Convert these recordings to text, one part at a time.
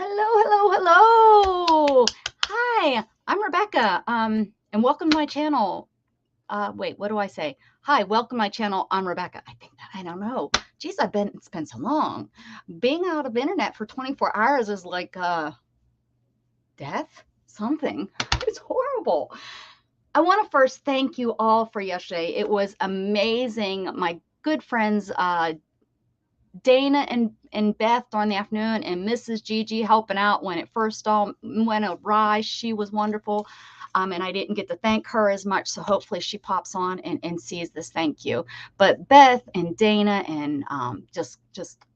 Hello, hello, hello. Hi, I'm Rebecca. And welcome to my channel. Wait, what do I say? Hi, welcome to my channel. I'm Rebecca. I think that I don't know. Geez, it's been so long. Being out of internet for 24 hours is like death, something. It's horrible. I want to first thank you all for yesterday. It was amazing. My good friends, Dana and Beth during the afternoon, and Mrs. Gigi helping out when it first all went awry. She was wonderful. And I didn't get to thank her as much. So hopefully she pops on and sees this thank you. But Beth and Dana and just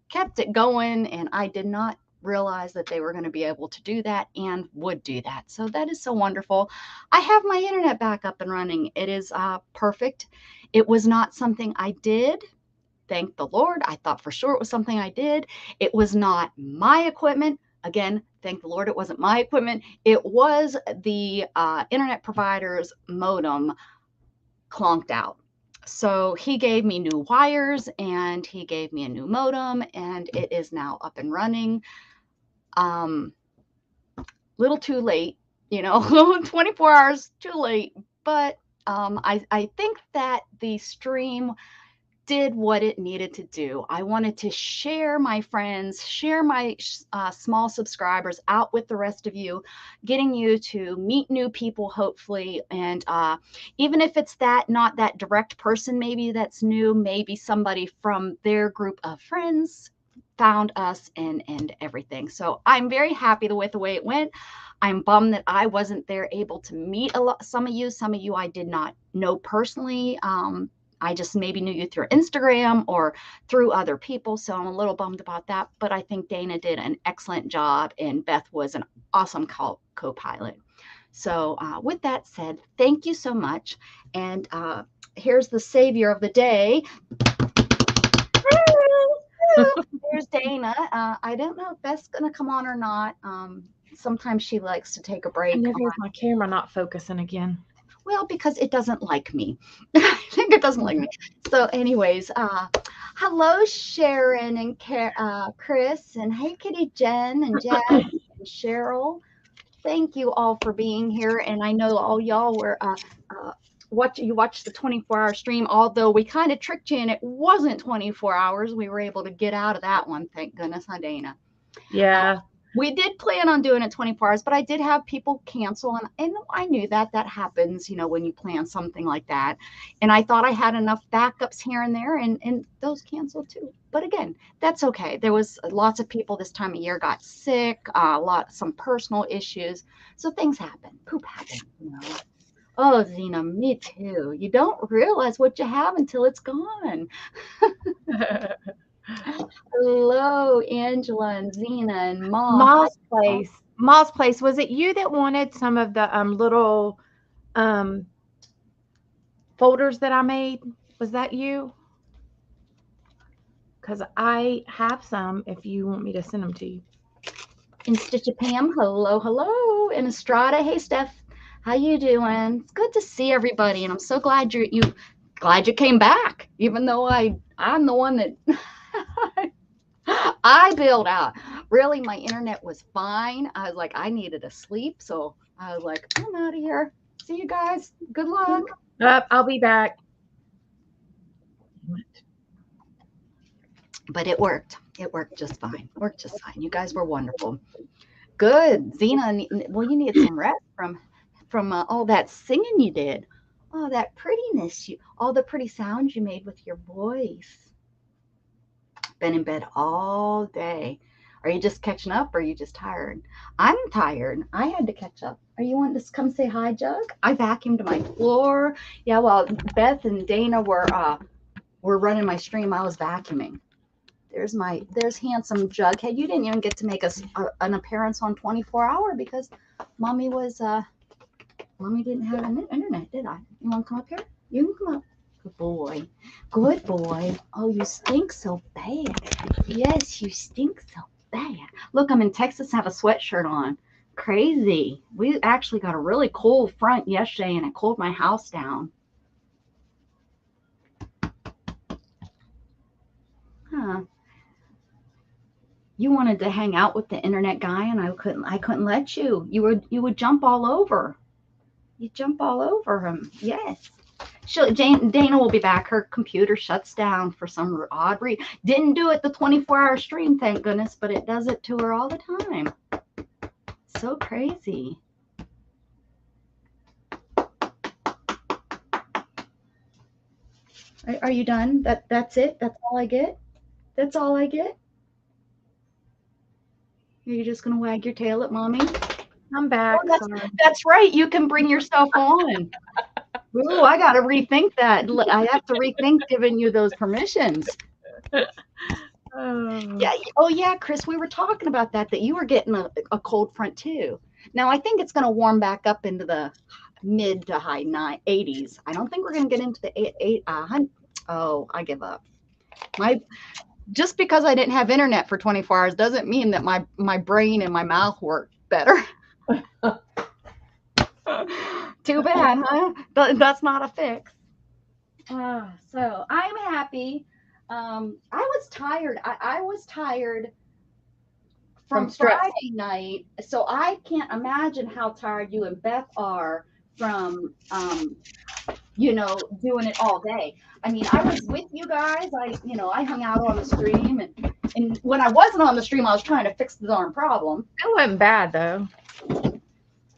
kept it going. And I did not realize that they were going to be able to do that and would do that. So that is so wonderful. I have my internet back up and running. It is perfect. It was not something I did. Thank the Lord. I thought for sure it was something I did. It was not my equipment. Again, thank the Lord it wasn't my equipment. It was the internet provider's modem clonked out. So he gave me new wires and he gave me a new modem, and it is now up and running. Little too late, 24 hours too late. But I think that the stream did what it needed to do. I wanted to share my friends, share my small subscribers out with the rest of you, getting you to meet new people, hopefully. And even if it's not that direct person, maybe that's new, maybe somebody from their group of friends found us and everything. So I'm very happy with the way it went. I'm bummed that I wasn't there able to meet some of you. Some of you I did not know personally. I just maybe knew you through Instagram or through other people. So I'm a little bummed about that. But I think Dana did an excellent job and Beth was an awesome co-pilot. So with that said, thank you so much. And here's the savior of the day. Here's Dana. I don't know if Beth's going to come on or not. Sometimes she likes to take a break. And here's my camera not focusing again. Well, because it doesn't like me. I think it doesn't like me. So anyways, hello, Sharon and Chris, and hey, Kitty Jen and Jazz and Cheryl. Thank you all for being here. And I know all y'all were you watched the 24-hour stream, although we kind of tricked you and it wasn't 24 hours. We were able to get out of that one, thank goodness, huh, Dana? Yeah. We did plan on doing it 24 hours, but I did have people cancel, and I knew that happens, when you plan something like that. And I thought I had enough backups here and there, and those canceled too. But again, that's okay. There was lots of people this time of year got sick, some personal issues, so things happen. Poop happens. Oh, Zena, me too. You don't realize what you have until it's gone. Hello, Angela and Zena and Ma. Hi, Ma's place. Ma's place. Was it you that wanted some of the little folders that I made? Was that you? Because I have some if you want me to send them to you. And Stitcha Pam, hello, hello. And Estrada, hey Steph, how you doing? It's good to see everybody, and I'm so glad you came back, even though I'm the one that I bailed out. Really, my internet was fine. I was like, I needed to sleep, so I was like, I'm out of here. See you guys. Good luck. I'll be back. But it worked. It worked just fine. Worked just fine. You guys were wonderful. Good, Zena. Well, you need some rest from all that singing you did. Oh, that prettiness, all the pretty sounds you made with your voice. Been in bed all day. Are you just catching up or are you just tired? I'm tired. I had to catch up. Are you wanting to come say hi, Jug? I vacuumed my floor. Yeah, while Beth and Dana were running my stream, I was vacuuming. There's handsome Jughead. You didn't even get to make an appearance on 24-hour because mommy didn't have an internet, did I? You want to come up here? You can come up. Good boy. Good boy. Oh, you stink so bad. Yes, you stink so bad. Look, I'm in Texas, have a sweatshirt on. Crazy. We actually got a really cold front yesterday and it cooled my house down. Huh. You wanted to hang out with the internet guy, and I couldn't let you. You would jump all over. You jump all over him. Yes. Dana will be back. Her computer shuts down for some odd reason. Didn't do it the 24-hour stream, thank goodness, but it does it to her all the time. So crazy. Are you done? That's it? That's all I get? That's all I get? You're just going to wag your tail at mommy? I'm back. Oh, that's right. You can bring yourself on. Ooh, I got to rethink that. I have to rethink giving you those permissions. Yeah. Oh, yeah, Chris, we were talking about that you were getting a cold front too. Now, I think it's going to warm back up into the mid to high 80s. I don't think we're going to get into the I give up. Just because I didn't have internet for 24 hours doesn't mean that my brain and my mouth work better. Too bad, huh? That's not a fix. So I'm happy. I was tired. I was tired from Friday night, so I can't imagine how tired you and Beth are from doing it all day. I mean, I was with you guys. I hung out on the stream, and when I wasn't on the stream, I was trying to fix the darn problem. It wasn't bad though.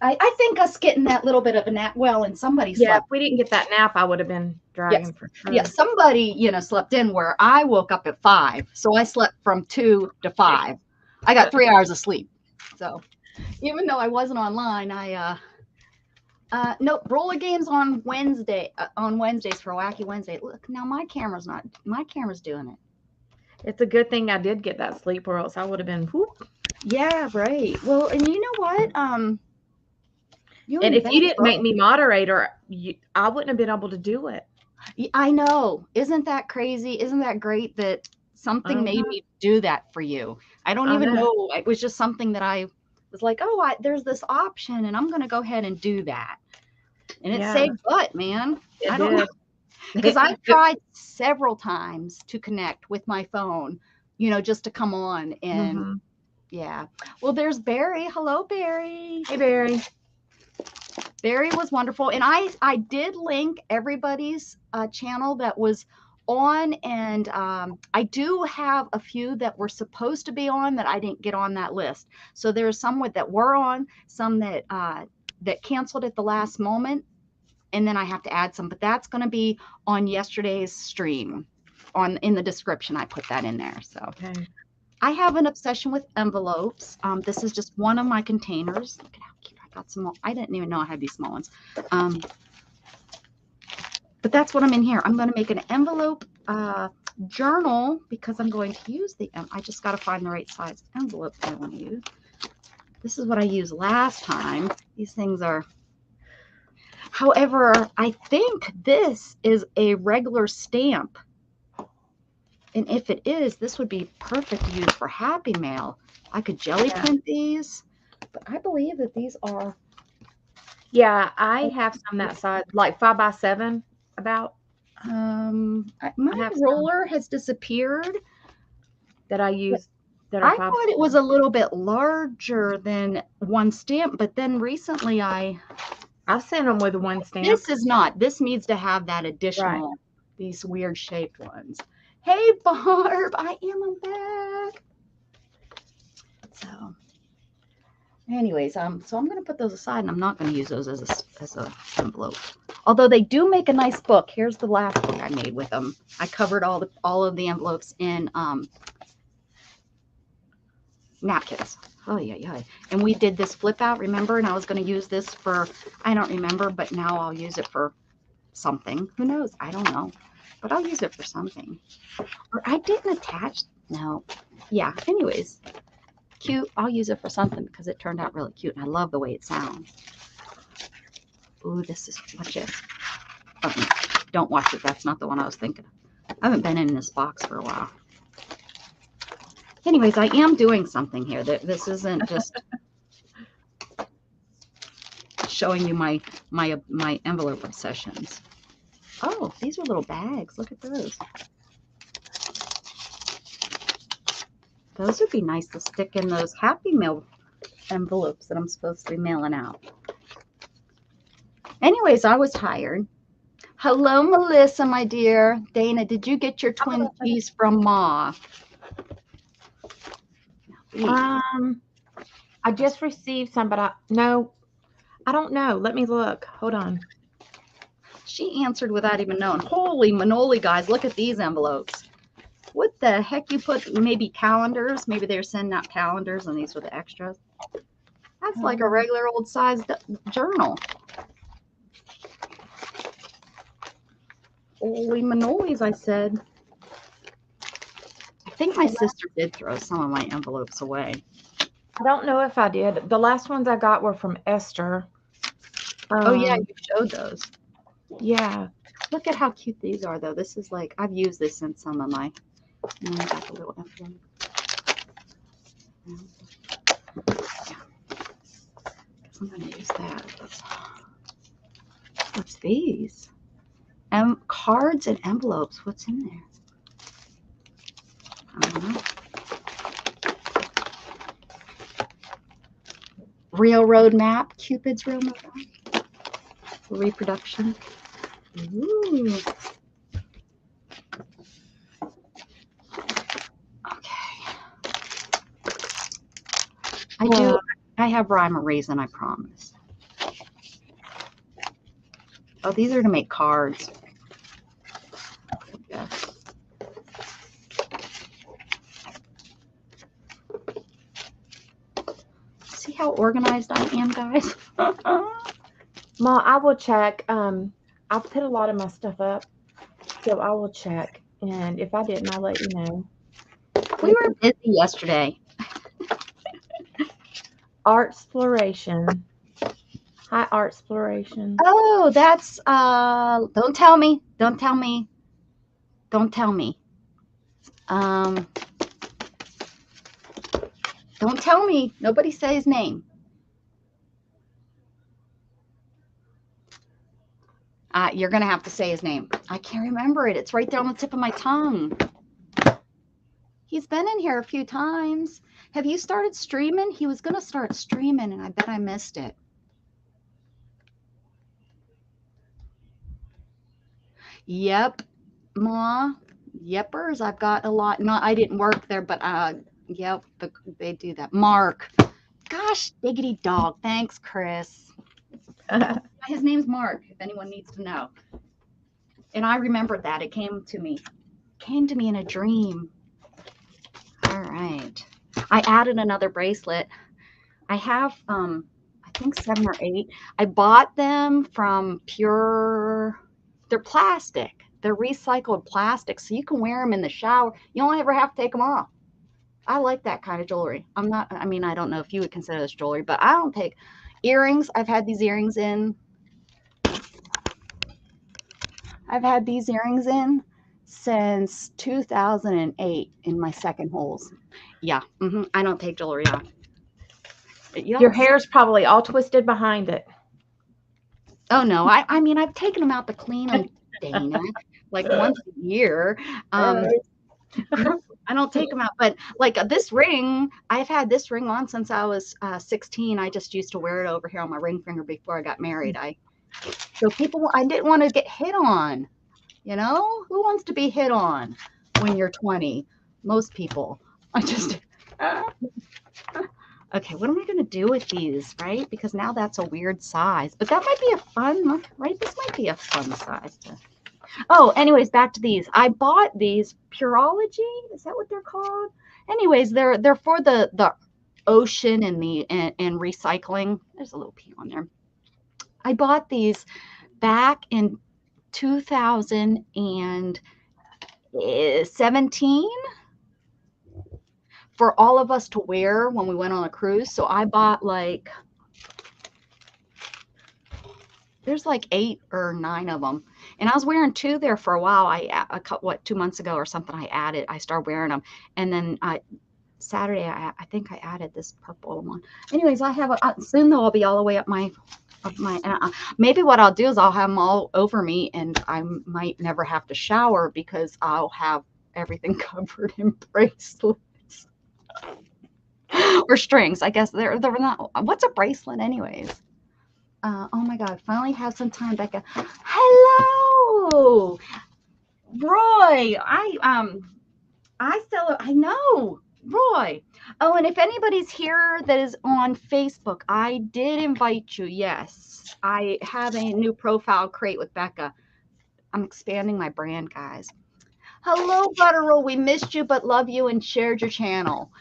I think us getting that little bit of a nap, and somebody slept. If we didn't get that nap, I would have been dragging for sure. Yeah, somebody, slept in where I woke up at 5. So I slept from 2 to 5. I got 3 hours of sleep. So even though I wasn't online, roller games on Wednesdays for Wacky Wednesday. Look, now my camera's doing it. It's a good thing I did get that sleep, or else I would have been whoop. Yeah, right. Well, and you know what? And if you didn't make me moderator, I wouldn't have been able to do it. I know. Isn't that crazy? Isn't that great that something made me do that for you? I don't even know. It was just something that I was like, there's this option, and I'm going to go ahead and do that. And it saved butt, man. I don't know. Because I've tried several times to connect with my phone, just to come on. And yeah. Well, there's Barry. Hello, Barry. Hey, Barry. Barry was wonderful. And I did link everybody's channel that was on. And I do have a few that were supposed to be on that I didn't get on that list. So there's some that were on, some that canceled at the last moment. And then I have to add some, but that's going to be on yesterday's stream. In the description, I put that in there. So I have an obsession with envelopes. This is just one of my containers. Look at how cute I got some. I didn't even know I had these small ones. But that's what I'm in here. I'm going to make an envelope journal because I'm going to use I just got to find the right size envelope that I want to use. This is what I used last time. These things are. However, I think this is a regular stamp. And if it is, this would be perfect to use for Happy Mail. I could jelly print these, but I believe that these are. Yeah, I have some that size, like 5x7 about. My roller has disappeared. That I use. I thought it was a little bit larger than one stamp, but then recently I've sent them with one stamp. This is not. This needs to have that additional, these weird shaped ones. Hey, Barb, I'm back. So, anyways, so I'm going to put those aside, and I'm not going to use those as a envelope. Although they do make a nice book. Here's the last book I made with them. I covered all of the envelopes in napkins. Oh, yeah. And we did this flip out, remember? And I was going to use this for, I don't remember, but now I'll use it for something. Who knows? I don't know. But I'll use it for something. Or I didn't attach. No. Yeah. Anyways. Cute. I'll use it for something because it turned out really cute. And I love the way it sounds. Ooh, watch this. Oh, no, don't watch it. That's not the one I was thinking of. I haven't been in this box for a while. Anyways, I am doing something here. This isn't just showing you my envelope obsessions. Oh, these are little bags. Look at those. Those would be nice to stick in those Happy Meal envelopes that I'm supposed to be mailing out. Anyways, I was tired. Hello, Melissa, my dear. Dana, did you get your twin cheese from Ma? I just received some, but I don't know. Let me look. Hold on. She answered without even knowing. Holy manoli, guys, look at these envelopes. What the heck? You put maybe calendars? Maybe they're sending out calendars and these were the extras. That's like a regular old sized journal. Holy manolis, I said. I think my sister did throw some of my envelopes away. I don't know if I did. The last ones I got were from Esther. Oh, yeah, you showed those. Yeah. Look at how cute these are, though. This is like, I've used this in some of my, and then I got the little envelope. Yeah. I'm going to use that. What's these? Cards and envelopes. What's in there? I don't know. Railroad map. Cupid's railroad map. Reproduction. Ooh. Okay. I have rhyme or reason, I promise. Oh, these are to make cards. Yeah. See how organized I am, guys? Ma, I will check. I've put a lot of my stuff up, so I will check. And if I didn't, I'll let you know. We were busy yesterday. Art Exploration. Hi, Art Exploration. Oh, that's don't tell me. Don't tell me. Don't tell me. Don't tell me. Nobody say his name. You're going to have to say his name. I can't remember it. It's right there on the tip of my tongue. He's been in here a few times. Have you started streaming? He was going to start streaming, and I bet I missed it. Yep, Ma. Yepers. I've got a lot. No, I didn't work there, but yep, they do that. Mark. Gosh, diggity dog. Thanks, Chris. His name's Mark, if anyone needs to know. And I remembered that. It came to me in a dream. All right. I added another bracelet. I have, I think 7 or 8. I bought them from Pure. They're plastic. They're recycled plastic, so you can wear them in the shower. You don't ever have to take them off. I like that kind of jewelry. I don't know if you would consider this jewelry, but I don't take earrings. I've had these earrings in. Since 2008 in my second holes. Yeah, I don't take jewelry off. Your hair's probably all twisted behind it. Oh, no. I mean, I've taken them out to clean them, Dana, like once a year. I don't take them out, but like this ring, I've had this ring on since I was 16. I just used to wear it over here on my ring finger before I got married. I didn't want to get hit on. You know, who wants to be hit on when you're 20? Most people. Okay, what am I going to do with these, right? Because now that's a weird size, but that might be a fun, right? This might be a fun size. Oh, anyways, back to these. I bought these Purology. Is that what they're called? Anyways, they're for the ocean and and recycling. There's a little P on there. I bought these back in 2017 for all of us to wear when we went on a cruise. So I bought there's like 8 or 9 of them. And I was wearing 2 there for a while. 2 months ago or something, I started wearing them. And then Saturday, I think I added this purple one. Anyways, I have soon though, I'll be all the way up maybe what I'll do is I'll have them all over me and I might never have to shower because I'll have everything covered in bracelets. Or strings. I guess they're not. What's a bracelet, anyways? Oh my God! Finally have some time, Becca. Hello, Roy. I know, Roy. Oh, and if anybody's here that is on Facebook, I did invite you. Yes, I have a new profile create with Becca. I'm expanding my brand, guys. Hello, Butterroll. We missed you, but love you and shared your channel.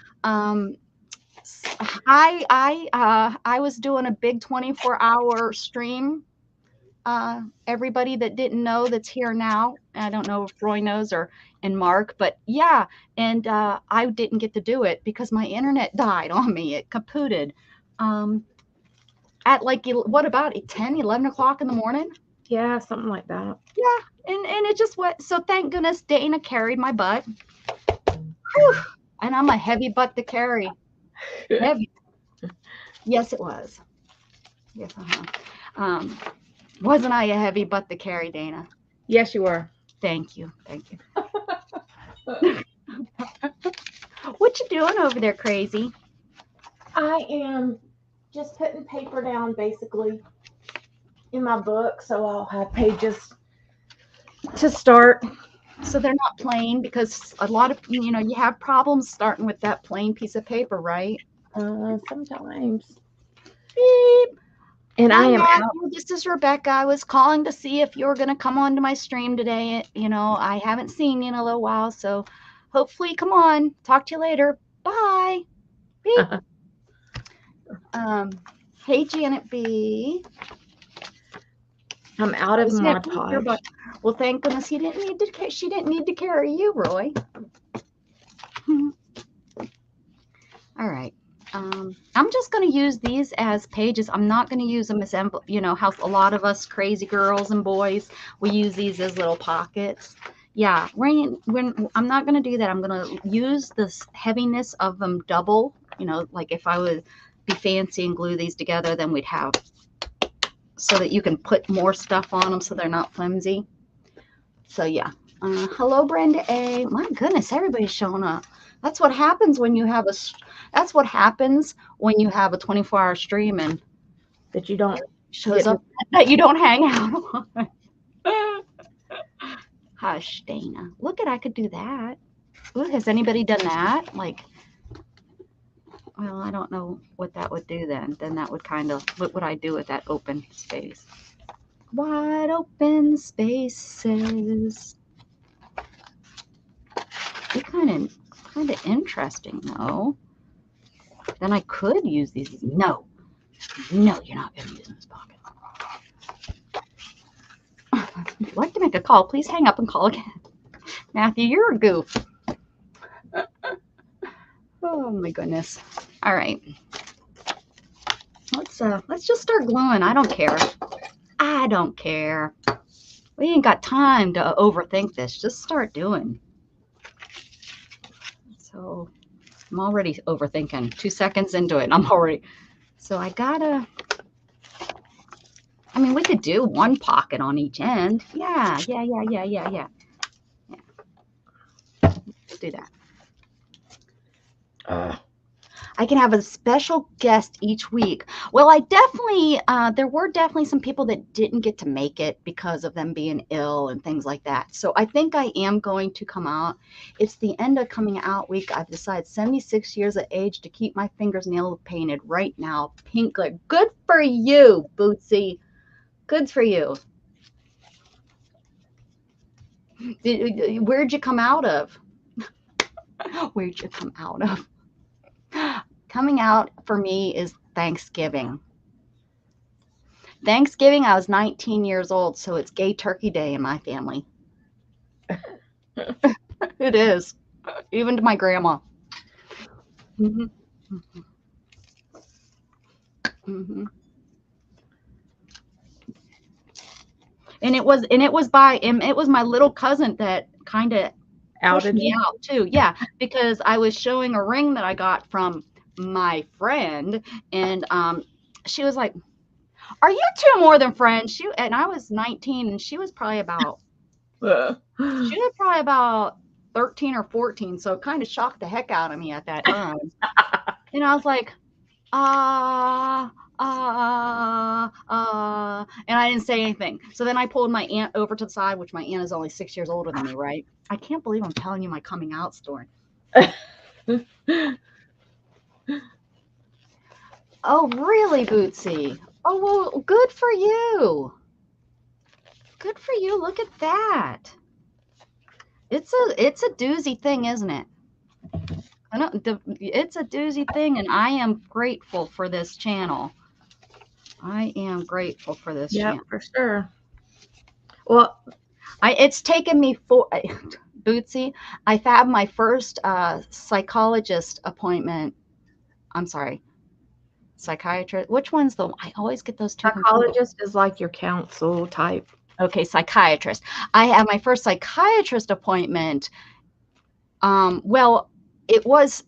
I was doing a big 24-hour stream. Everybody that didn't know that's here now. I don't know if Roy knows and Mark, but yeah. And I didn't get to do it because my internet died on me. It kapooted. At like, what about 10, 11 o'clock in the morning? Yeah, something like that. Yeah. And it just went. So thank goodness Dana carried my butt. Whew. And I'm a heavy butt to carry. Heavy. Yes, it was. Yes, wasn't I a heavy butt to carry, Dana? Yes, you were. Thank you. Thank you. What you doing over there, crazy? I am just putting paper down, basically, in my book, so I'll have pages to start. So they're not plain, because a lot of, you have problems starting with that plain piece of paper, right? Sometimes. Beep. And Hi, I am Matthew. out. This is Rebecca. I was calling to see if you were going to come on to my stream today. I haven't seen you in a little while, so hopefully, come on. Talk to you later. Bye. Beep. Hey, Janet B. I'm out of Mod Podge. Well, thank goodness she didn't need to carry you, Roy. All right. I'm just going to use these as pages. I'm not going to use them as, how a lot of us crazy girls and boys, we use these as little pockets. Yeah, when I'm not going to do that. I'm going to use this heaviness of them double. Like if I would be fancy and glue these together, then we'd have so that you can put more stuff on them so they're not flimsy. So yeah. Hello, Brenda A. My goodness, everybody's showing up. That's what happens when you have a 24-hour stream and that you don't shows up that you don't hang out on. Hush, Dana. Look at, I could do that. Ooh, has anybody done that? Like, well, I don't know what that would do then. Then that would kind of, what would I do with that open space? Wide open spaces. Be kind of interesting, though. Then I could use these. No, you're not going to use this pocket. If you'd like to make a call, please hang up and call again. Matthew, you're a goof. Oh my goodness. All right. Let's just start gluing. I don't care. I don't care. We ain't got time to overthink this. Just start doing. So I'm already overthinking. 2 seconds into it, I'm already. So I gotta. I mean, we could do one pocket on each end. Yeah. Let's do that. I can have a special guest each week. Well, I definitely, there were definitely some people that didn't get to make it because of them being ill and things like that. So I think I am going to come out. It's the end of coming out week. I've decided 76 years of age to keep my fingernails painted right now. Pink glitter. Good for you, Bootsy. Good for you. Where'd you come out of? Where'd you come out of? Coming out for me is Thanksgiving. Thanksgiving, I was 19 years old, so it's Gay Turkey Day in my family. It is, even to my grandma. Mm-hmm. Mm-hmm. And it was my little cousin that kind of pushed me out too. Yeah, because I was showing a ring that I got from my friend, and she was like, "Are you two more than friends?" And I was 19, and she was probably about 13 or 14, so it kind of shocked the heck out of me at that time. And I was like, and I didn't say anything. So then I pulled my aunt over to the side, which my aunt is only 6 years older than me, right? I can't believe I'm telling you my coming out story. Oh, really, Bootsy? Oh, well, good for you. Good for you. Look at that. It's a doozy thing, isn't it? It's a doozy thing, and I am grateful for this channel. I am grateful for this channel. For sure. Well, it's taken me Bootsy, I've had my first psychologist appointment. I'm sorry, psychiatrist. Which one's I always get those two. Psychologist is like your counsel type. Okay, psychiatrist. I had my first psychiatrist appointment. Well, it was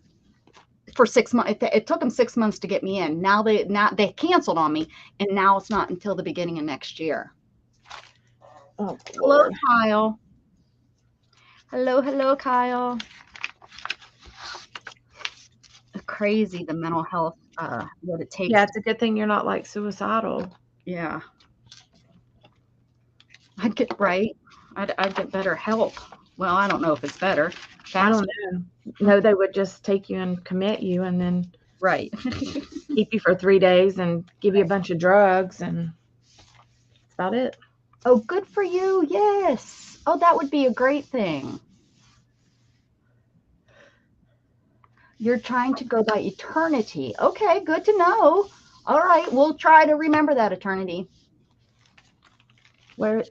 for 6 months. It took them 6 months to get me in. Now they canceled on me, and now it's not until the beginning of next year. Oh, hello, Kyle. Hello, Kyle. Crazy, the mental health, what it takes. Yeah, it's a good thing you're not like suicidal. Yeah. I'd get better help. Well, I don't know if it's better. I don't know. No, they would just take you and commit you and then keep you for 3 days and give you a bunch of drugs, and that's about it. Oh, good for you. Yes. Oh, that would be a great thing. You're trying to go by eternity. Okay, good to know. All right, we'll try to remember that eternity.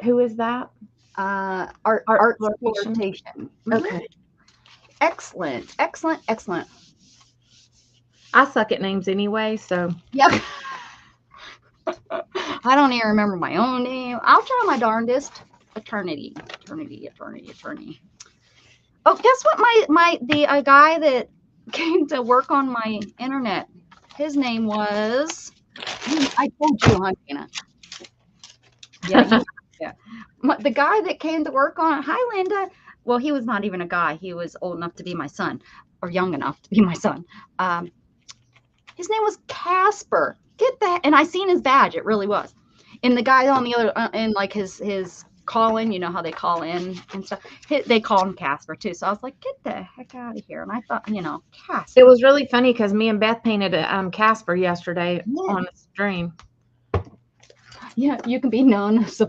Who is that? Art exploitation. Okay. Excellent. I suck at names anyway, so. Yep. I don't even remember my own name. I'll try my darndest. Eternity. Oh, guess what? The guy that came to work on my internet, his name was. I told you, huh, Dana? Yeah. Yeah. The guy that came to work on. Hi, Linda. Well, he was not even a guy. He was old enough to be my son, or young enough to be my son. His name was Casper. Get that? And I seen his badge. It really was. And the guy on the other, in like his call in, you know how they call in and stuff. They called him Casper too. So I was like, get the heck out of here. And I thought, Casper. It was really funny because me and Beth painted a Casper yesterday on the stream. Yeah, you can be known as the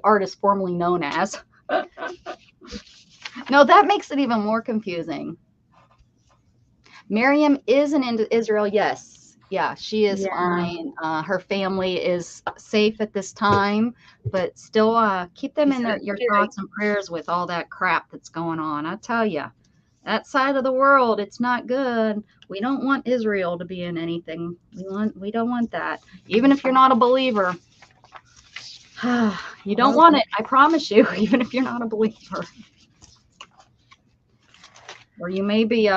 artist formerly known as. No, that makes it even more confusing. Miriam is in Israel. Yes. Yeah, she is fine. Her family is safe at this time, but still keep them in your thoughts and prayers with all that crap that's going on. I tell you, that side of the world, it's not good. We don't want Israel to be in anything. We don't want that. Even if you're not a believer, you don't want it. I promise you, even if you're not a believer. Or you may be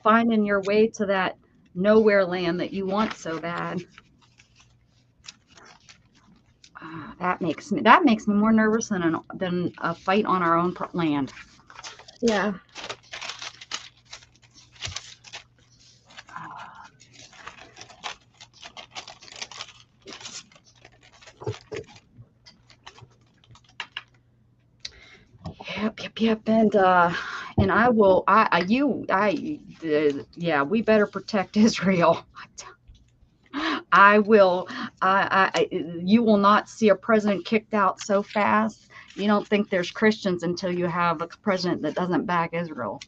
finding your way to that nowhere land that you want so bad. That makes me more nervous than a fight on our own land. Yeah. Yep. And we better protect Israel. I will. You will not see a president kicked out so fast. You don't think there's Christians until you have a president that doesn't back Israel.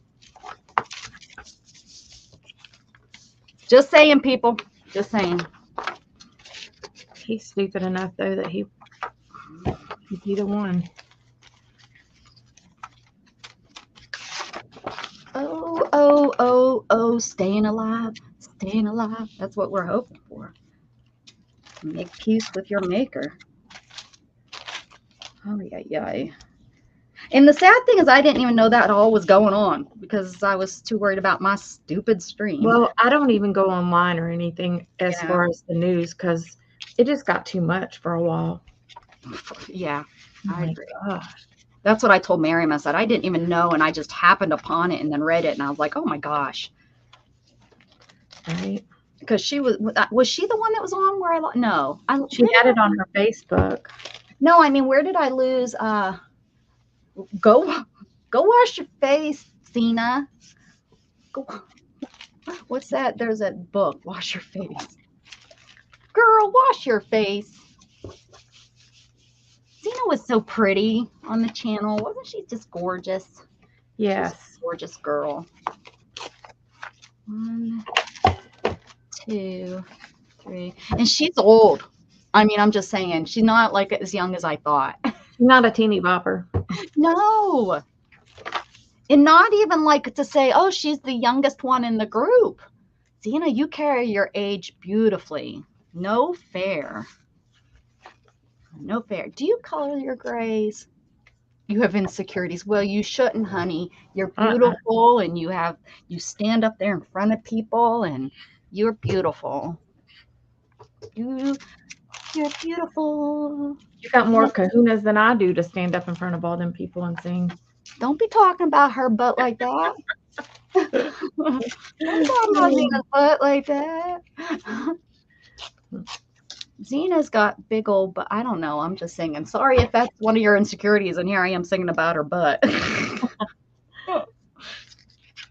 Just saying, people. Just saying. He's stupid enough though that he's either one. Oh, staying alive. That's what we're hoping for. Make peace with your maker. Oh, yeah. And the sad thing is I didn't even know that all was going on because I was too worried about my stupid stream. Well, I don't even go online or anything as far as the news because it just got too much for a while. Yeah, I agree. Gosh. That's what I told Miriam. I said, I didn't even know, and I just happened upon it and then read it, and I was like, oh my gosh. Right. Because she was she the one that was on where She had it on her Facebook. No, I mean, where did I lose? Go wash your face, Zena. Go. What's that? There's a book. Wash your face. Girl, wash your face. Zena was so pretty on the channel. Wasn't she just gorgeous? Yes. Gorgeous girl. 1, 2, 3. And she's old. I mean, I'm just saying, she's not like as young as I thought. She's not a teeny bopper. No. And not even like to say, oh, she's the youngest one in the group. Zena, you carry your age beautifully. No fair. No fair. Do you color your grays? You have insecurities. Well, you shouldn't, honey. You're beautiful, and you stand up there in front of people, and you're beautiful. You're beautiful. You got more kahunas than I do to stand up in front of all them people and sing. Don't be talking about her butt like that. Don't talk about Zena's butt like that. Zena's got big old butt. I don't know. I'm just singing. Sorry if that's one of your insecurities, and here I am singing about her butt.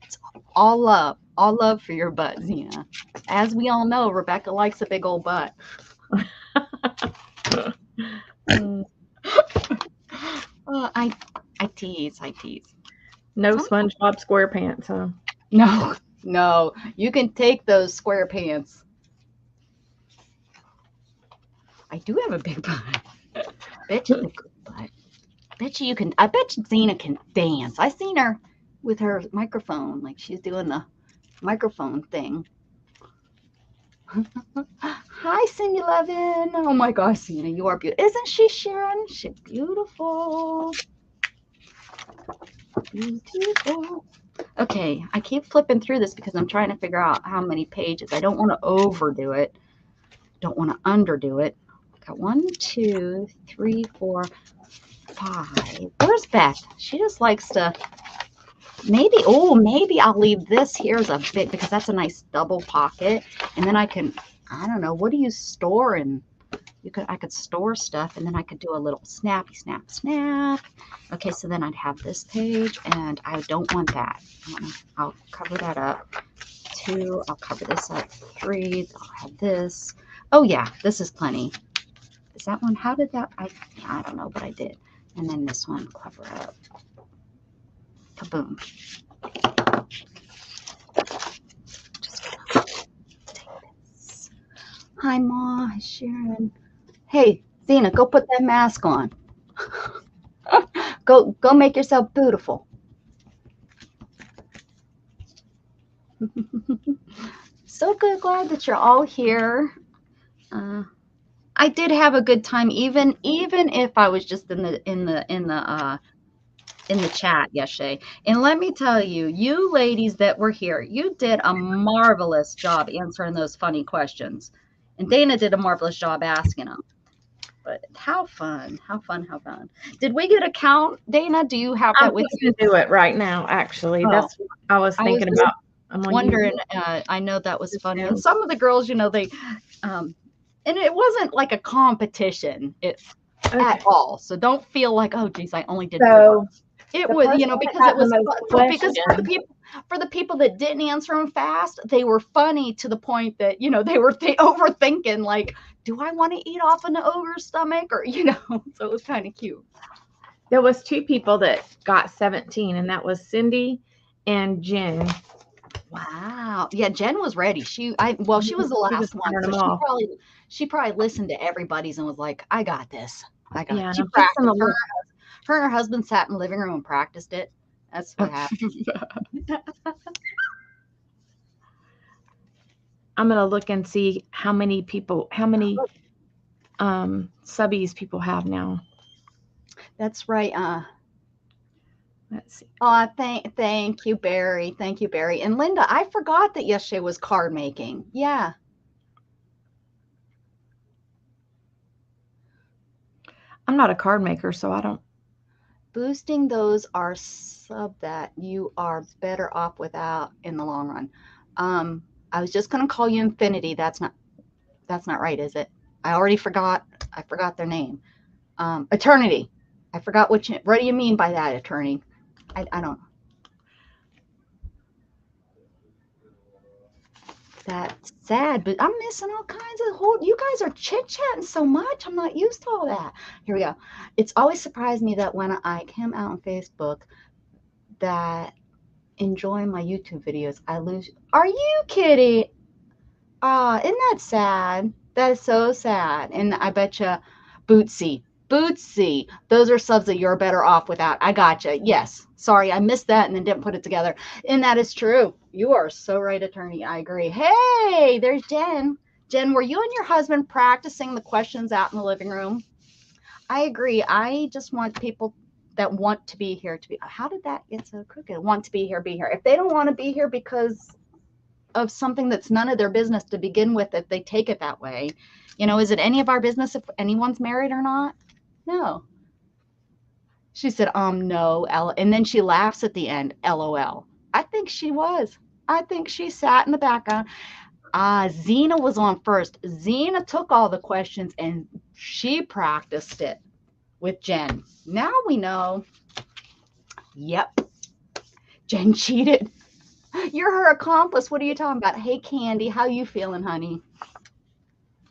It's all love for your butt, Zena. As we all know, Rebecca likes a big old butt. I tease. No SpongeBob SquarePants, huh? No. You can take those square pants. I do have a big butt. Bet you have a good butt. Bet you can. I bet you Zena can dance. I seen her with her microphone, like she's doing the microphone thing. Hi, Sim11. Oh my gosh, Zena, you are beautiful. Isn't she, Sharon? She's beautiful. Beautiful. Okay, I keep flipping through this because I'm trying to figure out how many pages. I don't want to overdo it. Don't want to underdo it. Got 1, 2, 3, 4, 5. Where's Beth? She just likes to. Maybe I'll leave this here as a bit because that's a nice double pocket, and then I can. I don't know. What do you store in? I could store stuff, and then I could do a little snappy snap. Okay, so then I'd have this page, and I don't want that. I'll cover that up. 2, I'll cover this up. 3, I'll have this. Oh yeah, this is plenty. Is that one? How did that? I don't know, but I did. And then this one, cover up. Kaboom. Just take this. Hi, Ma. Hi, Sharon. Hey, Zena, go put that mask on. Go make yourself beautiful. So good, glad that you're all here. I did have a good time, even if I was just in the chat yesterday. And let me tell you, you ladies that were here, you did a marvelous job answering those funny questions, and Dana did a marvelous job asking them. But how fun. Did we get a count, Dana? Do you have that with you? I'm going to do it right now, actually. That's what I was thinking about. I'm wondering, I know that was funny. And some of the girls, they, and it wasn't like a competition at all. So don't feel like, oh, geez, I only did 4. It was, because it was because for the people that didn't answer them fast, they were funny to the point that, they were overthinking, like, do I want to eat off an ogre's stomach? Or, so it was kind of cute. There was 2 people that got 17, and that was Cindy and Jen. Wow. Yeah, Jen was ready. She was the last one. So she probably listened to everybody's and was like, I got this. Yeah, she practiced. Her and her husband sat in the living room and practiced it. That's what happened. I'm going to look and see how many subbies people have now. That's right. Let's see. Oh, thank you, Barry. Thank you, Barry. And Linda, I forgot that yesterday was card making. Yeah. I'm not a card maker, so I don't. Boosting those are sub that you are better off without in the long run. I was just going to call you Infinity. That's not right, is it? I already forgot. I forgot their name. Eternity. I forgot what do you mean by that, Attorney? I don't. That's sad, but I'm missing all kinds of you guys are chit-chatting so much. I'm not used to all that. Here we go. It's always surprised me that when I come out on Facebook that enjoy my YouTube videos, I lose. Are you kidding? Isn't that sad? That is so sad. And I bet you Bootsy, those are subs that you're better off without. I gotcha. Yes. Sorry, I missed that and then didn't put it together. And that is true. You are so right, Attorney. I agree. Hey, there's Jen. Jen, were you and your husband practicing the questions out in the living room? I agree. I just want people that want to be here to be. How did that get so crooked? Want to be here, be here. If they don't want to be here because of something that's none of their business to begin with, if they take it that way, is it any of our business if anyone's married or not? No. She said, no, and then she laughs at the end, LOL. I think she was. I think she sat in the background. Zena was on first. Zena took all the questions and she practiced it with Jen. Now we know. Yep. Jen cheated. You're her accomplice. What are you talking about? Hey, Candy, how you feeling, honey?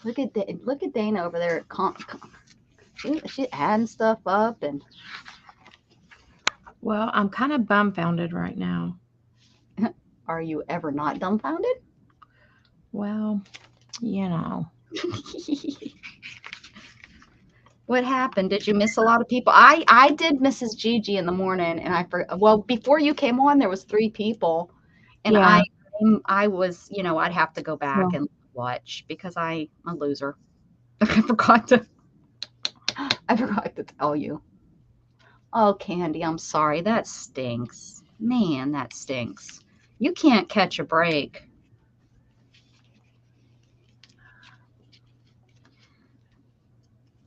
Look at Dana over there. She's adding stuff up and. Well, I'm kind of dumbfounded right now. Are you ever not dumbfounded? Well, What happened? Did you miss a lot of people? I did Mrs. Gigi in the morning, and before you came on, there was 3 people, and yeah. I was, I'd have to go back and watch because I'm a loser. I forgot to tell you. Oh, Candy, I'm sorry. That stinks. Man, that stinks. You can't catch a break.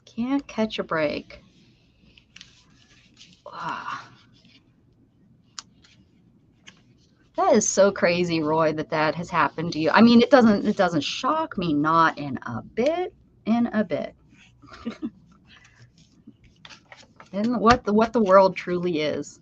Can't catch a break. That is so crazy, Roy, that has happened to you. I mean, it doesn't shock me, not in a bit. And what the world truly is.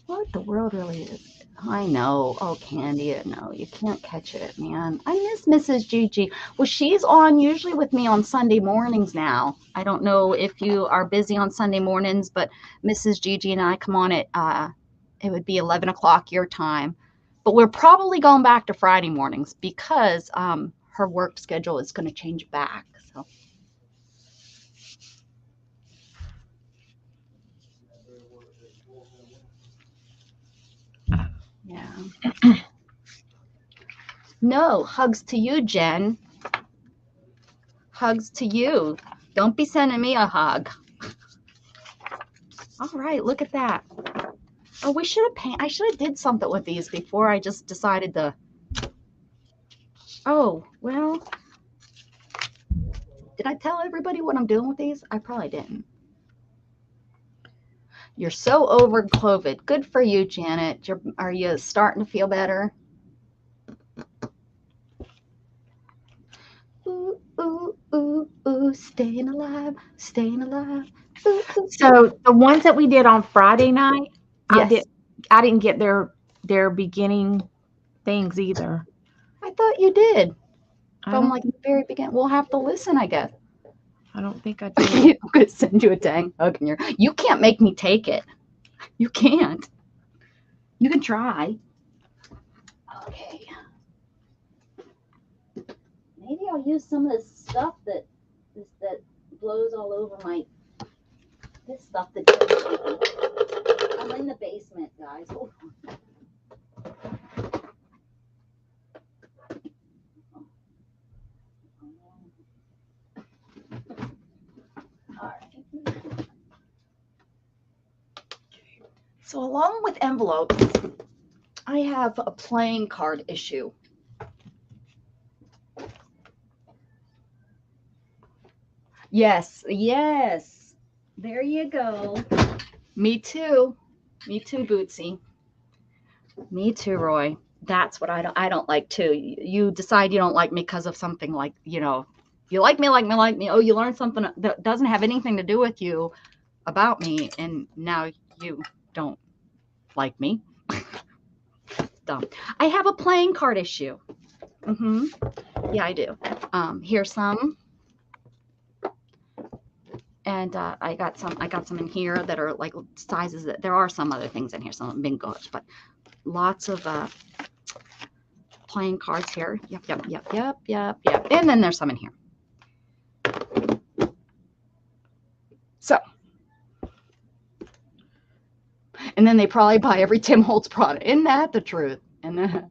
What the world really is. I know. Oh, Candy, no, you can't catch it, man. I miss Mrs. Gigi. Well, she's on usually with me on Sunday mornings now. I don't know if you are busy on Sunday mornings, but Mrs. Gigi and I come on at, it would be 11 o'clock your time. But we're probably going back to Friday mornings because her work schedule is going to change back. So. Yeah. No, hugs to you, Jen. Hugs to you. Don't be sending me a hug. All right, look at that. Oh, I should have did something with these before I just decided to. Oh, well. Did I tell everybody what I'm doing with these? I probably didn't. You're so over COVID. Good for you, Janet. Are you starting to feel better? Ooh, ooh, ooh, ooh, staying alive, staying alive. Ooh, ooh. So the ones that we did on Friday night, Yes. I didn't get their beginning things either. I thought you did. From like the very beginning. We'll have to listen, I guess. I don't think I did. I'm going to send you a dang hug in you can't make me take it. You can't. You can try. Okay. Maybe I'll use some of this stuff that blows all over this stuff that I'm in the basement, guys. Hold on. All right. So along with envelopes, I have a playing card issue. Yes, yes. There you go. Me too. Me too, Bootsy. Me too, Roy. That's what I don't like too. You decide you don't like me because of something like, you like me, like me, like me. Oh, you learned something that doesn't have anything to do with you about me, and now you don't like me. Dumb. I have a playing card issue. Yeah, I do. Here's some. And I got some in here that are like sizes that there are some other things in here, some bingos, but lots of playing cards here. Yep. And then there's some in here. So, and then they probably buy every Tim Holtz product. Isn't that the truth? And then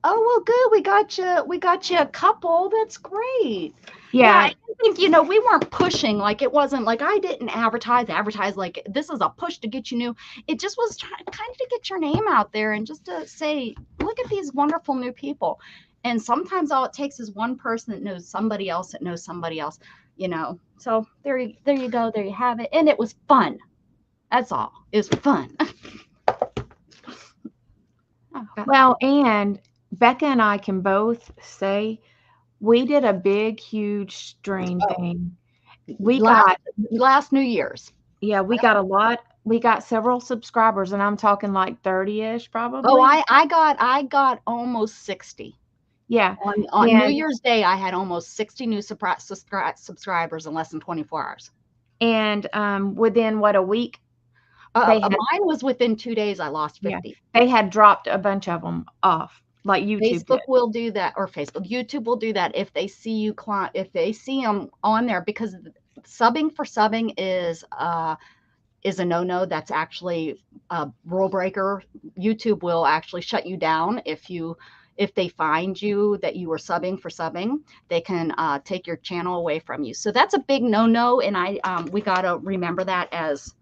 oh, well, good. We got you a couple. That's great. Yeah. I think, we weren't pushing, like it wasn't like I didn't advertise like this is a push to get you new. It just was trying kind of to get your name out there and just to say, look at these wonderful new people. And sometimes all it takes is one person that knows somebody else that knows somebody else, So there you go. There you have it. And it was fun. That's all. It was fun. Well, and Becca and I can both say we did a big, huge stream thing. We got last New Year's. Yeah, we got a lot. We got several subscribers, and I'm talking like 30-ish probably. Oh, I got almost 60. Yeah. On New Year's Day, I had almost 60 new subscribers in less than 24 hours. And within a week? Mine was within 2 days. I lost 50. Yeah, they had dropped a bunch of them off, like YouTube. Facebook will do that, or YouTube will do that if they see you if they see them on there, because subbing for subbing is a no-no. That's actually a rule breaker. YouTube will actually shut you down if they find you that you were subbing for subbing. They can take your channel away from you. So that's a big no-no, and we got to remember that as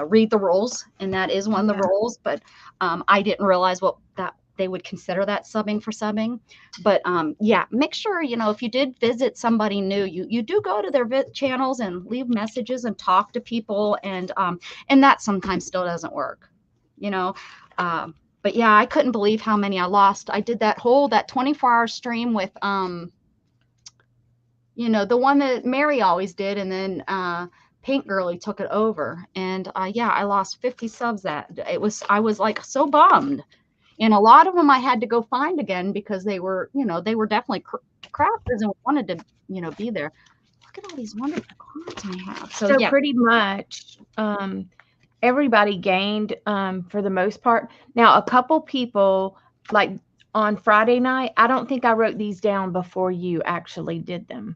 read the rules, and that is one of the rules. But I didn't realize that they would consider that subbing for subbing. But make sure if you did visit somebody new, you do go to their channels and leave messages and talk to people, and that sometimes still doesn't work, But yeah, I couldn't believe how many I lost. I did that 24-hour stream with the one that Mary always did, and then Pink Girlie took it over, and I lost 50 subs. I was like so bummed, and a lot of them I had to go find again because they were definitely crafters and wanted to be there. Look at all these wonderful cards I have. So yeah. Pretty much everybody gained for the most part. Now a couple people, like on Friday night, I don't think I wrote these down before you actually did them.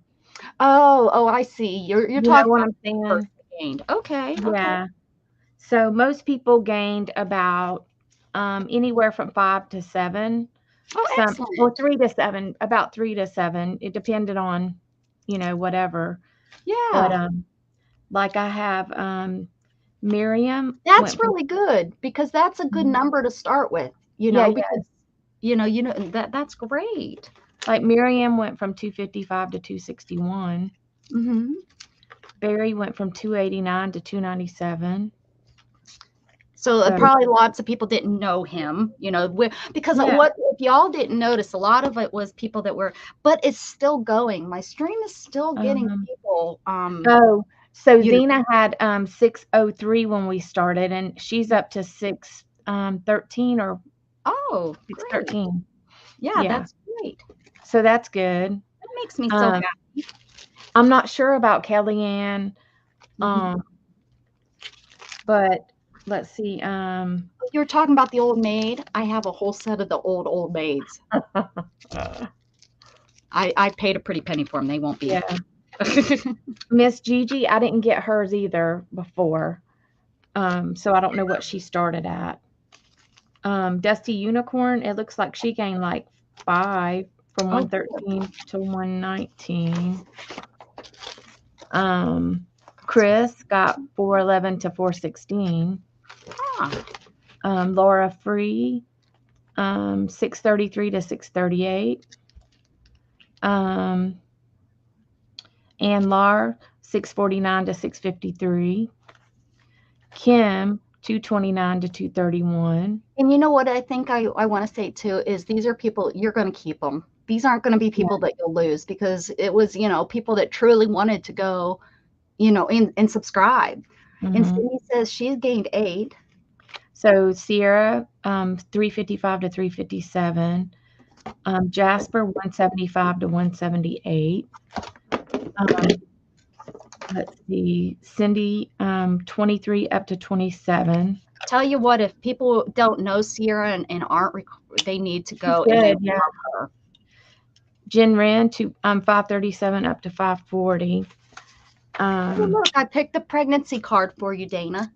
Oh, I see. You're talking what I'm saying? Gained. Okay. Yeah. So most people gained about anywhere from 5 to 7. Oh, excellent. Or 3 to 7. About 3 to 7. It depended on, whatever. Yeah. But like I have Miriam. That's really good, because that's a good number to start with. Because that's great. Like Miriam went from 255 to 261. Barry went from 289 to 297. So probably lots of people didn't know him, because what if y'all didn't notice, a lot of it was people that were, but it's still going. My stream is still getting people. So Zena had 603 when we started, and she's up to 613 or 613. Yeah, that's great. So that's good. That makes me so happy. I'm not sure about Kellyanne, but let's see. You were talking about the old maid. I have a whole set of the old maids. I paid a pretty penny for them. They won't be. Yeah. Miss Gigi, I didn't get hers either before, so I don't know what she started at. Dusty Unicorn, it looks like she gained like 5 from 113 to 119. Chris got 411 to 416. Laura Free 633 to 638. And Lar, 649 to 653. Kim, 229 to 231. And you know what I think I want to say too is these are people, you're going to keep them. These aren't going to be people that you'll lose, because it was, people that truly wanted to go, and subscribe. And Cindy says she's gained 8. So Sierra, 355 to 357. Jasper, 175 to 178. Let's see, Cindy, 23 up to 27. Tell you what, if people don't know Sierra and aren't, they need to go Good, and they yeah. love her. Jen Wren, 537 up to 540. Look, I picked the pregnancy card for you, Dana.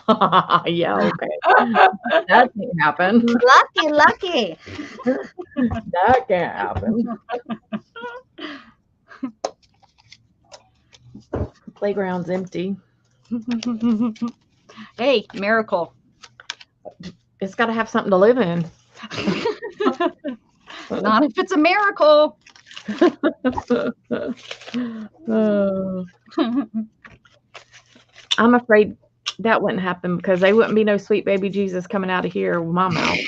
Yeah, okay. That can't happen. Lucky. That can't happen. Playground's empty. Hey, miracle. It's got to have something to live in. Not if it's a miracle. I'm afraid that wouldn't happen, because they wouldn't be no sweet baby Jesus coming out of here with my mouth.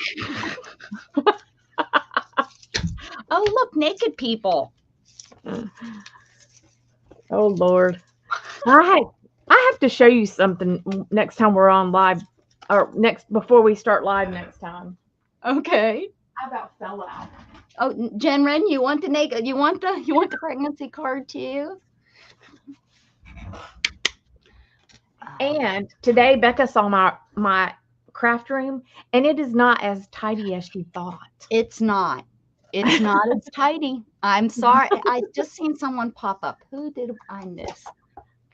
Oh, look, naked people. Oh, Lord. I have to show you something next time we're on live, or before we start live next time. Okay. I about fell out. Oh, Jen Wren, you want the naked? You want the pregnancy card too? And today Becca saw my craft room, and it is not as tidy as she thought. It's not. It's not as tidy. I'm sorry. I just seen someone pop up. Who did I miss?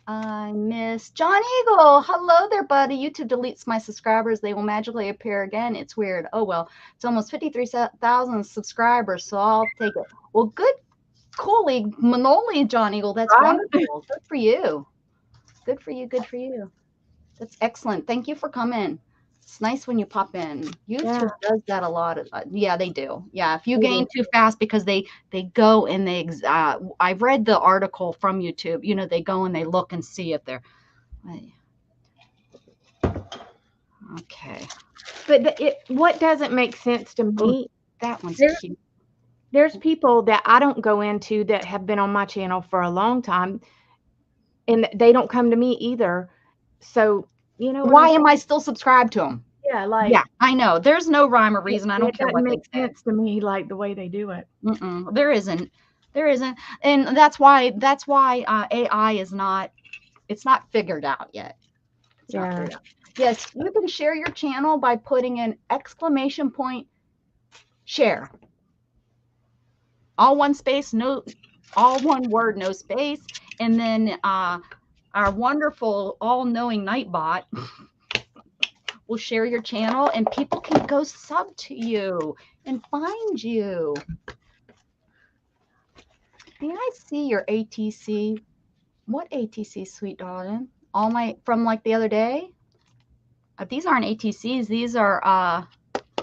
I missed John Eagle. Hello there, buddy. YouTube deletes my subscribers. They will magically appear again. It's weird. Oh, well, it's almost 53,000 subscribers, so I'll take it. Well, good. Coolly, Manoli, John Eagle. That's wonderful. Good for you. Good for you. Good for you. That's excellent. Thank you for coming. It's nice when you pop in. YouTube does that a lot. Yeah, they do. Yeah, if you gain too fast, because they go and they I've read the article from YouTube. They go and they look and see if they're okay. But what doesn't make sense to me, that one's cute. There's people that I don't go into that have been on my channel for a long time, and they don't come to me either. So, why am I still subscribed to them? Yeah, I know. There's no rhyme or reason. I don't care what they say. It doesn't make sense to me, like the way they do it. There isn't, and that's why AI is not. It's not figured out yet. It's not figured out. Yes, you can share your channel by putting in !share. All one space, all one word, no space, and then our wonderful all-knowing Nightbot will share your channel, and people can go sub to you and find you. May I see your ATC? What ATC, sweet darling? From like the other day? These aren't ATCs. These aren't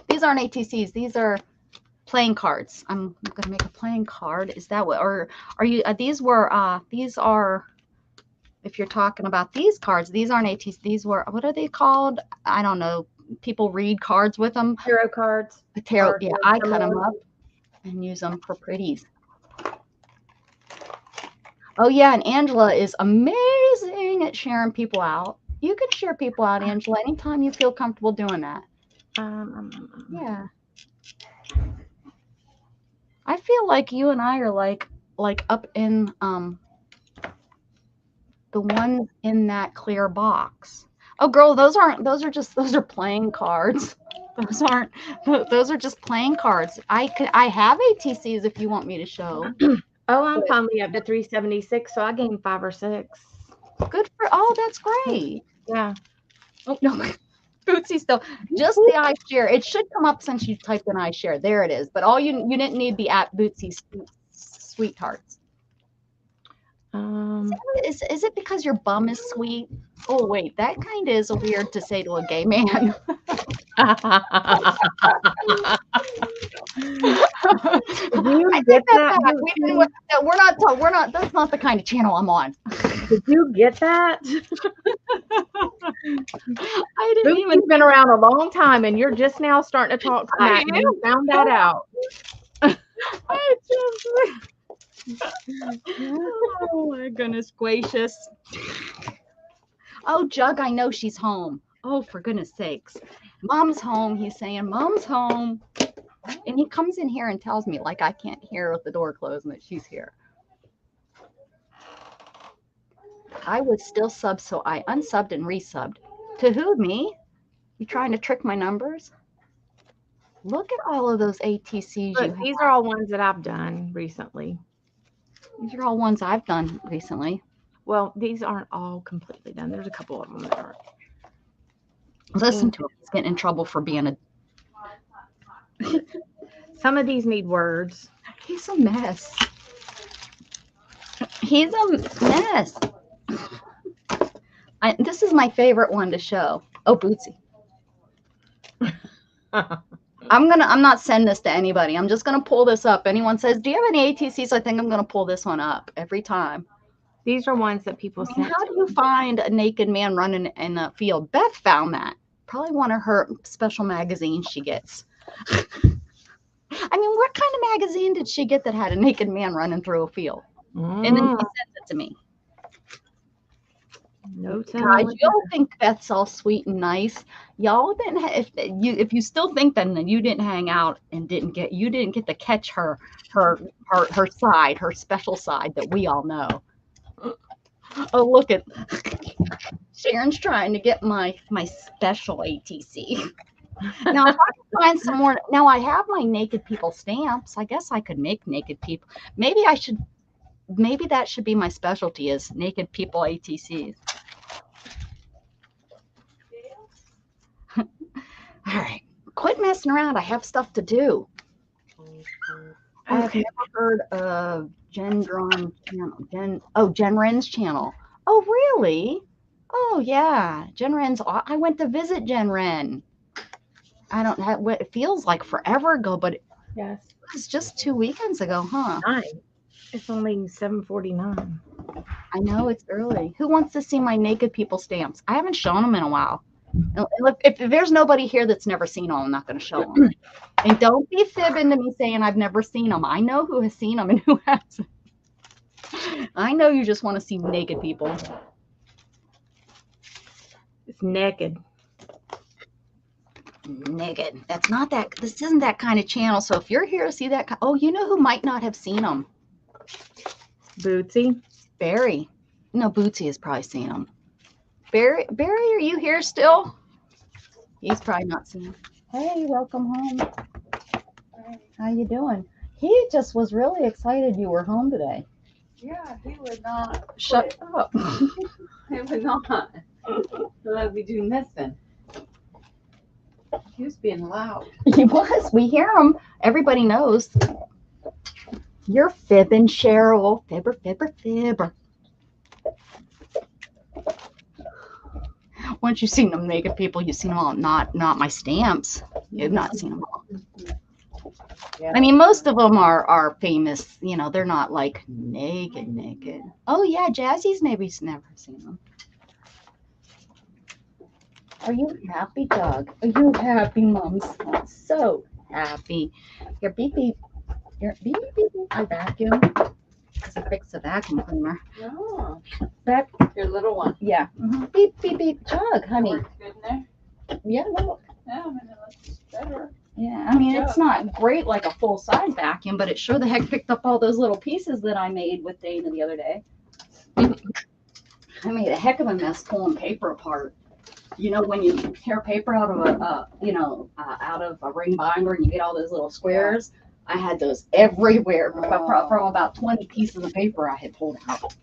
ATCs. These are playing cards. I'm gonna make a playing card. Is that what? Or are you? These are. If you're talking about these cards, these aren't ATCs. These were, what are they called? I don't know. People read cards with them. Tarot cards. Tarot, yeah. I cut them up and use them for pretties. Oh, yeah. And Angela is amazing at sharing people out. You can share people out, Angela, anytime you feel comfortable doing that. Yeah. I feel like you and I are like up in the one in that clear box. Oh, girl, those are playing cards. Those are just playing cards. I have ATCs if you want me to show. Oh, I'm finally up to 376, so I gained 5 or 6. That's great. Yeah. Oh, no. Bootsy still just the iShare. It should come up since you typed in iShare. There it is. But you didn't need the @Bootsy Sweethearts. Is it because your bum is sweet? Oh wait, that kind of is weird to say to a gay man. I take that back. We're not. That's not the kind of channel I'm on. Did you get that? I didn't even. Been around a long time, and you're just now starting to talk smack. And you found that out. Oh my goodness gracious. Oh, Jug, I know she's home. Oh, for goodness sakes. Mom's home. He's saying, Mom's home. And he comes in here and tells me, like I can't hear with the door closed and that she's here. I was still subbed, so I unsubbed and resubbed. To who, me? You trying to trick my numbers? Look at all of those ATCs. Look, these are all ones that I've done recently. These are all ones I've done recently. Well, these aren't all completely done. There's a couple of them that aren't. Listen to him. He's getting in trouble for being a... Some of these need words. He's a mess. He's a mess. This is my favorite one to show. Oh, Bootsy. I'm not sending this to anybody. I'm just gonna pull this up. Anyone says, do you have any ATCs? I think I'm gonna pull this one up every time. These are ones that people send. How do you find a naked man running in a field? Beth found that. Probably one of her special magazines she gets. I mean, what kind of magazine did she get that had a naked man running through a field? And then she sends it to me. No, God, y'all think Beth's all sweet and nice. Y'all didn't. If you still think that, then you didn't hang out and didn't get to catch her side, her special side that we all know. Oh, look at Sharon's trying to get my special ATC. Now, if I can find some more. Now, I have my naked people stamps. I guess I could make naked people. Maybe that should be my specialty, is naked people ATCs. All right, quit messing around. I have stuff to do. I've never heard of Jen Ren's channel. Oh, really? Oh, yeah. Jen Ren's. I went to visit Jen Ren. I don't know what it feels like forever ago, but yes, it was just 2 weekends ago, huh? It's only 7:49. I know it's early. Who wants to see my naked people stamps? I haven't shown them in a while. If there's nobody here that's never seen them, I'm not going to show them. And don't be fibbing to me saying I've never seen them. I know who has seen them and who hasn't. I know you just want to see naked people. It's naked. Naked. That's not that. This isn't that kind of channel. So if you're here to see that, oh, you know who might not have seen them? Bootsy. Barry. No, Bootsy has probably seen them. Barry, are you here still? He's probably not seen them. Hey, welcome home. How you doing? He just was really excited you were home today. Yeah, he would not. Shut up. He would not let me do nothing. He was being loud. He was. We hear him. Everybody knows. You're fibbing, Cheryl. Fibber. Once you've seen them naked people, you've seen them all. Not my stamps. You've not seen them all. Yeah. I mean, most of them are famous. You know, they're not like naked. Oh yeah, Jazzy's maybe never seen them. Are you happy, Doug? Are you happy, Mom's so happy? Here, beep. Here, beep. I vacuum because I fixed the vacuum cleaner. Oh, Back. your little one. Yeah. Mm-hmm. Beep. Jug, honey. Works good in there? Yeah, look. Yeah, I mean, it looks better. Yeah, I mean, it's not great like a full-size vacuum, but it sure the heck picked up all those little pieces that I made with Dana the other day. I made a heck of a mess pulling paper apart. You know, when you tear paper out of out of a ring binder and you get all those little squares, I had those everywhere from about 20 pieces of paper I had pulled out.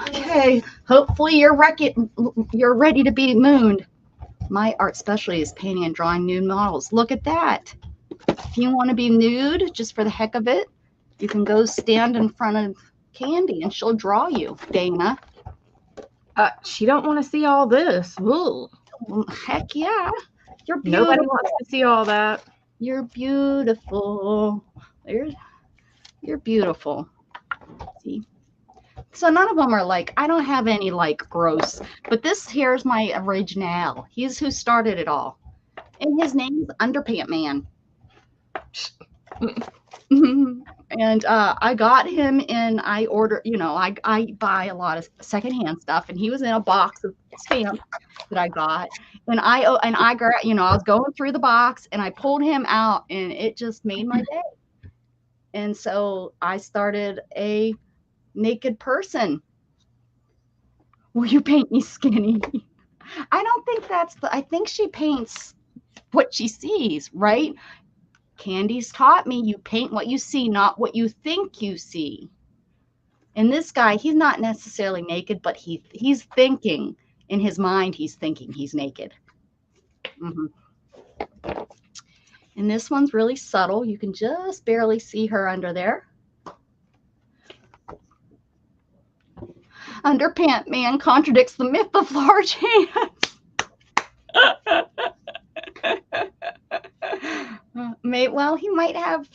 Okay, hopefully you're ready to be mooned. My art specialty is painting and drawing nude models. Look at that. If you want to be nude just for the heck of it, you can go stand in front of Candy and she'll draw you, Dana. She don't want to see all this. Ooh. Well, heck yeah. You're beautiful. Nobody wants to see all that. You're beautiful. You're beautiful. See? So none of them are like, I don't have any like gross, but this here's my original. He's who started it all. And his name is Underpant Man. And I got him and I order, you know, I buy a lot of secondhand stuff, and he was in a box of stamps that I got. And I got, you know, I was going through the box and I pulled him out, and it just made my day. And so I started a naked person. Will you paint me skinny? I don't think I think she paints what she sees, right? Candy's taught me you paint what you see, not what you think you see. And this guy, he's not necessarily naked, but he's thinking in his mind, he's thinking he's naked. And this one's really subtle. You can just barely see her under there. Underpant Man contradicts the myth of large hands. Well, he might have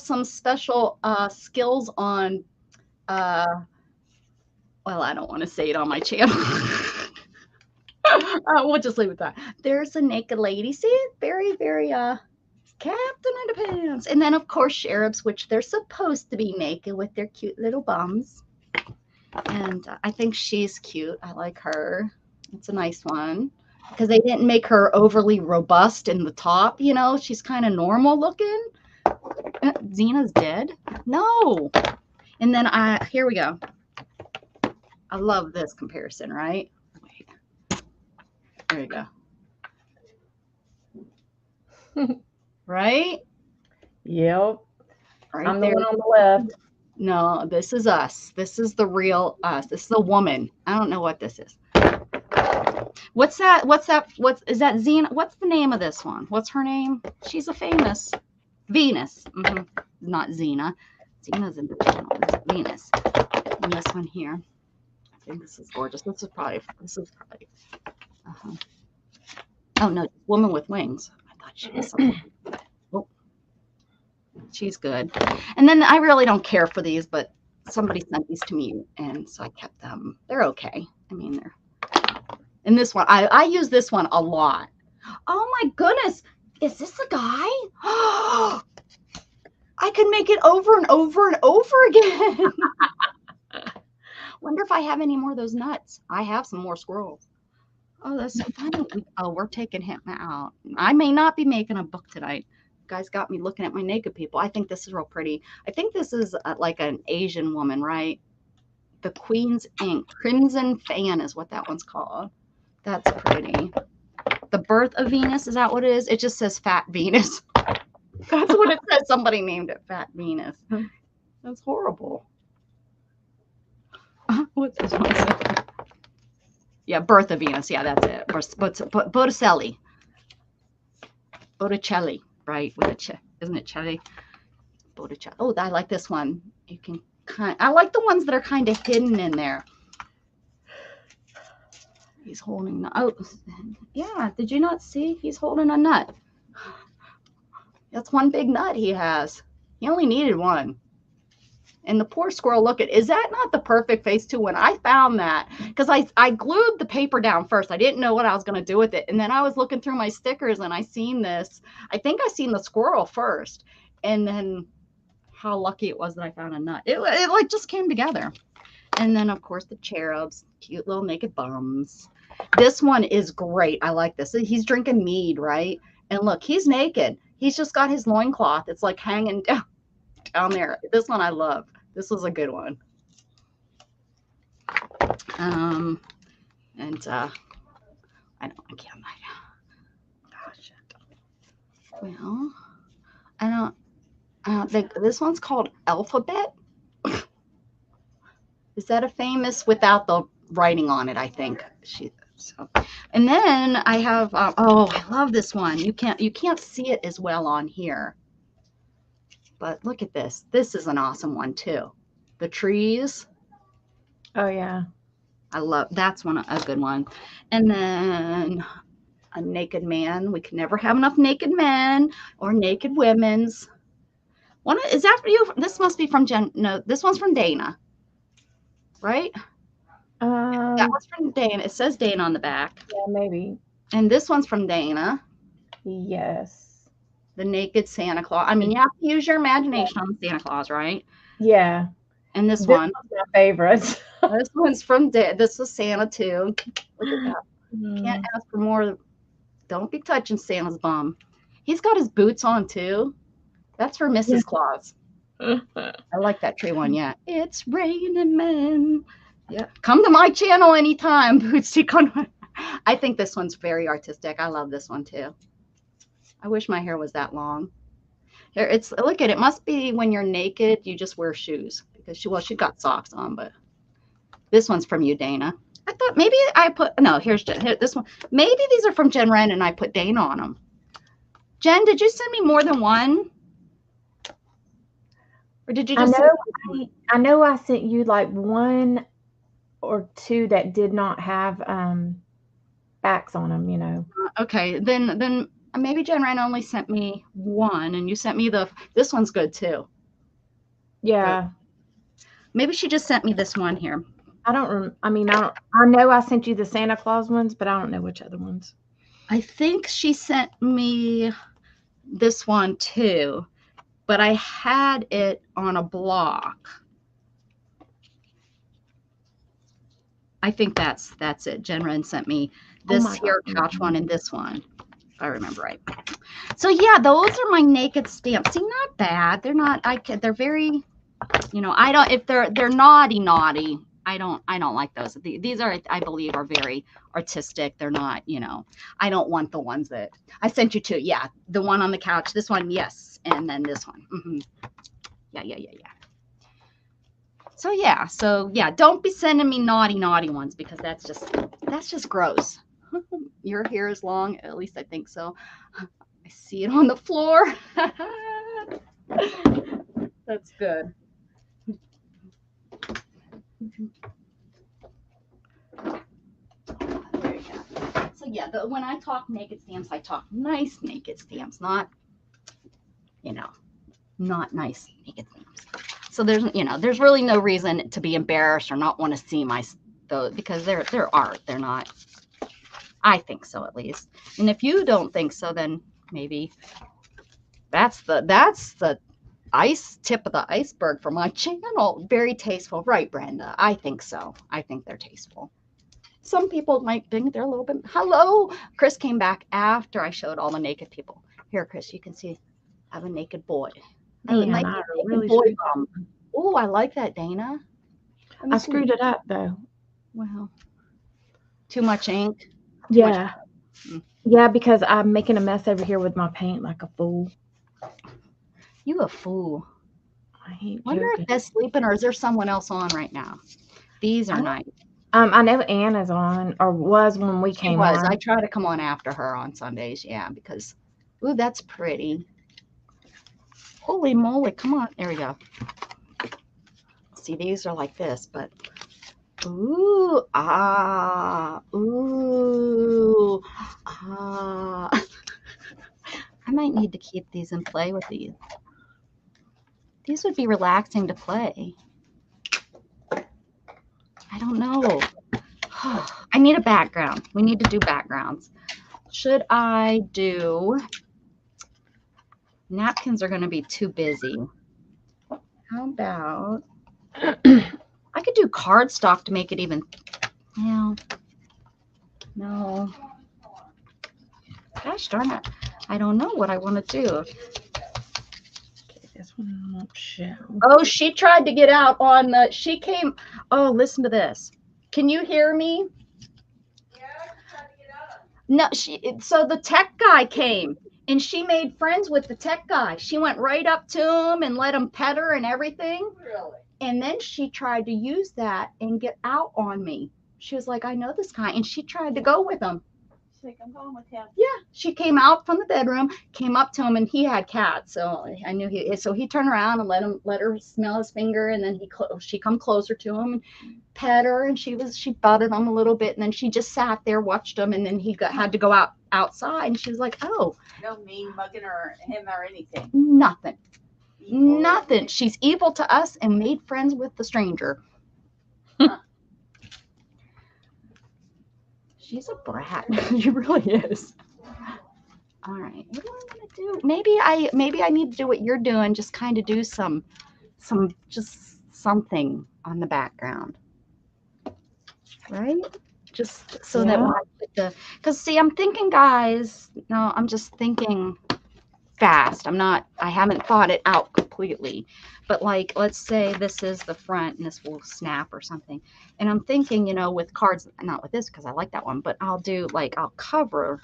some special skills on well, I don't want to say it on my channel. We'll just leave it at that. There's a naked lady. See it? Very, very Captain Underpants. And then of course sheriffs, which they're supposed to be naked with their cute little bums. And I think she's cute. I like her. It's a nice one. Because they didn't make her overly robust in the top, you know, she's kind of normal looking. Xena's dead. No. And then here we go. I love this comparison, right? Wait. There you go. Right? Yep. Right I'm there. the one on the left. No, this is us. This is the real us. This is the woman. I don't know what this is. What's that? Is that Xena? What's the name of this one? What's her name? She's a famous Venus. Not Xena. Xena's in the channel. This is Venus. And this one here. I think this is gorgeous. This is probably. Oh no, woman with wings. I thought she was something. Oh, she's good. And then I really don't care for these, but somebody sent these to me, and so I kept them. They're okay. I mean, they're. And this one, I use this one a lot. Oh my goodness. Is this a guy? I can make it over and over and over again. Wonder if I have any more of those nuts. I have some more squirrels. Oh, that's so funny. Oh, we're taking him out. I may not be making a book tonight. You guys got me looking at my naked people. I think this is real pretty. I think this is like an Asian woman, right? The Queen's Ink. Crimson Fan is what that one's called. That's pretty. The Birth of Venus, is that what it is? It just says Fat Venus. That's what it says. Somebody named it Fat Venus. That's horrible. What's this one? Yeah, Birth of Venus. Yeah, that's it. Botticelli. Botticelli, right? Isn't it Celli? Botticelli. Oh, I like this one. You can I like the ones that are kind of hidden in there. He's holding the, oh, yeah. Did you not see? He's holding a nut. That's one big nut he has. He only needed one. And the poor squirrel, look at, is that not the perfect face too? When I found that, because I glued the paper down first. I didn't know what I was going to do with it. And then I was looking through my stickers and I seen this. I think I seen the squirrel first. And then how lucky it was that I found a nut. It like just came together. And then of course the cherubs, cute little naked bums. This one is great. I like this. He's drinking mead, right? And look, he's naked. He's just got his loincloth. It's like hanging down there. This one I love. This was a good one. And I can't. Gosh. Well, I don't think this one's called Alphabet. Is that a famous without the writing on it? I think so. And then I have oh, I love this one. You can't see it as well on here, but look at this. This is an awesome one too. The trees. Oh yeah. I love that's a good one. And then a naked man. We can never have enough naked men or naked women's. Is that for you? This must be from Jen. No, this one's from Dana, right? That one's from Dana. It says Dana on the back. Yeah, maybe. And this one's from Dana. Yes. The naked Santa Claus. I mean, you have to use your imagination on the Santa Claus, right? Yeah. And this one. Was my favorite. This one's from this was Santa too. Look at that. Can't ask for more. Don't be touching Santa's bum. He's got his boots on too. That's for Mrs. Claus. I like that tree one. Yeah. It's raining men. Yeah. Come to my channel anytime, Bootsy. I think this one's very artistic. I love this one too. I wish my hair was that long. Here, look at it. Must be when you're naked, you just wear shoes because she got socks on, but this one's from you, Dana. I thought maybe I put here's this one. Maybe these are from Jen Wren and I put Dana on them. Jen, did you send me more than one? Or did you just I know I sent you like one or two that did not have backs on them, you know. Okay, then maybe Jen Wren only sent me one and you sent me this one's good too. Yeah. Maybe she just sent me this one here. I know I sent you the Santa Claus ones, but I don't know which other ones. I think she sent me this one too, but I had it on a block. I think that's it. Jen Wren sent me this couch one and this one, if I remember right. So yeah, those are my naked stamps. See, not bad. They're not. They're very, I don't. If they're naughty, I don't like those. These are, I believe, are very artistic. They're not, I don't want the ones that I sent you to. Yeah, the one on the couch. This one, yes, and then this one. Yeah. So yeah, don't be sending me naughty ones because that's just gross. Your hair is long, at least I think so. I see it on the floor. That's good. There you go. So yeah, when I talk naked stamps, I talk nice naked stamps, not nice naked stamps. So there's really no reason to be embarrassed or not want to see because they're art. They're not. I think so, at least. And if you don't think so, then maybe that's the tip of the iceberg for my channel. Very tasteful, right, Brenda? I think so. I think they're tasteful. Some people might think they're a little bit. Hello, Chris came back after I showed all the naked people. Here, Chris, you can see I have a naked boy. Oh, I like that, Dana. I screwed it up though. Well, too much ink. Yeah. Yeah, because I'm making a mess over here with my paint like a fool. You a fool. I wonder if they're sleeping or is there someone else on right now? These are nice. I know Anna's on, or was when we came on. I try to come on after her on Sundays, yeah, because ooh, that's pretty. Holy moly, come on. There we go. See, these are like this, but ooh, I might need to keep these and play with these. These would be relaxing to play. I don't know. I need a background. We need to do backgrounds. Should I do napkins? Are going to be too busy. How about I could do cardstock to make it even. No. Gosh darn it. I don't know what I want to do. Okay, this one won't show. Oh, she tried to get out on the. She came. Oh, listen to this. Can you hear me? Yeah, I tried to get out. No, so the tech guy came and she made friends with the tech guy. She went right up to him and let him pet her and everything. Really? And then she tried to use that and get out on me. She was like, I know this guy. And she tried to go with him. She's like, I'm going with him. Yeah, she came out from the bedroom, came up to him, and he had cats, so I knew he. So he turned around and let her smell his finger, and then she come closer to him and pet her, and she butted him a little bit, and then she just sat there, watched him, and then had to go outside, and she was like, oh, No mean mugging him or anything. nothing, Evil. nothing. She's evil to us and made friends with the stranger. She's a brat. She really is. All right, what do I want to do? Maybe I need to do what you're doing. Just kind of do just something on the background, right? Just so that when I put because see, I'm thinking, guys. No, I'm just thinking fast. I haven't thought it out completely. But like, let's say this is the front and this will snap or something. And I'm thinking, with cards, not with this because I like that one, but I'll I'll cover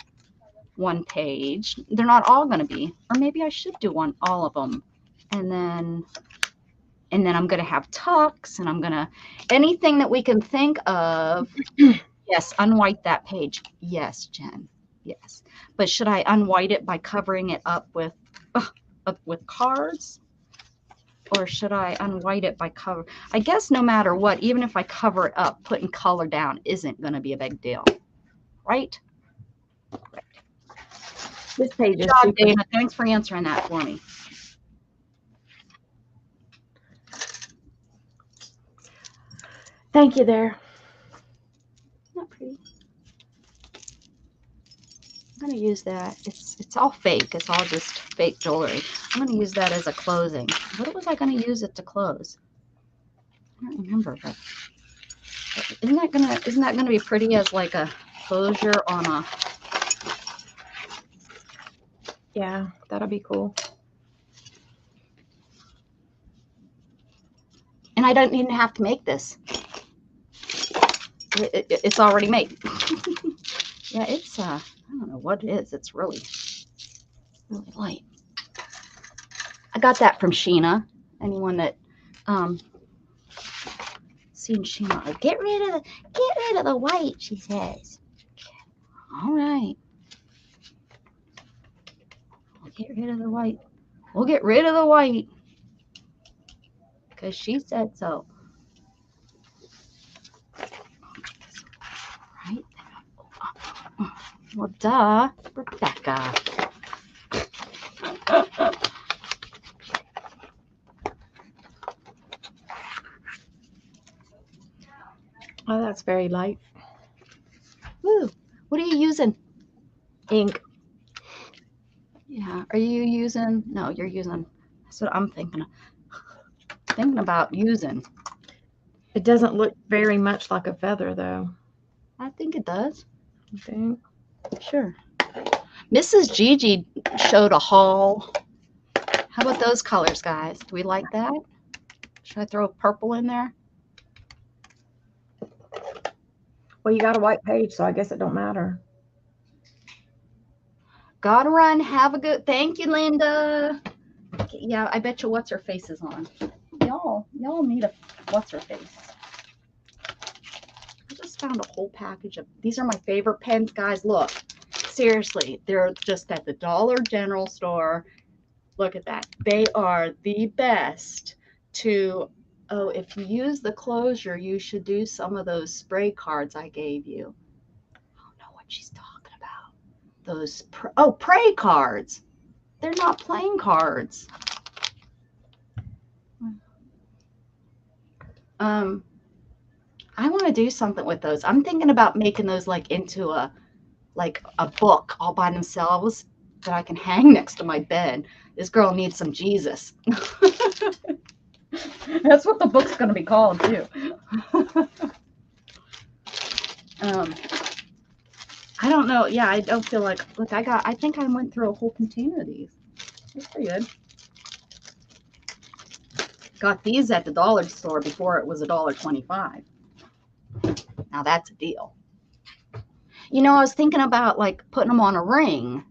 one page. They're not all going to be, or maybe I should do all of them. And then I'm going to have tucks, and anything that we can think of. Yes, unwhite that page. Yes, Jen. Yes. But should I unwhite it by covering it up with cards? Or should I unwhite it by cover? I guess no matter what, even if I cover it up, putting color down isn't going to be a big deal. Right? Right. This page is super. Dana, thanks for answering that for me. Thank you there. Not pretty. I'm going to use that. It's all fake. It's all just fake jewelry. I'm going to use that as a closing. What was I going to use it to close? I don't remember, but isn't that going to be pretty as like a closure on a... Yeah, that'll be cool. And I don't even have to make this. It's already made. Yeah, it's I don't know what it is. It's really light. I got that from Sheena. Anyone that seen Sheena, get rid of the white, she says. All right. We'll get rid of the white. We'll get rid of the white. Because she said so. Right? Well, duh, Rebecca. Oh, that's very light. Woo. What are you using? Ink. Yeah. Are you using? No, you're using. That's what I'm thinking about using. It doesn't look very much like a feather, though. I think it does. You think? Sure. Mrs. Gigi showed a haul. How about those colors, guys? Do we like that? Should I throw purple in there? Well, you got a white page, so I guess it don't matter. Gotta run. Have a good... Thank you, Linda. Okay, yeah, I bet you what's her face is on. Y'all need a what's her face. I just found a whole package of... These are my favorite pens, guys. Look. Seriously, they're just at the Dollar General store. Look at that. They are the best to... Oh, if you use the closure, you should do some of those spray cards I gave you. I don't know what she's talking about. Those, pray cards. They're not playing cards. I want to do something with those. I'm thinking about making those like into a book all by themselves that I can hang next to my bed. This girl needs some Jesus. That's what the book's going to be called too. I don't know. Yeah, I don't feel like, look, I think I went through a whole container of these. That's pretty good. Got these at the dollar store before it was $1.25. Now that's a deal. I was thinking about like putting them on a ring.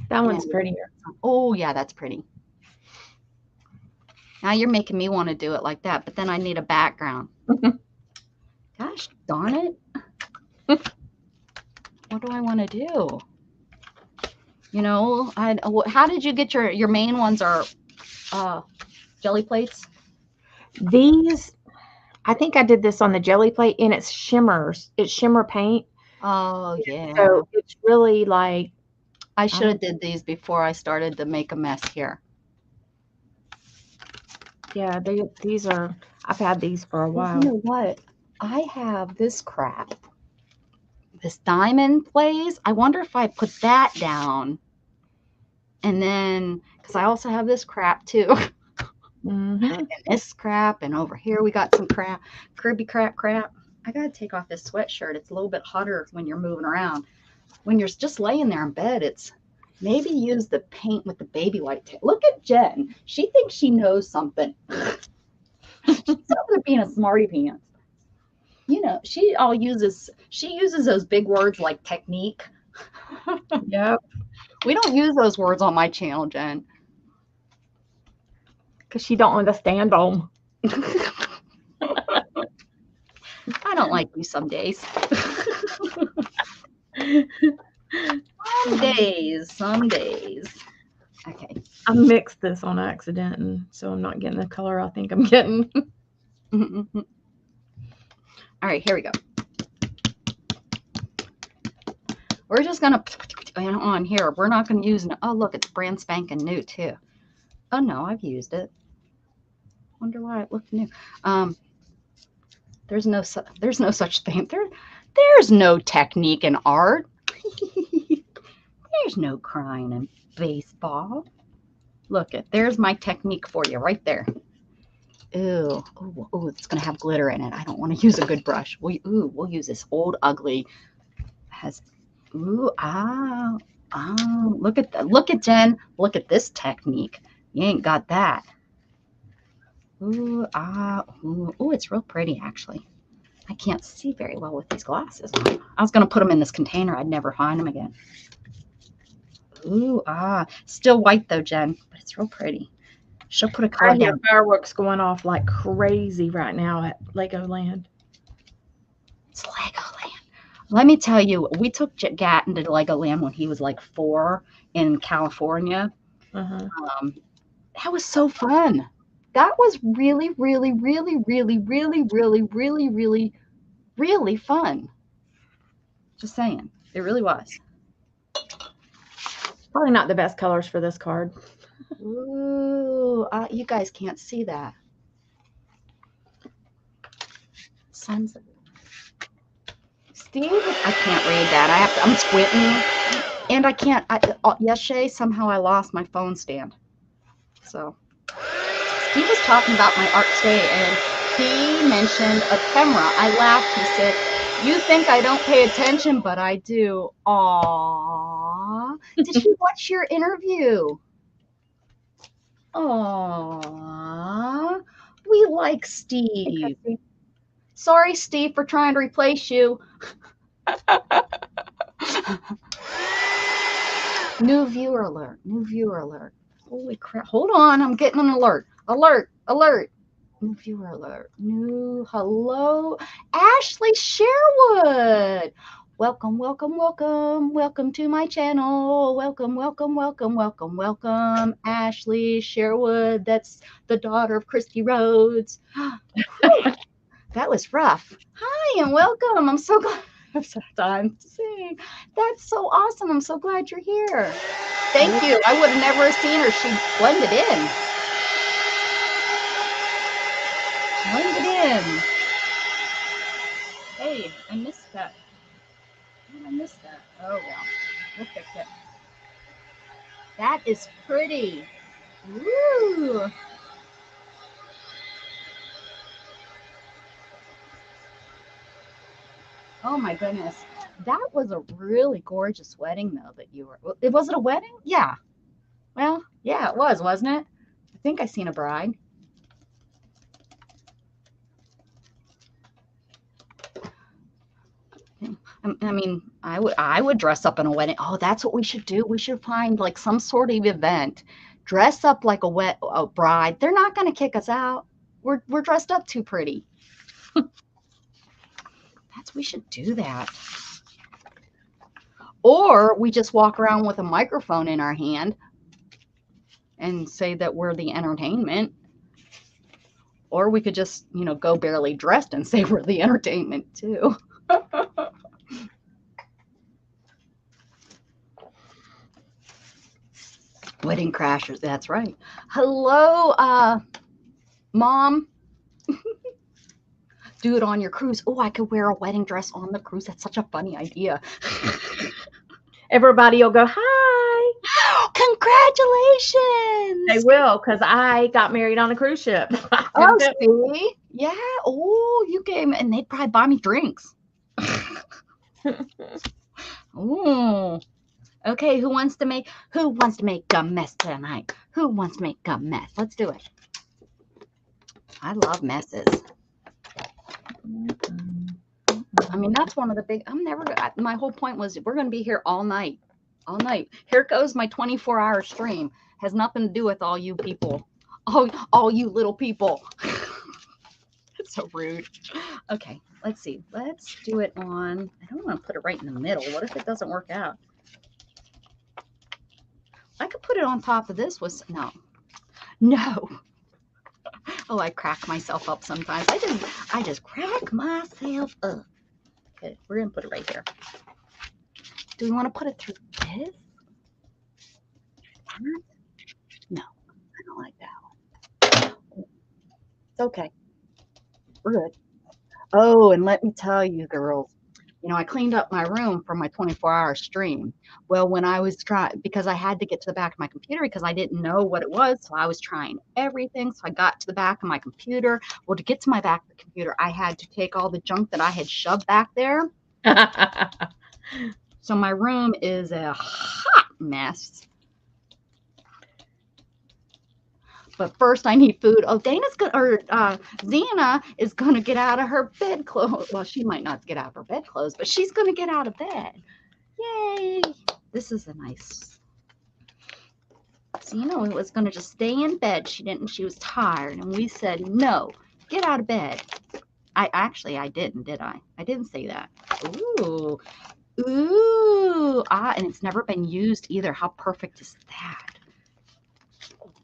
That one's prettier. Oh yeah, that's pretty. Now you're making me want to do it like that, but then I need a background. Gosh darn it. What do I want to do? You know, how did you get your main ones are jelly plates? These, I think I did this on the jelly plate, and it's shimmers. It's shimmer paint. Oh, yeah. So it's really like, I should have did these before I started to make a mess here. yeah, these are, I've had these for a while. You know what? I have this crap. This diamond plays. I wonder if I put that down. And then, because I also have this crap too. Mm-hmm. And this crap. And over here we got some crap. Kirby crap. I got to take off this sweatshirt. It's a little bit hotter when you're moving around. When you're just laying there in bed, it's maybe use the paint with the baby white tape. Look at Jen. She thinks she knows something. She's over there being a smarty pants. You know, she uses those big words like technique. Yep. We don't use those words on my channel, Jen. Because she don't understand them. I don't like you some days. Some days. Okay. I mixed this on accident, and so I'm not getting the color I think I'm getting. All right, here we go. We're just going to on here. We're not going to use, oh, look, it's brand spanking new too. Oh, no, I've used it. Wonder why it looked new. There's no such thing. There's no technique in art. There's no crying in baseball. Look, there's my technique for you right there. Ooh, it's going to have glitter in it. I don't want to use a good brush. We'll use this old ugly. Look at that. Look at Jen. Look at this technique. You ain't got that. Ooh, it's real pretty actually. I can't see very well with these glasses on. I was going to put them in this container. I'd never find them again. Ooh, still white though, Jen, but it's real pretty. She'll put a color I hear down. fireworks going off like crazy right now at Legoland. It's Legoland. Let me tell you, we took Gatton to Legoland when he was like 4 in California. Uh-huh. That was so fun. That was really, really, really, really, really, really, really, really, really fun. Just saying. It really was. Probably not the best colors for this card. Ooh, you guys can't see that. Sons of Steve, I can't read that. I'm squinting, and I can't. Yesterday, somehow I lost my phone stand. So Steve was talking about my art today, and he mentioned a camera. I laughed. He said, "You think I don't pay attention, but I do." Aww. Did you watch your interview? Aww. We like Steve. Sorry, Steve, for trying to replace you. New viewer alert. New viewer alert. Holy crap. Hold on. I'm getting an alert. Alert. Alert. New viewer alert. Hello. Ashley Sherwood. Welcome, welcome, welcome. Welcome to my channel. Welcome, welcome, welcome, welcome, welcome. Ashley Sherwood. That's the daughter of Christy Rhodes. That was rough. Hi and welcome. I'm so glad. I'm saying that's so awesome. I'm so glad you're here. Thank you. I would have never seen her. She blended in. Blended in. Hey, I missed that. I missed that. Oh well. We'll fix it. That is pretty. Woo! Oh my goodness. That was a really gorgeous wedding though that you were. Was it a wedding? Yeah. Well, yeah, it was, wasn't it? I think I seen a bride. I mean, I would dress up in a wedding. Oh, that's what we should do. We should find like some sort of event. Dress up like a bride. They're not going to kick us out. We're dressed up too pretty. We should do that. Or we just walk around with a microphone in our hand and say that we're the entertainment. Or we could just, you know, go barely dressed and say we're the entertainment too. Wedding crashers, that's right. Hello, Mom. Do it on your cruise. Oh, I could wear a wedding dress on the cruise. That's such a funny idea. Everybody will go, hi. Congratulations. They will, because I got married on a cruise ship. Oh, see? Yeah. Oh, you came, and they'd probably buy me drinks. Oh. Okay, who wants to make a mess tonight? Who wants to make a mess? Let's do it. I love messes. I mean, that's one of the big, my whole point was we're going to be here all night. All night. Here goes my 24-hour stream. Has nothing to do with all you people. All you little people. It's so rude. Okay, let's see. Let's do it on, I don't want to put it right in the middle. What if it doesn't work out? I could put it on top of this with, no. Oh, I crack myself up sometimes. I just crack myself up. Okay, we're going to put it right here. Do we want to put it through this? No, I don't like that one. It's okay. We're good. Oh, and let me tell you, girls, you know, I cleaned up my room for my 24-hour stream. Well, when I was trying, because I had to get to the back of my computer because I didn't know what it was. So I was trying everything. So I got to the back of my computer. Well, to get to my back of the computer, I had to take all the junk that I had shoved back there. So my room is a hot mess. But first I need food. Oh, Xena is going to get out of her bed clothes. Well, she might not get out of her bed clothes, but she's going to get out of bed. Yay. This is a nice. Xena was going to just stay in bed. She was tired. And we said, no, get out of bed. I didn't, did I? I didn't say that. Ooh. Ooh. And it's never been used either. How perfect is that?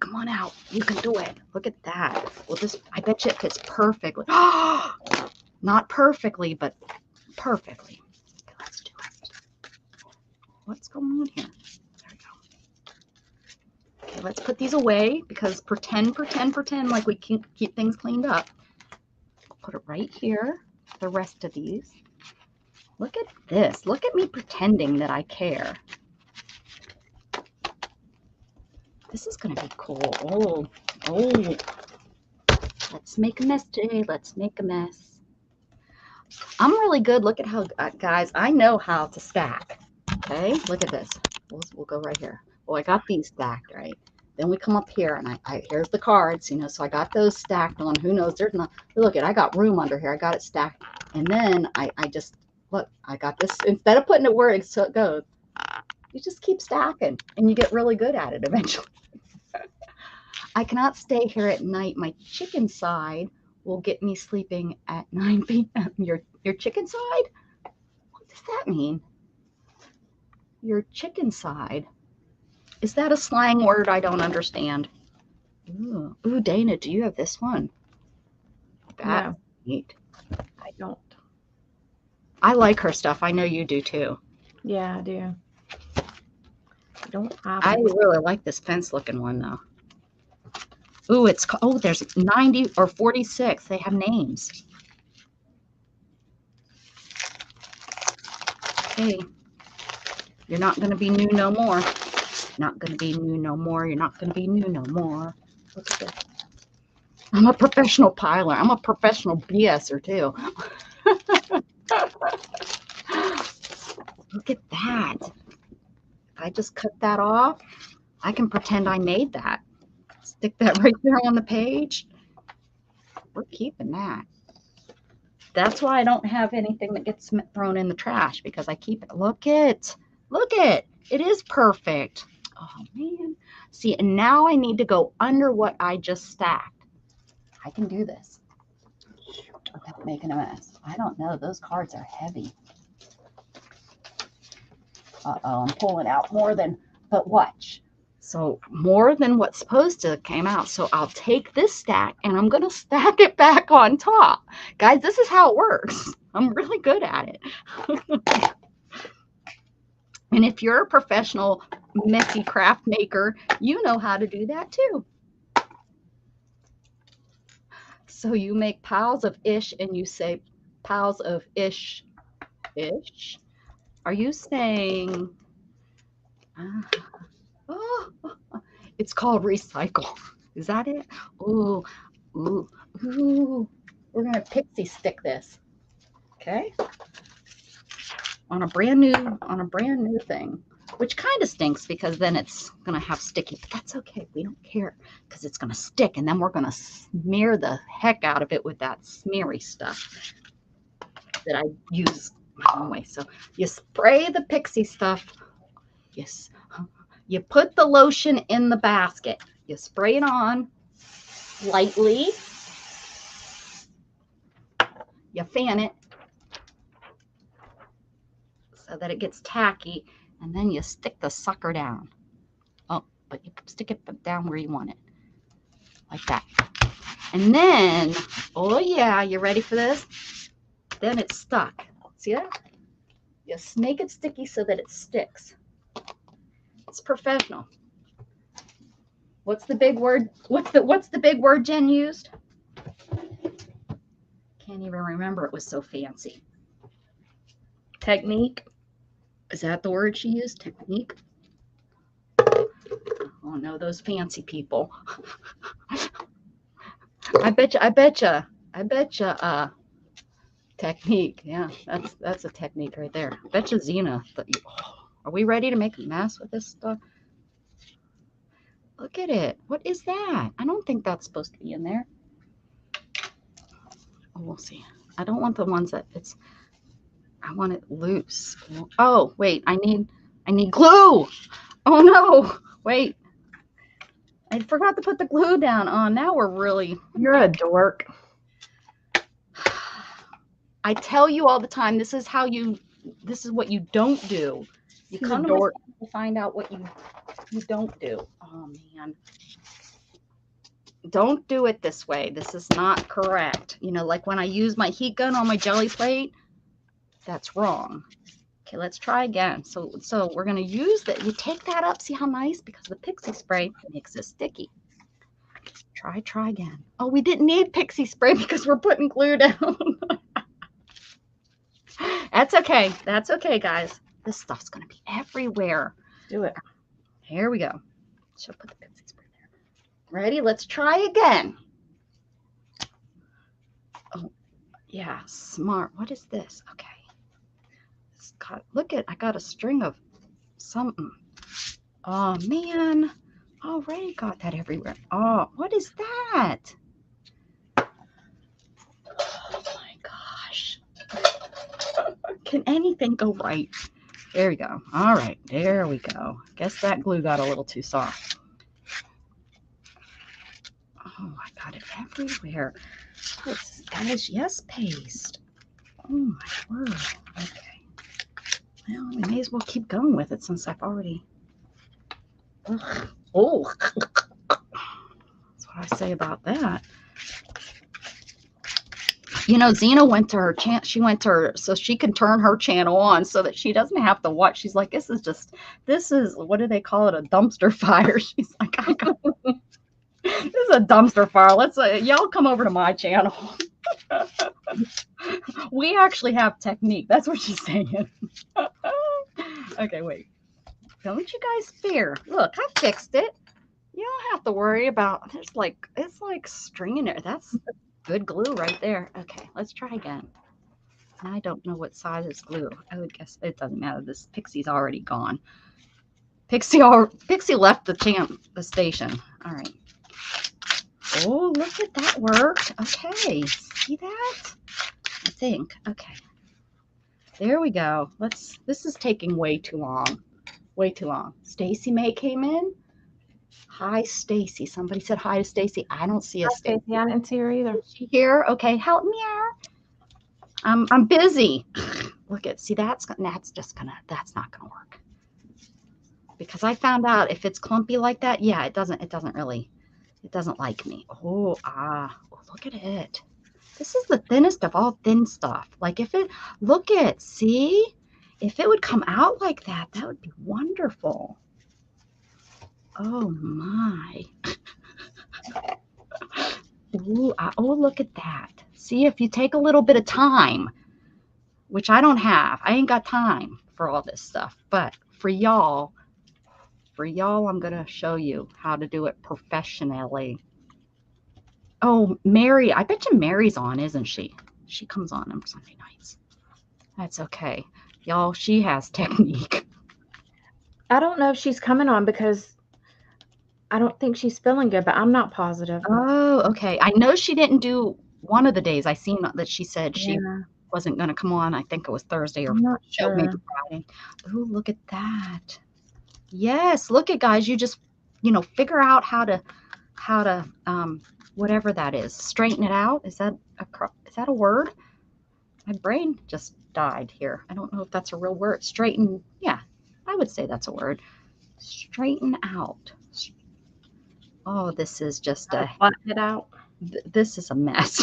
Come on out. You can do it. Look at that. Well, I bet you it fits perfectly. Not perfectly, but perfectly. Okay, let's do it. What's going on here? There we go. Okay, let's put these away because pretend like we keep things cleaned up. Put it right here. The rest of these. Look at this. Look at me pretending that I care. This is going to be cool. Oh. Let's make a mess today. Let's make a mess. I'm really good. Look at how, guys, I know how to stack. Okay, look at this. We'll go right here. Well, I got these stacked, right? Then we come up here, and here's the cards, you know, so I got those stacked on. Who knows? There's not, look at, I got room under here. I got it stacked. And then I just, look, I got this, instead of putting it where it goes, you just keep stacking, and you get really good at it eventually. I cannot stay here at night. My chicken side will get me sleeping at 9 p.m. Your chicken side? What does that mean? Your chicken side. Is that a slang word I don't understand? Ooh, Dana, do you have this one? That's neat. I don't. I like her stuff. I know you do too. Yeah, I do. I really like this fence looking one though. Ooh, there's 90 or 46. They have names. Okay. You're not going to be new no more. Not going to be new no more. You're not going to be new no more. Look at this. I'm a professional piler. I'm a professional BSer too. Look at that. If I just cut that off, I can pretend I made that. Stick that right there on the page. We're keeping that. That's why I don't have anything that gets thrown in the trash, because I keep it. Look it. It is perfect. Oh, man. See, and now I need to go under what I just stacked. I can do this without making a mess. I don't know. Those cards are heavy. Uh-oh, I'm pulling out more than, but watch. So more than what's supposed to came out. So I'll take this stack and I'm going to stack it back on top. Guys, this is how it works. I'm really good at it. And if you're a professional messy craft maker, you know how to do that too. So you make piles of ish and you say piles of ish. Are you saying, oh, it's called recycle. Is that it? Ooh, ooh, ooh. We're going to pixie stick this. Okay. On a brand new thing, which kind of stinks because then it's going to have sticky, but that's okay. We don't care because it's going to stick, and then we're going to smear the heck out of it with that smeary stuff that I use my own way. So you spray the pixie stuff. Yes. You put the lotion in the basket. You spray it on lightly. You fan it so that it gets tacky, and then you stick the sucker down. Oh, but you stick it down where you want it, like that. And then, oh yeah, you ready for this? Then it's stuck. See that? You make it sticky so that it sticks. It's professional. What's the big word? What's the big word Jen used? Can't even remember. It was so fancy. Technique. Is that the word she used? Technique? Oh no, those fancy people. I betcha. Technique. Yeah, that's a technique right there. Betcha Xena. Are we ready to make a mess with this stuff? Look at it. What is that? I don't think that's supposed to be in there. Oh, we'll see. I don't want the ones that I want it loose. Oh, wait, I need glue. Oh no, wait. I forgot to put the glue down. Oh, now we're really. You're a dork. I tell you all the time, this is what you don't do. You come to my channel to find out what you don't do. Oh man. Don't do it this way. This is not correct. You know, like when I use my heat gun on my jelly plate, that's wrong. Okay, let's try again. So we're going to use that. You take that up. See how nice? Because the pixie spray makes it sticky. Try again. Oh, we didn't need pixie spray because we're putting glue down. That's okay. That's okay, guys. This stuff's going to be everywhere. Do it. Here we go. She'll put the pixie spray there. Ready? Let's try again. Oh, yeah. Smart. What is this? Okay. Look at, I got a string of something. Oh man, already got that everywhere. Oh, what is that? Oh my gosh. Can anything go right? There we go. All right, there we go. Guess that glue got a little too soft. Oh, I got it everywhere. That is yes paste. Oh my word. Okay. Well, we may as well keep going with it since I've already. Ugh. Oh, that's what I say about that. You know, Xena went to her channel. She went to her so she can turn her channel on so that she doesn't have to watch. She's like, this is what do they call it? A dumpster fire. She's like, this is a dumpster fire. Let's y'all come over to my channel. We actually have technique. That's what she's saying. Okay, wait. Don't you guys fear. Look, I fixed it. You don't have to worry about it's like stringing it. That's good glue right there. Okay, let's try again. I don't know what size is glue. I would guess it doesn't matter. This Pixie's already gone. Pixie left the station. All right. Oh, look at that worked. Okay, see that? I think. Okay. There we go. This is taking way too long. Way too long. Stacy May came in. Hi, Stacy. Somebody said hi to Stacy. I don't see a Stacy. I didn't see her either. Is she here? Okay, help me out. I'm busy. Look at, see, that's not gonna work. because I found out if it's clumpy like that, yeah, it doesn't like me. Oh, look at it. This is the thinnest of all thin stuff. Like see, if it would come out like that, that would be wonderful. Oh my. Ooh, look at that. See, if you take a little bit of time, which I don't have, I ain't got time for all this stuff, but for y'all, I'm going to show you how to do it professionally. Oh, Mary, I bet you Mary's on, isn't she? She comes on Sunday nights. That's okay. Y'all, she has technique. I don't know if she's coming on because I don't think she's feeling good, but I'm not positive. Oh, okay. I know she didn't do one of the days. I seen that she said she wasn't going to come on. I think it was Thursday or maybe Friday. Oh, look at that. Yes, look at guys. You just, figure out how to whatever that is. Straighten it out. Is that a word? My brain just died here. I don't know if that's a real word. Straighten. Yeah, I would say that's a word. Straighten out. Oh, this is just flatten it out. This is a mess.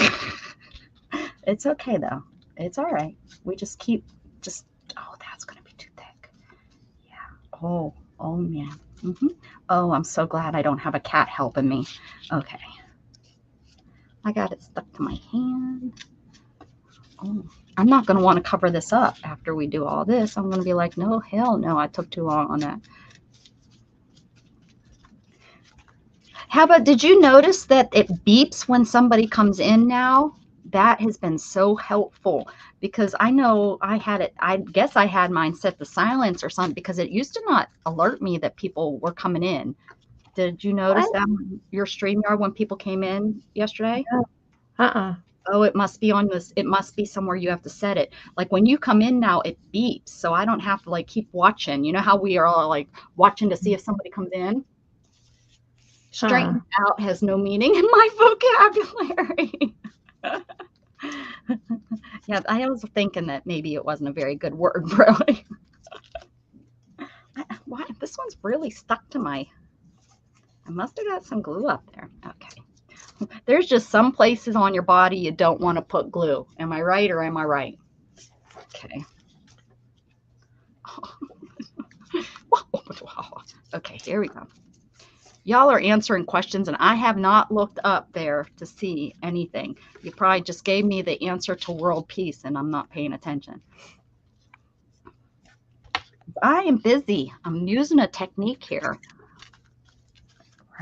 It's okay though. It's all right. We just oh, that's going to be too thick. Yeah. Oh man. Oh, I'm so glad I don't have a cat helping me. Okay. I got it stuck to my hand. Oh, I'm not going to want to cover this up after we do all this. I'm going to be like, no, hell no, I took too long on that. How about, did you notice that it beeps when somebody comes in now? That has been so helpful because I know I guess I had mine set to silence or something because it used to not alert me that people were coming in. Did you notice that on your StreamYard when people came in yesterday? Oh, it must be on this. It must be somewhere you have to set it. Like when you come in now, it beeps. So I don't have to like keep watching. You know how we are all like watching to see if somebody comes in? Straighten out has no meaning in my vocabulary. Yeah, I was thinking that maybe it wasn't a very good word, really. Why this one's really stuck to I must have got some glue up there. Okay. There's just some places on your body you don't want to put glue. Am I right or am I right? Okay. Okay, here we go. Y'all are answering questions, and I have not looked up there to see anything. You probably just gave me the answer to world peace, and I'm not paying attention. I am busy. I'm using a technique here.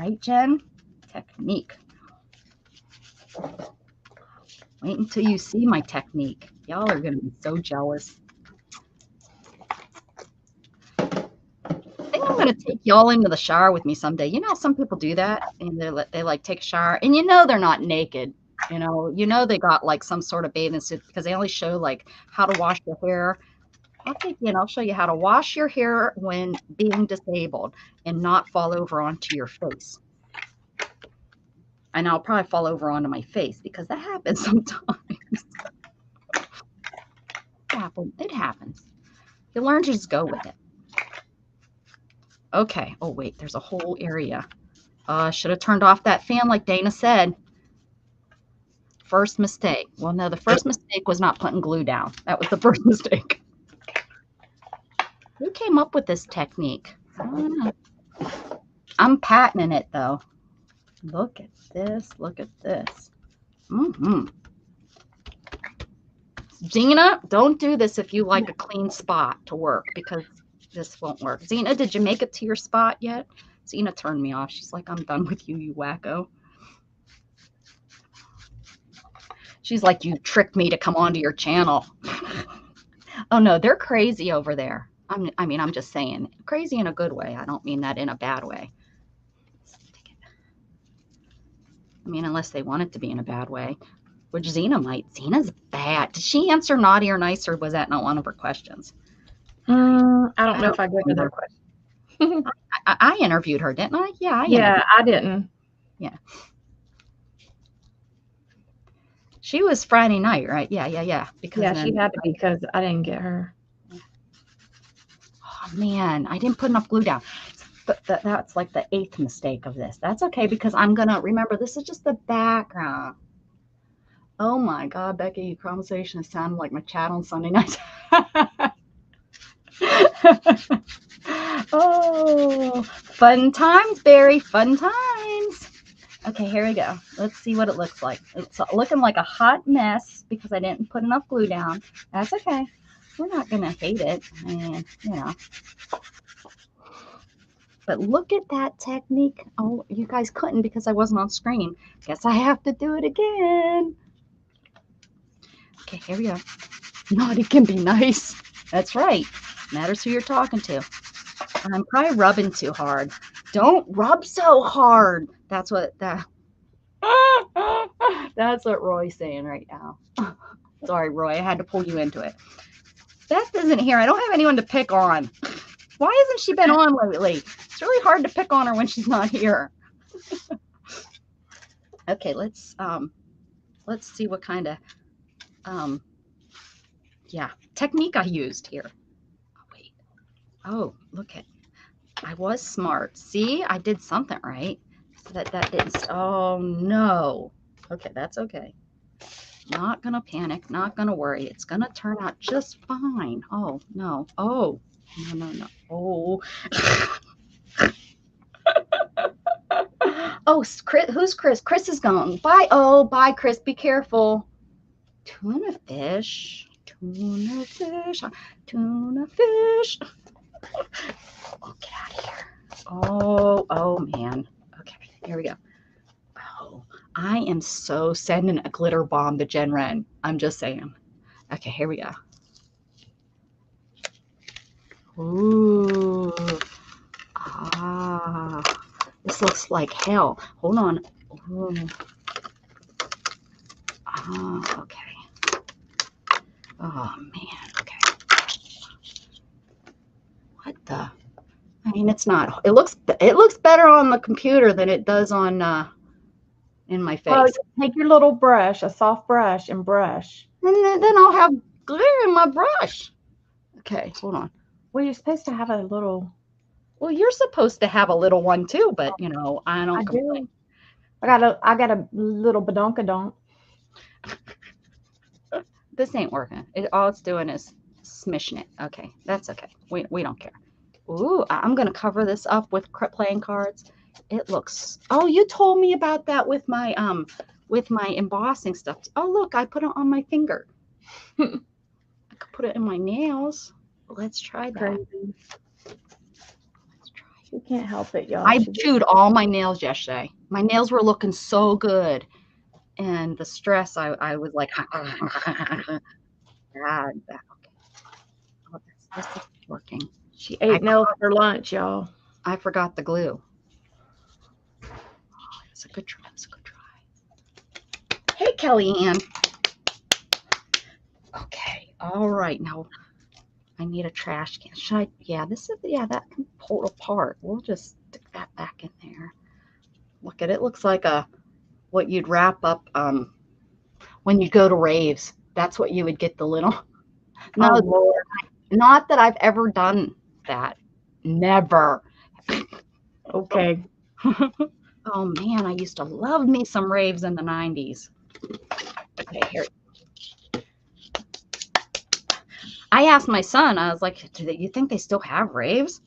Right, Jen? Technique. Wait until you see my technique. Y'all are going to be so jealous. I think I'm going to take y'all into the shower with me someday. You know, some people do that, and they like take a shower, and they're not naked. They got like some sort of bathing suit because they only show like how to wash your hair. I'll take you and I'll show you how to wash your hair when being disabled and not fall over onto your face. And I'll probably fall over onto my face because that happens sometimes. It happens. You learn to just go with it. Okay. Oh, wait, there's a whole area. Should have turned off that fan like Dana said. First mistake. Well, no, the first mistake was not putting glue down. That was the first mistake. Who came up with this technique? I don't know. I'm patenting it, though. Look at this. Look at this. Zena, don't do this if you like a clean spot to work because this won't work. Zena, did you make it to your spot yet? Zena turned me off. She's like, I'm done with you, you wacko. She's like, you tricked me to come onto your channel. Oh, no, they're crazy over there. I'm just saying, crazy in a good way. I don't mean that in a bad way. Unless they want it to be in a bad way, which Zena might. Zena's bad. Did she answer naughty or nice, or was that not one of her questions? I don't know if I go to that question. I interviewed her, didn't I? Yeah, I didn't. Yeah. She was Friday night, right? Yeah. Because she had to be because I didn't get her. Oh, man, I didn't put enough glue down. But that's like the 8th mistake of this. That's okay, because I'm going to remember this is just the background. Oh my God, Becky, your conversation has sounded like my chat on Sunday nights. Oh, fun times, Barry, fun times. Okay, here we go. Let's see what it looks like. It's looking like a hot mess because I didn't put enough glue down. That's okay. We're not going to hate it. And, you know. But look at that technique. Oh, you guys couldn't because I wasn't on screen. Guess I have to do it again. Okay, here we go. Naughty can be nice. That's right. Matters who you're talking to. I'm probably rubbing too hard. Don't rub so hard. That's what that's what Roy's saying right now. Sorry, Roy. I had to pull you into it. Beth isn't here. I don't have anyone to pick on. Why hasn't she been on lately? It's really hard to pick on her when she's not here. Okay, let's see what kind of technique I used here. Oh, wait. Oh, look at. I was smart. See, I did something right. So that didn't. Oh no. Okay, that's okay. Not gonna panic. Not gonna worry. It's gonna turn out just fine. Oh no. Oh no. Oh. Oh, Chris, who's Chris? Chris is gone. Bye. Oh, bye, Chris. Be careful. Tuna fish. Tuna fish. Tuna fish. Oh, get out of here. Oh man. Okay, here we go. Oh, I am so sending a glitter bomb to Jen Wren. I'm just saying. Okay, here we go. Ooh. Ah. This looks like hell. Hold on. Ooh. Ah, okay. Oh man, okay. What the? I mean, it's not. It looks better on the computer than it does on in my face. Well, take your little brush, a soft brush, and brush. And then I'll have glitter in my brush. Okay, hold on. Well, you're supposed to have a little. Well, you're supposed to have a little one too, but you know, I don't complain. I got a little badonkadonk. This ain't working. All it's doing is smishing it. Okay, that's okay. We don't care. Ooh, I'm gonna cover this up with playing cards. It looks. Oh, you told me about that with my embossing stuff. Oh, look, I put it on my finger. I could put it in my nails. Let's try that. Crazy. You can't help it, y'all. I chewed all my nails yesterday. My nails were looking so good, and the stress, I was like, okay. Oh, this is working. She ate nails for lunch, y'all. I forgot the glue. Oh, it's a good try. It's a good try. Hey, Kellyanne. Okay. All right. Now I need a trash can. Should I? Yeah, that can pull it apart. We'll just stick that back in there. Look at it. Looks like what you'd wrap up when you go to raves. That's what you would get the little. No, Lord. Not that I've ever done that. Never. Okay. Oh man, I used to love me some raves in the 90s. Okay, here. I asked my son, I was like, do you think they still have raves?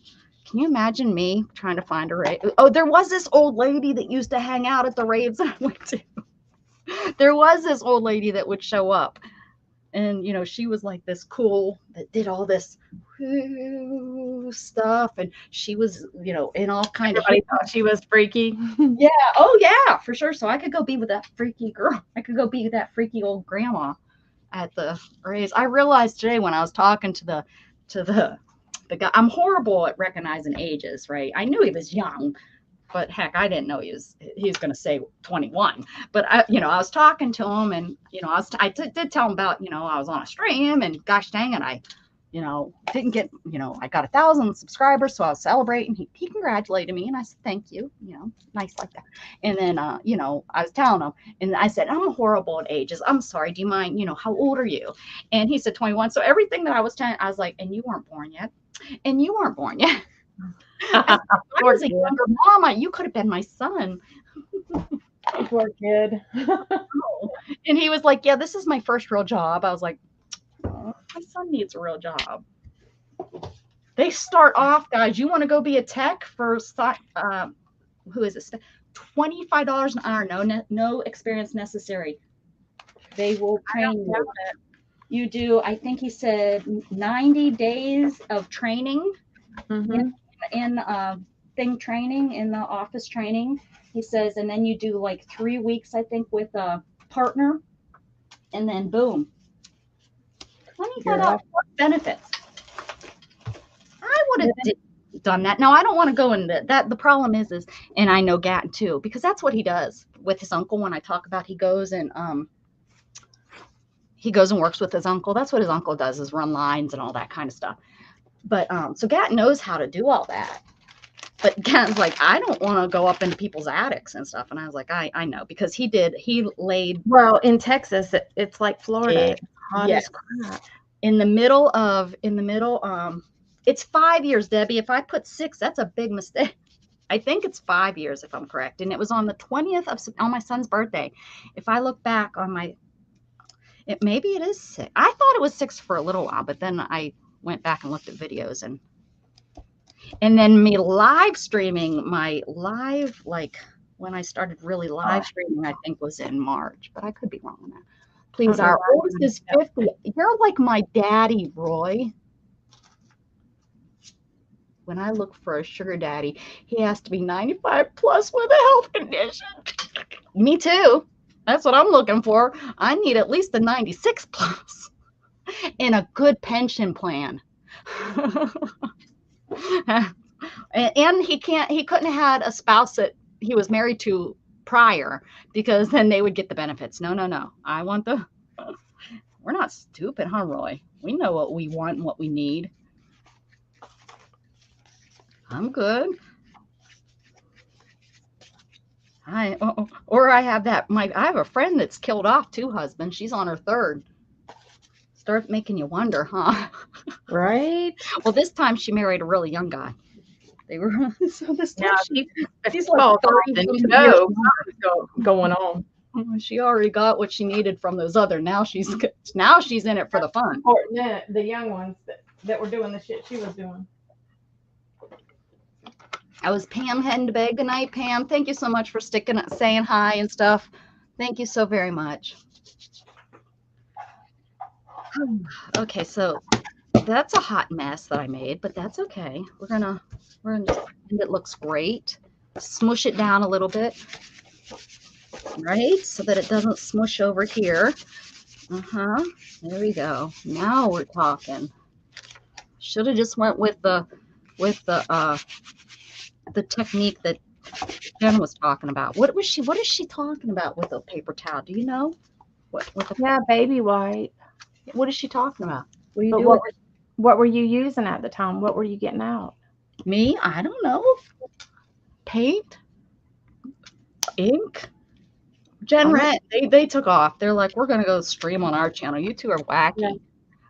Can you imagine me trying to find a rave? Oh, there was this old lady that used to hang out at the raves that I went to. There was this old lady that would show up. And, you know, she was like this cool, that did all this stuff. And she was, you know, in all kind of. Everybody thought she was freaky. Yeah. Oh, yeah, for sure. So I could go be with that freaky girl. I could go be with that freaky old grandma at the raves. I realized today when I was talking to the guy, I'm horrible at recognizing ages, right? I knew he was young, but heck, I didn't know he was going to say 21. But I was talking to him, and I did tell him about, I was on a stream, and gosh dang it, I didn't get, I got 1,000 subscribers, so I was celebrating. He congratulated me, and I said thank you, nice like that. And then I was telling him, and I said, I'm horrible at ages. I'm sorry. Do you mind? How old are you? And he said 21. So everything that I was telling, I was like, and you weren't born yet. And you weren't born yet. I was a younger mama. You could have been my son. Poor kid. And he was like, yeah, this is my first real job. I was like, oh, my son needs a real job. They start off, guys. You want to go be a tech for who is it? $25 an hour. No experience necessary. They will train you. You do, I think he said 90 days of training in training in the office training. He says, and then you do like 3 weeks, I think, with a partner, and then boom, $25 benefits. I would have done that. Now I don't want to go into that. The problem is, and I know Gatton too, because that's what he does with his uncle. When I talk about, he goes and works with his uncle. That's what his uncle does, is run lines and all that kind of stuff. But so Gatton knows how to do all that. But Gatton's like, I don't want to go up into people's attics and stuff. And I was like, I know, because he laid. Well, in Texas, it's like Florida. It's hot as crap. In the middle, it's 5 years, Debbie. If I put 6, that's a big mistake. I think it's 5 years, if I'm correct. And it was on the 20th on my son's birthday. If I look back on maybe it is 6. I thought it was 6 for a little while, but then I went back and looked at videos, and then me live streaming my live, like when I started really live streaming, I think was in March, but I could be wrong on that. Please, our oldest is 50. You're like my daddy, Roy. When I look for a sugar daddy, he has to be 95 plus with a health condition. Me too. That's what I'm looking for. I need at least a 96 plus and a good pension plan. And he couldn't have had a spouse that he was married to prior, because then they would get the benefits. No. We're not stupid, huh, Roy? We know what we want and what we need. I'm good. I have I have a friend that's killed off 2 husbands. She's on her 3rd. Start making you wonder, huh? Right. Well, this time she married a really young guy. They were so this time she's like 30 going on. She already got what she needed from those other. Now she's in it for the fun. The young ones that were doing the shit she was doing. I was Pam heading to bed. Good night, Pam. Thank you so much for saying hi and stuff. Thank you so very much. Okay, so that's a hot mess that I made, but that's okay. We're gonna just pretend it looks great. Smush it down a little bit, right, so that it doesn't smush over here. There we go. Now we're talking. Should have just went with the technique that Jen was talking about. What is she talking about with a paper towel? Do you know? Baby wipe. What is she talking about? What were you using at the time? What were you getting out? Me? I don't know. Paint? Ink? Jen Rent, they took off. They're like, we're going to go stream on our channel. You two are wacky. Yeah.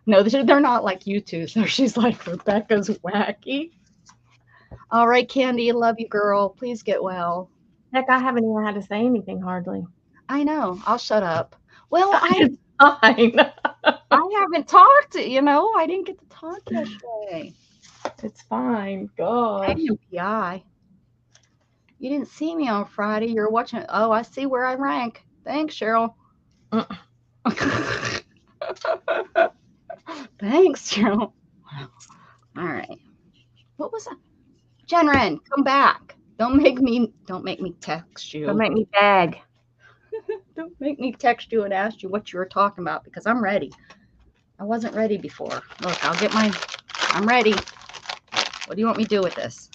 No, they're not like you two. So she's like, Rebecca's wacky. All right, Candy, love you, girl. Please get well. Heck, I haven't even had to say anything hardly. I know. I'll shut up. Well, fine. I haven't talked. I didn't get to talk yesterday. It's fine. God. I didn't PI. You didn't see me on Friday. You're watching. Oh, I see where I rank. Thanks, Cheryl. Thanks, Cheryl. All right. What was that? Jen Wren, come back. Don't make me text you. Don't make me beg. Don't make me text you and ask you what you were talking about, because I'm ready. I wasn't ready before. Look, I'm ready. What do you want me to do with this?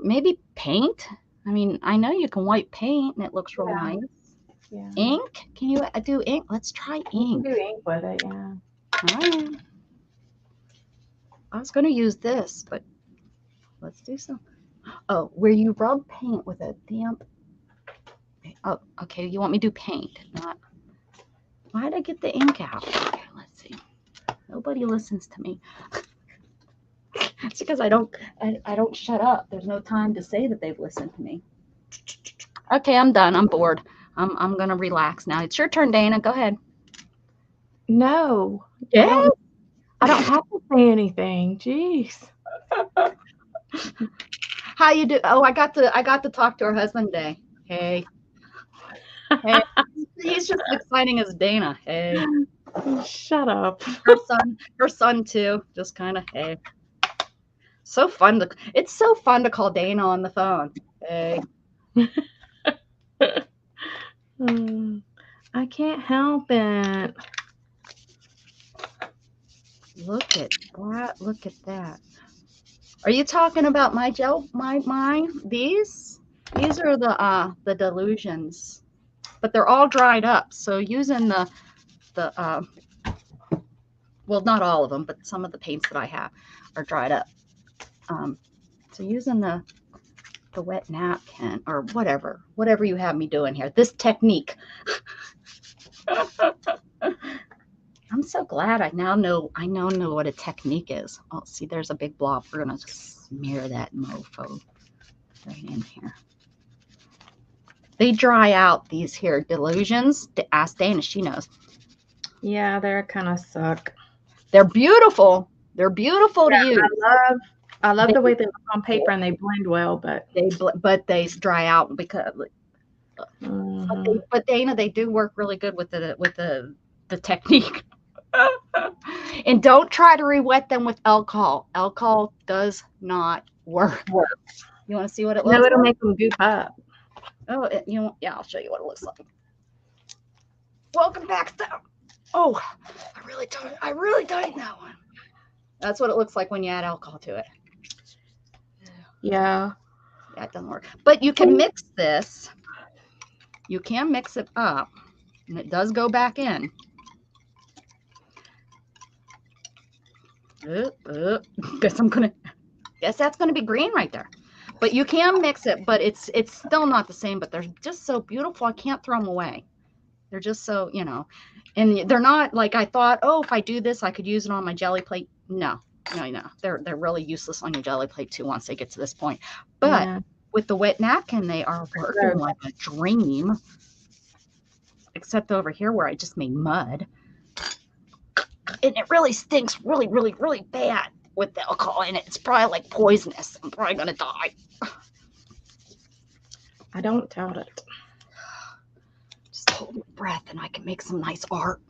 Maybe paint. I mean, I know you can wipe paint and it looks real nice. Yeah. Ink? Can you do ink? Let's try ink. Do ink with it, yeah. All right. I was going to use this, but let's do some. Oh, where you rub paint with a damp. Oh, okay. You want me to do paint, not. Why did I get the ink out? Okay, let's see. Nobody listens to me. It's because I don't shut up. There's no time to say that they've listened to me. Okay, I'm done. I'm bored. I'm gonna relax now. It's your turn, Dana. Go ahead. No. Yeah. I don't have to say anything. Jeez. How you do? Oh, I got to talk to her husband today. Hey. Hey. He's just exciting as Dana. Hey. Shut up. Her son too. Just kind of hey. So fun to. It's so fun to call Dana on the phone. Hey. I can't help it. Look at that. Look at that. Are you talking about my gel? Mine? These are the delusions, but they're all dried up. So using the well, not all of them, but some of the paints that I have are dried up. So using the wet napkin or whatever you have me doing here, this technique. I'm so glad I now know what a technique is. Oh, see, there's a big blob. We're gonna just smear that mofo right in here. They dry out these here delusions. Ask Dana, she knows. Yeah, they're kind of suck. They're beautiful. They're beautiful to use. I love the way they look on paper and they blend well, but they dry out because. But Dana, they do work really good with the technique. And don't try to re-wet them with alcohol. Alcohol does not work. You want to see what it looks like? No, it'll make them goop up. Oh, yeah, I'll show you what it looks like. Welcome back to. Oh, I really tightened that one. That's what it looks like when you add alcohol to it. Yeah. Yeah, it doesn't work. But you can mix this. You can mix it up, and it does go back in. Guess that's gonna be green right there. But you can mix it, but it's still not the same. But they're just so beautiful. I can't throw them away. They're just so, and they're not like I thought. Oh, if I do this, I could use it on my jelly plate. No. They're really useless on your jelly plate too once they get to this point. But with the wet napkin, they are working like a dream. Except over here where I just made mud. And it really stinks really, really, really bad with the alcohol in it. It's probably like poisonous. I'm probably going to die. I don't doubt it. Just hold my breath and I can make some nice art.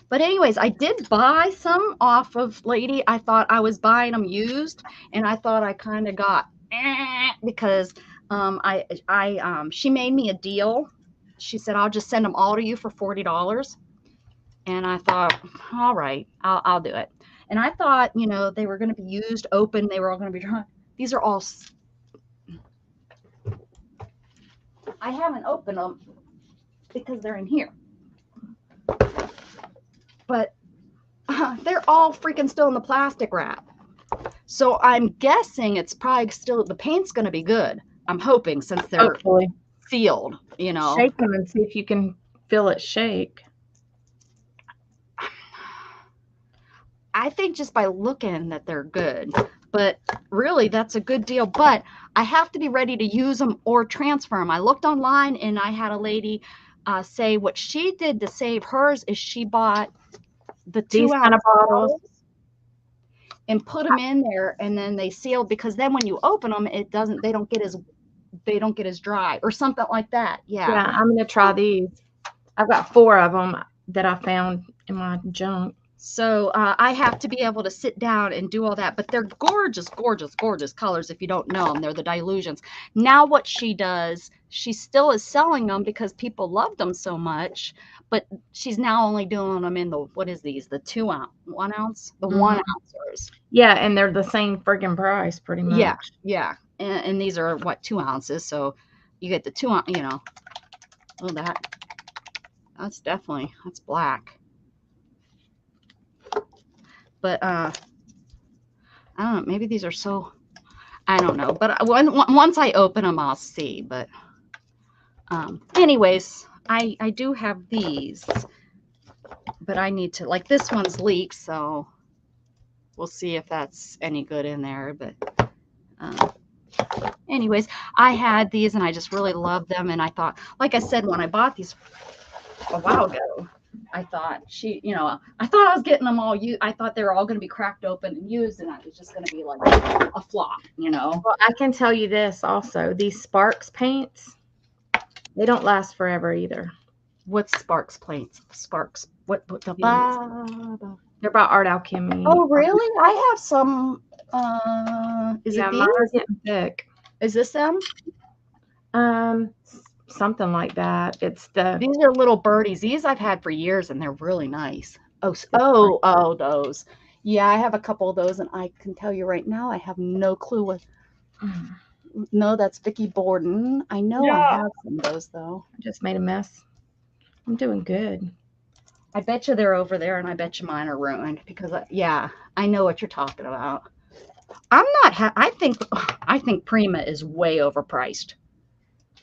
But anyways, I did buy some off of Lady. I thought I was buying them used, and I thought I kind of got because she made me a deal. She said I'll just send them all to you for $40, and I thought, all right, I'll do it. And I thought, they were going to be used, open. They were all going to be dry. These are all. I haven't opened them because they're in here. But they're all freaking still in the plastic wrap. So I'm guessing it's probably still, the paint's going to be good. I'm hoping since they're sealed, Shake them and see if you can feel it shake. I think just by looking that they're good. But really, that's a good deal. But I have to be ready to use them or transfer them. I looked online and I had a lady say what she did to save hers is she bought the 2-ounce kind of bottles and put them in there, and then they sealed because then when you open them, they don't get as dry or something like that. Yeah, I'm gonna try these. I've got 4 of them that I found in my junk. So I have to be able to sit down and do all that, but they're gorgeous, gorgeous, gorgeous colors. If you don't know them, they're the dilutions. Now what she does, she still is selling them because people loved them so much, but she's now only doing them in the, what is these? The 2-ounce, 1 ounce, the 1-ouncers. Yeah, and they're the same friggin' price pretty much. Yeah. And these are what, 2 ounces. So you get the 2 ounce, oh, that's black. But I don't know, maybe these are so, I don't know, but once I open them, I'll see. But anyways, I do have these, but I need to, like, this one's leaked, so we'll see if that's any good in there. But anyways, I had these and I just really loved them. And I thought, like I said, when I bought these a while ago, I thought I thought I was getting them all used. I thought they were all going to be cracked open and used, and I was just going to be like a flop, Well, I can tell you this also. These Sparks paints, they don't last forever either. What's Sparks paints? Sparks. What the They're by Art Alchemy. Oh, really? I have some. Is it these? Mine are getting thick. Is this them? Something like that. These are little birdies. These I've had for years, and they're really nice. Oh, those. Yeah, I have a couple of those, and I can tell you right now, I have no clue what. No, that's Vicky Borden. I know I have some of those though. I just made a mess. I'm doing good. I bet you they're over there, and I bet you mine are ruined because I know what you're talking about. I'm not. I think Prima is way overpriced.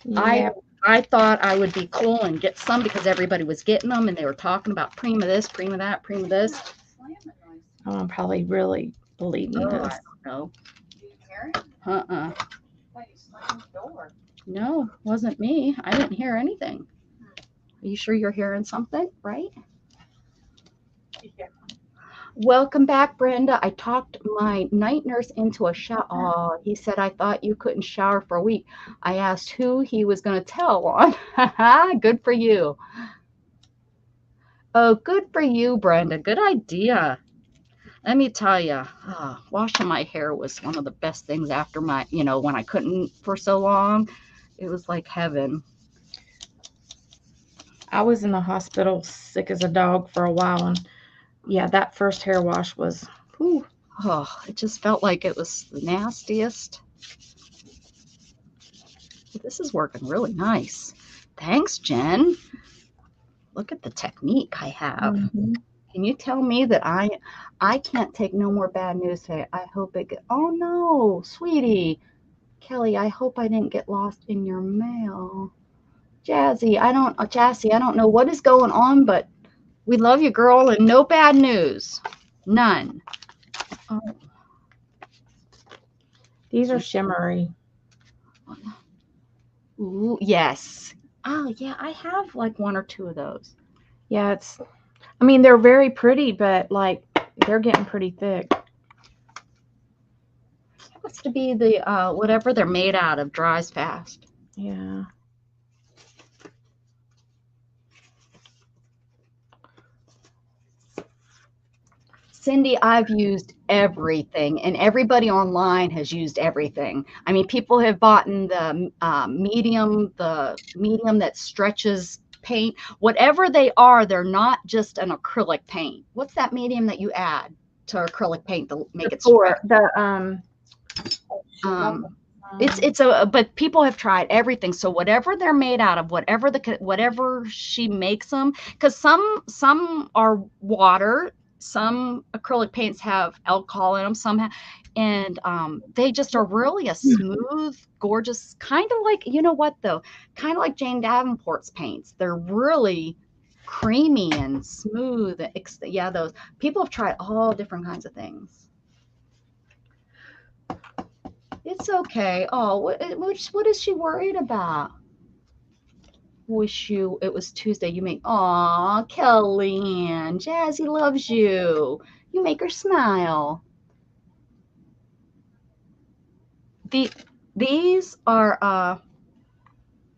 Yeah. I thought I would be cool and get some because everybody was getting them, and they were talking about Prima this, Prima that, Prima this. I'm probably really believing this. I don't know. No, wasn't me. I didn't hear anything. Are you sure you're hearing something, right? Yeah. Welcome back, Brenda. I talked my night nurse into a shower. Oh, he said, I thought you couldn't shower for a week. I asked who he was going to tell on. Good for you. Oh, good for you, Brenda. Good idea. Let me tell you, washing my hair was one of the best things after when I couldn't for so long. It was like heaven. I was in the hospital sick as a dog for a while, and yeah, that first hair wash was, whew, it just felt like it was the nastiest. This is working really nice. Thanks, Jen. Look at the technique I have. Mm-hmm. Can you tell me that I can't take no more bad news today? I hope it get, oh no, sweetie. Kelly, I hope I didn't get lost in your mail. Jazzy, I don't know what is going on, but we love you, girl, and no bad news. None. Oh. These are shimmery. Ooh, yes. Oh, yeah, I have like one or two of those. Yeah, they're very pretty, but like they're getting pretty thick. It has to be the whatever they're made out of dries fast. Yeah. Cindy, I've used everything, and everybody online has used everything. I mean, people have bought the medium that stretches paint. Whatever they are, they're not just an acrylic paint. What's that medium that you add to acrylic paint to make it stretch? But people have tried everything. So whatever they're made out of, whatever she makes them, because some are water. Some acrylic paints have alcohol in them, and they just are really a smooth, gorgeous, kind of like, you know what though, kind of like Jane Davenport's paints. They're really creamy and smooth. Yeah, those people have tried all different kinds of things. It's okay. Oh, what is she worried about? Wish you it was Tuesday. You make, aw, Kellyanne, Jazzy loves you. You make her smile. These are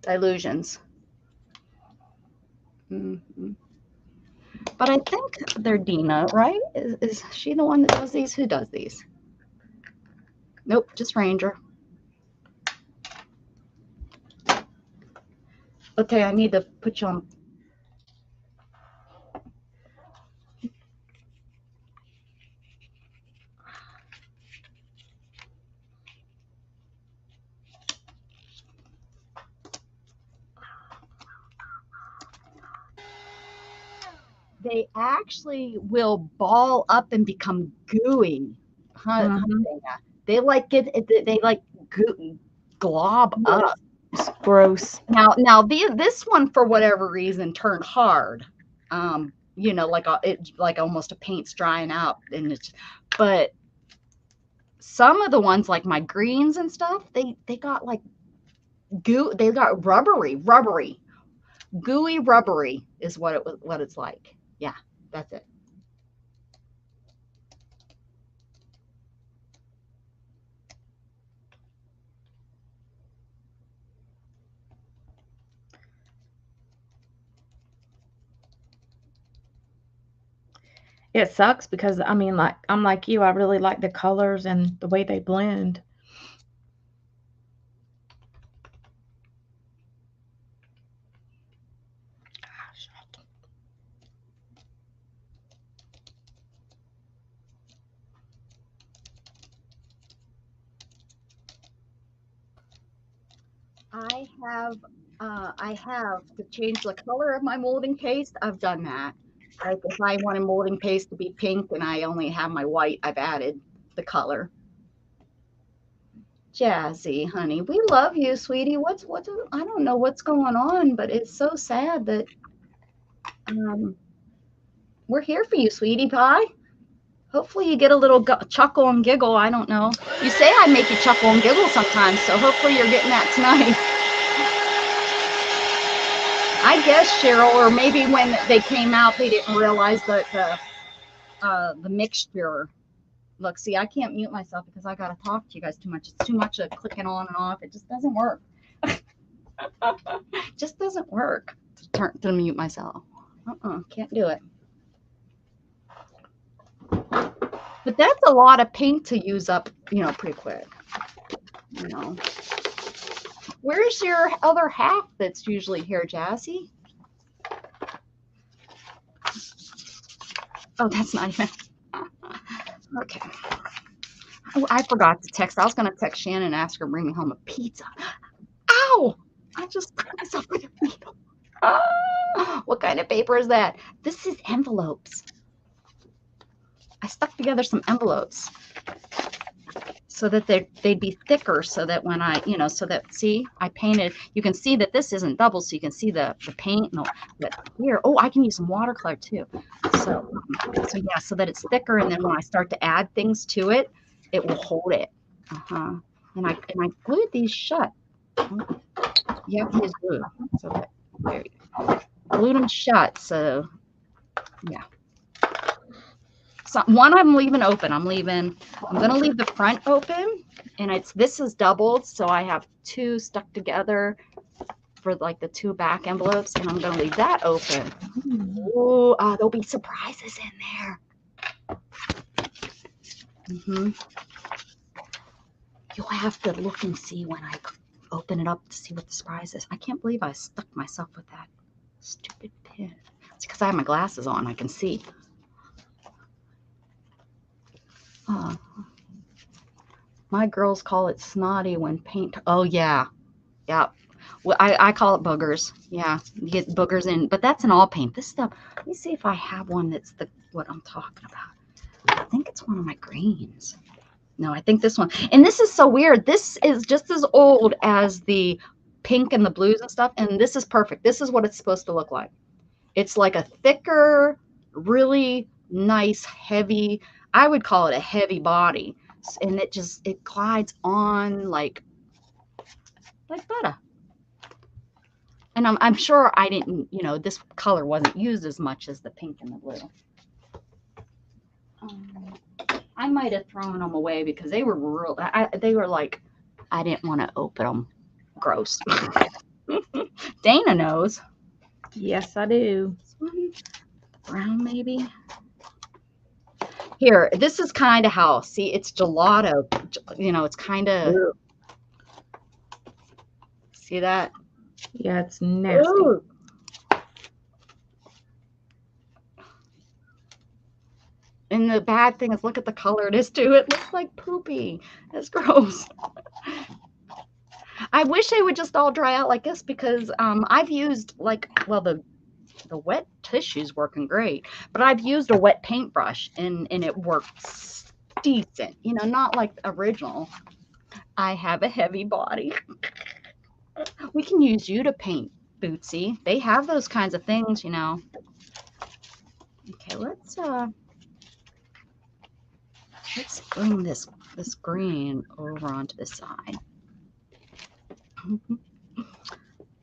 Dilutions. Mm-hmm. But I think they're Dina, right? Is she the one that does these? Who does these? Nope, just Ranger. Okay, I need to put you on. They actually will ball up and become gooey. Huh? Mm-hmm. They like they like glob up. It's gross. Now this one for whatever reason turned hard. You know, like like almost a paint's drying out, and but some of the ones like my greens and stuff, they got like goo. They got rubbery, gooey, rubbery is what it's like. Yeah, that's it. It sucks because I mean, like I'm like you, I really like the colors and the way they blend. I have to change the color of my molding paste. I've done that. Like if I want a molding paste to be pink and I only have my white, I've added the color. Jazzy, honey, we love you, sweetie. I don't know what's going on, but it's so sad that we're here for you, sweetie pie. Hopefully you get a little chuckle and giggle. I don't know. You say I make you chuckle and giggle sometimes, so hopefully you're getting that tonight. I guess, Cheryl, or maybe when they came out, they didn't realize that the mixture. Look, see, I can't mute myself because I got to talk to you guys too much. It's too much of clicking on and off. It just doesn't work. Just doesn't work to mute myself. Can't do it. But that's a lot of paint to use up, you know, pretty quick. You know. Where's your other half that's usually here, Jazzy? Oh, that's not even. Okay. Oh, I forgot to text. I was going to text Shannon and ask her to bring me home a pizza. Ow! I just put myself with a needle. What kind of paper is that? This is envelopes. I stuck together some envelopes so that they'd be thicker, so that when I, you know, so that, see, I painted, you can see that this isn't double, so you can see the paint. No, but here, oh, I can use some watercolor too. So yeah, so that it's thicker, and then when I start to add things to it, it will hold it. And I glued these shut. You have to use glue. So that, there you go. Glued them shut, so yeah. So one I'm leaving open. I'm gonna leave the front open, and this is doubled, so I have two stuck together for like the two back envelopes, and I'm gonna leave that open. Oh, there'll be surprises in there. You'll have to look and see when I open it up to see what the surprise is. I can't believe I stuck myself with that stupid pin. It's because I have my glasses on. I can see. My girls call it snotty when paint. Oh yeah, yeah. Well, I call it boogers. Yeah, you get boogers in, but that's in all paint. This stuff. Let me see if I have one that's what I'm talking about. I think it's one of my greens. No, I think this one. And this is so weird. This is just as old as the pink and the blues and stuff. And this is perfect. This is what it's supposed to look like. It's like a thicker, really nice, heavy. I would call it a heavy body, and it glides on like butter. And I'm sure I didn't, you know, this color wasn't used as much as the pink and the blue. I might have thrown them away because they were they were like, I didn't want to open them. Gross. Dana knows. Yes, I do. This one, brown maybe. Here, this is kind of how, see, it's gelato. You know, it's kind of, see that? Yeah, it's nasty. Ooh. And the bad thing is, look at the color it is too. It looks like poopy. It's gross. I wish they would just all dry out like this, because I've used like, well, the wet tissue's working great, but I've used a wet paintbrush and it works decent, you know, not like the original. I have a heavy body. We can use you to paint, Bootsy. They have those kinds of things, you know. Okay, let's bring this green over onto the side.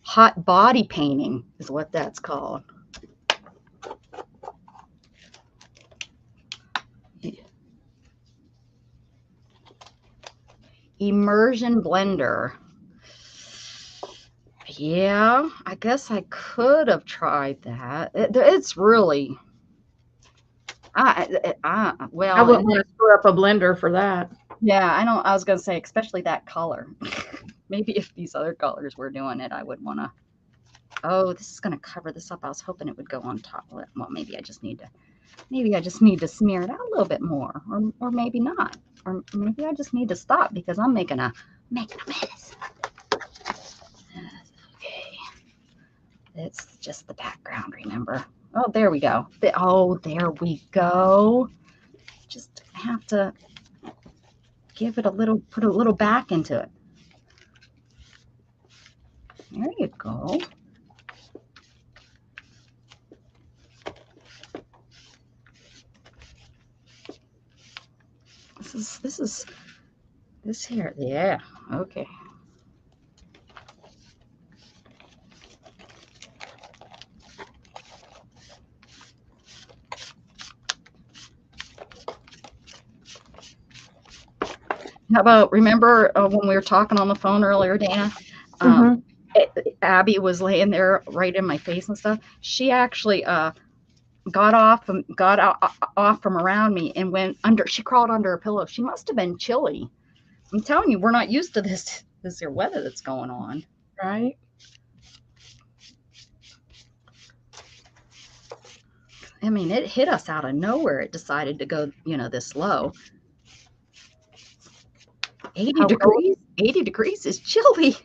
Hot body painting is what that's called. Immersion blender. Yeah, I guess I could have tried that. It's really, well, I wouldn't want to screw up a blender for that. yeah, I was gonna say, especially that color. Maybe if these other colors were doing it, I would want to. Oh, this is gonna cover this up. I was hoping it would go on top. Well, maybe I just need to smear it out a little bit more, or maybe not, or maybe I just need to stop because I'm making a mess. Okay, it's just the background, remember? Oh, there we go. Oh, there we go. Just have to give it put a little back into it. There you go. This here. Yeah. Okay. How about, remember when we were talking on the phone earlier, Dana? Abby was laying there right in my face and stuff. She actually got off from around me and went under. She crawled under a pillow. She must have been chilly. I'm telling you, we're not used to this here weather that's going on. Right. I mean, it hit us out of nowhere. It decided to go, this low. 80 degrees. 80 degrees is chilly.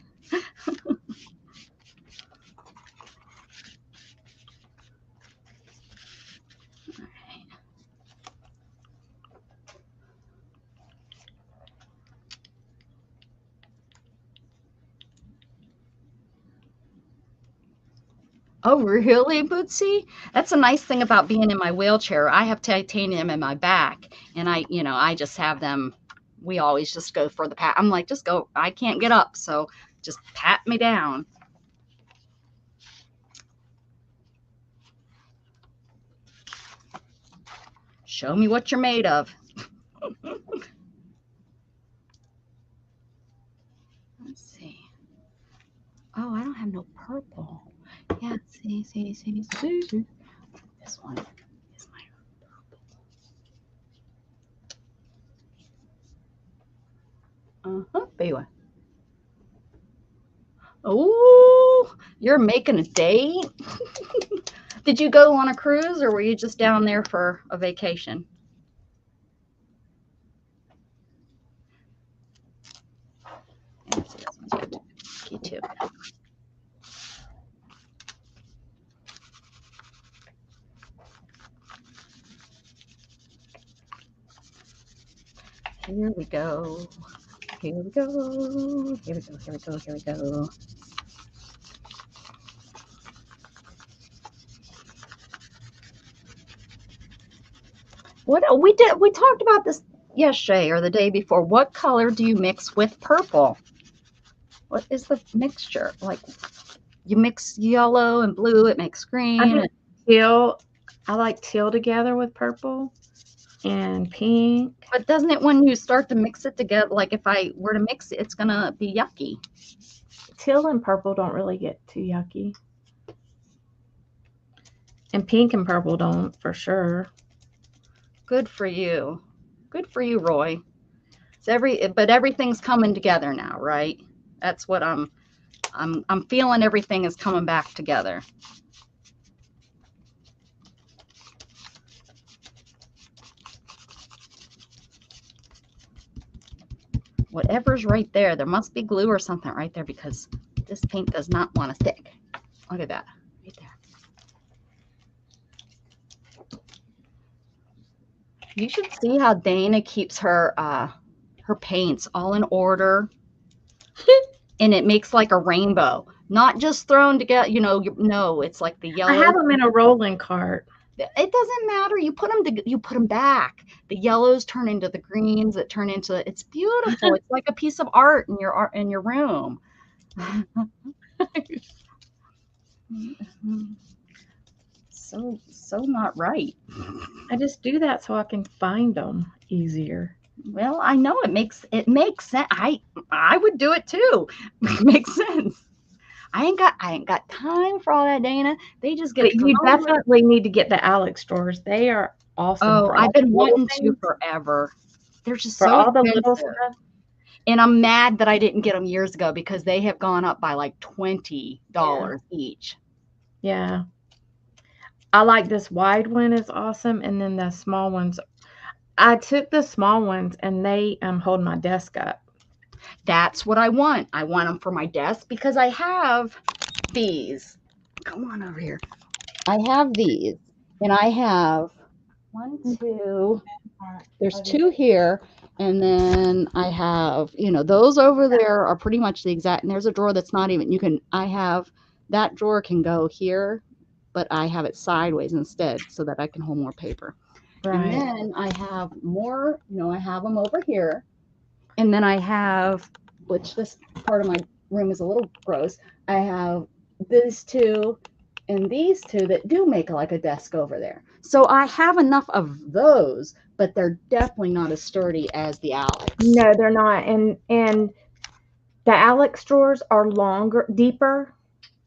Oh, really, Bootsy? That's a nice thing about being in my wheelchair. I have titanium in my back, and I just have them. We always just go for the pat. I'm like, just go. I can't get up, so just pat me down. Show me what you're made of. Let's see. Oh, I don't have no purple. Yeah, see. This one is my purple. Baby. Oh, you're making a date? Did you go on a cruise or were you just down there for a vacation? This one's good. Key too. Here we go. Here we go. Here we go. Here we go. Here we go. What we talked about this yesterday or the day before. What color do you mix with purple? What is the mixture? Like you mix yellow and blue, it makes green. I like teal together with purple and pink. But doesn't it, when you start to mix it together, like if I were to mix it, it's gonna be yucky. Teal and purple don't really get too yucky. And pink and purple don't, for sure. Good for you. Good for you, Roy. But everything's coming together now, right? That's what I'm feeling. Everything is coming back together. Whatever's right there, there must be glue or something right there because this paint does not want to stick. Look at that, right there. You should see how Dana keeps her paints all in order. And it makes like a rainbow, not just thrown together, no, it's like the I yellow. have them in a rolling cart. It doesn't matter. You put them back. The yellows turn into the greens. It's beautiful. It's like a piece of art in your room. So not right. I just do that so I can find them easier. Well, I know it makes sense. I would do it too. It makes sense. I ain't got time for all that, Dana. They just get. But you definitely need to get the Alex drawers. They are awesome. Oh, I've been wanting to forever. They're just for so all the expensive. little stuff. And I'm mad that I didn't get them years ago because they have gone up by like $20 each. Yeah. I like this wide one is awesome. And then the small ones, I took the small ones and they hold my desk up. That's what I want. I want them for my desk because I have these. Come on over here. I have these and I have 1, 2, there's 2 here. And then I have, those over there are pretty much the exact, and there's a drawer that's not even, that drawer can go here, but I have it sideways instead so that I can hold more paper. Right. And then I have more, I have them over here. And then I have, which this part of my room is a little gross, I have these 2 and these 2 that do make like a desk over there. So I have enough of those, but they're definitely not as sturdy as the Alex. No, they're not. And the Alex drawers are longer, deeper.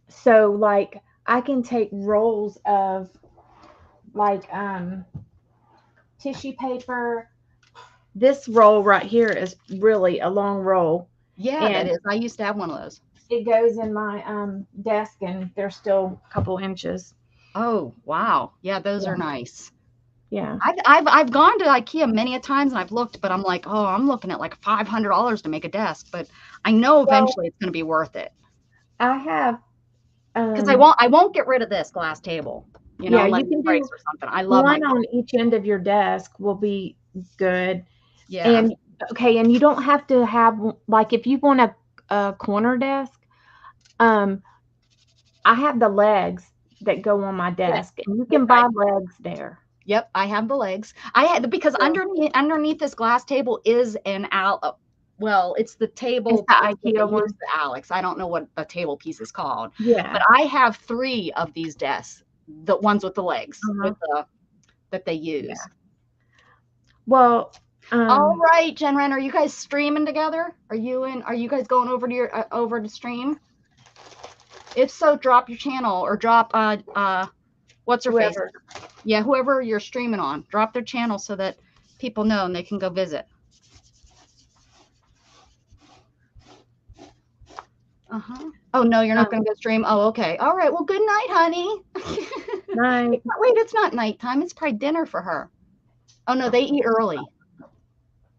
So like I can take rolls of like tissue paper. This roll right here is really a long roll. Yeah, that is. I used to have one of those. It goes in my desk and they're still a couple inches. Oh, wow. Yeah, those are nice. Yeah. I've gone to IKEA many a times and I've looked, but I'm like, oh, I'm looking at like $500 to make a desk, but I know eventually it's going to be worth it. I have because I won't get rid of this glass table. You can breaks or something. I love one on each end of your desk will be good. Yeah. And okay, and you don't have to have like if you want a corner desk, I have the legs that go on my desk, and you can buy legs there. Yep, I have the legs. I had because underneath this glass table is an well, it's the table. It's the IKEA one. The Alex. I don't know what the table piece is called. Yeah. But I have 3 of these desks, the ones with the legs that they use. Yeah. Well, all right, Jen Ren, are you guys streaming together? Are you guys going over to your over to stream? If so, drop your channel or drop what's her face? Yeah, whoever you're streaming on, drop their channel so that people know and they can go visit. Oh no, you're not going to go stream. Oh, okay. All right. Well, good night, honey. Night. Wait, it's not nighttime. It's probably dinner for her. Oh no, they eat early.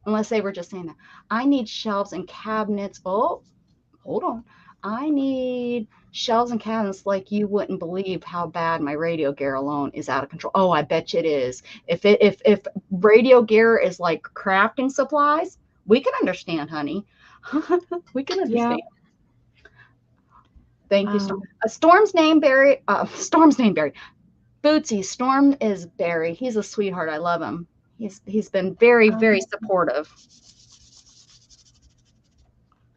Unless they were just saying that. I need shelves and cabinets. Oh, hold on. I need shelves and cabinets like you wouldn't believe how bad my radio gear alone is out of control. Oh, I bet you it is. If radio gear is like crafting supplies, we can understand, honey. We can understand. Yeah. Thank you, Storm. Storm's name Barry. Storm's name Barry. Bootsy. Storm is Barry. He's a sweetheart. I love him. He's been very, very supportive.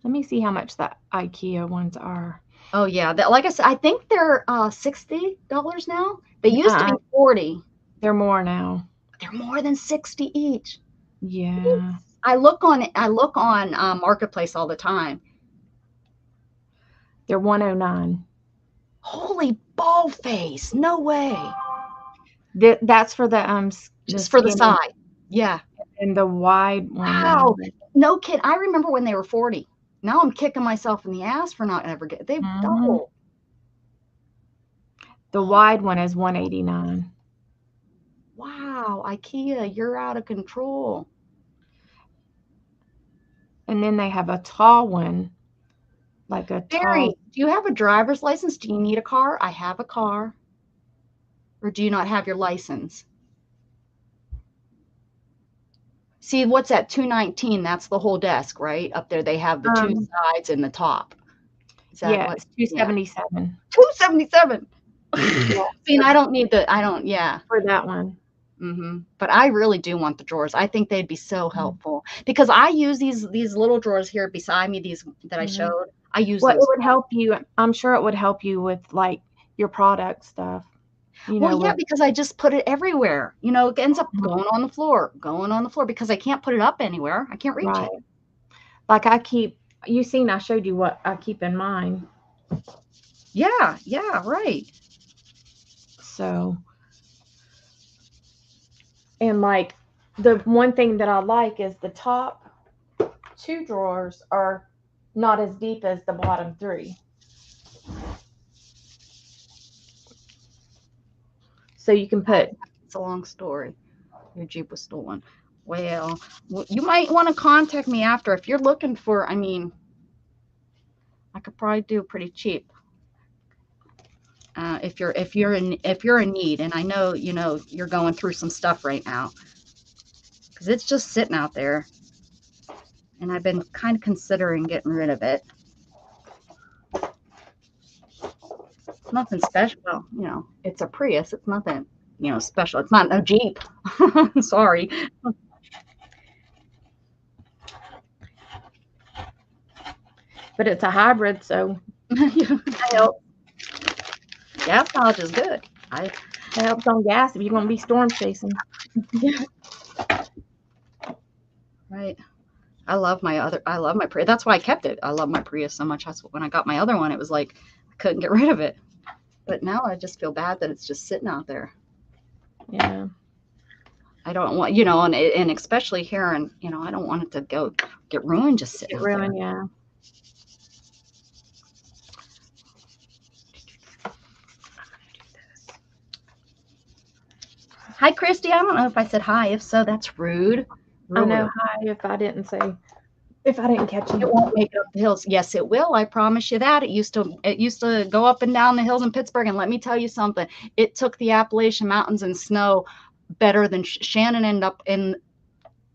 Let me see how much the IKEA ones are. Oh yeah, like I said, I think they're $60 now. They used to be $40. They're more now. They're more than $60 each. Yeah. I look on Marketplace all the time. They're $109. Holy ball face! No way. That's for the just for the side. Yeah. And the wide one. Wow. No kid. I remember when they were $40. Now I'm kicking myself in the ass for not ever getting. They've doubled. The wide one is $189. Wow, IKEA, you're out of control. And then they have a tall one, like a Barry, tall. Do you have a driver's license? Do you need a car? I have a car. Or do you not have your license? See, what's that 219? That's the whole desk, right? Up there they have the two sides and the top. Is that Yeah, what? it's 277. 277. Yeah, See, and I don't need yeah. for that one. But I really do want the drawers. I think they'd be so helpful because I use these little drawers here beside me, these that I showed. I use Well, those. it would help you. I'm sure it would help you with like your product stuff. You know, Well, yeah, because I just put it everywhere. You know, it ends up going on the floor because I can't put it up anywhere. I can't reach right. it. Like I showed you what I keep in mine. Yeah, right. So, and like the one thing that I like is the top 2 drawers are not as deep as the bottom 3. So you can put. It's a long story. Your Jeep was stolen. Well, you might want to contact me after if you're looking for. I mean, I could probably do pretty cheap. If you're in need, and I know you're going through some stuff right now, because it's just sitting out there, and I've been kind of considering getting rid of it. It's nothing special. Well, it's a Prius. It's nothing special. It's not a Jeep. Sorry. But it's a hybrid, so It helps. Gas mileage is good. It helps on gas if you're going to be storm chasing. Right. I love my Prius. That's why I kept it. I love my Prius so much. When I got my other one, it was like I couldn't get rid of it. But now I just feel bad that it's just sitting out there. Yeah. I don't want, and especially here, and I don't want it to go get ruined just sitting out there. Yeah. Hi, Christy. I don't know if I said hi. If so, that's rude. I know. Hi. If I didn't catch you, it won't make it up the hills. Yes, it will. I promise you that. It used to go up and down the hills in Pittsburgh. And let me tell you something. It took the Appalachian Mountains and snow better than Shannon ended up in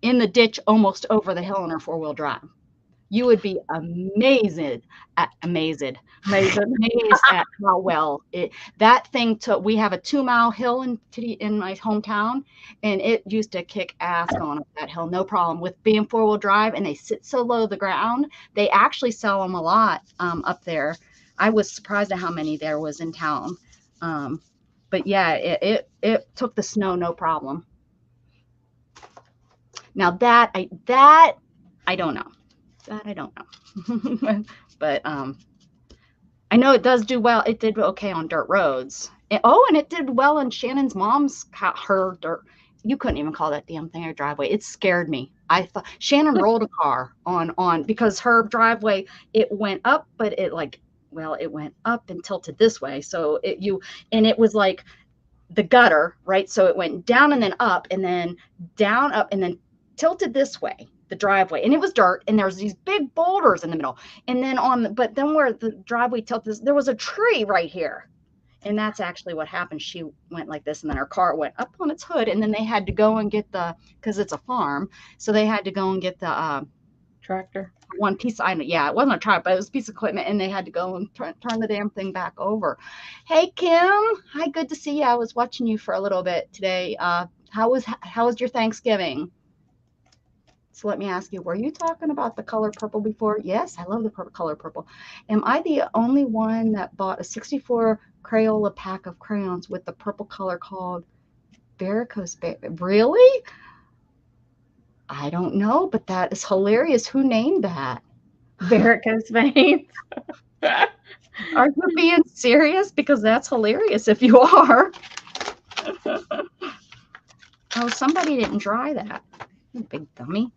the ditch almost over the hill in her 4-wheel drive. You would be amazed at how well that thing took. We have a 2-mile hill in my hometown, and it used to kick ass going up that hill, no problem. With being 4-wheel drive, and they sit so low to the ground, they actually sell them a lot up there. I was surprised at how many there was in town. But yeah, it took the snow no problem. Now that I don't know. That I don't know. But I know it does do well. It did okay on dirt roads. And it did well in Shannon's mom's her dirt. You couldn't even call that damn thing a driveway. It scared me. I thought Shannon rolled a car on because her driveway, it went up, but it went up and tilted this way. So it was like the gutter, right? So it went down and then up and then down, up and then tilted this way, the driveway, and it was dirt, and there was these big boulders in the middle, and then but then where the driveway tilted, there was a tree right here, and that's actually what happened. She went like this, and then her car went up on its hood, and then they had to go and get because it's a farm, so they had to go and get the tractor. One piece, it wasn't a tractor, but it was a piece of equipment, and they had to go and turn the damn thing back over. Hey, Kim. Hi, good to see you. I was watching you for a little bit today. How was your Thanksgiving? So let me ask you, were you talking about the color purple before? Yes, I love the color purple. Am I the only one that bought a 64 Crayola pack of crayons with the purple color called Varicose Veins? Really? I don't know, but that is hilarious. Who named that? Varicose veins. Are you being serious? Because that's hilarious if you are. Oh, somebody didn't dry that. You big dummy.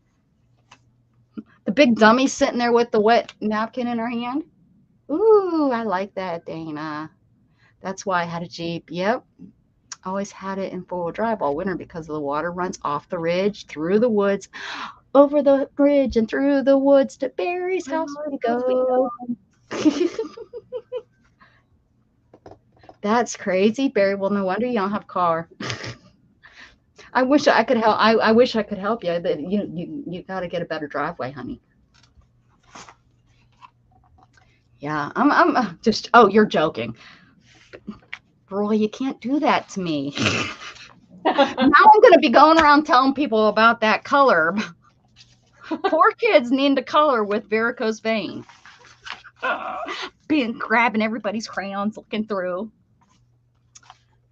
The big dummy sitting there with the wet napkin in her hand. Ooh, I like that, Dana. That's why I had a Jeep. Yep. Always had it in 4-wheel drive all winter because the water runs off the ridge, through the woods, over the ridge, and through the woods to Barry's house where we go. That's crazy, Barry. Well, no wonder you don't have a car. I wish I could help. I wish I could help you. But you got to get a better driveway, honey. Yeah, I'm just. Oh, you're joking, Roy. You can't do that to me. Now I'm gonna be going around telling people about that color. Poor kids need to color with varicose vein. Being grabbing everybody's crayons, looking through.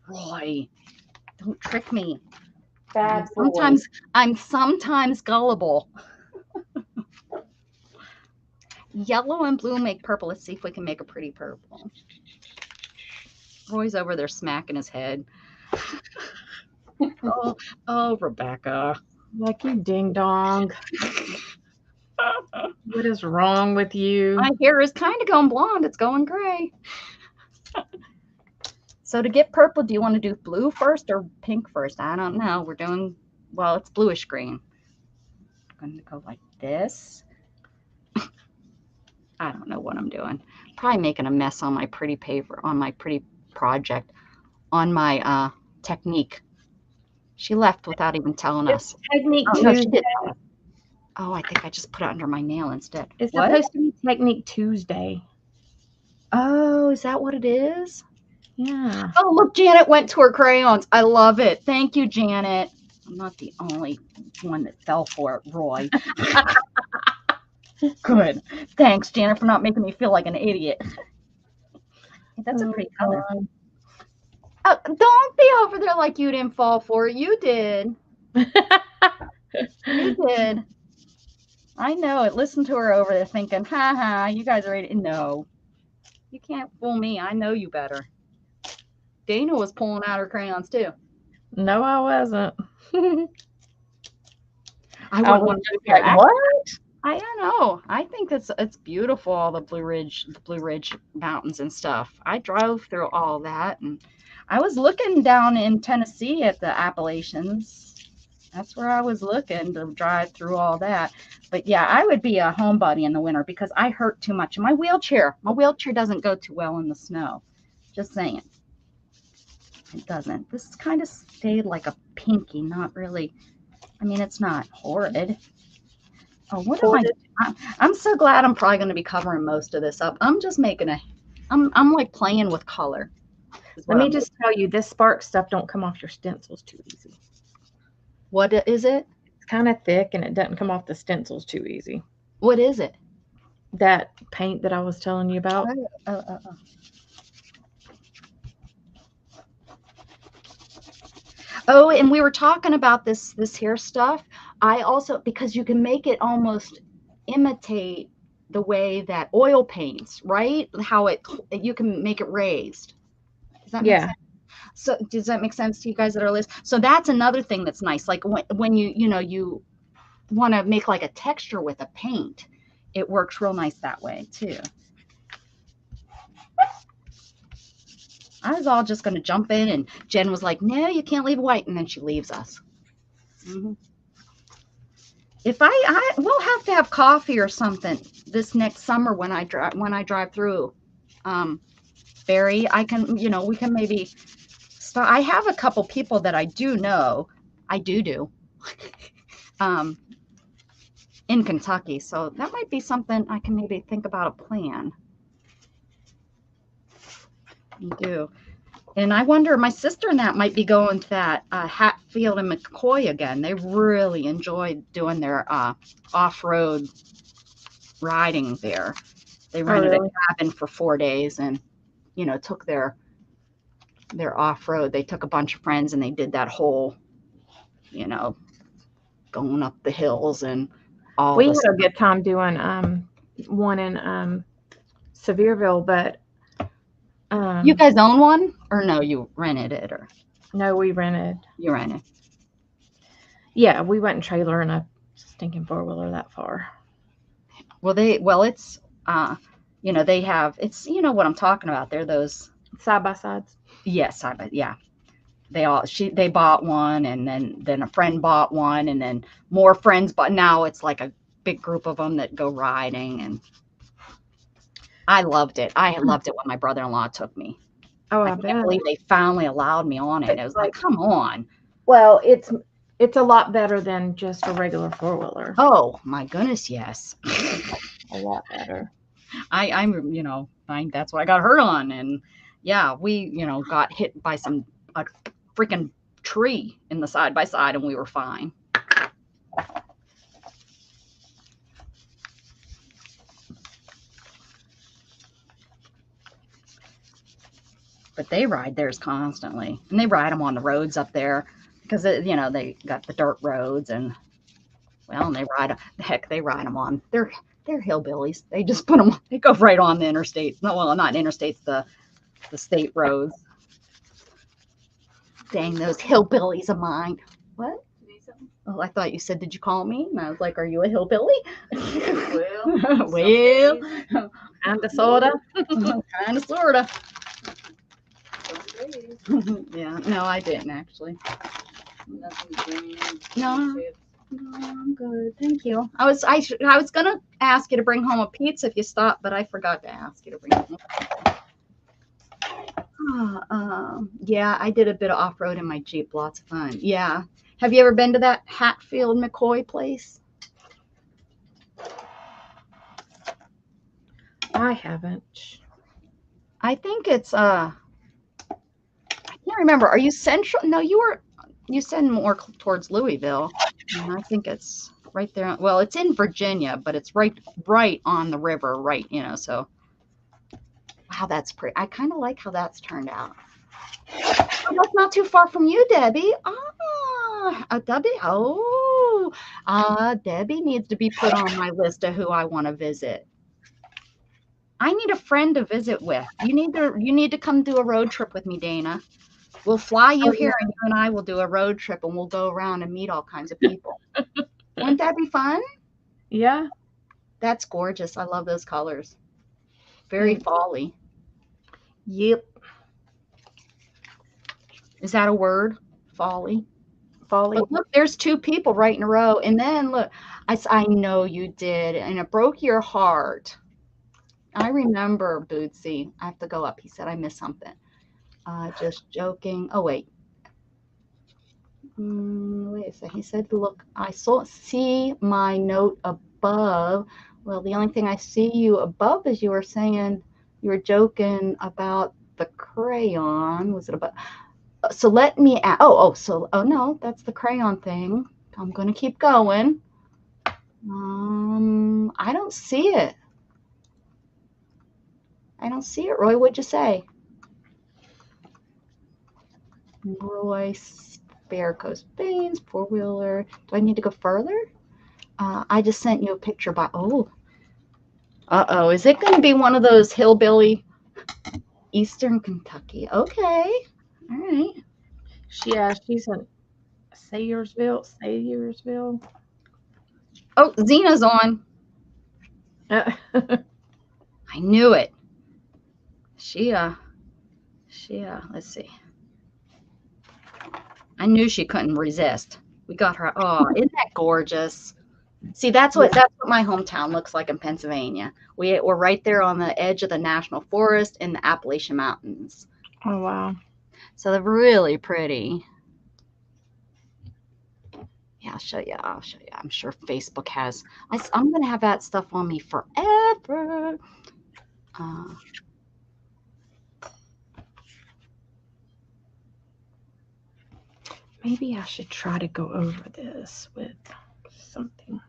Roy, don't trick me. Bad I'm sometimes gullible. Yellow and blue make purple. Let's see if we can make a pretty purple. Roy's over there smacking his head. Oh, Rebecca. Like you ding dong. What is wrong with you? My hair is kind of going blonde. It's going gray. So to get purple, do you want to do blue first or pink first? I don't know. We're doing, well, it's bluish green. I'm going to go like this. I don't know what I'm doing. Probably making a mess on my pretty paper, on my pretty project, on my technique. She left without even telling us. Technique Oh, no, she Tuesday. did. Oh, I think I just put it under my nail instead. It's What? supposed to be Technique Tuesday. Oh, is that what it is? Yeah. Oh, look, Janet went to her crayons. I love it. Thank you, Janet. I'm not the only one that fell for it, Roy. Good. Thanks, Janet, for not making me feel like an idiot. That's a pretty color. Don't be over there like you didn't fall for it. You did. You did. I know it. Listen to her over there thinking, ha ha, you guys are ready. No, you can't fool me. I know you better. Dana was pulling out her crayons too. No, I wasn't. I wouldn't want to do that. What? I don't know. I think it's beautiful, all the Blue Ridge mountains and stuff. I drove through all that, and I was looking down in Tennessee at the Appalachians. That's where I was looking to drive through all that. But yeah, I would be a homebody in the winter because I hurt too much in my wheelchair. My wheelchair doesn't go too well in the snow. Just saying. It doesn't. This kind of stayed like a pinky, not really. I mean, it's not horrid. Oh, what am I doing? I'm so glad I'm probably going to be covering most of this up. I'm just making I'm like playing with color. Let me just tell you, this spark stuff don't come off your stencils too easy. What is it? It's kind of thick and it doesn't come off the stencils too easy. What is it? That paint that I was telling you about. Oh, and we were talking about this here stuff. I also, because you can make it almost imitate the way that oil paints, right? How you can make it raised. Does that make sense? So does that make sense to you guys that are listening? So that's another thing that's nice. Like when you want to make like a texture with a paint, it works real nice that way too. I was all just going to jump in, and Jen was like, no, you can't leave white. And then she leaves us. Mm-hmm. If we'll have to have coffee or something this next summer when I drive through, Barry, I can, we can maybe start. I have a couple people that I do know. I do. In Kentucky. So that might be something I can maybe think about a plan. You do. And I wonder, my sister and that might be going to that Hatfield and McCoy again. They really enjoyed doing their off-road riding there. They rented a cabin for 4 days and, took their off-road. They took a bunch of friends and they did that whole, going up the hills and all. We had a good time doing one in Sevierville, but you guys own one, or no? You rented it, or no? We rented. You rented. Yeah, we went in trailer in a stinking 4-wheeler that far. It's they have, it's what I'm talking about. They're those side by sides. Yes, yeah. They bought one, and then a friend bought one, and then more friends. But now it's like a big group of them that go riding, and I loved it. I loved it when my brother-in-law took me. Oh, I can't believe they finally allowed me on it. It was like, come on. Well, it's a lot better than just a regular four-wheeler. Oh my goodness, yes. A lot better. I'm, that's what I got hurt on. And yeah, we, got hit by a freaking tree in the side by side and we were fine. But they ride theirs constantly and they ride them on the roads up there because, they got the dirt roads and, well, and they ride them on. They're hillbillies. They just put them, they go right on the interstates. No, well, not interstates, the state roads. Dang, those hillbillies of mine. What? Oh, I thought you said, did you call me? And I was like, are you a hillbilly? Well, well, And the soda. kind of, sort of. Yeah, no, I didn't actually. No, I'm good. Thank you. I was gonna ask you to bring home a pizza if you stopped, but I forgot to ask you to bring home a pizza. Yeah, I did a bit of off-road in my Jeep. Lots of fun. Yeah. Have you ever been to that Hatfield McCoy place? I haven't. I think it's I can't remember. Are you central? No, you said more towards Louisville. And I think it's right there. Well, it's in Virginia, but it's right on the river, right, so wow, that's pretty. I kind of like how that's turned out. Oh, that's not too far from you, Debbie. Debbie. Oh, Debbie needs to be put on my list of who I want to visit. I need a friend to visit with. You need to come do a road trip with me, Dana. We'll fly you here, and you and I will do a road trip, and we'll go around and meet all kinds of people. Wouldn't that be fun? Yeah. That's gorgeous. I love those colors. Very fall-y. Yep. Is that a word? Fall-y? Fall-y. But look, there's two people right in a row. And then look, I know you did, and it broke your heart. I remember, Bootsy. I have to go up. He said I missed something. Just joking. Oh, wait. Wait a second. He said, look, I see my note above. Well, the only thing I see you above is you were saying you were joking about the crayon. Was it about? So let me add. Oh, no, that's the crayon thing. I'm going to keep going. I don't see it. I don't see it, Roy. What'd you say? Roy, Bear Coast Baines, four-wheeler. Do I need to go further? I just sent you a picture by, is it going to be one of those hillbilly Eastern Kentucky? Okay. All right. Yeah, she's in Sayersville. Oh, Zena's on. I knew it. She, let's see. I knew she couldn't resist. We got her. Oh, isn't that gorgeous? See, that's what my hometown looks like in Pennsylvania. We're right there on the edge of the National Forest in the Appalachian Mountains. Oh, wow. So they're really pretty. Yeah, I'll show you. I'm sure Facebook has. I'm going to have that stuff on me forever. Maybe I should try to go over this with something.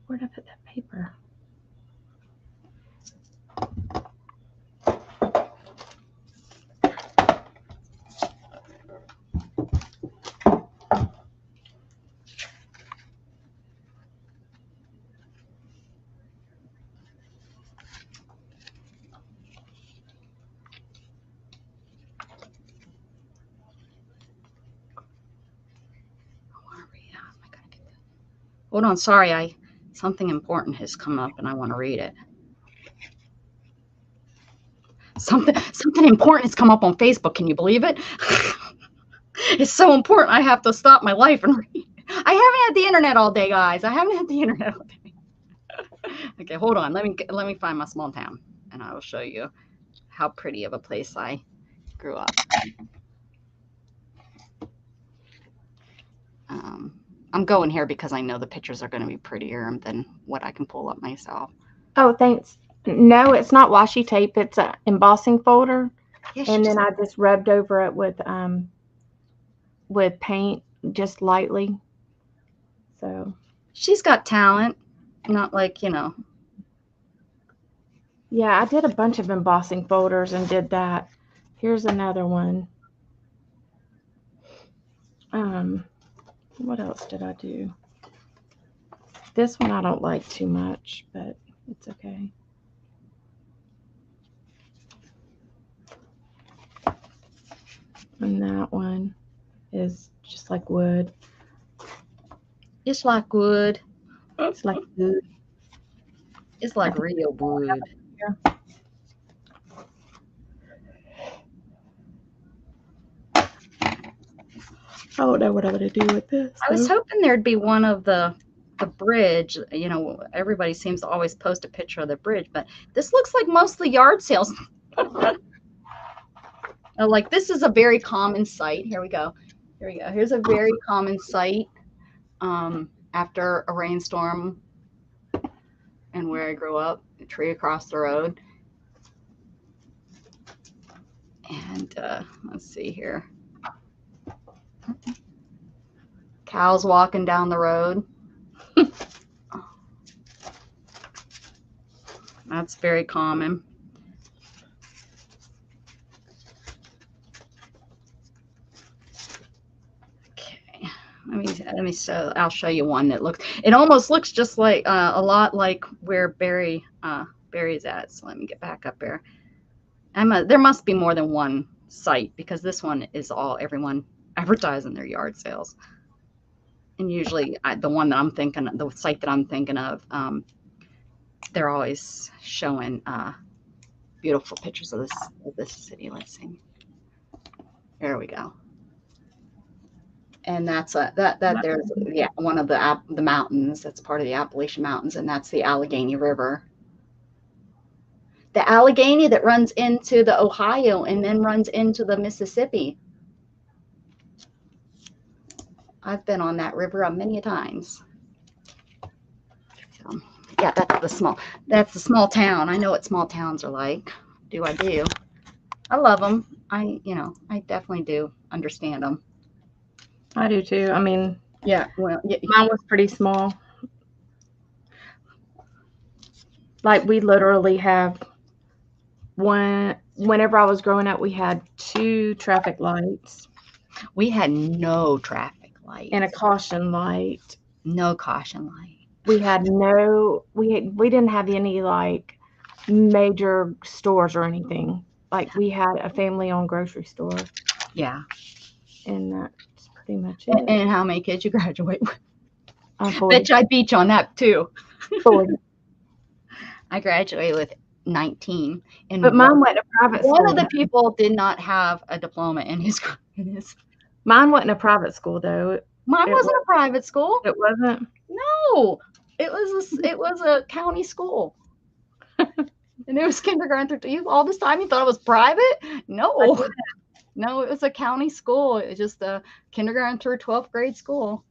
Where'd I put that paper? Hold on, sorry, something important has come up and I want to read it. Something important has come up on Facebook. Can you believe it? It's so important. I have to stop my life and read. I haven't had the internet all day, guys. I haven't had the internet all day. Okay, hold on. Let me find my small town, and I will show you how pretty of a place I grew up. I'm going here because I know the pictures are going to be prettier than what I can pull up myself. Oh, thanks. No, it's not washi tape. It's an embossing folder, and then I just rubbed over it with paint just lightly. So she's got talent, not like, you know. Yeah, I did a bunch of embossing folders and did that. Here's another one. What else did I do? This one I don't like too much, but it's okay. And that one is just like wood. It's like wood. It's like wood. It's like real wood. Yeah. I don't know what I'm going to do with this. I was hoping there'd be one of the bridge. You know, everybody seems to always post a picture of the bridge, but this looks like mostly yard sales. Like, this is a very common sight. Here we go. Here we go. Here's a very common sight after a rainstorm and where I grew up, a tree across the road. And let's see here. Cows walking down the road. That's very common. Okay, let me show. I'll show you one that looks. It almost looks just like a lot like where Barry's at. So let me get back up there. There must be more than one site because this one is everyone advertising their yard sales. And usually the one that I'm thinking of, the site that I'm thinking of, they're always showing beautiful pictures of this city. Let's see. There we go. And that's there's one of the mountains that's part of the Appalachian Mountains, and that's the Allegheny River. The Allegheny that runs into the Ohio and then runs into the Mississippi. I've been on that river many times. So, yeah, that's the small town. I know what small towns are like. I do. I love them. I definitely do understand them. I do too. I mean, yeah, well, mine was pretty small. Like, we literally have whenever I was growing up, we had 2 traffic lights. We had no traffic light and a caution light. No caution light. We didn't have any like major stores or anything. Like, we had a family-owned grocery store. Yeah. And that's pretty much it. And how many kids you graduate with? Bet you I beat you on that too. 40. I graduated with 19. But mine went to private school. One of the people did not have a diploma in his. Mine wasn't a private school though. Mine wasn't a private school. It wasn't. No, it was a county school, and it was kindergarten through. All this time you thought it was private? No, no, it was a county school. It was just a kindergarten through 12th grade school.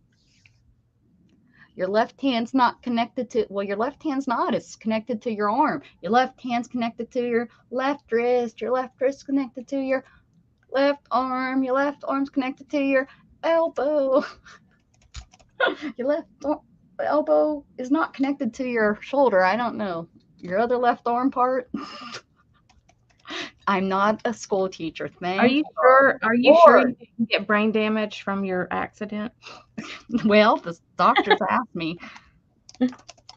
Your left hand's not connected to. Well, your left hand's not. It's connected to your arm. Your left hand's connected to your left wrist. Your left wrist connected to your left arm. Your left arm's connected to your elbow. Your left elbow is not connected to your shoulder. I don't know. Your other left arm part. I'm not a school teacher. Are you sure you didn't get brain damage from your accident? Well, the doctors asked me.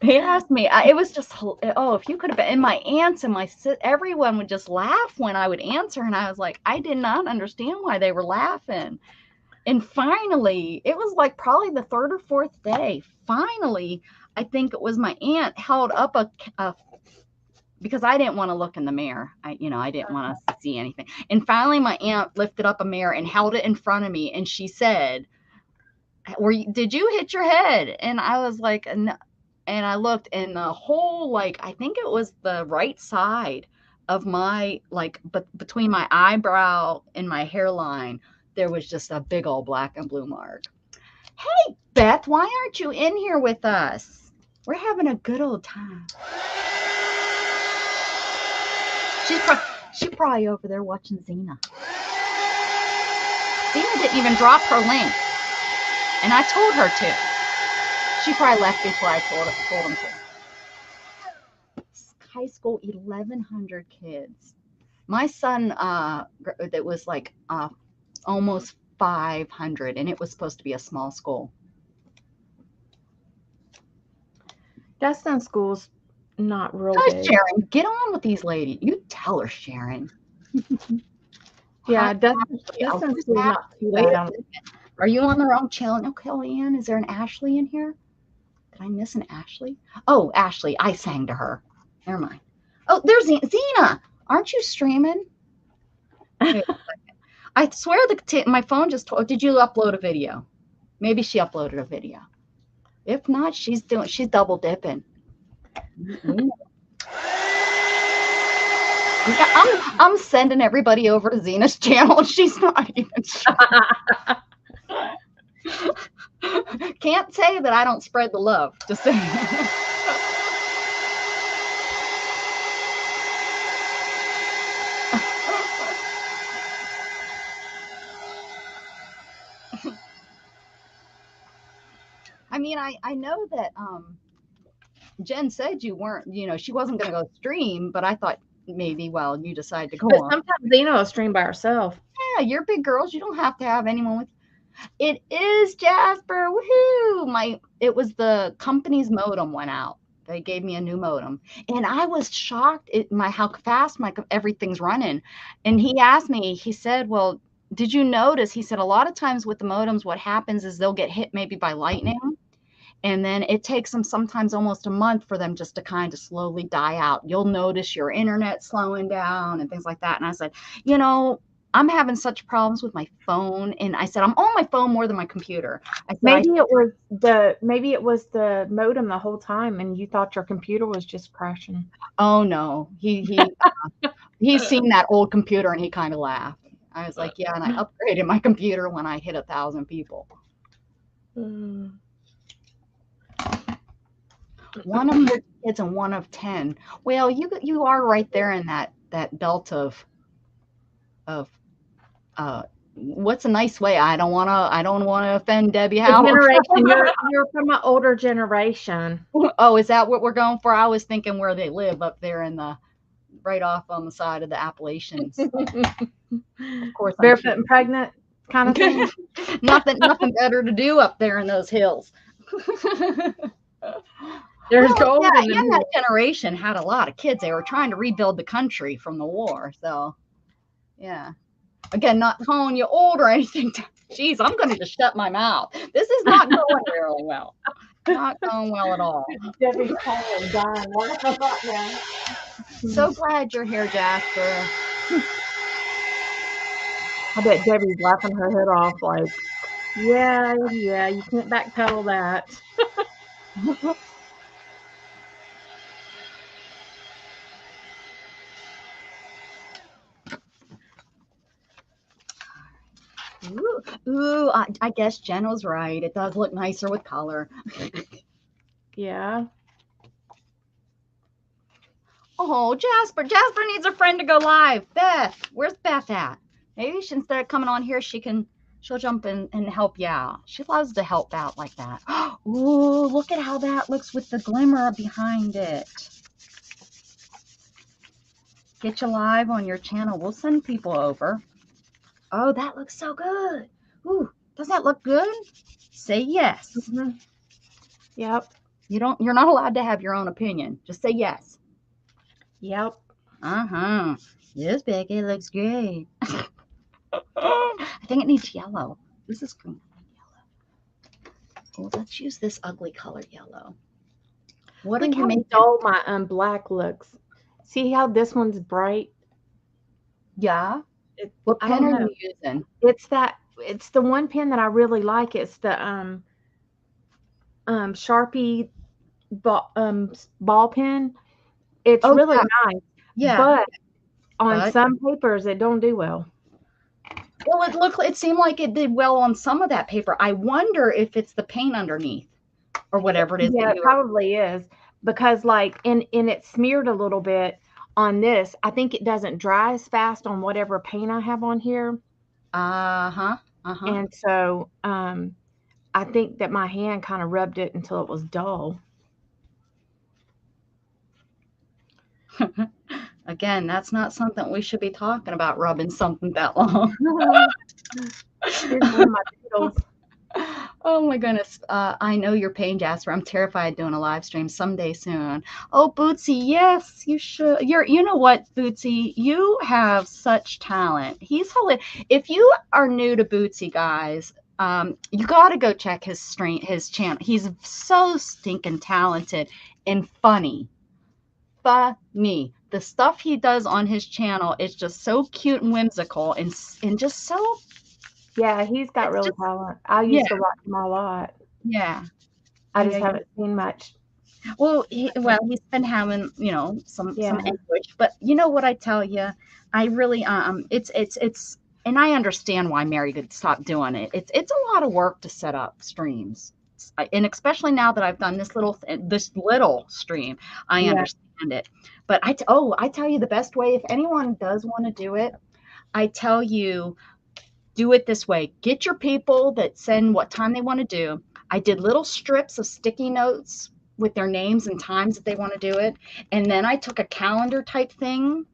He asked me. It was just, if you could have been. And my aunts and everyone would just laugh when I would answer. And I was like, I did not understand why they were laughing. And finally, it was like probably the 3rd or 4th day. Finally, I think it was my aunt held up a because I didn't want to look in the mirror. I didn't want to see anything. And finally, my aunt lifted up a mirror and held it in front of me, and she said, did you hit your head? And I was like, no. And I looked, and the whole, like, I think it was the right side of my, like, but between my eyebrow and my hairline, there was just a big old black and blue mark. Hey, Beth, why aren't you in here with us? We're having a good old time. She's probably over there watching Xena. Xena didn't even drop her link, and I told her to. She probably left before I told them to. High school, 1,100 kids. My son, that was like almost 500, and it was supposed to be a small school. Destin School's not real big. Sharon, get on with these ladies. You tell her, Sharon. Yeah, Destin School's not too bad. Are you on the wrong channel? No, Kellyanne, is there an Ashley in here? Did I miss an Ashley? Oh, Ashley, I sang to her. Never mind. Oh, there's Xena. Aren't you streaming? I swear my phone just told. Did you upload a video? Maybe she uploaded a video. If not, she's double dipping. I'm sending everybody over to Xena's channel. She's not even sure. Can't say that I don't spread the love. Just saying. I mean, I know that Jen said you weren't, she wasn't going to go stream, but I thought maybe, well, you decided to go on. Sometimes Xena will stream by herself. Yeah, you're big girls. You don't have to have anyone with you. It is Jasper. Woohoo! It was the company's modem went out. They gave me a new modem, and I was shocked at how fast everything's running. And he asked me, he said, well, did you notice? He said, a lot of times with the modems, what happens is they'll get hit maybe by lightning, and then it takes them sometimes almost a month for them just to kind of slowly die out. You'll notice your internet slowing down and things like that. And I said, I'm having such problems with my phone. And I said, I'm on my phone more than my computer. Maybe it was the modem the whole time, and you thought your computer was just crashing. Oh no, he's seen that old computer and he kind of laughed. I was like, yeah, and I upgraded my computer when I hit 1,000 people. One of the kids and one of 10. Well, you are right there in that belt of what's a nice way? I don't want to offend Debbie Howard. You're from an older generation. Oh, is that what we're going for? I was thinking where they live up there right off on the side of the Appalachians. Of course, barefoot and pregnant kind of thing. nothing better to do up there in those hills. There's gold. Yeah, that generation had a lot of kids. They were trying to rebuild the country from the war. So, yeah. Again, not calling you old or anything. Jeez, I'm going to just shut my mouth. This is not going really well. Not going well at all. Debbie's kind of dying. So glad you're here, Jasper. I bet Debbie's laughing her head off like, yeah, you can't backpedal that. Ooh, I guess Jen was right. It does look nicer with color. Yeah. Oh, Jasper needs a friend to go live. Beth, where's Beth at? Maybe instead of coming on here, she'll jump in and help you out. She loves to help out like that. Ooh, look at how that looks with the glimmer behind it. Get you live on your channel. We'll send people over. Oh, that looks so good. Ooh, does that look good? Say yes. Mm-hmm. Yep. You're not allowed to have your own opinion. Just say yes. Yep. Uh-huh. Yes, Becky, it looks great. I think it needs yellow. This is green. Yellow. Oh, let's use this ugly color yellow. What Look how dull my black looks. See how this one's bright? Yeah. It, What I pen don't are know. you using? It's the one pen that I really like. It's the Sharpie ball pen. It's Oh, really yeah. nice, Yeah. but on But some papers it don't do well. well, it seemed like it did well on some of that paper. I wonder if it's the paint underneath or whatever it is Yeah, that it you were. probably is because like and it smeared a little bit on this. I think it doesn't dry as fast on whatever paint I have on here. Uh-huh. Uh-huh. And so I think that my hand kind of rubbed it until it was dull. Again, that's not something we should be talking about, rubbing something that long. Here's one of my doodles. Oh my goodness. I know you're paying, Jasper. I'm terrified doing a live stream someday soon. Oh, Bootsy, yes, you should. You know what, Bootsy? You have such talent. He's hilarious. If you are new to Bootsy, guys, you got to go check his channel. He's so stinking talented and funny. Funny. The stuff he does on his channel is just so cute and whimsical and just so. Yeah, he's got It's really just talent. I yeah, used to watch him a lot. yeah. I Yeah, just yeah. haven't seen much. Well, he's been having, some Yeah. anguish, but you know what I tell you, I really it's and I understand why Mary could stop doing it. It's a lot of work to set up streams, and especially now that I've done this little stream, I Yeah. understand it. But I tell you the best way if anyone does want to do it, I tell you do it this way. Get your people that send what time they want to do. I did little strips of sticky notes with their names and times that they want to do it. And then I took a calendar type thing,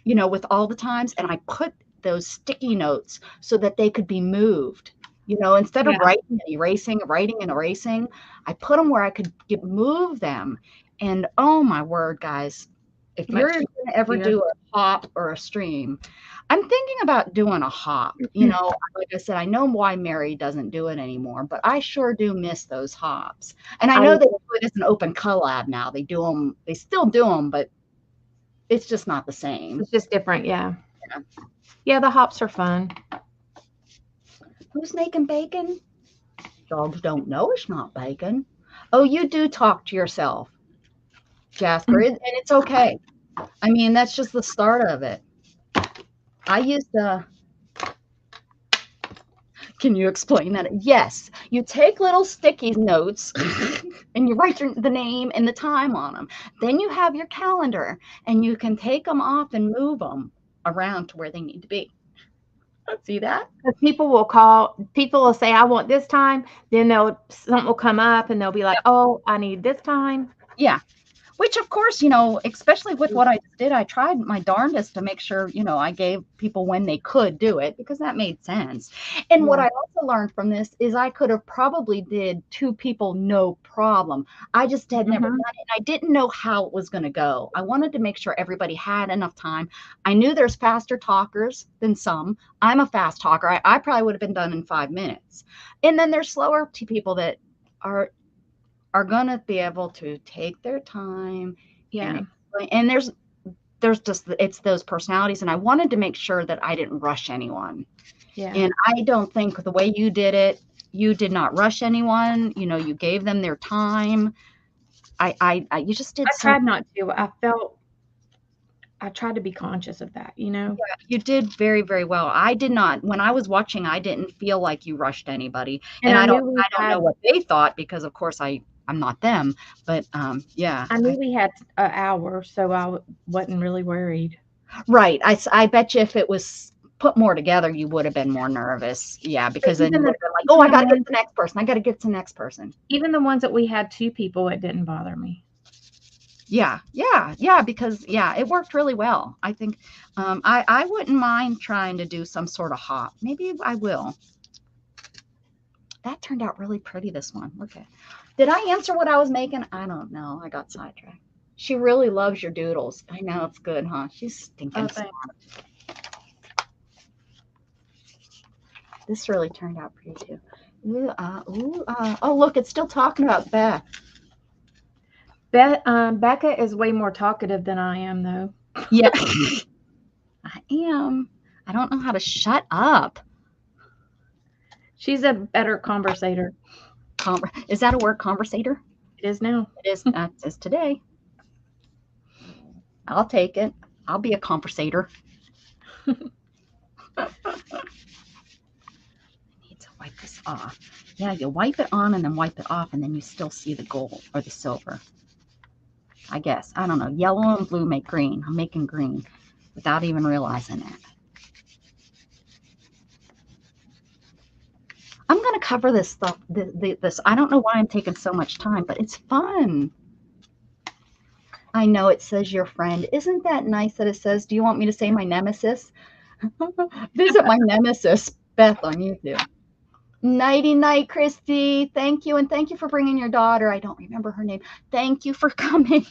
with all the times, and I put those sticky notes so that they could be moved. Instead of Yeah. writing and erasing, I put them where I could move them. And oh my word, guys, if you're Much going to ever easier. do a hop or a stream, I'm thinking about doing a hop. Like I said, I know why Mary doesn't do it anymore, but I sure do miss those hops. And I I know they do it as an open collab now. They still do them, but it's just not the same. It's just different, yeah. Yeah. Yeah, the hops are fun. Who's making bacon? Dogs don't know it's not bacon. Oh, you do talk to yourself, Jasper, and it's okay. I mean, that's just the start of it. I used to. Can you explain that? Yes. You take little sticky notes and you write the name and the time on them. Then you have your calendar and you can take them off and move them around to where they need to be. See that? Because people will say, I want this time. Then something will come up and they'll be like, oh, I need this time. Yeah. Which, of course, especially with what I just did, I tried my darndest to make sure, I gave people when they could do it because that made sense. And what I also learned from this is I could have probably did 2 people, no problem. I just had never done it. I didn't know how it was going to go. I wanted to make sure everybody had enough time. I knew there's faster talkers than some. I'm a fast talker. I probably would have been done in 5 minutes. And then there's slower people that are going to be able to take their time. Yeah. And there's just, it's those personalities. And I wanted to make sure that I didn't rush anyone. Yeah. And I don't think the way you did it, you did not rush anyone. You gave them their time. You just did. I tried not to. I tried to be conscious of that, Yeah, you did very, very well. I did not. When I was watching, I didn't feel like you rushed anybody. And I don't know what they thought because, of course, I'm not them. But yeah. I knew we had an hour, so I wasn't really worried. Right. I bet you if it was put more together, you would have been more nervous. Yeah, because then you would have been like, oh, I got to get to the next person. I got to get to the next person. Even the ones that we had 2 people, it didn't bother me. Yeah, because it worked really well. I think I wouldn't mind trying to do some sort of hop. Maybe I will. That turned out really pretty, this one. Look at. Did I answer what I was making? I don't know. I got sidetracked. She really loves your doodles. I know, it's good, huh? She's stinking smart. This really turned out pretty too. Oh, look, it's still talking about Beth. Becca is way more talkative than I am, though. Yeah, I am. I don't know how to shut up. She's a better conversator. Is that a word, conversator? It is now. It is. It is today. I'll take it. I'll be a conversator. I need to wipe this off. Yeah, you wipe it on and then wipe it off, and then you still see the gold or the silver. I guess. I don't know. Yellow and blue make green. I'm making green without even realizing it. I'm going to cover this stuff. This. I don't know why I'm taking so much time, but it's fun. I know it says your friend. Isn't that nice that it says, do you want me to say my nemesis? Visit my nemesis, Beth, on YouTube. Nighty night, Christy. Thank you. And thank you for bringing your daughter. I don't remember her name. Thank you for coming.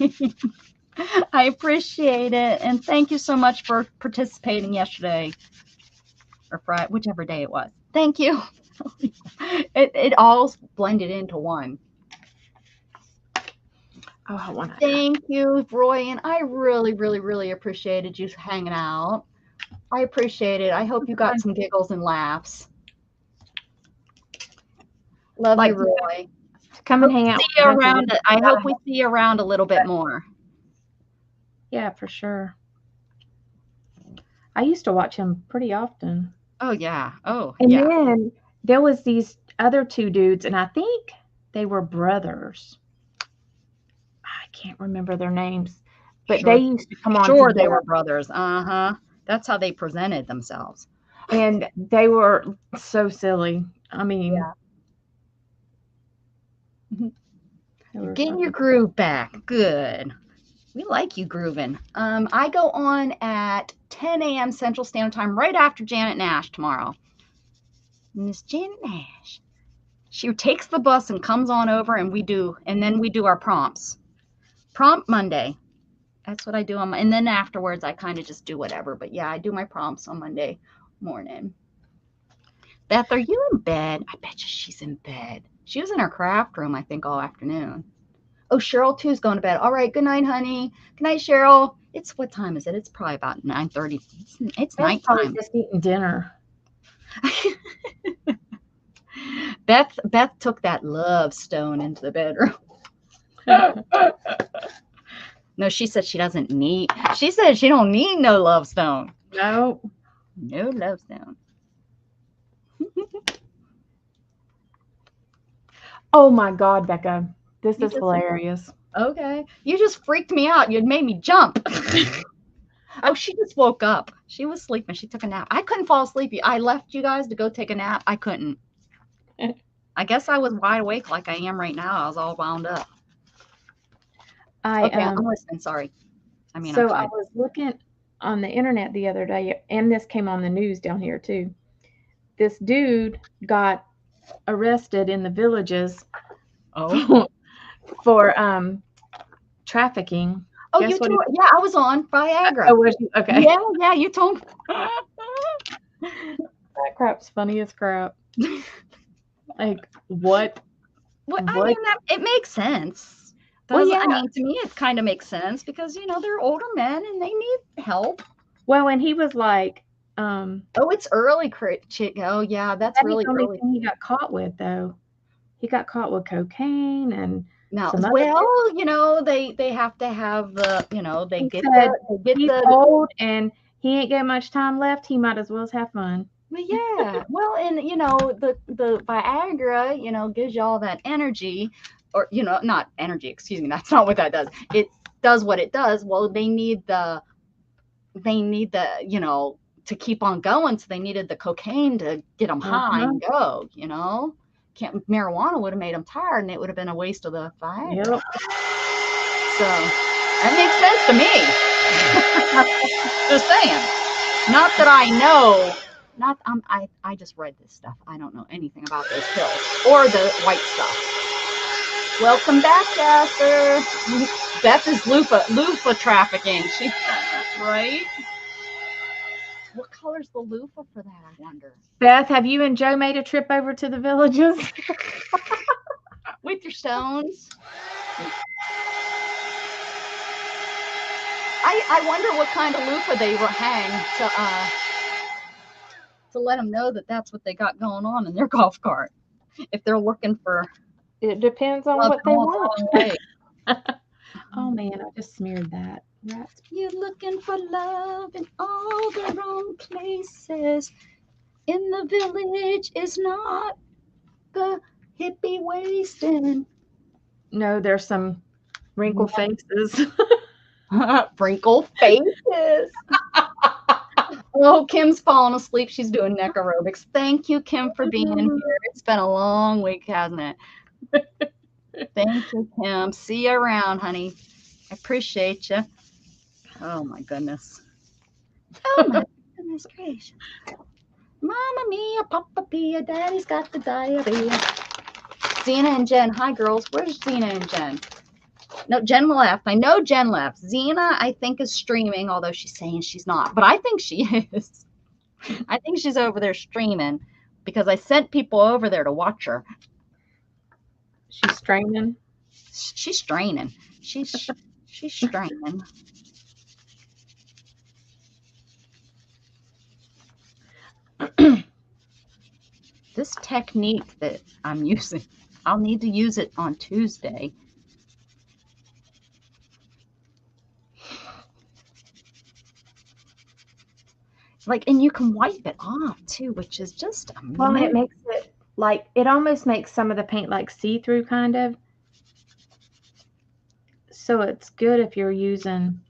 I appreciate it. And thank you so much for participating yesterday or Friday, whichever day it was. Thank you. It all blended into one. Oh, I want to. Thank you, Roy. And I really, really, really appreciated you hanging out. I appreciate it. I hope you got some giggles and laughs. Love you, Roy. Come and hang out. See you around. I hope we see you around a little bit more. Yeah, for sure. I used to watch him pretty often. Oh, yeah. Oh, and yeah. Then there was these other two dudes, and I think they were brothers. I can't remember their names, but they used to come on. Sure, they were brothers. Uh-huh. That's how they presented themselves. And they were so silly. I mean, yeah. You're getting your groove back. Good. We like you grooving. I go on at 10 a.m. Central Standard Time right after Janet Nash tomorrow. Miss Janet Nash. She takes the bus and comes on over, and then we do our prompts. Prompt Monday. That's what I do on and then afterwards I kind of just do whatever. But yeah, I do my prompts on Monday morning. Beth, are you in bed? I bet you she's in bed. She was in her craft room, I think, all afternoon. Oh, Cheryl too is going to bed. All right. Good night, honey. Good night, Cheryl. It's what time is it? It's probably about 9:30. It's nighttime. Just eating dinner. Beth took that love stone into the bedroom. No, she said she doesn't need. She said she don't need no love stone. No love stone. Oh my God, Becca. This is hilarious. Okay. You just freaked me out. You made me jump. Oh, she just woke up. She was sleeping. She took a nap. I couldn't fall asleep. I left you guys to go take a nap. I couldn't. I guess I was wide awake like I am right now. I was all wound up. Okay, I'm listening. Sorry. I was looking on the internet the other day, and this came on the news down here too. This dude got arrested in the Villages for trafficking. Oh, yeah, I was on Viagra. Oh, was you? Okay. Yeah, you told me. That crap's funny as crap. Like, what? Well, I mean, it makes sense. Well, yeah. I mean, to me, it kind of makes sense because, they're older men and they need help. Well, and he was like, oh, it's early. Oh, yeah, that's really early. The only thing he got caught with, though. He got caught with cocaine and. No, well, they have to have the, he's old and he ain't got much time left. He might as well have fun. Well, yeah. Well, and the Viagra, gives you all that energy, or not energy. Excuse me. That's not what that does. It does what it does. Well, they need the to keep on going. So they needed the cocaine to get them high and go. Marijuana would have made them tired, and it would have been a waste of the Viagra. Yep. So that makes sense to me. Just saying. Not that I know. I just read this stuff. I don't know anything about those pills or the white stuff. Welcome back, Jasper. Beth is loofah trafficking. She's right. What color's the loofah for that, I wonder? Beth, have you and Joe made a trip over to the Villages? With your stones? I wonder what kind of loofah they hang to let them know that that's what they got going on in their golf cart. If they're looking for It depends on love what in they all the want. wrong way. Oh man, I just smeared that. Rats. You're looking for love in all the wrong places. In the village is not the hippie wasting. No, there's some wrinkle faces. Wrinkle faces. Oh, Kim's falling asleep. She's doing neck aerobics. Thank you, Kim, for being here. It's been a long week, hasn't it? Thank you, Kim. See you around, honey. I appreciate you. Oh, my goodness. Oh, my goodness gracious. Mama mia, Papa Pia, Daddy's got the diarrhea. Zena and Jen. Hi, girls. Where's Zena and Jen? No, Jen left. I know Jen left. Zena, I think, is streaming, although she's saying she's not. But I think she is. I think she's over there streaming because I sent people over there to watch her. She's straining. She's straining. She's straining. This technique that I'm using, I'll need to use it on Tuesday. Like, and you can wipe it off too, which is just amazing. Well, it makes it like, it almost makes some of the paint like see-through kind of. So it's good if you're using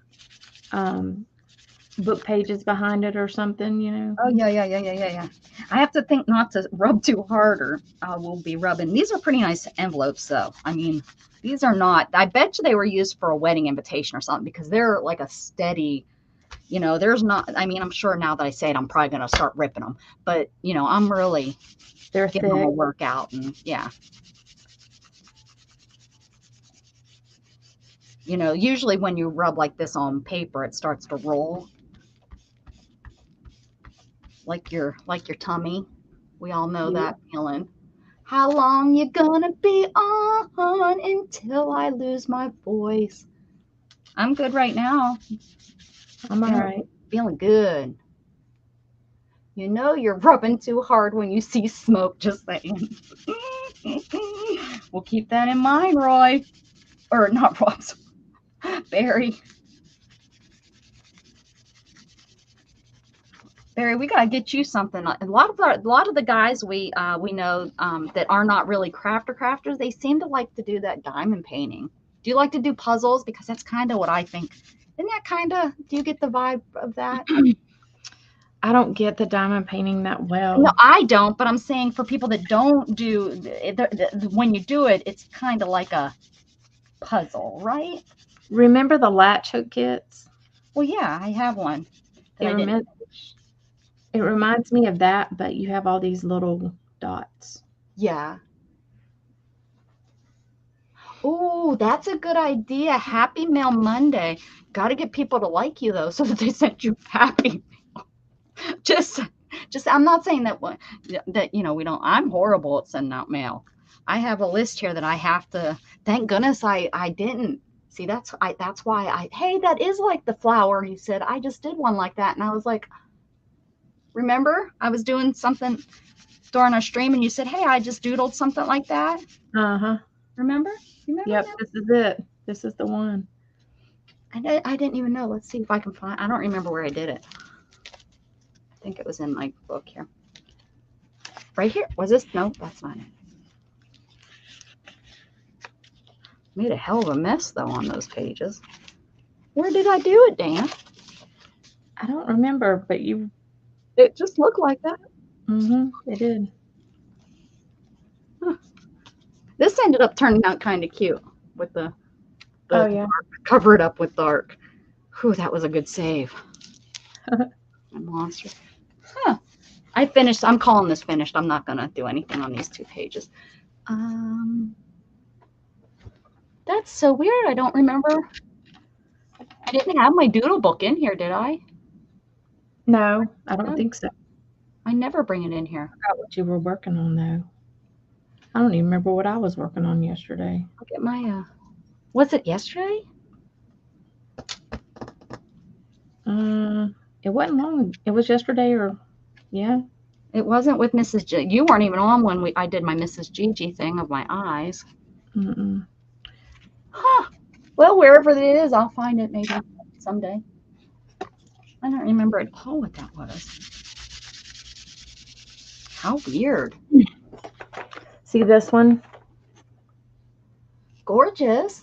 book pages behind it or something, you know. Oh, yeah. I have to think not to rub too hard or we'll be rubbing. These are pretty nice envelopes, though. I mean, these are not, I bet you they were used for a wedding invitation or something because they're like a steady, you know, there's not, I mean, I'm sure now that I say it, I'm probably going to start ripping them. But, you know, I'm really They're getting them a thick. workout and yeah. You know, usually when you rub like this on paper, it starts to roll. Like your tummy. We all know that feeling. How long you gonna be on until I lose my voice? I'm good right now. I'm all right. Feeling good. You know you're rubbing too hard when you see smoke, just saying. We'll keep that in mind, Roy. Or not Roy. Barry. Barry, we gotta get you something. A lot of the guys we know that are not really crafters, they seem to like to do that diamond painting. Do you like to do puzzles? Because that's kind of what I think. Isn't that kind of? Do you get the vibe of that? I don't get the diamond painting that well. No, I don't. But I'm saying for people that don't do, when you do it, it's kind of like a puzzle, right? Remember the latch hook kits? Well, yeah, I have one. It reminds me of that, but you have all these little dots. Yeah. Oh, that's a good idea. Happy Mail Monday. Got to get people to like you though, so that they send you happy mail. Just I'm not saying that you know we don't. I'm horrible at sending out mail. I have a list here that I have to. Thank goodness I didn't. See, that's why hey, that is like the flower. He said, I just did one like that. And I was like, remember, I was doing something during our stream and you said, hey, I just doodled something like that. Uh-huh. Remember? Yep, that? This is it. This is the one. I didn't even know. Let's see if I can find, I don't remember where I did it. I think it was in my book here. Right here. Was this? No, that's not it. Made a hell of a mess though on those pages. Where did I do it, Dan? I don't remember, but it just looked like that. It did. Huh. This ended up turning out kind of cute with the oh yeah, cover it up with dark. Whew, that was a good save. Monster. Huh. I finished. I'm calling this finished. I'm not gonna do anything on these 2 pages. That's so weird. I don't remember. I didn't have my doodle book in here, did I? No, I don't think so. I never bring it in here. I forgot what you were working on though. I don't even remember what I was working on yesterday. Look at my was it yesterday? It wasn't long. It was yesterday or, yeah. It wasn't with Mrs. G. You weren't even on when I did my Mrs. Gigi thing of my eyes. Mm-mm. Huh. Well, wherever it is, I'll find it maybe someday. I don't remember at all what that was. How weird. See this one? Gorgeous.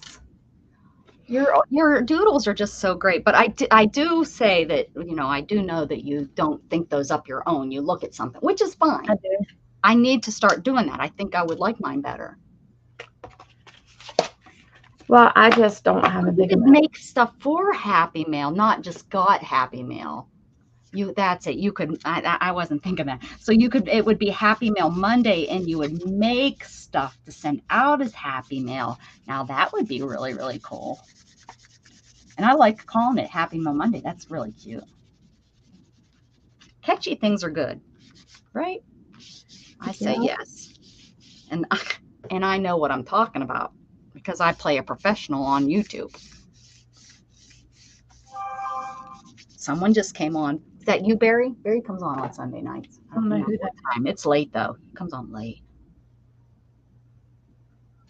Your doodles are just so great. But I do say that, I do know that you don't think those up your own. You look at something, which is fine. I do. I need to start doing that. I think I would like mine better. Well, I just don't have a big You could amount. make stuff for Happy Mail, not just got Happy Mail. That's it. You could, I wasn't thinking that. So it would be Happy Mail Monday and you would make stuff to send out as Happy Mail. Now that would be really, really cool. And I like calling it Happy Mail Monday. That's really cute. Catchy things are good, right? I say yes. And I know what I'm talking about because I play a professional on YouTube. Someone just came on. Is that you, Barry? Barry comes on Sunday nights. I don't know what time. It's late, though. It comes on late.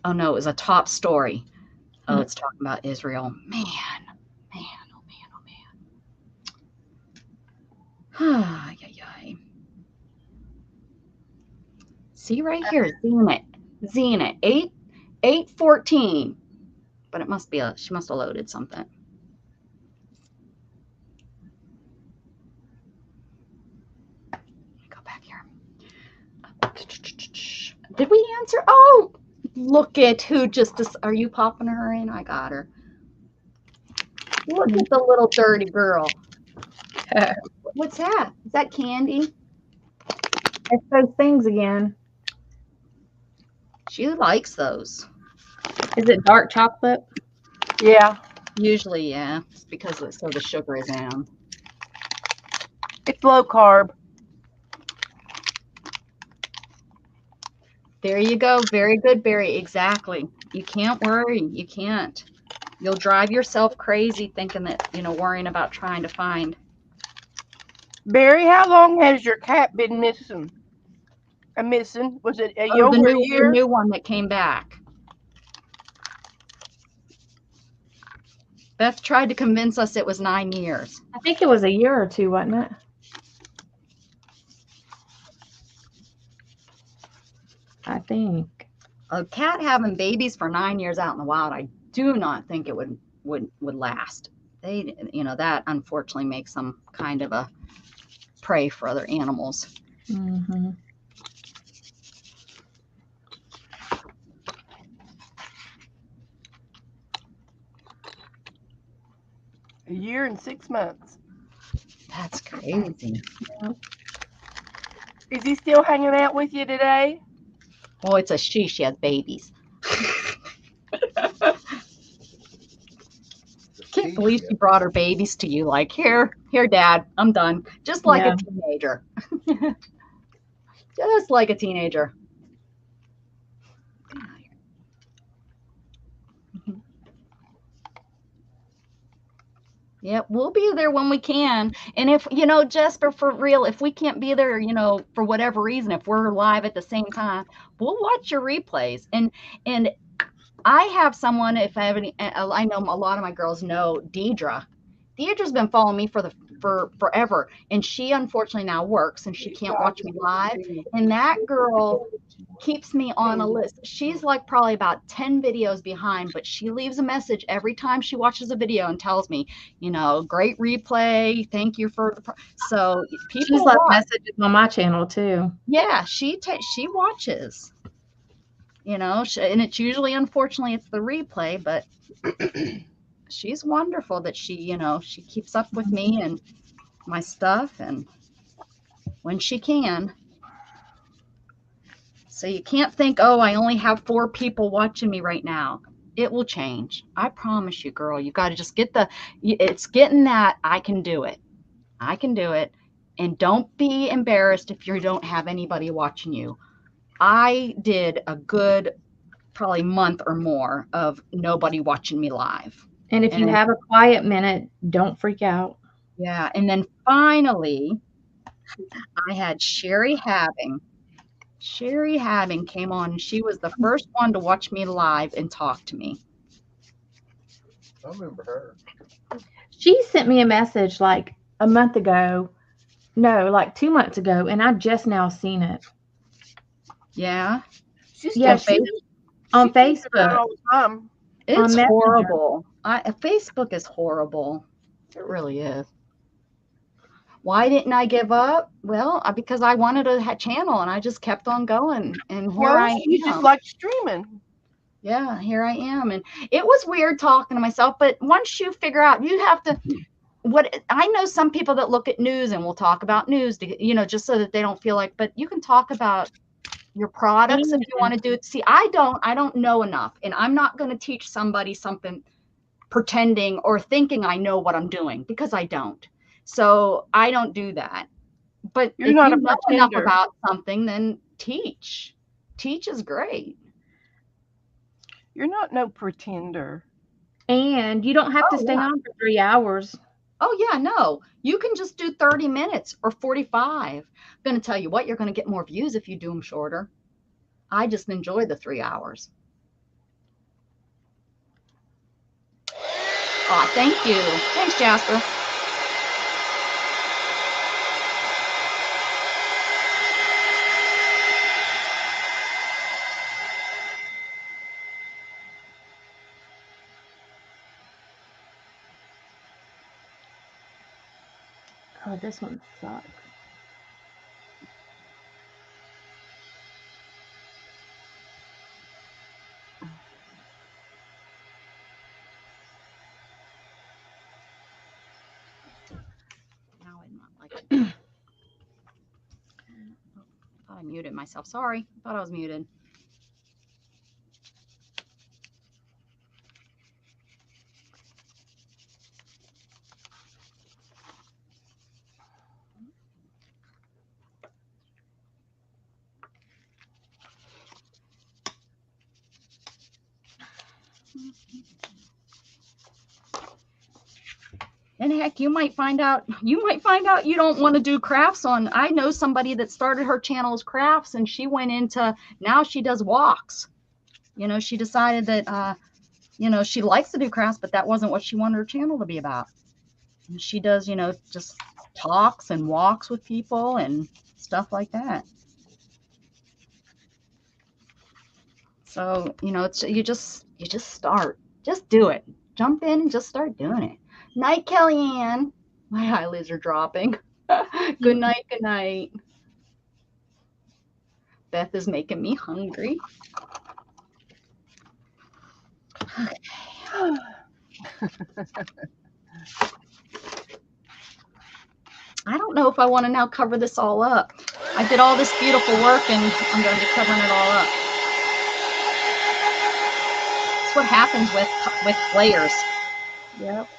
Oh, no, it was a top story. Oh, it's talking about Israel. Man, oh, man. See right here, Zenit, 8:14. But it must be she must have loaded something. Go back here. Did we answer? Oh, look at who are you popping her in? I got her. Look at the little dirty girl. What's that? Is that candy? It's those things again. She likes those. Is it dark chocolate? Yeah. Usually, yeah. It's because so the sugar is in. It's low carb. There you go. Very good, Barry. Exactly. You can't worry. You can't. You'll drive yourself crazy thinking that, worrying about trying to find. Barry, how long has your cat been missing? Was it over a year? The new one that came back. Beth tried to convince us it was 9 years. I think it was a year or two, wasn't it? I think. A cat having babies for 9 years out in the wild, I do not think it would last. They, that unfortunately makes them kind of a prey for other animals. Mm-hmm. A year and 6 months. That's crazy. Yeah. Is he still hanging out with you today? Well, it's a she. She has babies. Can't believe she brought her babies to you. Like, here, Dad, I'm done. Just like a teenager. Just like a teenager. Yeah, we'll be there when we can. And if, Jesper, for real, if we can't be there, for whatever reason, if we're live at the same time, we'll watch your replays. And I have someone, if I have any, I know a lot of my girls know Deidre. Deidre's been following me for forever. And she unfortunately now works and she can't watch me live. And that girl keeps me on a list. She's like probably about 10 videos behind, but she leaves a message every time she watches a video and tells me, great replay. Thank you for so people. She's left messages on my channel too. Yeah, she watches. And it's usually, unfortunately, it's the replay, but she's wonderful that she keeps up with me and my stuff and when she can. So you can't think, oh, I only have 4 people watching me right now. It will change. I promise you, girl. You got to just it's getting that I can do it. I can do it. And don't be embarrassed if you don't have anybody watching you. I did a good probably month or more of nobody watching me live. And if you have a quiet minute, don't freak out. Yeah. And then finally, I had Sherry Having. Sherry Having came on, and she was the first one to watch me live and talk to me. I remember her. She sent me a message like a month ago. No, like 2 months ago, and I just now seen it. Yeah. She's Yeah, still, on she keeps it out Facebook. all the time. It's On Messenger. horrible. Facebook is horrible. It really is. Why didn't I give up? Well, because I wanted a channel, and I just kept on going. And here I You just am. like streaming. Yeah, here I am. And it was weird talking to myself, but once you figure out, you have to. What I know, some people that look at news and will talk about news, just so that they don't feel like. But you can talk about your products if you want to do it. See, I don't know enough, and I'm not going to teach somebody something pretending or thinking I know what I'm doing, because I don't. So I don't do that. But You're if not you a know enough pretender. about something, then teach. Teach is great. You're not no pretender. And you don't have to Oh, stay yeah. on for 3 hours. Oh, yeah, no. You can just do 30 minutes or 45. I'm going to tell you what, you're going to get more views if you do them shorter. I just enjoy the 3 hours. Oh, thank you. Thanks, Jasper. Oh, this one sucks. Now I'm not like it. I thought I muted myself. Sorry. I thought I was muted. And heck, you might find out you don't want to do crafts on. I know somebody that started her channel as crafts, and she went into, now she does walks. She decided that she likes to do crafts, but that wasn't what she wanted her channel to be about. And she does, just talks and walks with people and stuff like that. So, it's you just start. Just do it. Jump in and just start doing it. Night, Kellyanne. My eyelids are dropping. Good night, good night. Beth is making me hungry. Okay. I don't know if I want to now cover this all up. I did all this beautiful work, and I'm going to be covering it all up. That's what happens with players. Yep.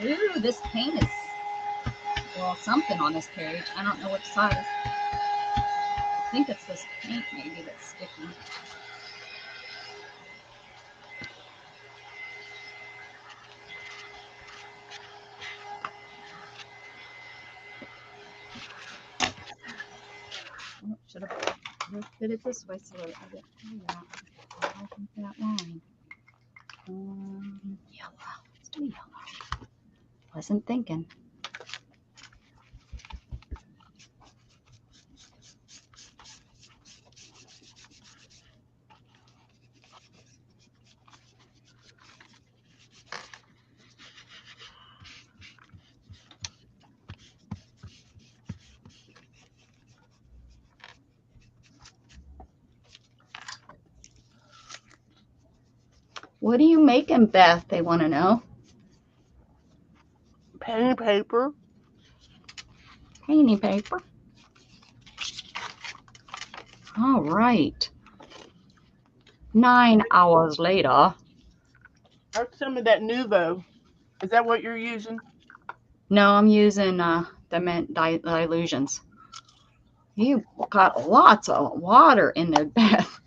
Ooh, this paint is, well, something on this page. I don't know which side. I think it's this paint maybe that's sticky. Oh, should have did it this way so that I didn't do that. I think that line. Yellow. Let's do yellow. Wasn't thinking. What are you making, Beth? They want to know. Pen and paper. Painting paper. All right. 9 hours later. That's some of that Nuvo. Is that what you're using? No, I'm using the mint illusions. You got lots of water in there, Beth.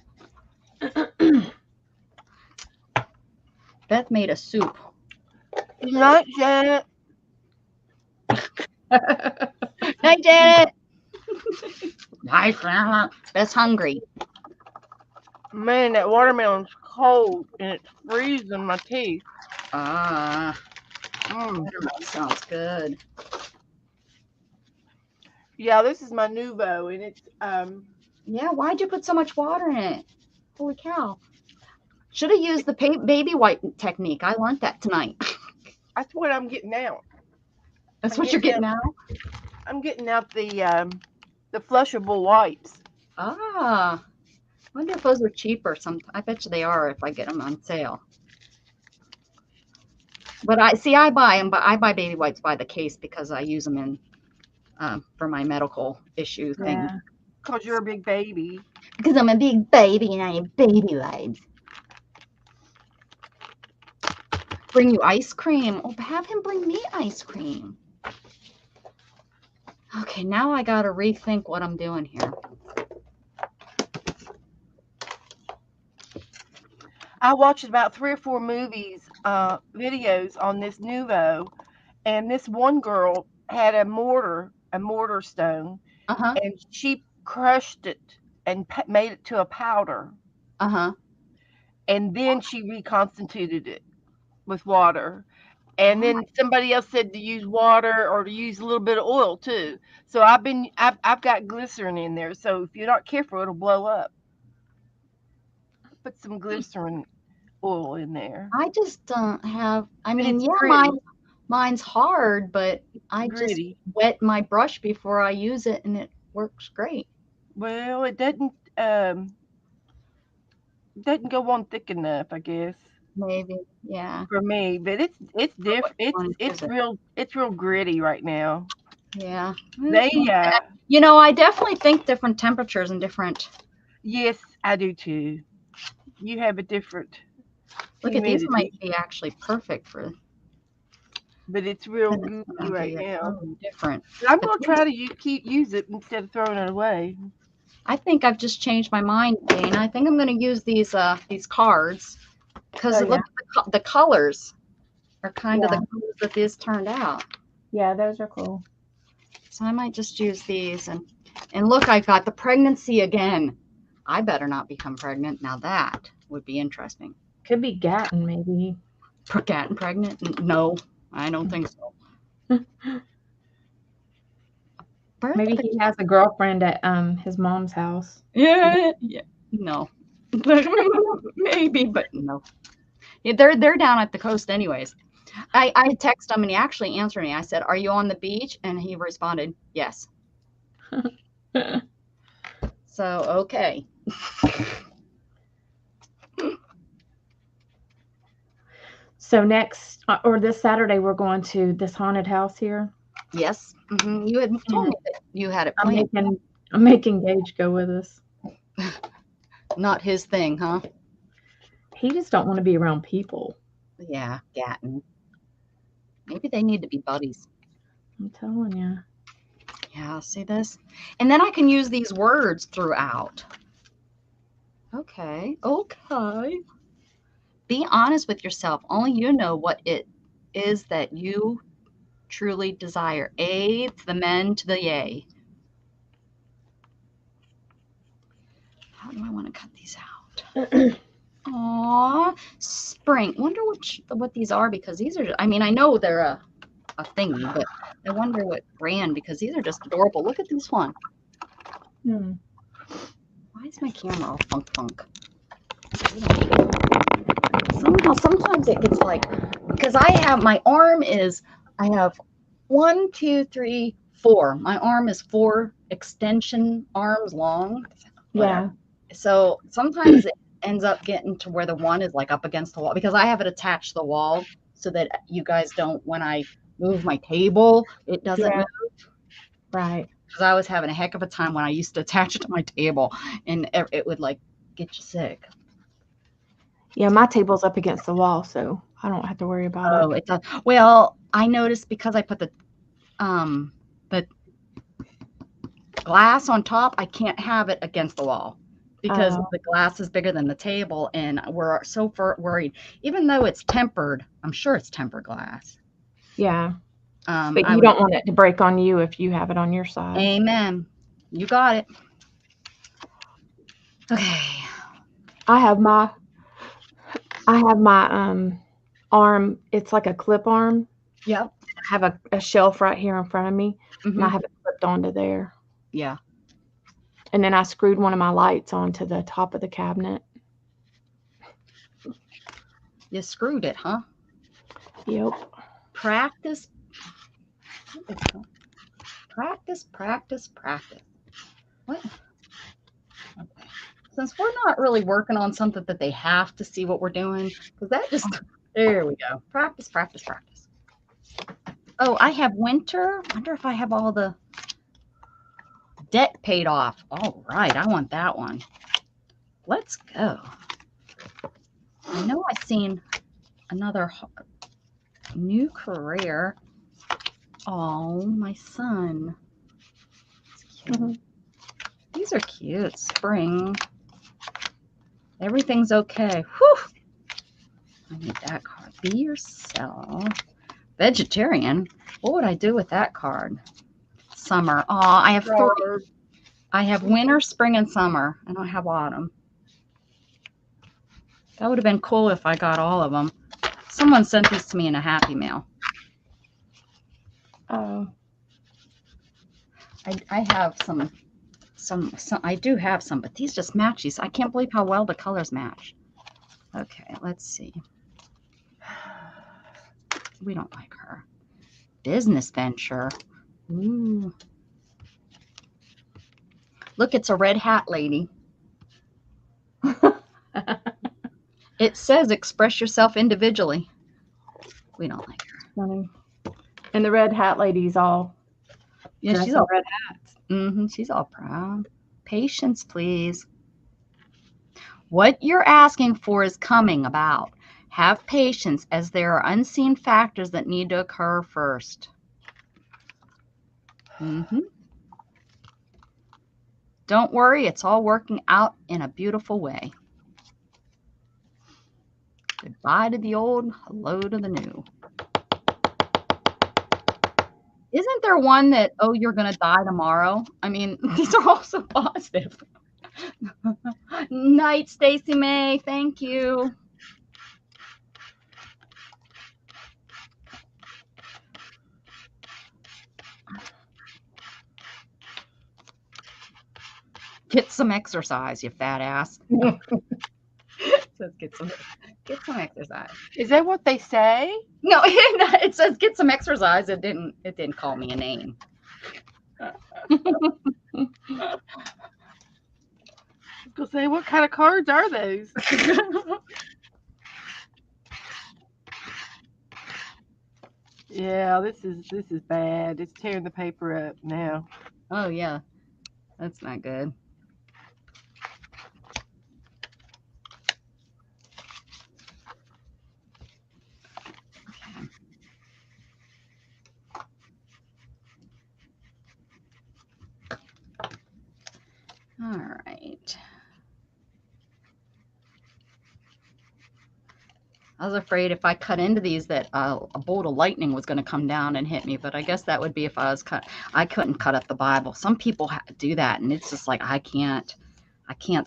Beth made a soup. Good night, Janet. Hi, Janet. Hi, Grandma. Beth's hungry. Man, that watermelon's cold and it's freezing my teeth. Ah, Mm. watermelon sounds good. Yeah, this is my Nuvo, and it's Yeah, why'd you put so much water in it? Holy cow. Should have used the baby wipe technique. I learned that tonight. that's what I'm getting out. That's I'm what you're getting out? I'm getting out the flushable wipes. Ah, wonder if those are cheaper. I bet you they are if I get them on sale. But I buy them, but I buy baby wipes by the case because I use them in for my medical issue thing. Yeah. Because you're a big baby. Because I'm a big baby and I have baby wipes. Bring you ice cream. Oh, have him bring me ice cream. Okay, now I gotta rethink what I'm doing here. I watched about 3 or 4 videos on this Nuvo, and this one girl had a mortar stone, Uh-huh. and she crushed it and made it to a powder, Uh-huh. and then she reconstituted it with water. And then somebody else said to use water or to use a little bit of oil too. So I've got glycerin in there. So if you're not careful, it'll blow up. Put some glycerin oil in there. I just don't have, I But mean, it's yeah, gritty. mine's hard, but I just Gritty. wet my brush before I use it and it works great. Well, it doesn't go on thick enough, I guess, Maybe, yeah. for me. But it's different. It's real gritty right now. Yeah. They You know, I definitely think different temperatures and different. yes, I do too. You have a different Look at these humidity, might be actually perfect for. but it's real gooey Okay, right yeah, now. totally different. But I'm gonna try to use it instead of throwing it away. I think I've just changed my mind, Dana. I think I'm going to use these cards because Oh, look at the colors are kind of the colors that these turned out. Yeah, those are cool. So I might just use these and look, I've got the pregnancy again. I better not become pregnant. Now that would be interesting. Could be Gatton, maybe. Getting pregnant? No, I don't think so. Maybe he has a girlfriend at his mom's house. Yeah. No. Maybe, but no. Yeah, they're down at the coast anyways. I texted him and he actually answered me. I said, "Are you on the beach?" And he responded, "Yes." So, okay. So next, or this Saturday, we're going to this haunted house here. Yes. You had told me that you had it planned. I'm making Gage go with us. Not his thing, huh? He just don't want to be around people. Yeah, Gatton. Maybe they need to be buddies. I'm telling you. Yeah, see this? And then I can use these words throughout. Okay. Be honest with yourself. Only you know what it is that you truly desire. A to the men to the yay. How do I want to cut these out? Aw, spring. Wonder what these are because these are, I mean, I know they're a thingy, but I wonder what brand because these are just adorable. Look at this one. Why is my camera all funk? Sometimes it gets like, because I have 1, 2, 3, 4. My arm is 4 extension arms long. Yeah. So sometimes it ends up getting to where the one is like up against the wall because I have it attached to the wall so that you guys don't, when I move my table, it doesn't move. Right. Because I was having a heck of a time when I used to attach it to my table and it would like get you sick. Yeah, my table's up against the wall, so I don't have to worry about it. Well, I noticed because I put the glass on top, I can't have it against the wall because Oh. the glass is bigger than the table, and we're so worried. Even though it's tempered, I'm sure it's tempered glass. Yeah. But But you don't want it to break on you if you have it on your side. Amen. You got it. Okay. I have my arm. It's like a clip arm. Yep. I have a shelf right here in front of me, and I have it clipped onto there. Yeah. And then I screwed one of my lights onto the top of the cabinet. You screwed it, huh? Yep. Practice. Practice. What? Okay. Since we're not really working on something that they have to see what we're doing, because that just, there we go. Practice. Oh, I have winter. I wonder if I have all the debt paid off. All right, I want that one. Let's go. I know I've seen another new career. Oh, my son. Cute. These are cute. Spring. Everything's okay. Whew. I need that card. Be yourself. Vegetarian. What would I do with that card? Summer. Oh, I have 3. I have winter, spring, and summer. I don't have autumn. That would have been cool if I got all of them. Someone sent these to me in a Happy Mail. Oh. I have some. I do have some, but these just match these. I can't believe how well the colors match. Okay, let's see. We don't like her. Business venture. Ooh. Look, it's a red hat lady. It says express yourself individually. We don't like her. Funny. And the red hat lady's all. Yeah, she's all red hats. She's all proud. Patience, please. What you're asking for is coming about. Have patience, as there are unseen factors that need to occur first. Don't worry, it's all working out in a beautiful way. Goodbye to the old, hello to the new. Isn't there one that, oh, you're going to die tomorrow? I mean, these are all so positive. Night, Stacy May. Thank you. Get some exercise, you fat ass. Says get some exercise. Is that what they say? No, it says get some exercise. It didn't call me a name. Go say, what kind of cards are those? Yeah, this is bad. It's tearing the paper up now. Oh yeah, that's not good. Okay. All right. I was afraid if I cut into these that a bolt of lightning was going to come down and hit me, but I guess that would be if I was I couldn't cut up the Bible. Some people do that, and it's just like I can't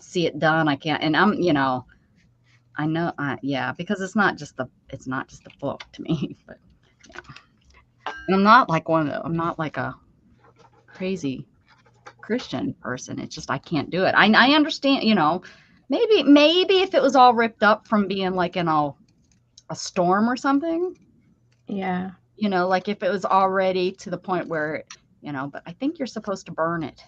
see it done. I can't, and I know, yeah, because it's not just the book to me, but yeah. And I'm not like a crazy Christian person. It's just I can't do it. I understand, maybe if it was all ripped up from being like in a storm or something. Yeah. Like if it was already to the point where, but I think you're supposed to burn it.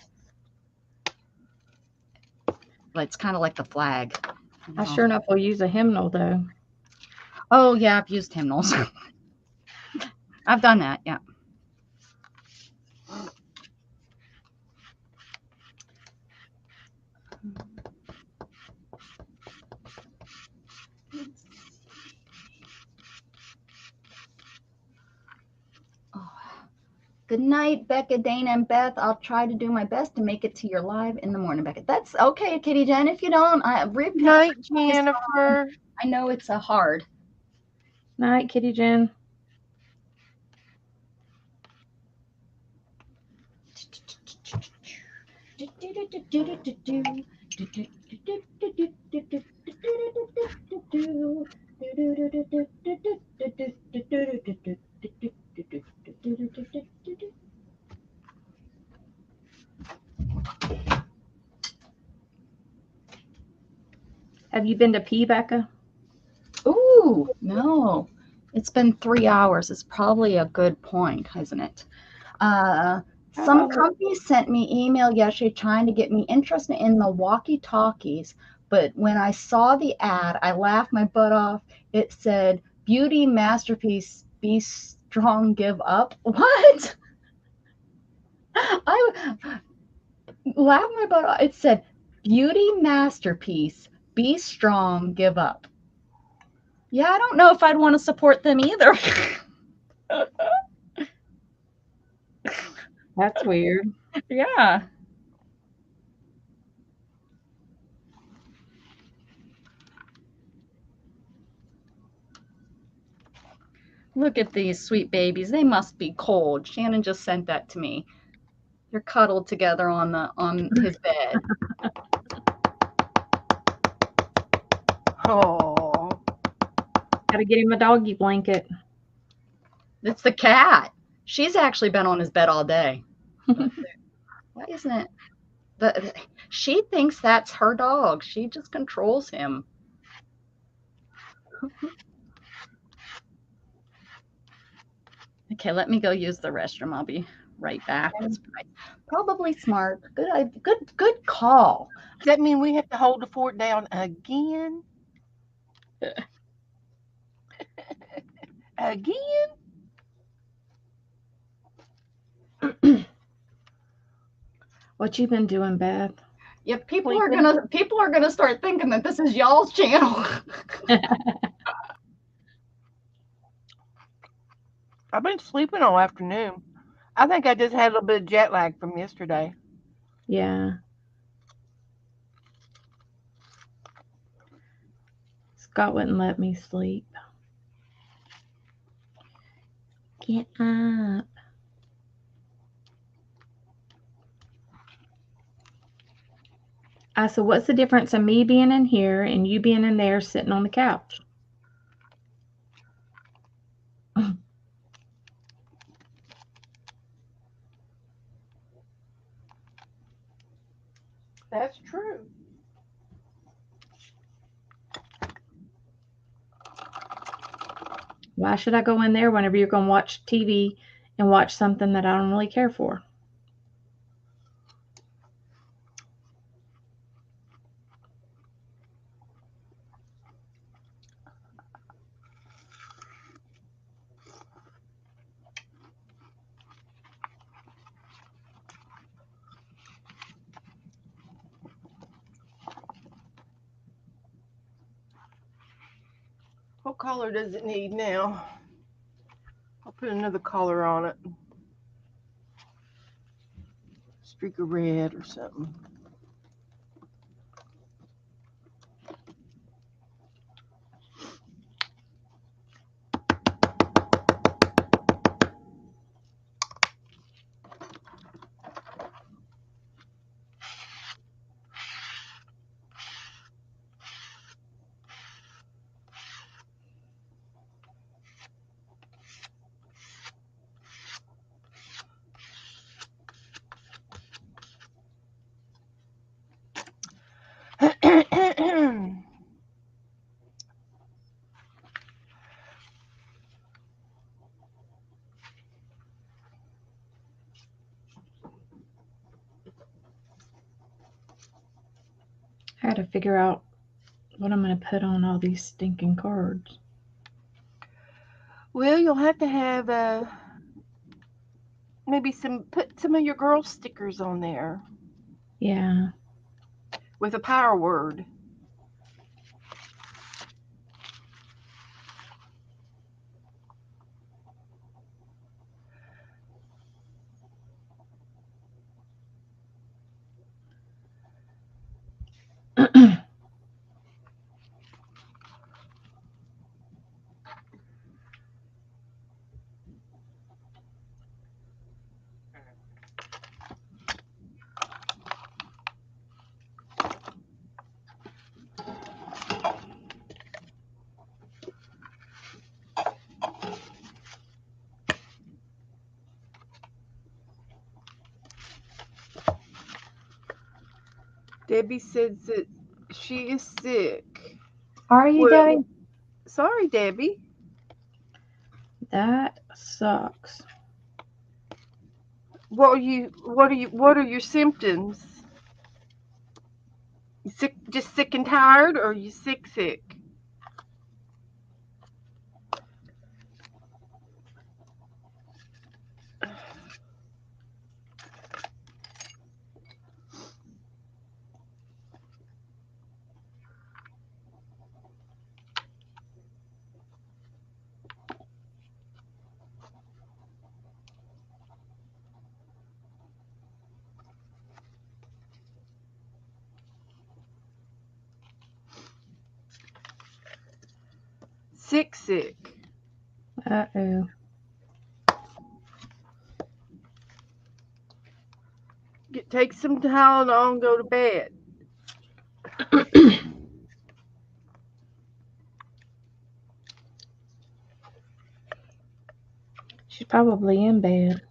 But it's kind of like the flag. I sure enough will use a hymnal though. Oh yeah, I've used hymnals. I've done that, yeah. Oh. Good night, Becca, Dana, and Beth. I'll try to do my best to make it to your live in the morning, Becca. That's okay, Kitty Jen. If you don't, Good night, Jennifer. I know it's a hard. Night, Kitty Jen. Have you been to pee, Becca? Ooh, no. It's been 3 hours. It's probably a good point, isn't it? Some company sent me email yesterday trying to get me interested in the walkie-talkies, but when I saw the ad, I laughed my butt off. It said, "Beauty masterpiece, be strong, give up." What? I laughed my butt off. It said, "Beauty masterpiece, be strong, give up." Yeah, I don't know if I'd want to support them either. That's weird. Yeah. Look at these sweet babies. They must be cold. Shannon just sent that to me. They're cuddled together on his bed. Oh, Gotta get him a doggy blanket. It's the cat. She's actually been on his bed all day. Why isn't it? She thinks that's her dog. She just controls him. Okay, let me go use the restroom. I'll be right back. That's probably smart. Good call. does that mean we have to hold the fort down again? Again? What you been doing, Beth? Yep, people are gonna start thinking that this is y'all's channel. I've been sleeping all afternoon. I think I just had a little bit of jet lag from yesterday. Yeah. Scott wouldn't let me sleep. Get up. I said, what's the difference in me being in here and you being in there sitting on the couch? That's true. Why should I go in there whenever you're going to watch TV and watch something that I don't really care for? What color does it need now? I'll put another color on it. Streak of red or something. I got to figure out what I'm going to put on all these stinking cards. Well, you'll have to have maybe put some of your girl stickers on there Yeah. with a power word. Debbie says that she is sick. Are you, Well, Debbie? sorry, Debbie. That sucks. What are your symptoms? You sick, just sick and tired, or are you sick? Sick. Uh-oh. Take some Tylenol and go to bed. She's probably in bed.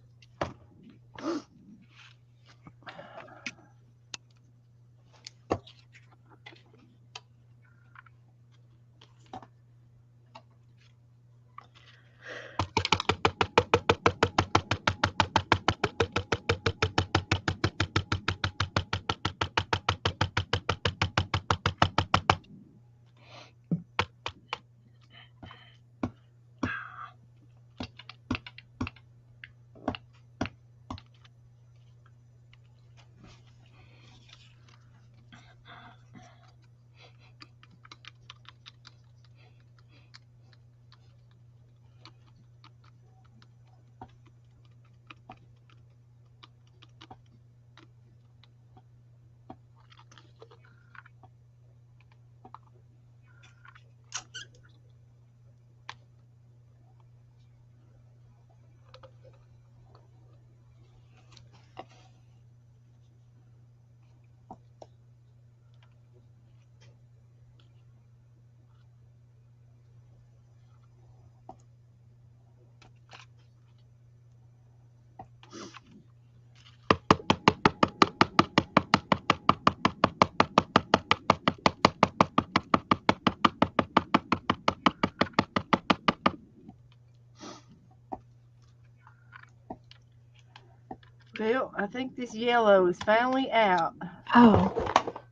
Well, I think this yellow is finally out. Oh,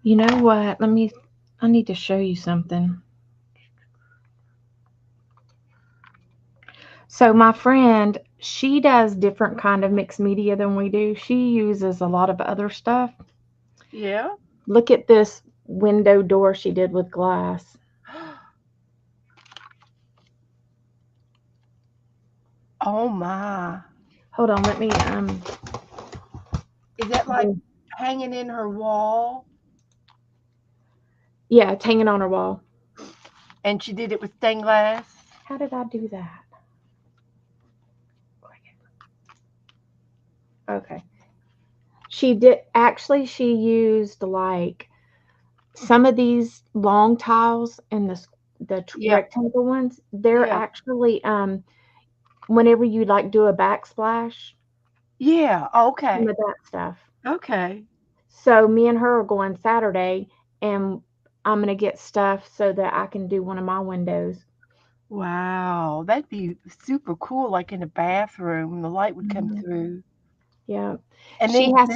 you know what? I need to show you something. So my friend, she does different kind of mixed media than we do. She uses a lot of other stuff. Yeah. Look at this window door she did with glass. Oh my. Hold on, let me Is that like hanging in her wall? yeah, it's hanging on her wall. And she did it with stained glass? How did I do that? Okay. She used like some of these long tiles and the Yeah. rectangle ones. They're Yeah. actually whenever you like do a backsplash, Yeah. Okay. some of that stuff. Okay. So me and her are going Saturday, and I'm gonna get stuff so that I can do one of my windows. Wow. That'd be super cool, like in a bathroom. The light would come Mhm. through. Yeah, And she then has.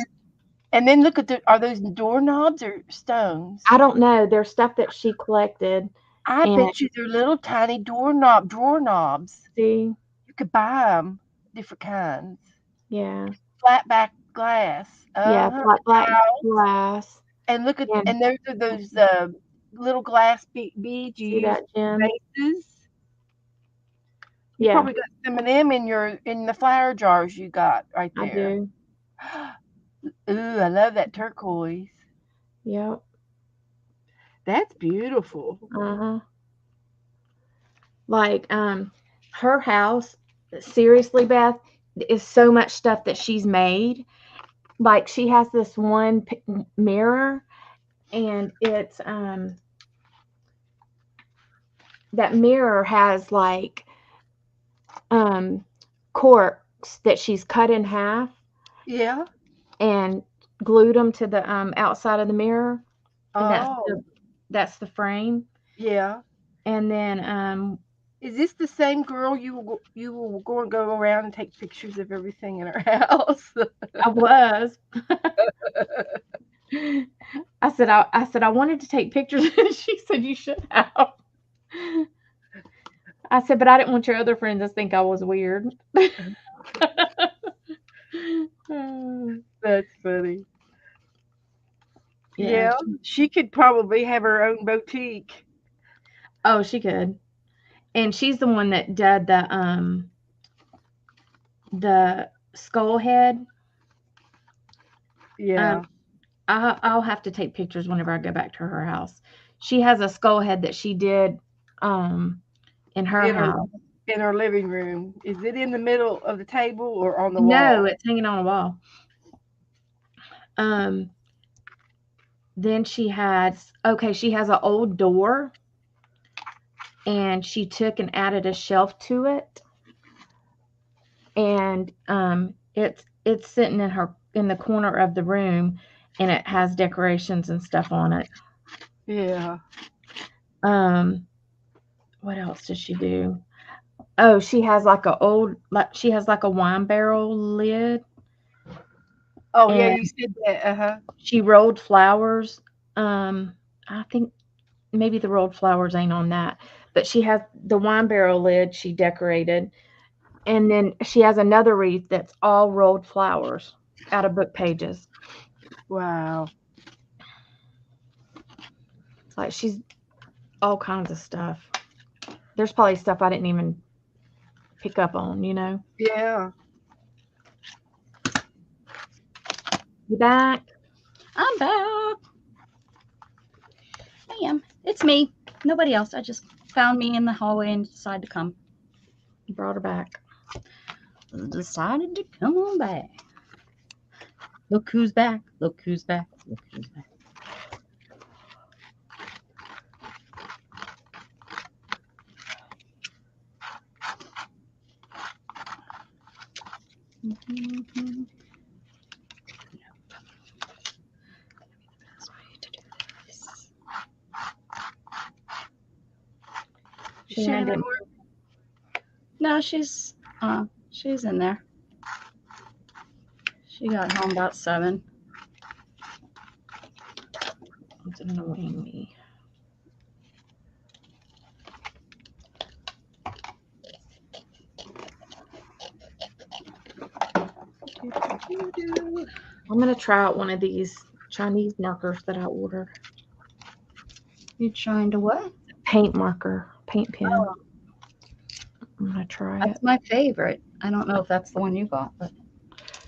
and then look at are those doorknobs or stones? I don't know. There's stuff that she collected, I and bet you they're little tiny drawer knobs. see, You could buy them, different kinds. yeah, Flat back glass. yeah, Uh-huh. black glass, And look at, and and there's those little glass beads you see use that, for Jim? vases. You Yeah, probably got some of them in the flower jars you got right I there. do. Ooh, I love that turquoise. Yep. That's beautiful. Like, her house, seriously, Beth, is so much stuff that she's made. Like, she has this one mirror, and it's, that mirror has, like, corks that she's cut in half. Yeah. And glued them to the outside of the mirror. And Oh. that's the frame. Yeah. And then is this the same girl you were going to go around and take pictures of everything in her house? I was. I said I wanted to take pictures, and she said you should have. I said, but I didn't want your other friends to think I was weird. That's funny. Yeah, Yeah, she could probably have her own boutique. Oh, she could. And she's the one that did the skull head. Yeah. I'll have to take pictures whenever I go back to her house. She has a skull head that she did in her house. In her living room. Is it in the middle of the table or on the wall? No, it's hanging on a wall. Then she has an old door, and she took and added a shelf to it. And it's sitting in the corner of the room, and it has decorations and stuff on it. Yeah. What else does she do? Oh, she has like a wine barrel lid. Oh, yeah, you said that. She rolled flowers. I think maybe the rolled flowers ain't on that, but she has the wine barrel lid she decorated. And then she has another wreath that's all rolled flowers out of book pages. Wow. It's like she's all kinds of stuff. There's probably stuff I didn't even pick up on, you know? Yeah. You back? I'm back. I am. It's me. Nobody else. I just found me in the hallway and decided to come. You brought her back. Decided to come on back. Look who's back. Look who's back. Look who's back. Mm-hmm. Shannon. No, she's in there. She got home about 7. It's annoying me. I'm gonna try out one of these Chinese markers that I ordered. You trying to what? Paint pen. Oh. I'm gonna try it. That's my favorite. I don't know if that's the one you got, but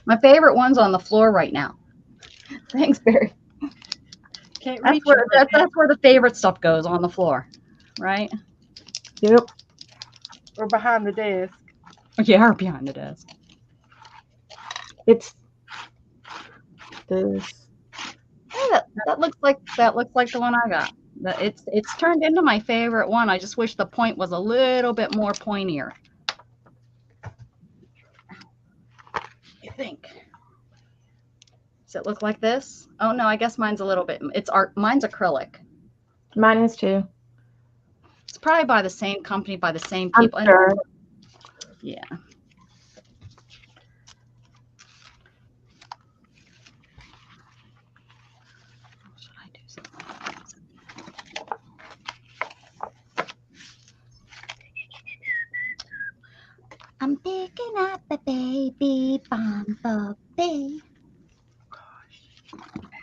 my favorite one's on the floor right now. Thanks, Barry. That's where the favorite stuff goes, on the floor, right? Yep. Or behind the desk. Yeah, or behind the desk. It's this. Hey, that looks like the one I got. It's turned into my favorite one. I just wish the point was a little bit more pointier. You think? Does it look like this? Oh no, I guess mine's a little bit. It's art. Mine's acrylic. Mine is too. It's probably by the same company, by the same people. I'm sure. Yeah. Should I do something? I'm picking up a baby bumblebee.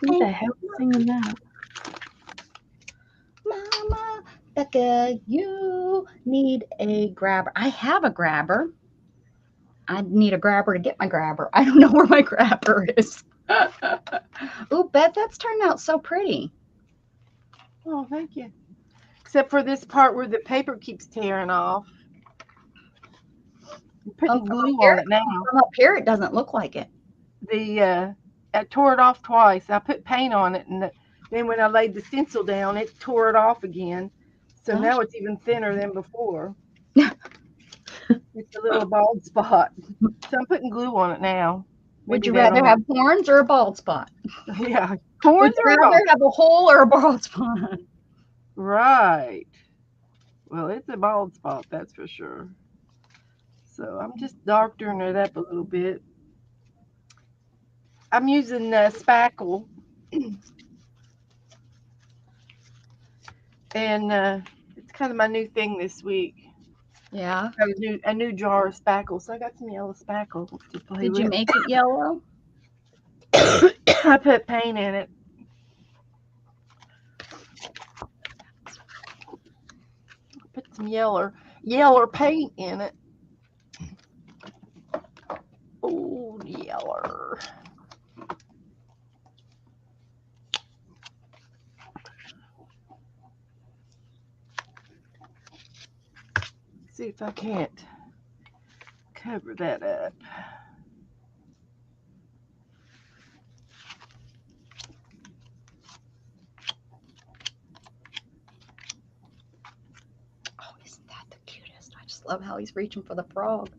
Who the hell is singing that? Mama Becca, you need a grabber. I have a grabber. I need a grabber to get my grabber. I don't know where my grabber is. Ooh, Beth, that's turned out so pretty. Oh, thank you. Except for this part where the paper keeps tearing off. I'm putting glue on it now. From up here, it doesn't look like it. I tore it off twice. I put paint on it, and then when I laid the stencil down, it tore it off again. So Gosh. now it's even thinner than before. It's a little bald spot. So I'm putting glue on it now. Would Maybe you that'll rather have horns or a bald spot? help. Yeah, Would corns you or rather bald? have a hole or a bald spot? Right. Well, it's a bald spot, that's for sure. So I'm just darkening it up a little bit. I'm using spackle, and it's kind of my new thing this week. Yeah. Got a new jar of spackle, so I got some yellow spackle to play Did with. you make it yellow? I put paint in it. Put some yeller paint in it. Oh, yeller. See if I can't cover that up. Oh, isn't that the cutest? I just love how he's reaching for the frog.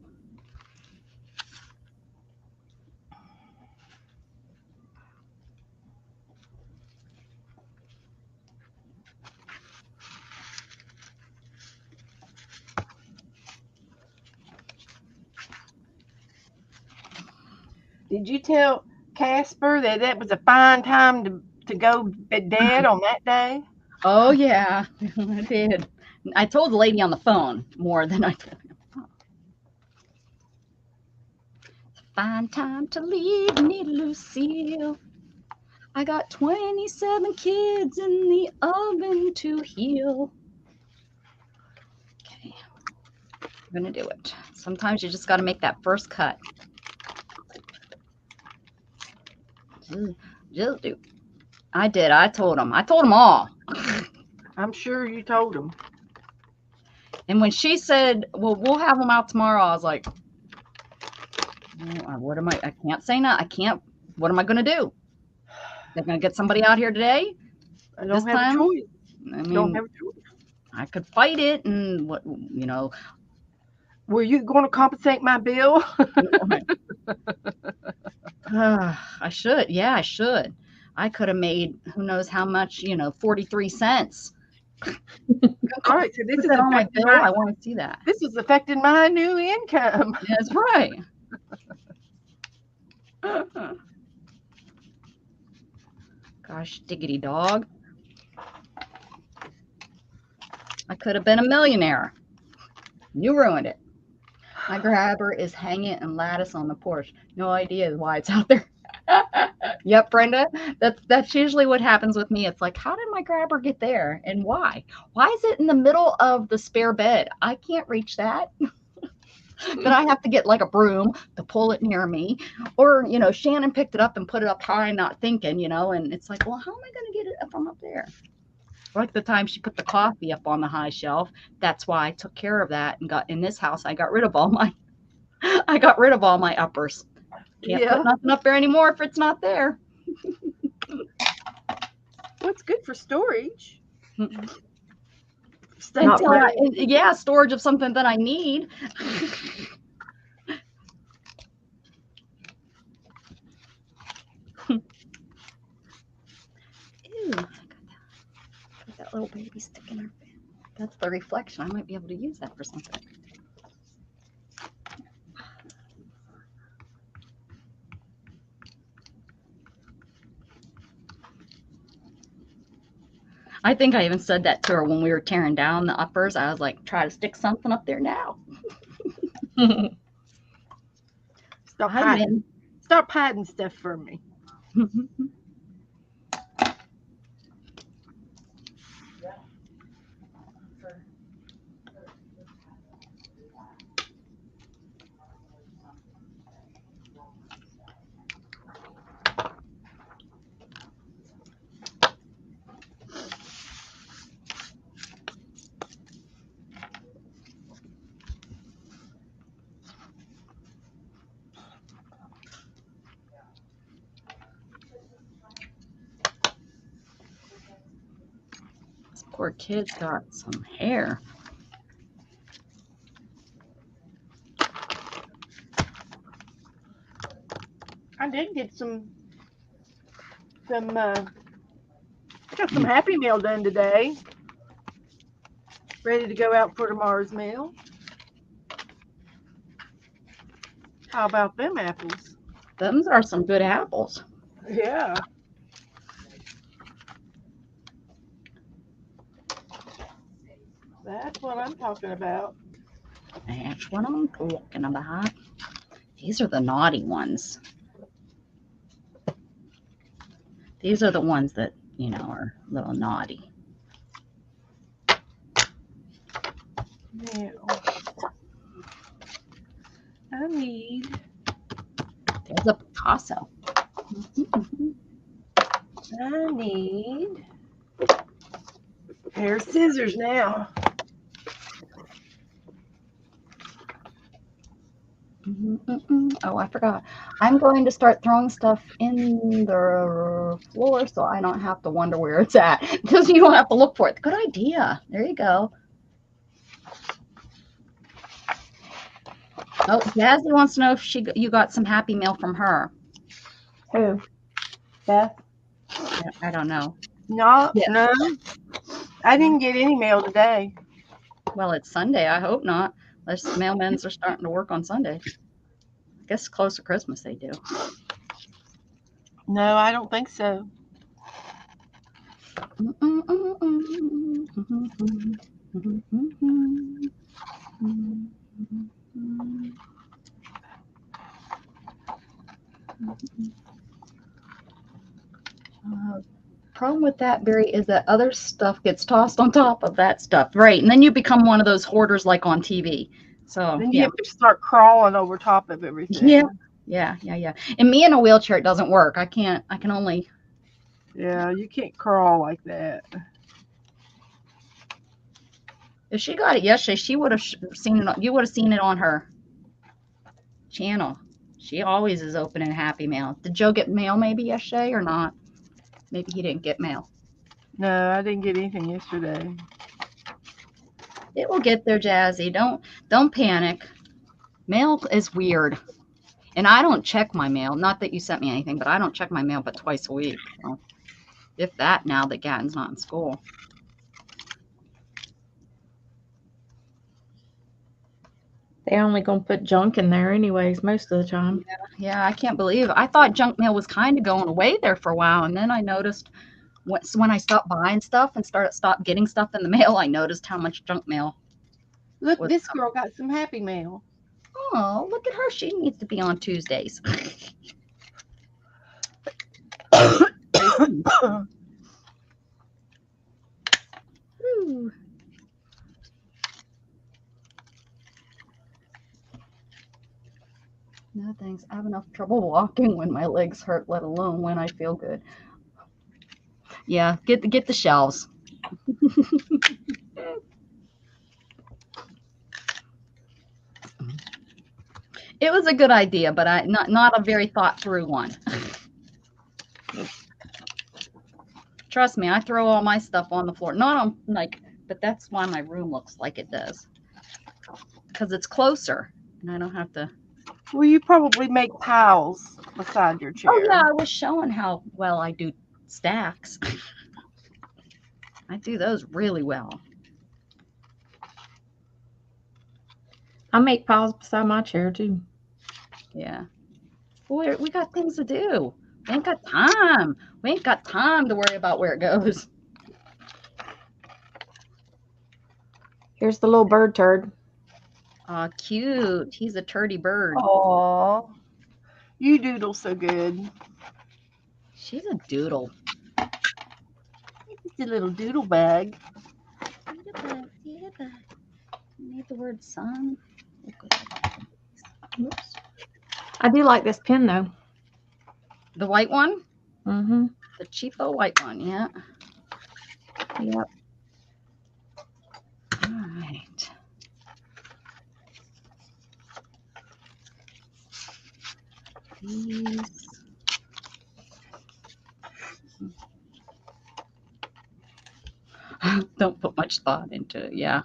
Did you tell Casper that was a fine time to go at Dad on that day? Oh, yeah, I did. I told the lady on the phone more than I told him. It's a fine time to leave me, Lucille. I got 27 kids in the oven to heal. Okay, I'm gonna do it. Sometimes you just got to make that first cut. Just do. I did. I told them. I told them all. I'm sure you told him. And when she said, "Well, we'll have them out tomorrow," I was like, "What am I? I can't say no. I can't. What am I gonna do? They're gonna get somebody out here today. I don't This have time? a choice. I Don't mean, have a choice. I could fight it, and what you know." Were you going to compensate my bill? I should. Yeah, I should. I could have made who knows how much. 43 cents. All right, so this Put is that on my affecting bill. I want to see that. this is affecting my new income. That's right. Gosh, diggity dog. I could have been a millionaire. You ruined it. My grabber is hanging in lattice on the porch. No idea why it's out there. Yep, Brenda. That's usually what happens with me. It's like, how did my grabber get there and why? Why is it in the middle of the spare bed? I can't reach that. Then I have to get like a broom to pull it near me. Or, Shannon picked it up and put it up high, not thinking, and it's like, well, how am I going to get it up from up there? Like the time she put the coffee up on the high shelf. That's why I took care of that and got in this house. I got rid of all my uppers. Can't put nothing up there anymore if it's not there. Well, it's good for storage. Storage of something that I need. Ew, got that little baby sticking her face. That's the reflection. I might be able to use that for something. I think I even said that to her when we were tearing down the uppers. I was like, try to stick something up there now. Stop hiding stuff from me. Poor kid's got some hair. I did get got some Happy Meal done today. Ready to go out for tomorrow's meal. How about them apples? Those are some good apples. Yeah. That's what I'm talking about. That's what I'm talking about. These are the naughty ones. These are the ones that, you know, are a little naughty. Now, I need. There's a Picasso. I need a pair of scissors now. Oh, I forgot. I'm going to start throwing stuff in the floor so I don't have to wonder where it's at, because you don't have to look for it. Good idea. There you go. Oh, Jazzy wants to know if you got some Happy Meal from her. Who? Beth? I don't know. No, Yeah. no. I didn't get any mail today. Well, it's Sunday. I hope not. Unless mailmen are starting to work on Sunday. I guess close to Christmas they do. No, I don't think so. Problem with that, Barry, is that other stuff gets tossed on top of that stuff, right? And then you become one of those hoarders like on TV. So Then you yeah, have to start crawling over top of everything. yeah. And me in a wheelchair, it doesn't work. I can only. Yeah, you can't crawl like that. If she got it yesterday, she would have seen it. You would have seen it on her channel. She always is opening Happy Mail. Did Joe get mail maybe yesterday or not? Maybe he didn't get mail. No, I didn't get anything yesterday. It will get there, Jazzy. Don't panic. Mail is weird. And I don't check my mail. Not that you sent me anything, but I don't check my mail but twice a week. So if that, now that Gatton's not in school. They're only going to put junk in there anyways most of the time. Yeah, I can't believe it. I thought junk mail was kind of going away there for a while. And then I noticed when I stopped buying stuff and stopped getting stuff in the mail, I noticed how much junk mail. Look, this girl got some Happy Mail. Oh, look at her. She needs to be on Tuesdays. Ooh. No thanks. I have enough trouble walking when my legs hurt, let alone when I feel good. Yeah, get the shelves. It was a good idea, but not a very thought through one. Trust me, I throw all my stuff on the floor. Not on but that's why my room looks like it does. Because it's closer and I don't have to. Well, you probably make piles beside your chair. Oh yeah, I was showing how well I do stacks. I do those really well. I make piles beside my chair too. Yeah. Boy, we got things to do. We ain't got time. We ain't got time to worry about where it goes. Here's the little bird turd. Aw, cute. He's a turdy bird. Aw, you doodle so good. She's a doodle. It's a little doodle bag. You need the word sun. Oops. I do like this pen though. The white one? Mm-hmm. The cheapo white one, yeah. Yep. All right. These. Don't put much thought into it. Yeah.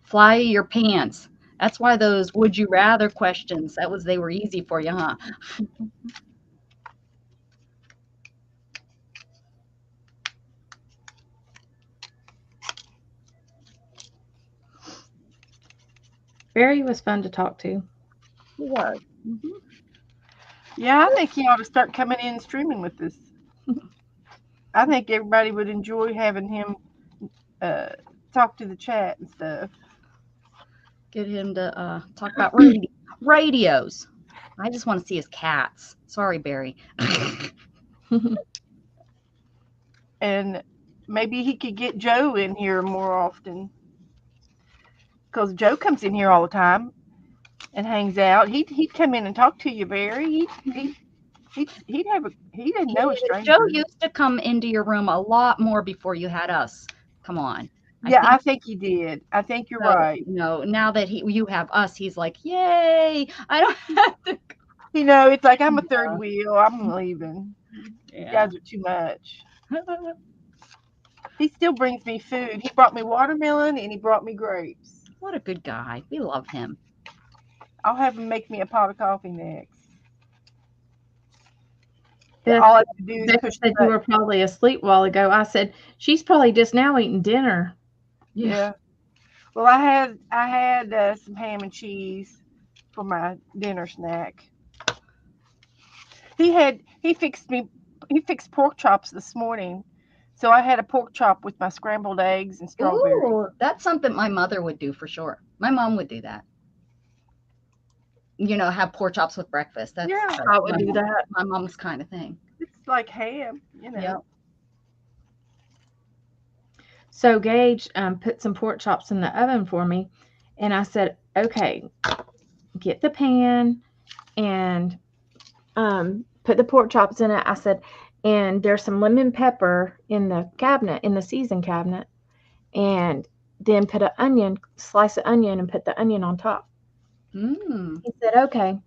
Fly your pants. That's why those would you rather questions, they were easy for you, huh? Barry was fun to talk to. He was. Mhm. Yeah, I think he ought to start coming in and streaming with us. I think everybody would enjoy having him talk to the chat and stuff. Get him to talk about radios. I just want to see his cats. Sorry, Barry. And maybe he could get Joe in here more often. Because Joe comes in here all the time and hangs out. He'd come in and talk to you, Barry. He didn't know a stranger. Joe used to come into your room a lot more before you had us. Come on. Yeah, I think he did. I think you're right. No, now that you have us, he's like, yay! I don't have to. You know, it's like I'm a third wheel. I'm leaving. Yeah. You guys are too much. He still brings me food. He brought me watermelon and he brought me grapes. What a good guy. We love him. I'll have him make me a pot of coffee next. Beth, All I have to do is Beth push said you were probably asleep a while ago. I said, she's probably just now eating dinner. Yeah. Well, I had some ham and cheese for my dinner snack. He fixed pork chops this morning. So I had a pork chop with my scrambled eggs and strawberries. Ooh, that's something my mother would do for sure. My mom would do that. You know, have pork chops with breakfast. That's I would do that. My mom's kind of thing. It's like ham, you know. Yep. So Gage put some pork chops in the oven for me, and I said, okay, get the pan and put the pork chops in it. I said, and there's some lemon pepper in the cabinet, in the season cabinet, and then put an onion, slice of onion, and put the onion on top. Mm. He said, okay.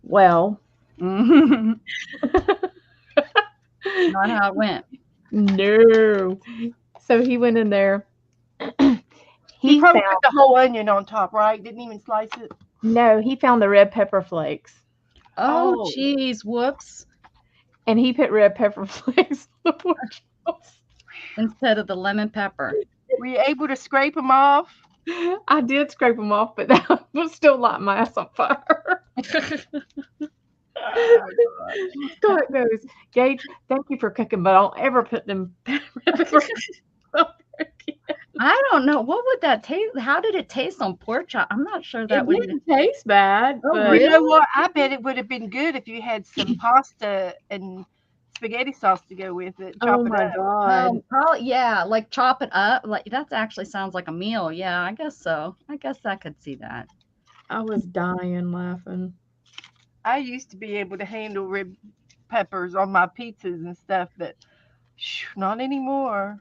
Well, Not how it went. No. So he went in there. He probably put the whole onion on top, right? Didn't even slice it. No, he found the red pepper flakes. Oh, geez, whoops. And he put red pepper flakes on the pork chops instead of the lemon pepper. Were you able to scrape them off? I did scrape them off, but that was still lighting my ass on fire. So it goes, Gage, thank you for cooking, but I'll ever put them red pepper flakes on there again. I don't know. What would that taste? How did it taste on pork chop? I'm not sure that It didn't taste bad. Oh, but really? You know what? I bet it would have been good if you had some pasta and spaghetti sauce to go with it. Chop oh it my up. God. Probably, yeah, like chop it up. Like that actually sounds like a meal. Yeah, I guess so. I guess I could see that. I was dying laughing. I used to be able to handle red peppers on my pizzas and stuff, but not anymore.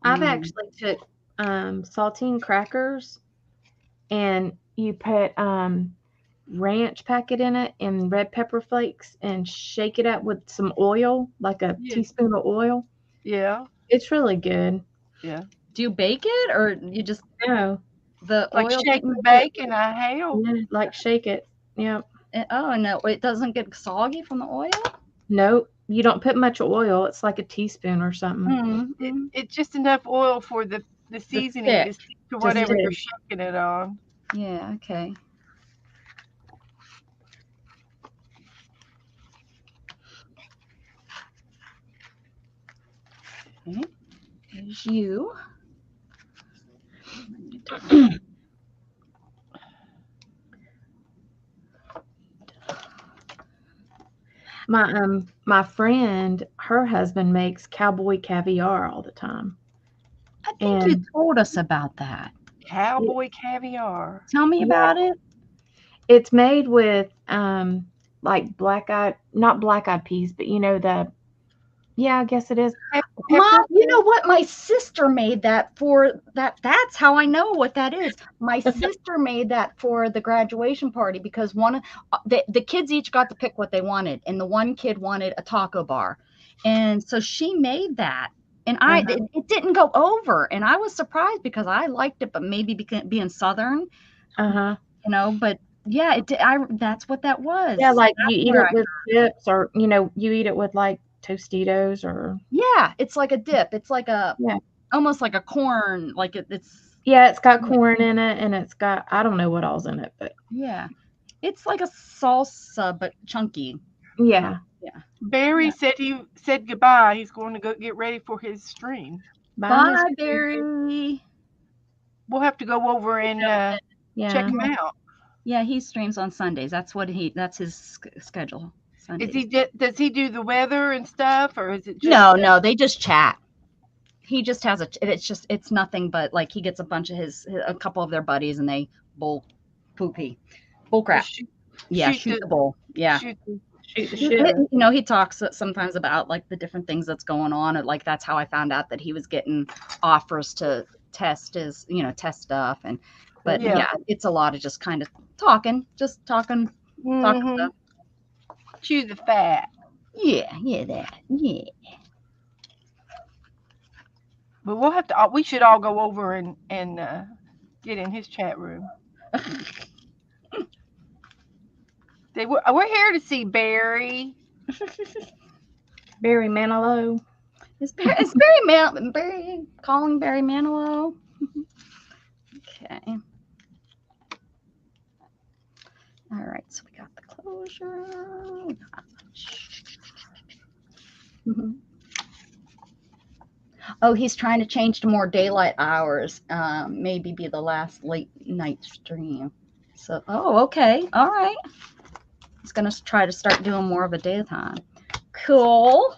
I've actually took saltine crackers and you put ranch packet in it and red pepper flakes and shake it up with some oil, like a teaspoon of oil. Yeah. It's really good. Yeah. Do you bake it or you just the like oil shake and bake and I hail? Yeah, like shake it. Yep. Oh, no, it doesn't get soggy from the oil? Nope. You don't put much oil. It's like a teaspoon or something. It's just enough oil for the seasoning to stick to whatever you're shaking it on. Yeah, okay. Okay. There's you. My friend, her husband makes cowboy caviar all the time. I think you told us about that. Cowboy caviar. Tell me about it. It's made with like not black-eyed peas, but you know I guess it is. Mom, you know what? My sister made that for that. That's how I know what that is. My sister made that for the graduation party because one of the kids each got to pick what they wanted, and the one kid wanted a taco bar, And so she made that. And it didn't go over. And I was surprised because I liked it, but maybe being Southern, but yeah, that's what that was. Yeah, like you eat where it with chips, or you eat it with like Tostitos, or Yeah, it's like a dip. It's like Yeah. almost like a corn, like it's yeah, it's got corn in it, and it's got, I don't know what all's in it, but yeah. It's like a salsa but chunky. yeah. Barry said he said goodbye. He's going to go get ready for his stream. Bye, Barry. We'll have to go over and check him out. Yeah, he streams on Sundays. That's his schedule. Sundays. Does he do the weather and stuff, or is it just No, they just chat. He just has it's nothing but like he gets a bunch of a couple of their buddies and they bull crap. Shoot the bull. Yeah. Shoot the shit. He talks sometimes about like the different things that's going on. And like that's how I found out that he was getting offers to test stuff. But it's a lot of just kind of talking stuff. Chew the fat. Yeah, that. Yeah. But we should all go over and get in his chat room. We're here to see Barry. Barry Manilow. Is Barry calling Barry Manilow? Okay. All right, so we got the closure. Oh, he's trying to change to more daylight hours. Maybe be the last late night stream. So, okay. All right. He's going to try to start doing more of a daytime. Cool.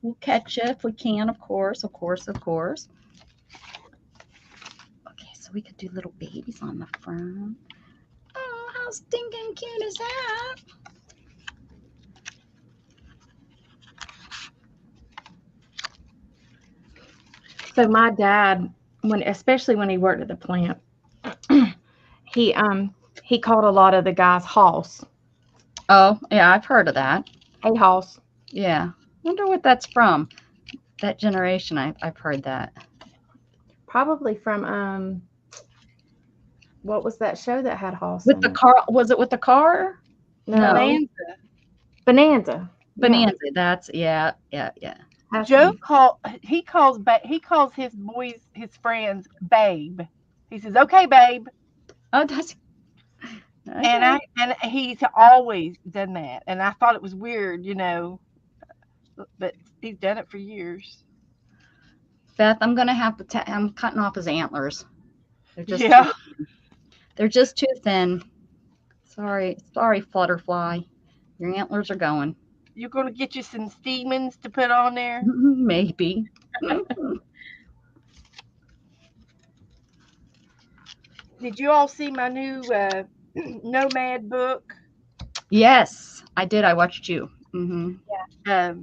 We'll catch you if we can, of course. Okay, so we could do little babies on the front. Oh, how stinking cute is that? So my dad, especially when he worked at the plant, he called a lot of the guys hoss. Oh, yeah, I've heard of that. Hey, hoss. Yeah. Wonder what that's from. That generation, I've heard that. Probably from what was that show that had hoss? With the car? Was it with the car? No. Bonanza. Yeah. That's yeah. Joe calls his boys, his friends, babe. He says, "Okay, babe." Oh, that's. Okay. And he's always done that, and I thought it was weird, but he's done it for years. Beth, I'm gonna have to. I'm cutting off his antlers. They're just too thin. Sorry, Flutterfly. Your antlers are going. You're gonna get you some Steemans to put on there? Maybe. Did you all see my new Nomad book? Yes, I did. I watched you. Mm-hmm. Yeah.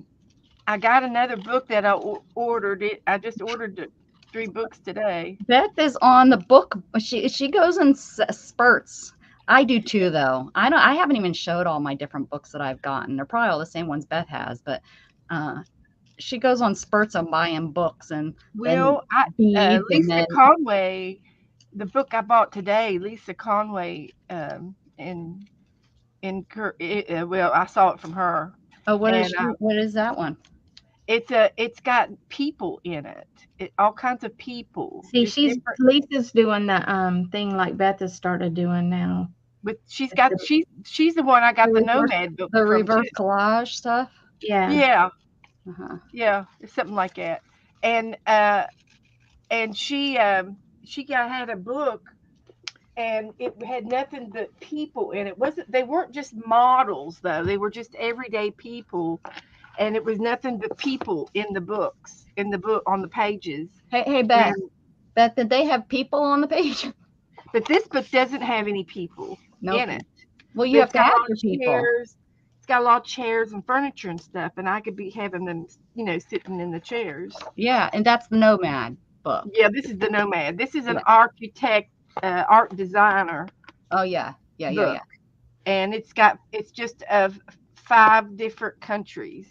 I got another book that I ordered. I just ordered 3 books today. Beth is on the book. She goes in spurts. I do too, though. I haven't even showed all my different books that I've gotten. They're probably all the same ones Beth has, but she goes on spurts of buying books Lisa Conway, the book I bought today, Lisa Conway, I saw it from her. Oh, what is that one? It's got people in it. All kinds of people. See, Lisa's doing the thing like Beth has started doing now. But she's the one I got the Nomad book. The reverse collage stuff. Yeah. Yeah. Uh-huh. Yeah, it's something like that. And she had a book, and it had nothing but people in it. They weren't just models though. They were just everyday people. And it was nothing but people in the book on the pages. Hey, Beth. Beth, did they have people on the page? But this book doesn't have any people in it. Well, you have to have your people. It's got a lot of chairs and furniture and stuff, and I could be having them, sitting in the chairs. Yeah, and that's the Nomad book. Yeah, this is the Nomad. This is an architect, art designer. Oh yeah. And it's just of 5 different countries.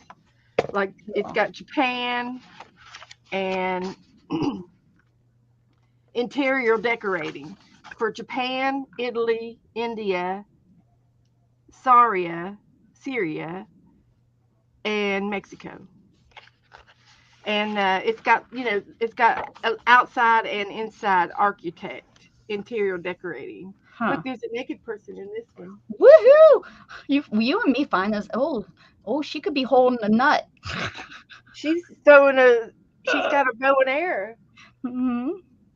Like it's got Japan and interior decorating for Japan, Italy, India, Syria, and Mexico. And it's got outside and inside architect interior decorating. Huh. Look, there's a naked person in this one. Woohoo! You and me find this. Oh, she could be holding a nut. She's got a bow and arrow. Hmm.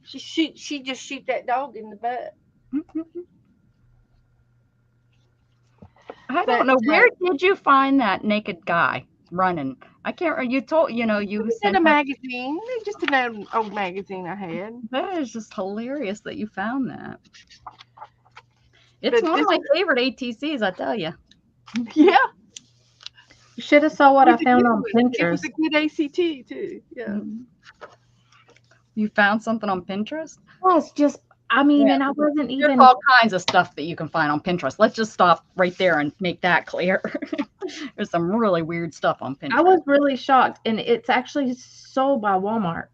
She just shoot that dog in the butt. I But, don't know. Where did you find that naked guy running? I can't. You told you It was in sent a that. magazine, just an old magazine I had. That is just hilarious that you found that. It's But one of this my favorite ATCs, I tell you. Yeah, You should have saw what it I was a found good on one. It was Pinterest. a good ACT too. Yeah. Mhm. You found something on Pinterest? Yes, just I mean, Yeah. and I wasn't There's even. all kinds of stuff that you can find on Pinterest. Let's just stop right there and make that clear. There's some really weird stuff on Pinterest. I was really shocked, and it's actually sold by Walmart.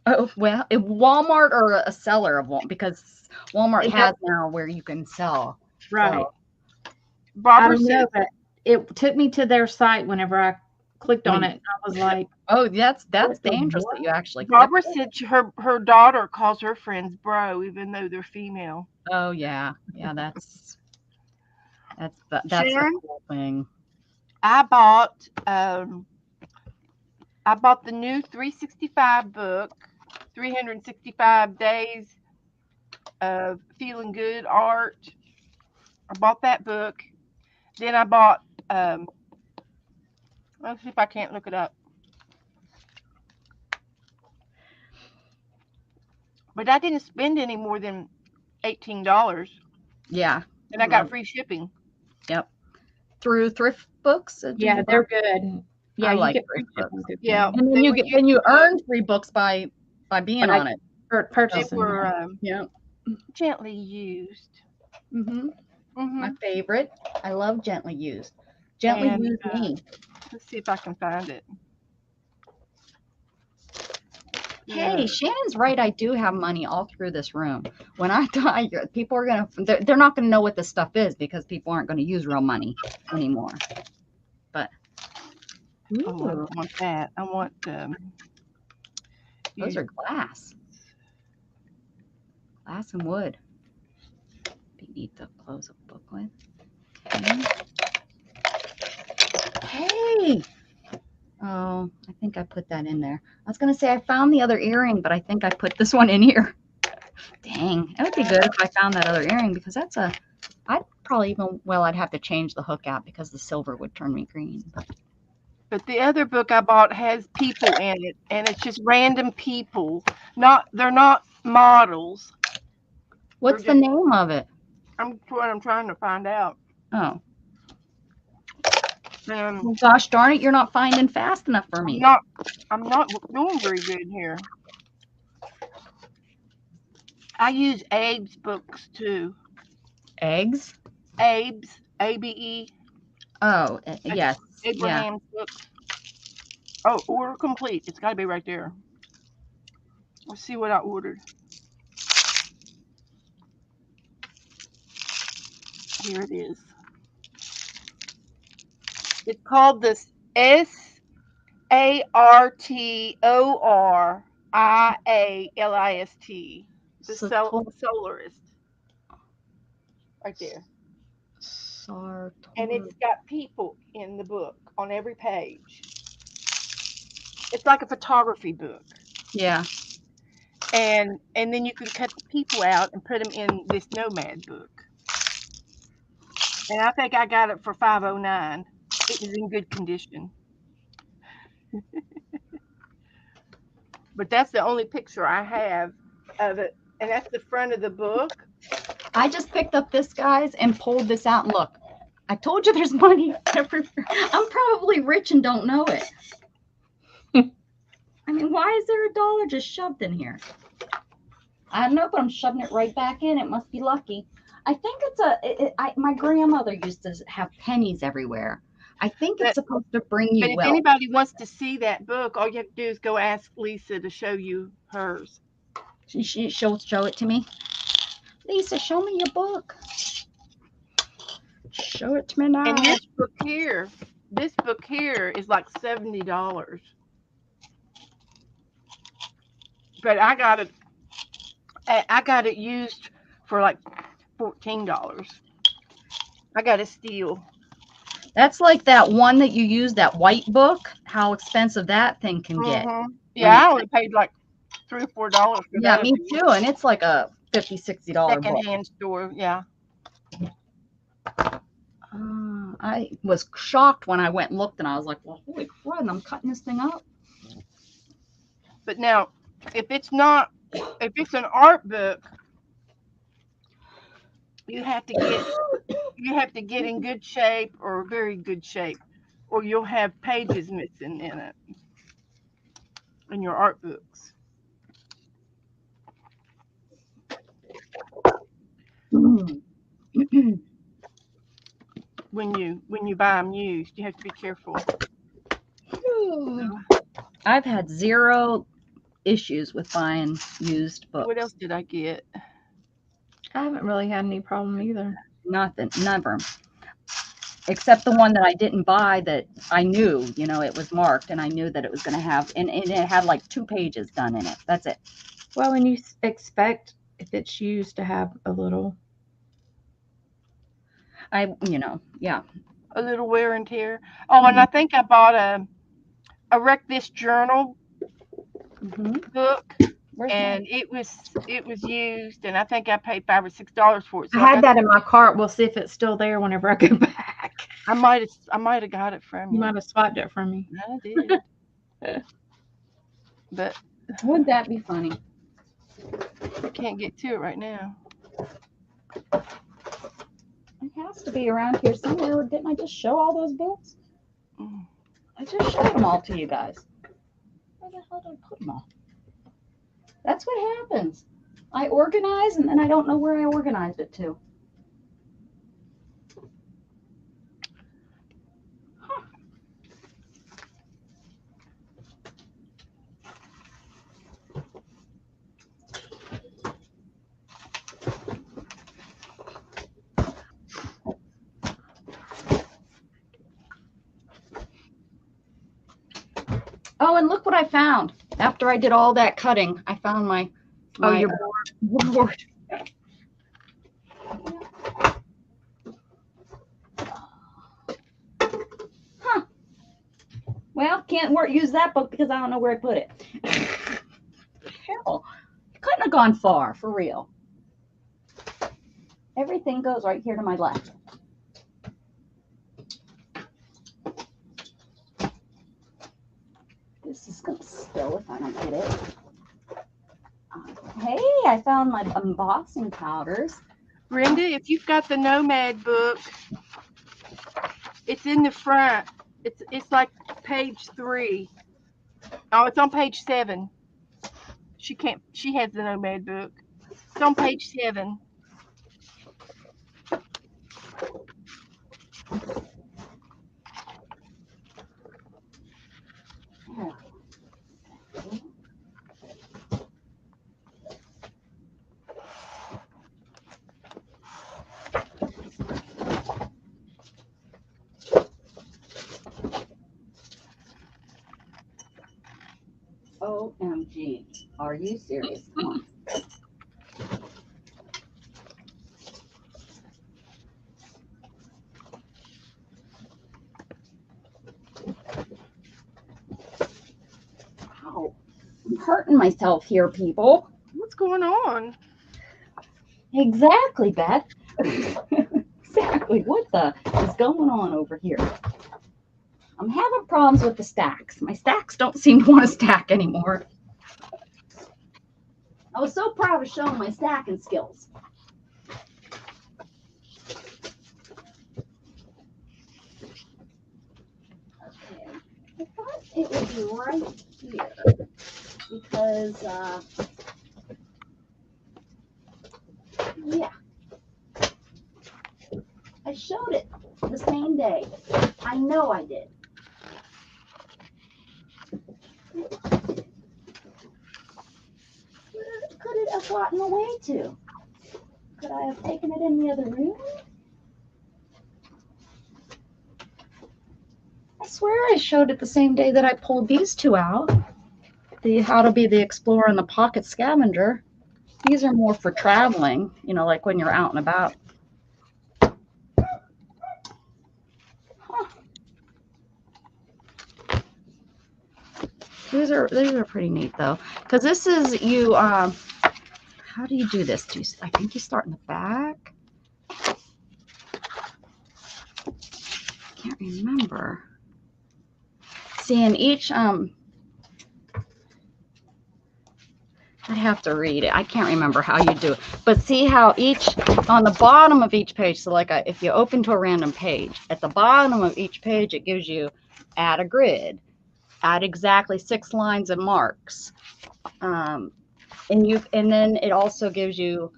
Oh, well, Walmart or a seller of Walmart, because Walmart It has now where you can sell. Right. So, I Barbara don't said, know, but it took me to their site whenever I clicked on When- it. I was like, oh, that's What the dangerous what? that you actually Barbara clicked it. said her daughter calls her friends bro, even though they're female. Oh yeah, that's the Sharon? cool thing. I bought the new 365 book, 365 days of feeling good art. I bought that book. Then I bought let's see if I can't look it up. But I didn't spend any more than $18, Yeah, and I got free shipping. through thrift books. Did yeah, you they're good. Yeah, I you like get thrift free books. shipping through Yeah. them. And They then were then you used earn free books by being By- on it. for They purchasing. were Yeah. gently used. Mm-hmm. Hmm. My favorite. I love gently used. Gently And, used me. Let's see if I can find it. Hey, Yeah. Shannon's right. I do have money all through this room. When I die, people are they're not gonna know what this stuff is because people aren't gonna use real money anymore. Oh, I Ooh, don't want that. I want those are glass and wood. Be neat to close a book with. Okay. Hey. Oh, I think I put that in there. I was gonna say I found the other earring, but I think I put this one in here. Dang, it would be good if I found that other earring because I'd probably I'd have to change the hook out because the silver would turn me green. But the other book I bought has people in it, and it's just random people. They're not models. What's the just- name of it? I'm trying to find out. Oh, well, gosh darn it, you're not finding fast enough for me. I'm not doing very good here. I use Abe's books too. Eggs? Abe's, ABE, Oh, yes. Yeah. Abraham's books. Oh, order complete. It's got to be right there. Let's see what I ordered. Here it is. It's called the SARTORIALIST. The Solarist. Right there. And it's got people in the book on every page. It's like a photography book. Yeah. And then you can cut the people out and put them in this Nomad book. And I think I got it for $5.09. It was in good condition. But that's the only picture I have of it. And that's the front of the book. I just picked up this, guys, and pulled this out. And look, I told you there's money everywhere. I'm probably rich and don't know it. I mean, why is there $1 just shoved in here? I don't know, but I'm shoving it right back in. It must be lucky. I think it's my grandmother used to have pennies everywhere. I think it's But supposed to bring but you if wealth. anybody wants to see that book, all you have to do is go ask Lisa to show you hers. She'll show it to me. Lisa, show me your book. Show it to me now. And this book here is like $70. But I got it used for like $14. I got a steal. That's like that one that you use, that white book, how expensive that thing can get. Yeah, I only paid like $3 or $4 for Yeah, that. me too. And it's like a $50, $60 book. Secondhand store, yeah. I was shocked when I went and looked, and I was like, well, holy crud, I'm cutting this thing up. But now, if it's an art book, you have to get in good shape or very good shape, or you'll have pages missing in it in your art books. When you buy them used, you have to be careful. I've had 0 issues with buying used books. What else did I get? I haven't really had any problem either. Nothing, never. Except the one that I didn't buy that I knew, it was marked, and I knew that it was going to have, and it had like 2 pages done in it. That's it. Well, and you expect if it's used to have a little. Yeah. A little wear and tear. Oh, and I think I bought a Wreck This Journal book, and it was used, and I think I paid $5 or $6 for it. So I had that in my cart. We'll see if it's still there whenever I go back. I might have got it from you. You might have swiped it from me. I did. But Wouldn't that be funny? I can't get to it right now. It has to be around here somewhere. Didn't I just show all those books? I just showed them all to you guys. Where the hell did I put them all? That's what happens. I organize, and then I don't know where I organized it to. Oh, and look what I found. After I did all that cutting, I found my your board. Huh. Well, can't use that book because I don't know where I put it. Hell, you couldn't have gone far, for real. Everything goes right here to my left. This is going to spill if I don't get it. Hey, I found my embossing powders. Brenda, if you've got the Nomad book, it's in the front. It's like page 3. Oh, it's on page 7. She has the Nomad book. It's on page 7. OMG. Are you serious? Come on. Wow. I'm hurting myself here, people. What's going on? Exactly, Beth. Exactly. What the is going on over here? I'm having problems with the stacks. My stacks don't seem to want to stack anymore. I was so proud of showing my stacking skills. Okay. I thought it would be right here because, yeah. I showed it the same day. I know I did. Where could it have gotten away to? Could I have taken it in the other room? I swear I showed it the same day that I pulled these two out. The How to Be the Explorer and the Pocket Scavenger. These are more for traveling, you know, like when you're out and about. Huh. These are pretty neat though, because this is you. How do you do this? I think you start in the back. Can't remember. See, in each I have to read it. I can't remember how you do it. But see how on the bottom of each page, so like if you open to a random page, at the bottom of each page, it gives you add a grid, add exactly 6 lines and marks. And then it also gives you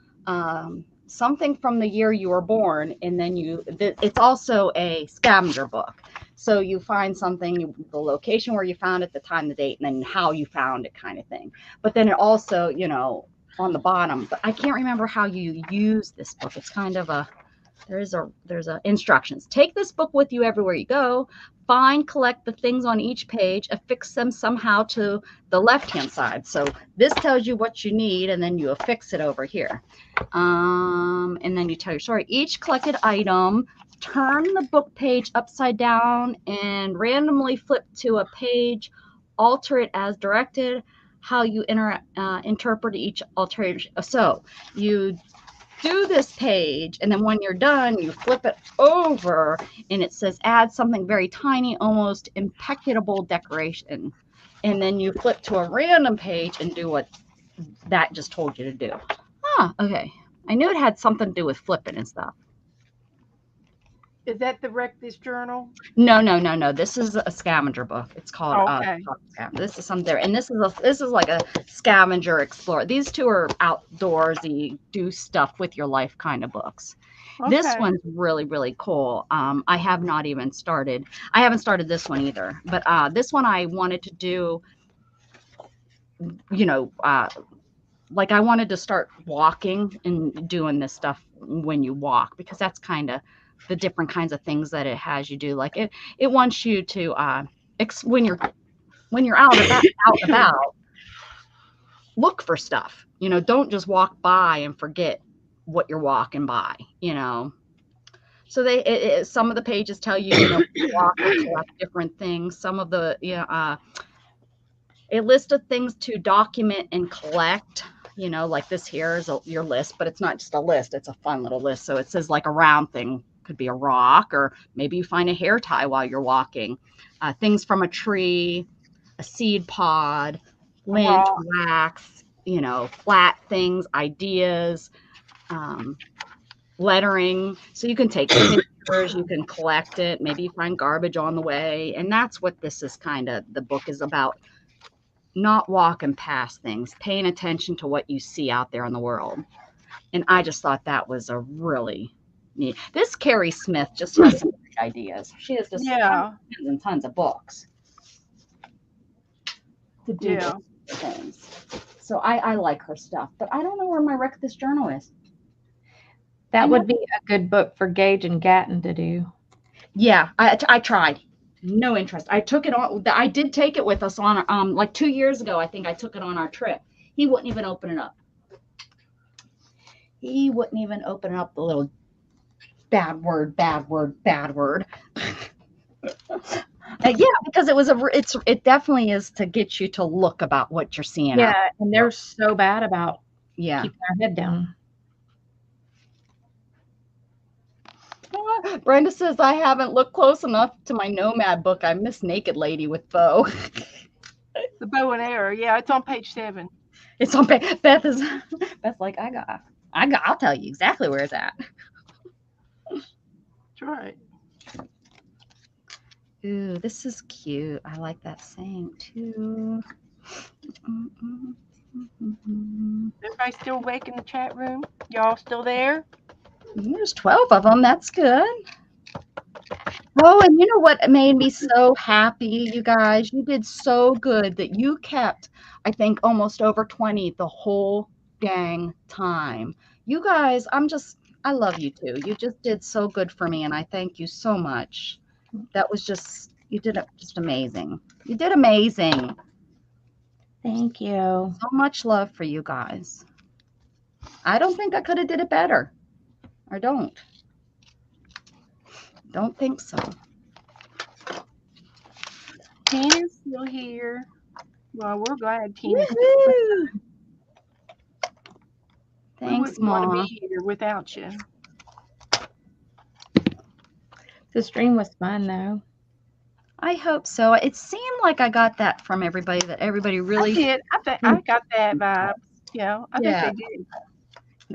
something from the year you were born. And then it's also a scavenger book. So you find something, the location where you found it, the time, the date, and then how you found it kind of thing. But then it also, you know, on the bottom, but I can't remember how you use this book. It's kind of there's instructions. Take this book with you everywhere you go. Find, collect the things on each page, affix them somehow to the left-hand side. So this tells you what you need, and then you affix it over here. And then you tell your story. Each collected item, turn the book page upside down and randomly flip to a page, alter it as directed, how you interpret each alteration. So you do this page, and then when you're done, you flip it over, and it says add something very tiny, almost impeccable decoration. And then you flip to a random page and do what that just told you to do. Okay. I knew it had something to do with flipping and stuff. Is that the Wreck This Journal? No. This is a scavenger book. It's called okay. This is something there, and this is like a scavenger explorer. These two are outdoorsy, do stuff with your life kind of books. Okay. This one's really, really cool. I have not even started. I haven't started this one either, but this one I wanted to do, you know, like I wanted to start walking and doing this stuff when you walk, because that's kind of the different kinds of things that it has you do. Like it wants you to when you're out and about, look for stuff. You know, don't just walk by and forget what you're walking by. You know, so some of the pages tell you, you know, walk and collect different things. Some of the a list of things to document and collect. You know, like this here is your list, but it's not just a list. It's a fun little list. So it says like a round thing. Could be a rock, or maybe you find a hair tie while you're walking. Things from a tree, a seed pod, lint, wax, you know, flat things, ideas, lettering. So you can take pictures, you can collect it. Maybe you find garbage on the way. And that's what this is the book is about. Not walking past things, paying attention to what you see out there in the world. And I just thought that was a really neat. This Carrie Smith just has some great ideas. She has just tons and tons of books to do things. So I like her stuff, but I don't know where my Wreck This Journal is. That would be a good book for Gage and Gatton to do. Yeah, I tried. No interest. I took it on. I did take it with us on like 2 years ago. I think I took it on our trip. He wouldn't even open it up. He wouldn't even open up the little bad word. Yeah, because it definitely is to get you to look about what you're seeing. Yeah, and they're so bad about keeping our head down. Brenda says, I haven't looked close enough to my Nomad book. I miss Naked Lady with bow. The bow and arrow. Yeah, it's on page 7. It's on page. Beth's like, I'll tell you exactly where it's at. That's right. Ooh, this is cute. I like that saying too. Everybody still awake in the chat room? Y'all still there? There's 12 of them. That's good. Oh, and you know what made me so happy, you guys? You did so good that you kept, I think, almost over 20 the whole dang time. You guys, I love you too. You just did so good for me, and I thank you so much. That was just, you did it just amazing. You did amazing. Thank you. So much love for you guys. I don't think I could have did it better. I don't. Don't think so. Tina's still here. Well, we're glad Tina's still Woohoo! We Thanks, wouldn't want to Ma. be here without you. The stream was fun though. I hope so. It seemed like I got that from everybody, that everybody I really, did. I got that vibe. Yeah, I think yeah. they did.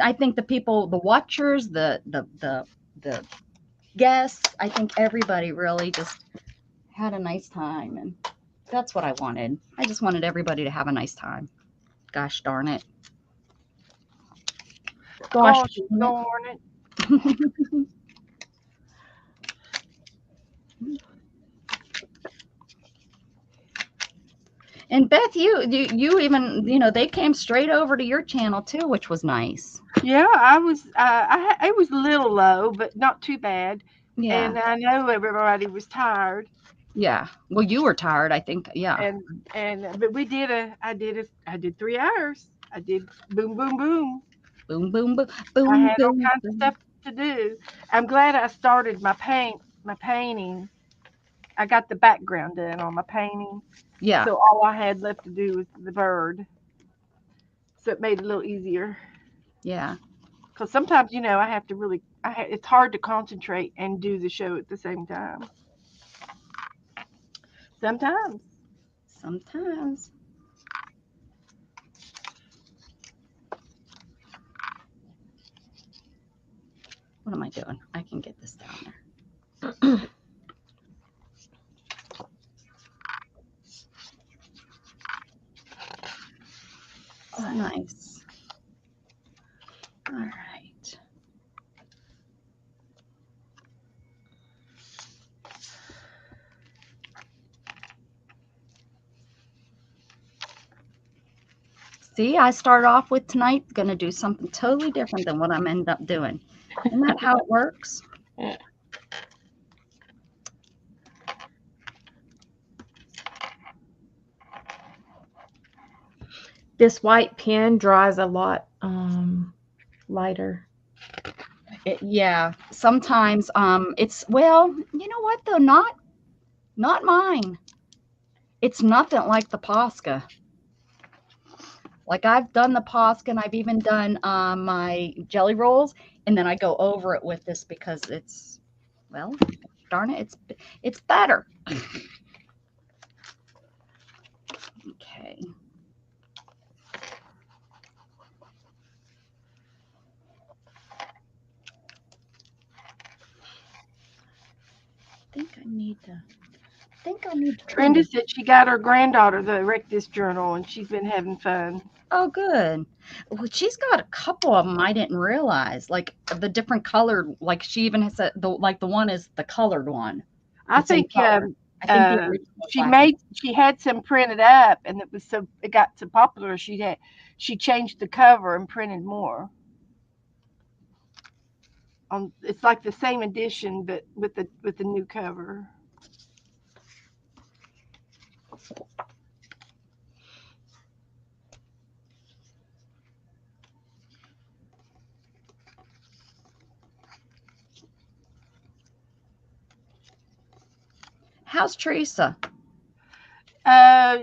I think the people, the watchers, the guests, I think everybody really just had a nice time, and that's what I wanted. I just wanted everybody to have a nice time. Gosh darn it. Gosh darn it. And Beth, you even, they came straight over to your channel too, which was nice. Yeah, I was. I was a little low, but not too bad. Yeah. And I know everybody was tired. Yeah. Well, you were tired, I think. Yeah. But we did I did 3 hours. I did boom boom boom. Boom, boom, boom, I boom, had all boom, kinds of boom. stuff to do. I'm glad I started my painting. I got the background done on my painting. Yeah. So all I had left to do was the bird. So it made it a little easier. Yeah. Because sometimes, I have to really, it's hard to concentrate and do the show at the same time. Sometimes. Sometimes. What am I doing? I can get this down there. Oh, nice. All right. See, I started off with tonight, going to do something totally different than what I'm end up doing. Isn't that how it works? This white pen dries a lot lighter. Yeah. Sometimes it's, well, you know what though? Not mine. It's nothing like the Posca. Like I've done the Posca, and I've even done my jelly rolls, and then I go over it with this because it's, well, darn it, it's better. Okay. I think I need to Brenda said she got her granddaughter the Rectus Journal, and she's been having fun. Oh, good. Well, she's got a couple of them I didn't realize, like the different colored. Like she even has the one is the colored one. I It's in think color. I think the original is black. she had some printed up, and it got so popular. She changed the cover and printed more. It's like the same edition, but with the new cover. How's Teresa?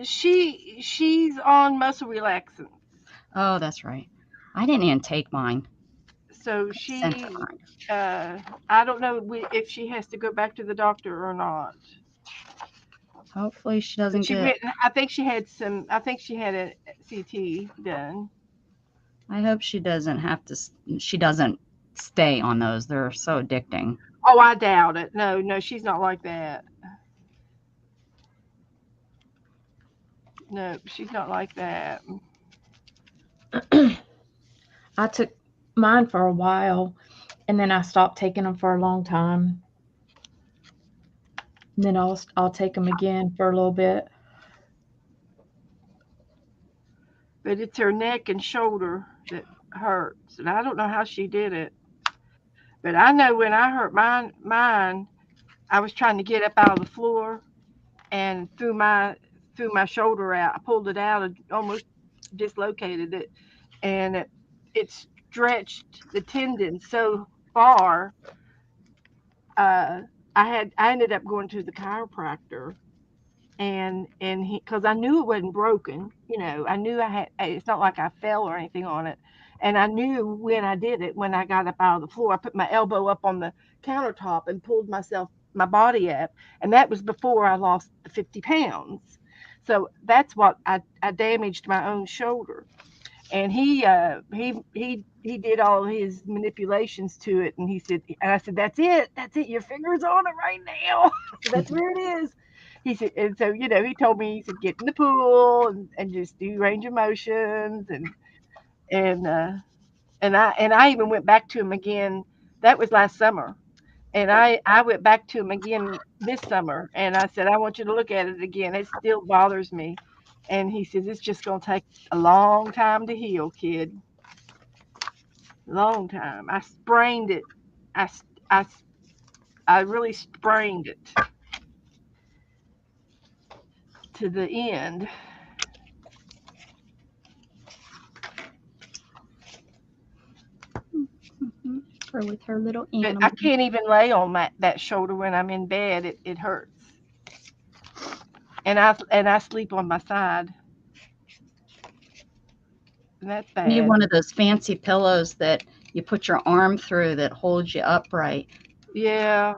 She's on muscle relaxant. Oh, that's right. I didn't even take mine. So I don't know if she has to go back to the doctor or not. Hopefully she doesn't She get. went. I think she had a CT done. I hope she doesn't have to. She doesn't stay on those. They're so addicting. Oh, I doubt it. No, she's not like that. No, she's not like that. I took mine for a while, and then I stopped taking them for a long time. And then I'll take them again for a little bit. But it's her neck and shoulder that hurts, and I don't know how she did it. But I know when I hurt mine, I was trying to get up out of the floor and threw my shoulder out. I pulled it out and almost dislocated it, and it stretched the tendon so far. Uh, I ended up going to the chiropractor, and he, because I knew it wasn't broken. I knew I had. It's not like I fell or anything on it, and I knew when I did it. When I got up out of the floor, I put my elbow up on the countertop and pulled my body up, and that was before I lost the 50 pounds. So that's what I damaged my own shoulder, and he did all his manipulations to it, and he said, and I said, that's it, your finger's on it right now. That's where it is. He said, and so he told me, he said, get in the pool and just do range of motions, and and I even went back to him again. That was last summer, and I went back to him again this summer, and I said, I want you to look at it again. It still bothers me. And he says, it's just going to take a long time to heal, kid. Long time. I sprained it. I, I, I really sprained it to the end. Her with her little But animal. I can't even lay on that shoulder when I'm in bed. It hurts. And I sleep on my side. And that's You need bad. one of those fancy pillows that you put your arm through that holds you upright. Yeah.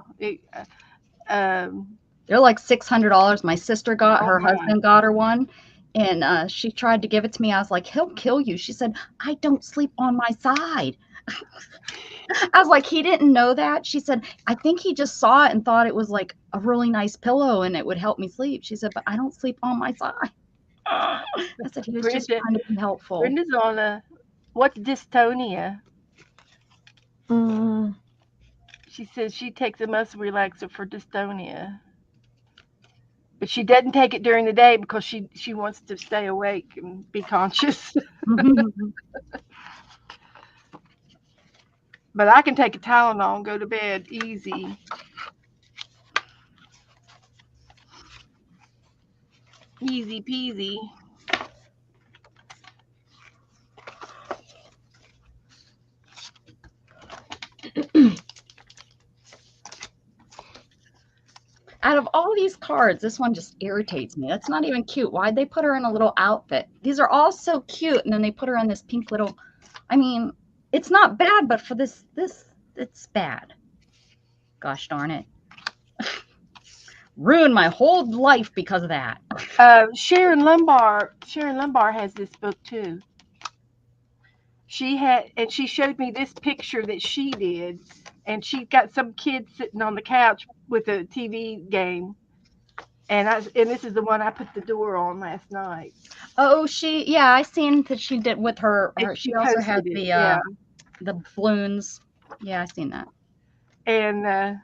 Um, They're like $600. My sister got, oh her my. husband got her one, and she tried to give it to me. I was like, he'll kill you. She said, I don't sleep on my side. I was like, he didn't know that. She said, I think he just saw it and thought it was like a really nice pillow and it would help me sleep. She said, but I don't sleep on my side. I said, he was just Brenda, trying to be helpful. Brenda's on what's dystonia? Mm, She says she takes a muscle relaxer for dystonia. But she doesn't take it during the day because she wants to stay awake and be conscious. But I can take a Tylenol and go to bed easy. Easy peasy. Out of all these cards, this one just irritates me. That's not even cute. Why'd they put her in a little outfit? These are all so cute, and then they put her in this pink little. I mean, it's not bad, but for this, it's bad. Gosh darn it. Ruined my whole life because of that. Sharon Lumbar has this book too. And she showed me this picture that she did, and she got some kid sitting on the couch with a TV game, and this is the one I put the door on last night. Oh, yeah, I seen that she did with her. And She also had posted it, the balloons. Yeah, I seen that. and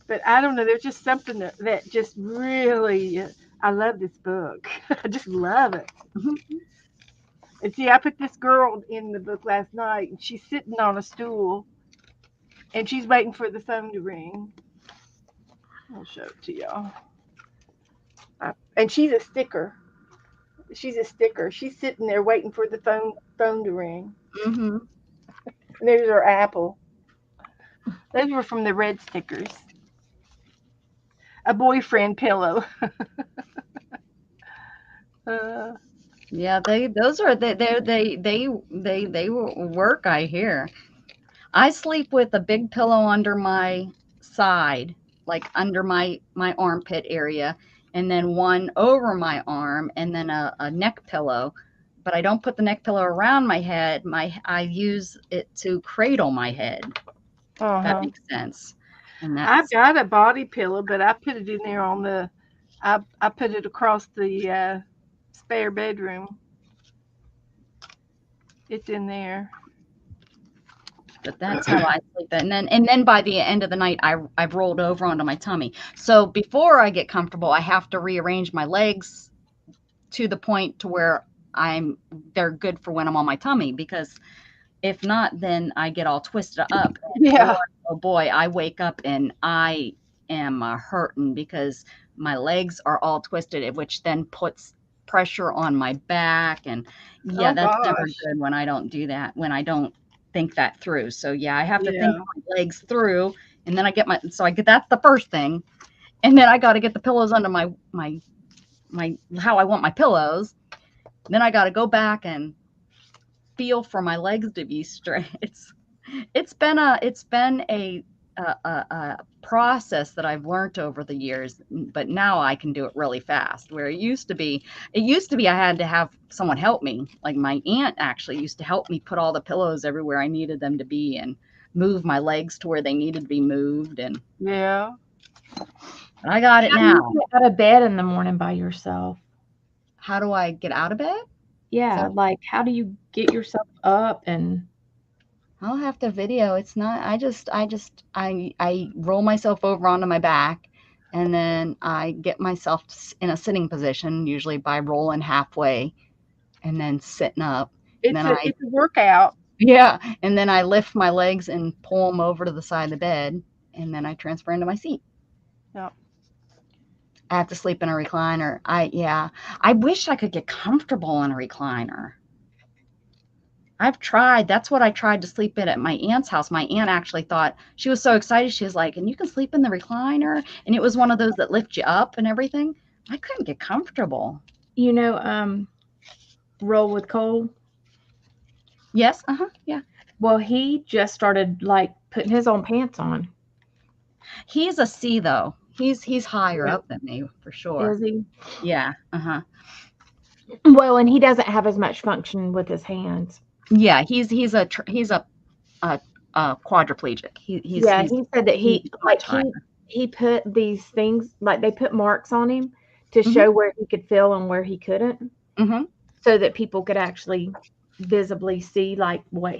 but I don't know. There's just something that just really, I love this book. I just love it. And see, I put this girl in the book last night, and she's sitting on a stool, and she's waiting for the phone to ring. I'll show it to y'all. And she's a sticker. She's sitting there waiting for the phone to ring. Mm-hmm. And there's her apple. Those were from the red stickers. A boyfriend pillow. Yeah, they work, I hear. I sleep with a big pillow under my side, like under my armpit area, and then one over my arm, and then a neck pillow. But I don't put the neck pillow around my head. I use it to cradle my head. That makes sense. And I've got a body pillow, but I put it in there on the. I put it across the spare bedroom. It's in there. But that's how I sleep. And then by the end of the night, I've rolled over onto my tummy. So before I get comfortable, I have to rearrange my legs to the point to where they're good for when I'm on my tummy, because if not, then I get all twisted up. Yeah. Oh boy, I wake up and I am hurting because my legs are all twisted, which then puts pressure on my back. And yeah, Oh, that's never gosh. good when I don't do that, when I don't think that through. So yeah, I have to think Yeah. my legs through, and then that's the first thing. And then I got to get the pillows under my how I want my pillows. Then I got to go back and feel for my legs to be straight. It's been a process that I've learned over the years, but now I can do it really fast. Where it used to be I had to have someone help me. Like my aunt actually used to help me put all the pillows everywhere I needed them to be and move my legs to where they needed to be moved. And Yeah. I got it How do now. you get out of bed in the morning by yourself? How do I get out of bed? Yeah, So like how do you get yourself up and I'll have to video. It's not, I roll myself over onto my back, and then I get myself in a sitting position, usually by rolling halfway and then sitting up. And then It's a workout. yeah, and then I lift my legs and pull them over to the side of the bed, and then I transfer into my seat. Yeah. I have to sleep in a recliner. I wish I could get comfortable in a recliner. I've tried. That's what I tried to sleep in at my aunt's house. My aunt actually thought, she was so excited. She was like, and you can sleep in the recliner. And it was one of those that lift you up and everything. I couldn't get comfortable. you know, roll with Cole? Yes. Yeah. Well, he just started like putting his own pants on. He's a C though. He's higher Yeah. up than me for sure. Is he? Yeah. Well, and he doesn't have as much function with his hands. Yeah. He's a quadriplegic. Yeah, He's he said that he's much higher. he put these things, like they put marks on him to Mhm. show where he could feel and where he couldn't, Mhm. so that people could actually visibly see like what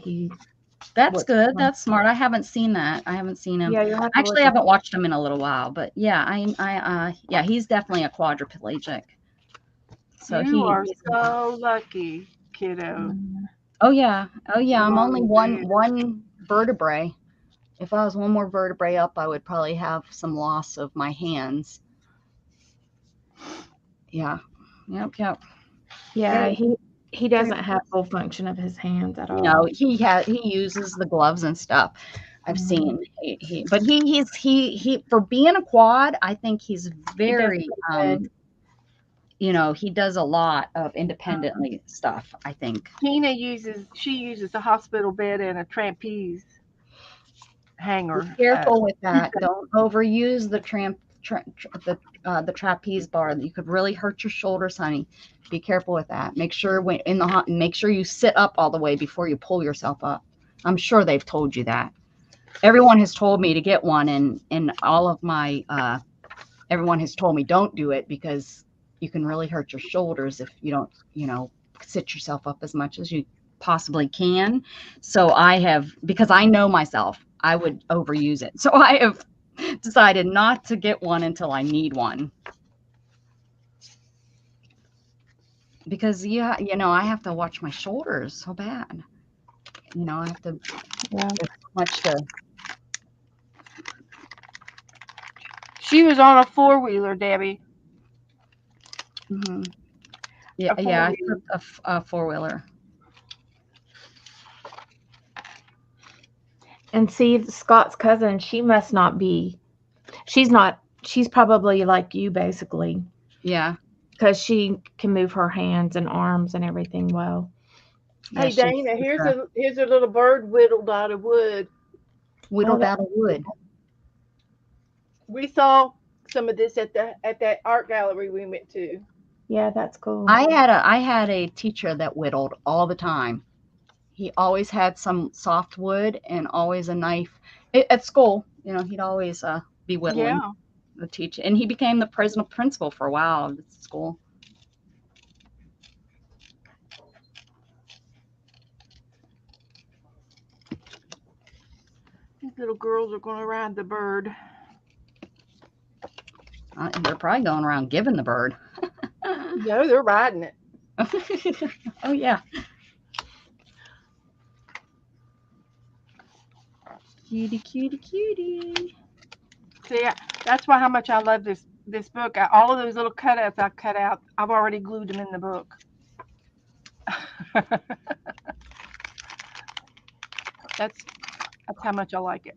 That's what's good. going on. That's smart. I haven't seen that. I haven't seen him. Yeah, you'll have to Actually, I look at haven't watched him in a little while, but yeah, yeah, he's definitely a quadriplegic. So You are he's, so lucky, kiddo. oh yeah, I'm only Oh, man. one vertebrae. If I was one more vertebrae up, I would probably have some loss of my hands. Yeah. Yep. Yeah, Hey, he doesn't have full function of his hands at all. No, he uses the gloves and stuff. I've seen but he for being a quad, I think he's He does very pretty good. he does a lot of independently stuff, I think. Tina uses a hospital bed and a trapeze Be hanger. careful with that. Don't overuse the trapeze bar. You could really hurt your shoulders, honey. Be careful with that. Make sure make sure you sit up all the way before you pull yourself up. I'm sure they've told you that. Everyone has told me to get one, and all of my everyone has told me don't do it because you can really hurt your shoulders if you don't, sit yourself up as much as you possibly can. So because I know myself, I would overuse it. So I have decided not to get one until I need one. Because I have to watch my shoulders so bad. I have to, Yeah. there's so much to. She was on a 4-wheeler, Debbie. Mm-hmm. Yeah, A I 4-wheeler. took a 4-wheeler. And see, Scott's cousin, she must not be. She's probably like you, basically, Yeah. because she can move her hands and arms and everything well. Yeah, Hey, Dana, here's a little bird whittled out of wood. whittled out of wood. We saw some of this at that art gallery we went to. Yeah, that's cool. I had a teacher that whittled all the time. He always had some soft wood and always a knife at school. He'd always be whittling. Yeah. The teacher, and he became the principal for a while of the school. These little girls are going to ride the bird. They're probably going around giving the bird. No, they're riding it. Oh, yeah. Cutie, cutie, cutie. See, that's why how much I love this book. All of those little cutouts I cut out, I've already glued them in the book. That's how much I like it.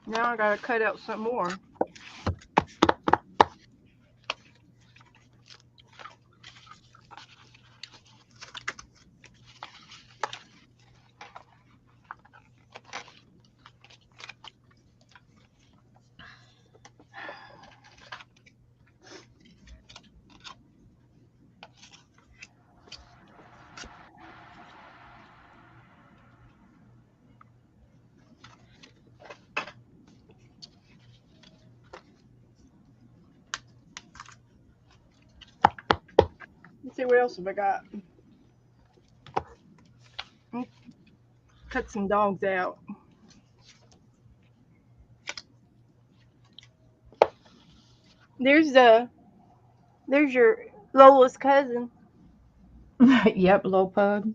Now I gotta cut out some more. Let's see what else have I got. Cut some dogs out. There's your Lola's cousin. Yep, low pug.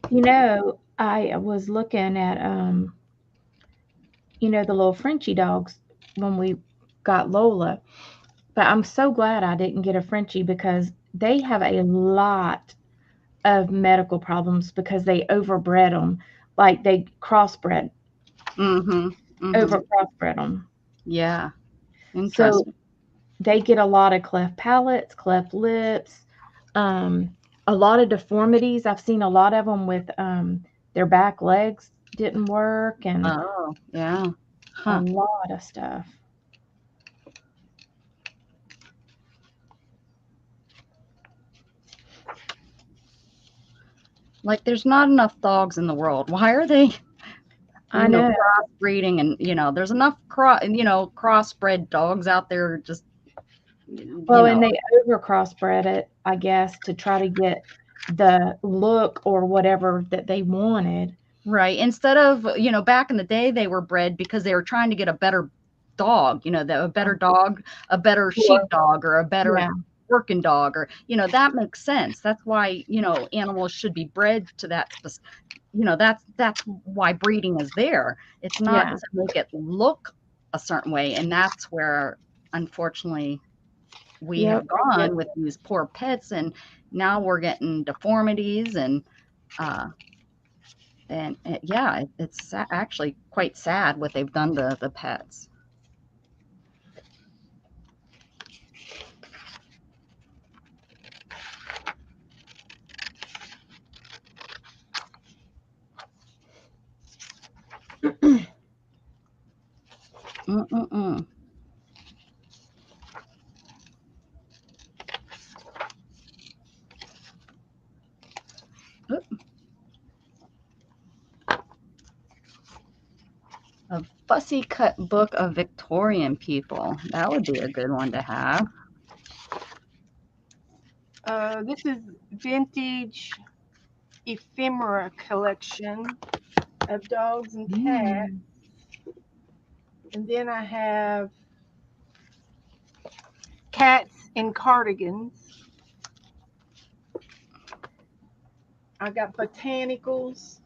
You know, I was looking at the little Frenchie dogs when we got Lola. But I'm so glad I didn't get a Frenchie because they have a lot of medical problems because they overbred them. Like they crossbred, over crossbred them. Yeah. So Interesting. they get a lot of cleft palates, cleft lips, a lot of deformities. I've seen a lot of them with their back legs didn't work and Oh, yeah. a Huh. lot of stuff. Like, there's not enough dogs in the world. Why are they, I know. crossbreeding? And, there's enough crossbred dogs out there just, Well, and they over crossbred it, I guess, to try to get the look or whatever that they wanted. right. Instead of, back in the day, they were bred because they were trying to get a better dog, a better dog, a better sheepdog, or a better Yeah. working dog, or, that makes sense. That's why, animals should be bred to that. That's why breeding is there. It's not Yeah. to make it look a certain way. And that's where, unfortunately, we Yep. have gone with these poor pets, and now we're getting deformities and yeah, it's actually quite sad what they've done to the pets. A fussy cut book of Victorian people. That would be a good one to have. This is vintage ephemera collection of dogs and cats. And then I have cats in cardigans. I got botanicals.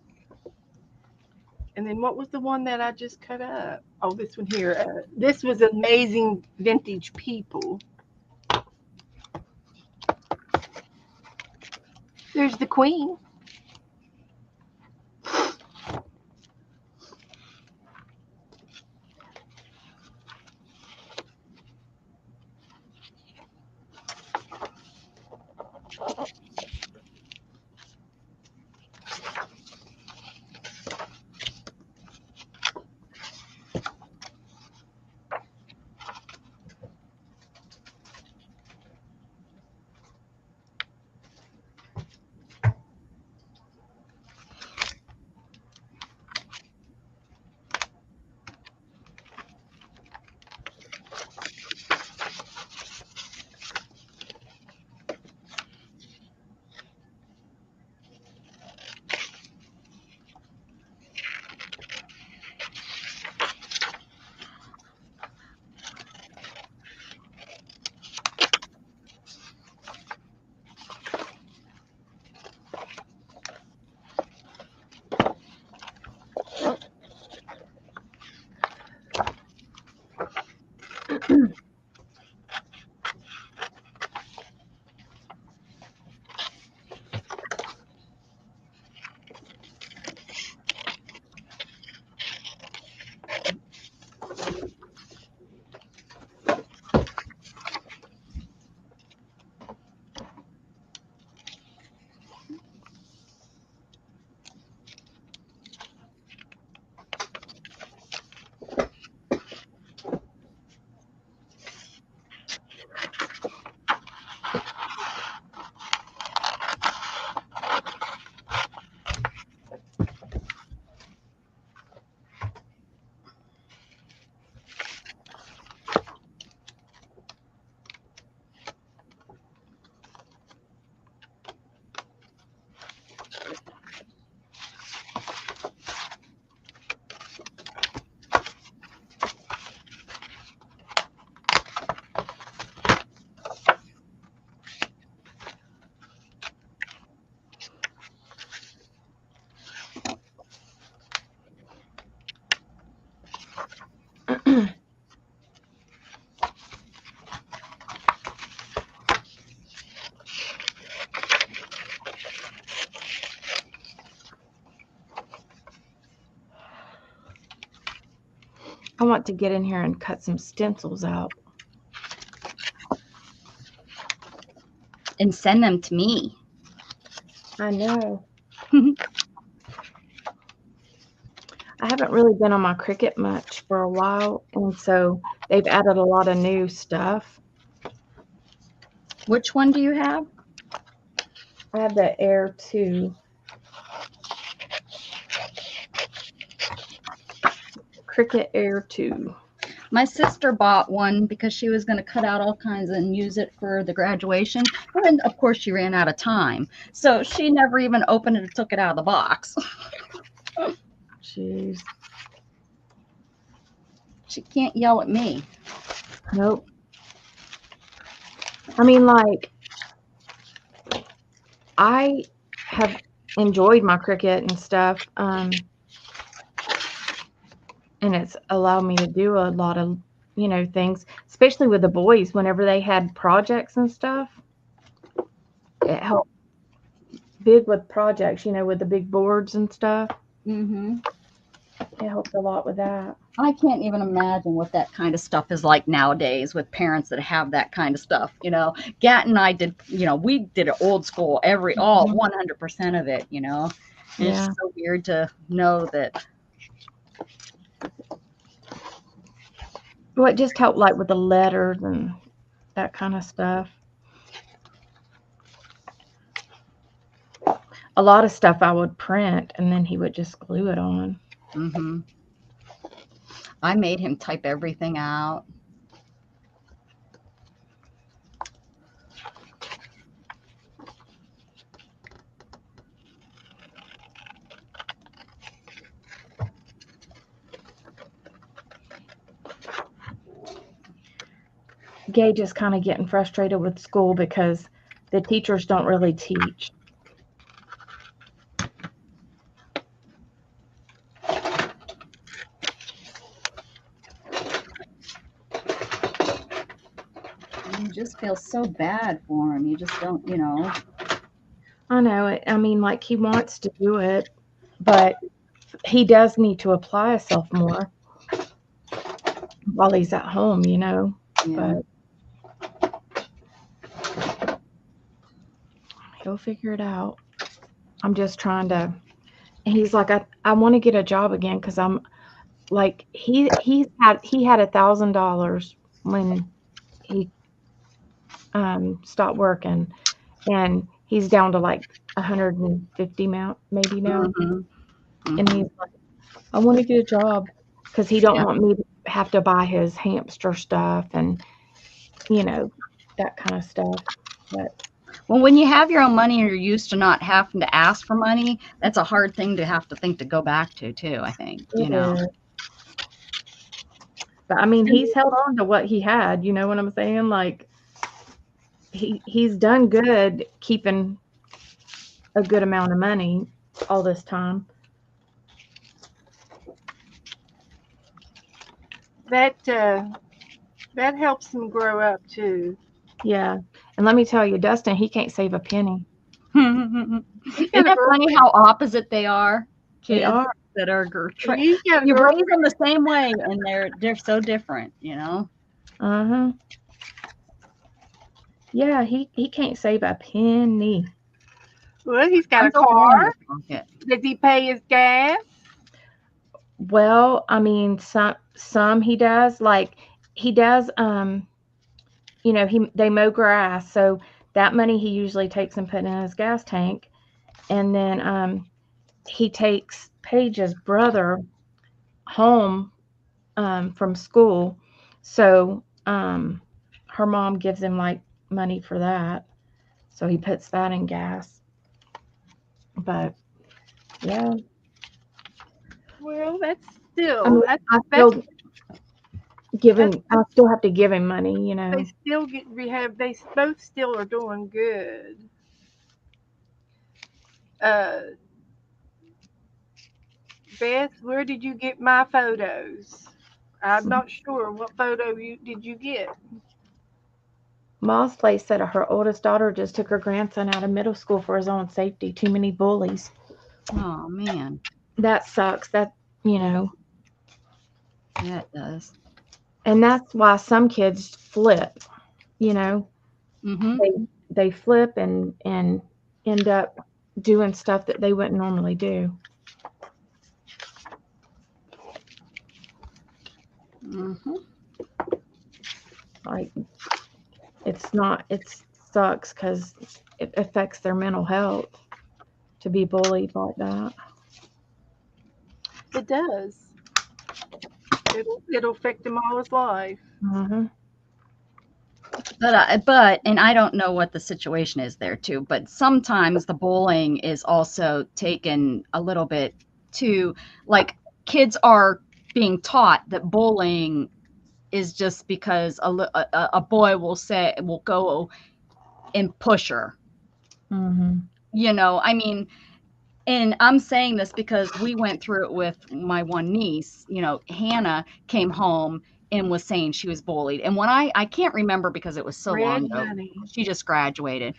And then what was the one that I just cut up? Oh, this one here. This was Amazing Vintage People. There's the Queen. I want to get in here and cut some stencils out. And send them to me. I know. I haven't really been on my Cricut much for a while, and so they've added a lot of new stuff. Which one do you have? I have the Air 2. Cricut Air 2. My sister bought one because she was going to cut out all kinds and use it for the graduation. And of course, she ran out of time. So she never even opened it or took it out of the box. Jeez. She can't yell at me. Nope. I mean, like, I have enjoyed my Cricut and stuff. And it's allowed me to do a lot of, things, especially with the boys whenever they had projects and stuff. It helped big with projects, with the big boards and stuff. Mm-hmm. It helped a lot with that. I can't even imagine what that kind of stuff is like nowadays with parents that have that kind of stuff. Gat and I did, we did it old school, all 100% of it, And it's just so weird to know that. Well, it just helped like with the letters and that kind of stuff. A lot of stuff I would print and then he would just glue it on. Mm-hmm. I made him type everything out. Gage is kind of getting frustrated with school because the teachers don't really teach. You just feel so bad for him. You just don't, I know it. I mean, like he wants to do it, but he does need to apply himself more while he's at home, Yeah. But he'll figure it out. I'm just trying to. He's like, I want to get a job again because I'm like he had $1,000 when he stopped working, and he's down to like 150 maybe now. Mm-hmm. And he's like, I want to get a job because he don't want me to have to buy his hamster stuff and that kind of stuff. But well, when you have your own money and you're used to not having to ask for money, that's a hard thing to have to think to go back to too, I think. But I mean, he's held on to what he had, you know what I'm saying? Like he's done good keeping a good amount of money all this time. That helps him grow up too. Yeah. And let me tell you, Dustin, he can't save a penny. Isn't that funny how opposite they are? Kids They are. that are You raise them the same way, and they're so different, Uh-huh. Yeah, he can't save a penny. Well, he's got a car. Does he pay his gas? Well, I mean, some he does. Like he does. They mow grass, so that money he usually takes and put in his gas tank, and then he takes Paige's brother home from school, so her mom gives him like money for that, so he puts that in gas. But yeah. Well, that's still. I mean, I still have to give him money, They still get rehab. They both still are doing good. Beth, where did you get my photos? I'm not sure. What photo did you get? Ma's place said her oldest daughter just took her grandson out of middle school for his own safety. Too many bullies. Oh man, that sucks. That Yeah, it does. And that's why some kids flip, you know. Mm-hmm. They flip and end up doing stuff that they wouldn't normally do. Mm-hmm. Like it sucks because it affects their mental health to be bullied like that. It does. It'll affect him all his life. Mm-hmm. But and I don't know what the situation is there too, but sometimes the bullying is also taken a little bit to, like, kids are being taught that bullying is just because a boy will go and push her. Mm-hmm. I mean, and I'm saying this because we went through it with my one niece. Hannah came home and was saying she was bullied. And when I can't remember because it was so long Red ago, money. she just graduated.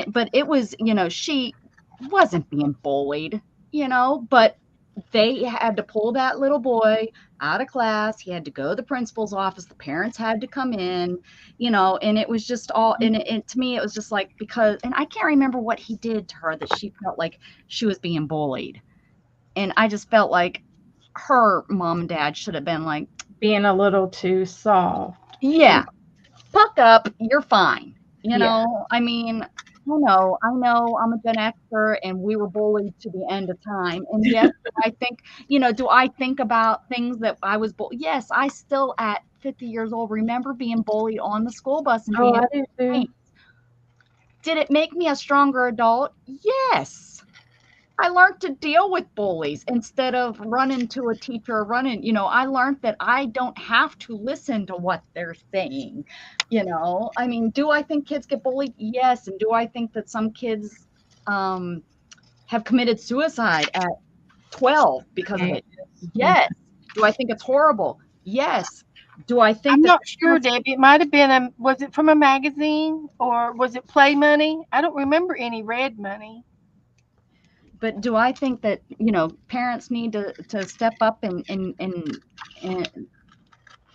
But it was, she wasn't being bullied, but they had to pull that little boy out of class. He had to go to the principal's office. The parents had to come in, and it was just all, and to me, it was just like, because, and I can't remember what he did to her that she felt like she was being bullied. And I just felt like her mom and dad should have been like, Being a little too soft. yeah, puck up, you're fine. Yeah. I mean, I know I'm a Gen Xer and we were bullied to the end of time. And yes, do I think about things that I was bullied? Yes, I still at 50 years old remember being bullied on the school bus and Oh, being I do too. Did it make me a stronger adult? Yes. I learned to deal with bullies instead of running to a teacher or running. I learned that I don't have to listen to what they're saying. I mean, do I think kids get bullied? Yes. And do I think that some kids have committed suicide at 12 because of it? Yes. Do I think it's horrible? Yes. Do I think I'm that not sure, Debbie. It might have been was it from a magazine or was it Play Money? I don't remember any Red Money. but do I think that, parents need to step up and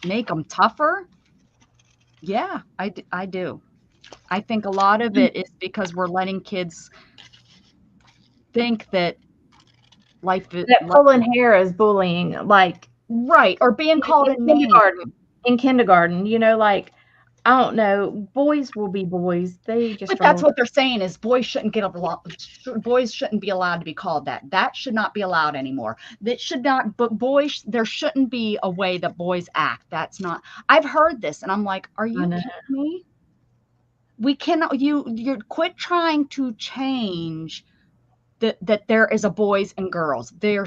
make them tougher? Yeah, I do. I think a lot of it is because we're letting kids think that life is That pulling hair is bullying, like right, or being called a in name. kindergarten. In kindergarten, like I don't know, boys will be boys. They just But are. that's what they're saying is boys shouldn't boys shouldn't be allowed to be called that. That should not be allowed anymore. That should not. But boys, there shouldn't be a way that boys act. That's not. I've heard this, and I'm like, are you kidding me? We cannot. You're quit trying to change that there is a boys and girls. There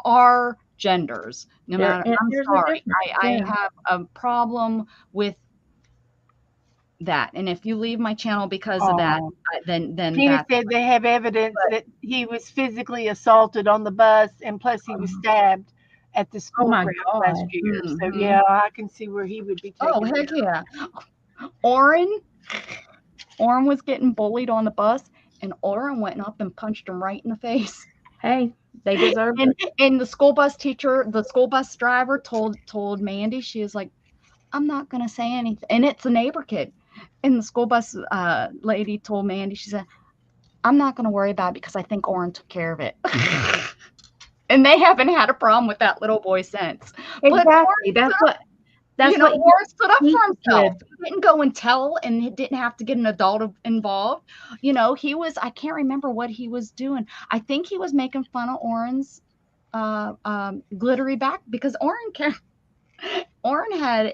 are genders. No matter. I'm There's a sorry. difference. I Yeah. have a problem with that. And if you leave my channel because of that, then Tina that's said they have evidence that he was physically assaulted on the bus, and plus he was stabbed at the Oh school my ground God. last year. So Mhm. yeah, I can see where he would be Oh, taken. heck yeah. Oren was getting bullied on the bus, and Oren went up and punched him right in the face. Hey, they deserve And it. the school bus driver told Mandy, she was like, I'm not gonna say anything. And it's a neighbor kid. And the school bus lady told Mandy, she said, I'm not gonna worry about it because I think Oren took care of it. And they haven't had a problem with that little boy since. But Exactly. That's what Oren stood up teach for himself. kids. He didn't go and tell, and he didn't have to get an adult involved. He was, I can't remember what he was doing. I think he was making fun of Oren's glittery back because Oren had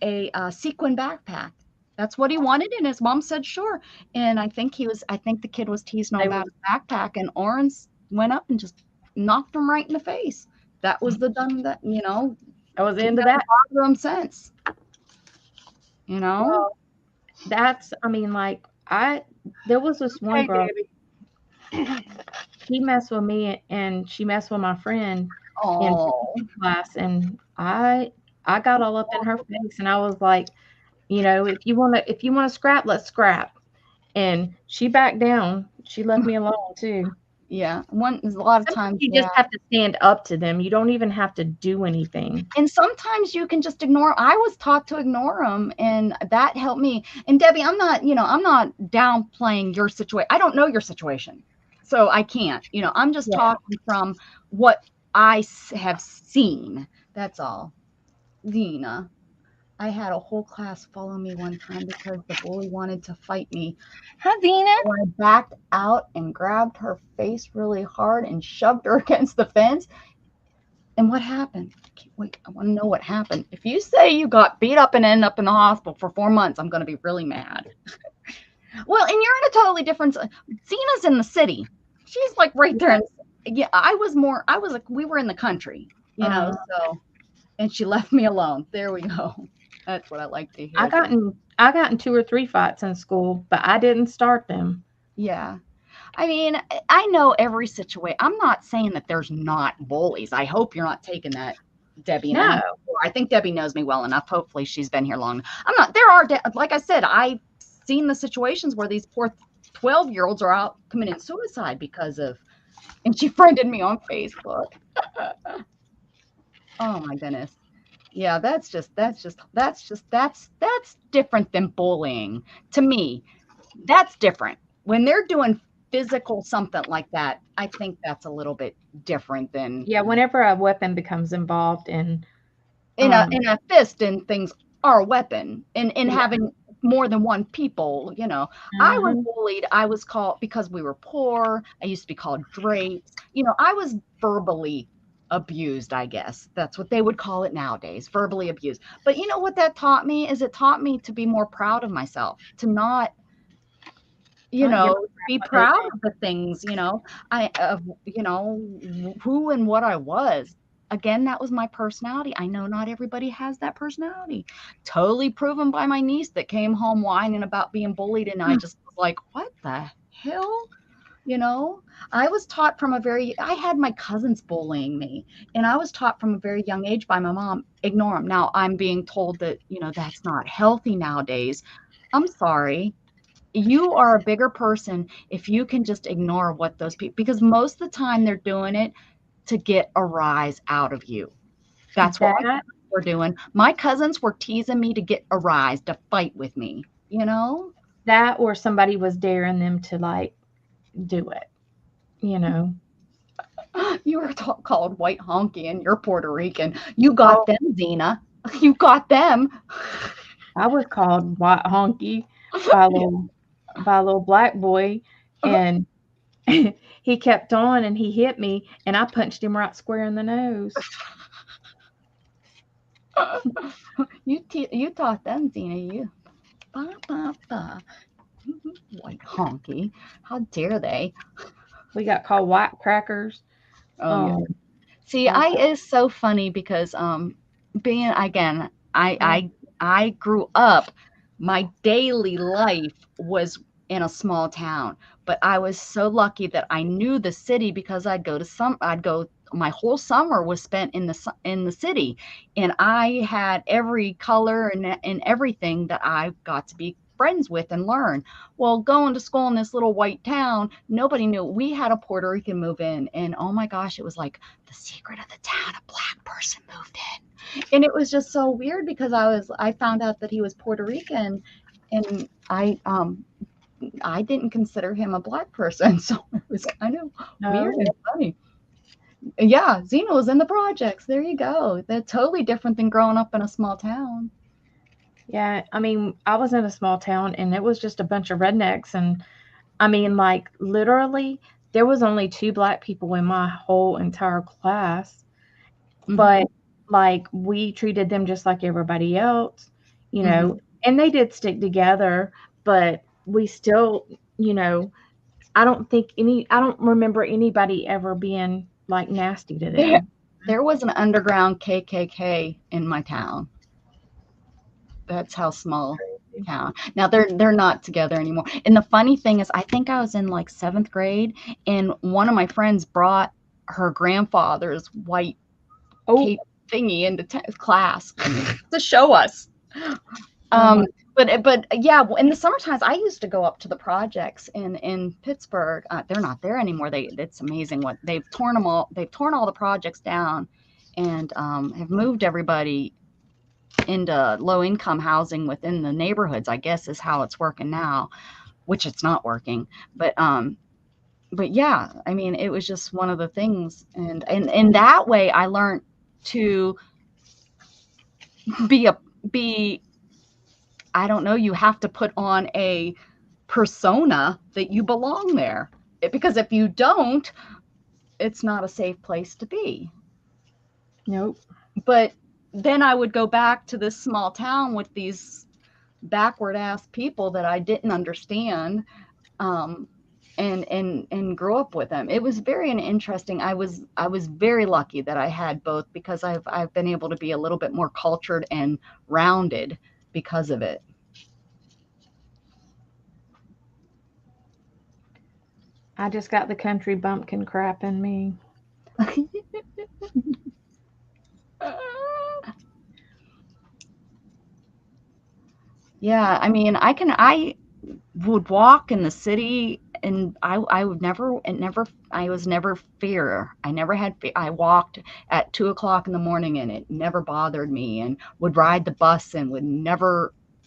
a sequin backpack. That's what he wanted, and his mom said sure. And I think the kid was teasing him about his backpack, and Orange went up and just knocked him right in the face. That was the done that, I was kid into hasn't that. bothered him since. Well, I mean, like there was this one Hey, girl, Debbie. she messed with me and she messed with my friend in Oh, class, and I got all up in her face, and I was like, if you wanna scrap, let's scrap. And she backed down. She left me alone too. Yeah. A lot of Sometimes times, you yeah. just have to stand up to them. You don't even have to do anything. And sometimes you can just ignore. I was taught to ignore them, and that helped me. And Debbie, I'm not downplaying your situation. I don't know your situation, so I can't. I'm just Yeah. talking from what I have seen. That's all. Dina, I had a whole class follow me one time because the bully wanted to fight me. Hi, Dina. So I backed out and grabbed her face really hard and shoved her against the fence. And what happened? Wait, I want to know what happened. If you say you got beat up and end up in the hospital for 4 months, I'm going to be really mad. Well, and you're in a totally different. Zena's in the city. She's like right there. Yeah, we were in the country, so, and she left me alone. There we go. That's what I like to hear. I got in 2 or 3 fights in school, but I didn't start them. Yeah. I mean, I know every situation. I'm not saying that there's not bullies. I hope you're not taking that, Debbie. And No. I think Debbie knows me well enough. Hopefully she's been here long. Like I said, I've seen the situations where these poor 12-year-olds are out committing suicide and she friended me on Facebook. Oh my goodness. Yeah, that's different than bullying. To me, that's different. When they're doing physical something like that, I think that's a little bit different than Yeah, whenever a weapon becomes involved in a fist, and things are a weapon, and Yeah. having more than one people. I was bullied. I was called, because we were poor, I used to be called drapes. I was verbally abused, I guess. That's what they would call it nowadays, verbally abused. But you know what that taught me is it taught me to be more proud of myself, to not, be proud of the things, who and what I was. Again, that was my personality. I know not everybody has that personality. Totally proven by my niece that came home whining about being bullied, and I just was like, what the hell? I was taught I had my cousins bullying me, and I was taught from a very young age by my mom, ignore them. Now I'm being told that, that's not healthy nowadays. I'm sorry. You are a bigger person if you can just ignore what those people, because most of the time they're doing it to get a rise out of you. That's what my cousins were doing. My cousins were teasing me to get a rise, to fight with me, That, or somebody was daring them to do it. You were called white honky, and you're Puerto Rican. You got them, Zena. You got them. I was called white honky by a little black boy, and he kept on and he hit me, and I punched him right square in the nose. You taught them, Zena. You white honky. How dare they? We got called white crackers. Yeah. See, it's so funny because being, again, I grew up, my daily life was in a small town, but I was so lucky that I knew the city, because my whole summer was spent in the city, and I had every color and everything that I got to be friends with and learn. Well, going to school in this little white town, nobody knew. We had a Puerto Rican move in, and oh my gosh, it was like the secret of the town. A black person moved in, and it was just so weird because I found out that he was Puerto Rican, and I didn't consider him a black person, so it was kind of weird and funny. Yeah, Zena was in the projects. There you go. They're totally different than growing up in a small town. Yeah, I mean, I was in a small town, and it was just a bunch of rednecks, and I mean, literally, there was only 2 black people in my whole entire class, but we treated them just like everybody else, and they did stick together, but we still, I don't remember anybody ever being nasty to them. There was an underground KKK in my town. That's how small town. Now they're not together anymore. And the funny thing is, I think I was in 7th grade, and one of my friends brought her grandfather's white cape thingy into class to show us. But yeah, in the summer times, I used to go up to the projects in Pittsburgh. They're not there anymore. It's amazing what they've torn them all. They've torn all the projects down, and have moved everybody into low income housing within the neighborhoods. I guess is how it's working now, which it's not working. But yeah, I mean, it was just one of the things, and in that way, I learned to be. I don't know, you have to put on a persona that you belong there. Because if you don't, it's not a safe place to be. Nope. But then I would go back to this small town with these backward ass people that I didn't understand, and grow up with them. It was very interesting. I was very lucky that I had both, because I've been able to be a little bit more cultured and rounded because of it. I just got the country bumpkin crap in me. Yeah, I mean, I would walk in the city, and I was never fear. I never had fear. I walked at 2 o'clock in the morning, and it never bothered me, and would ride the bus and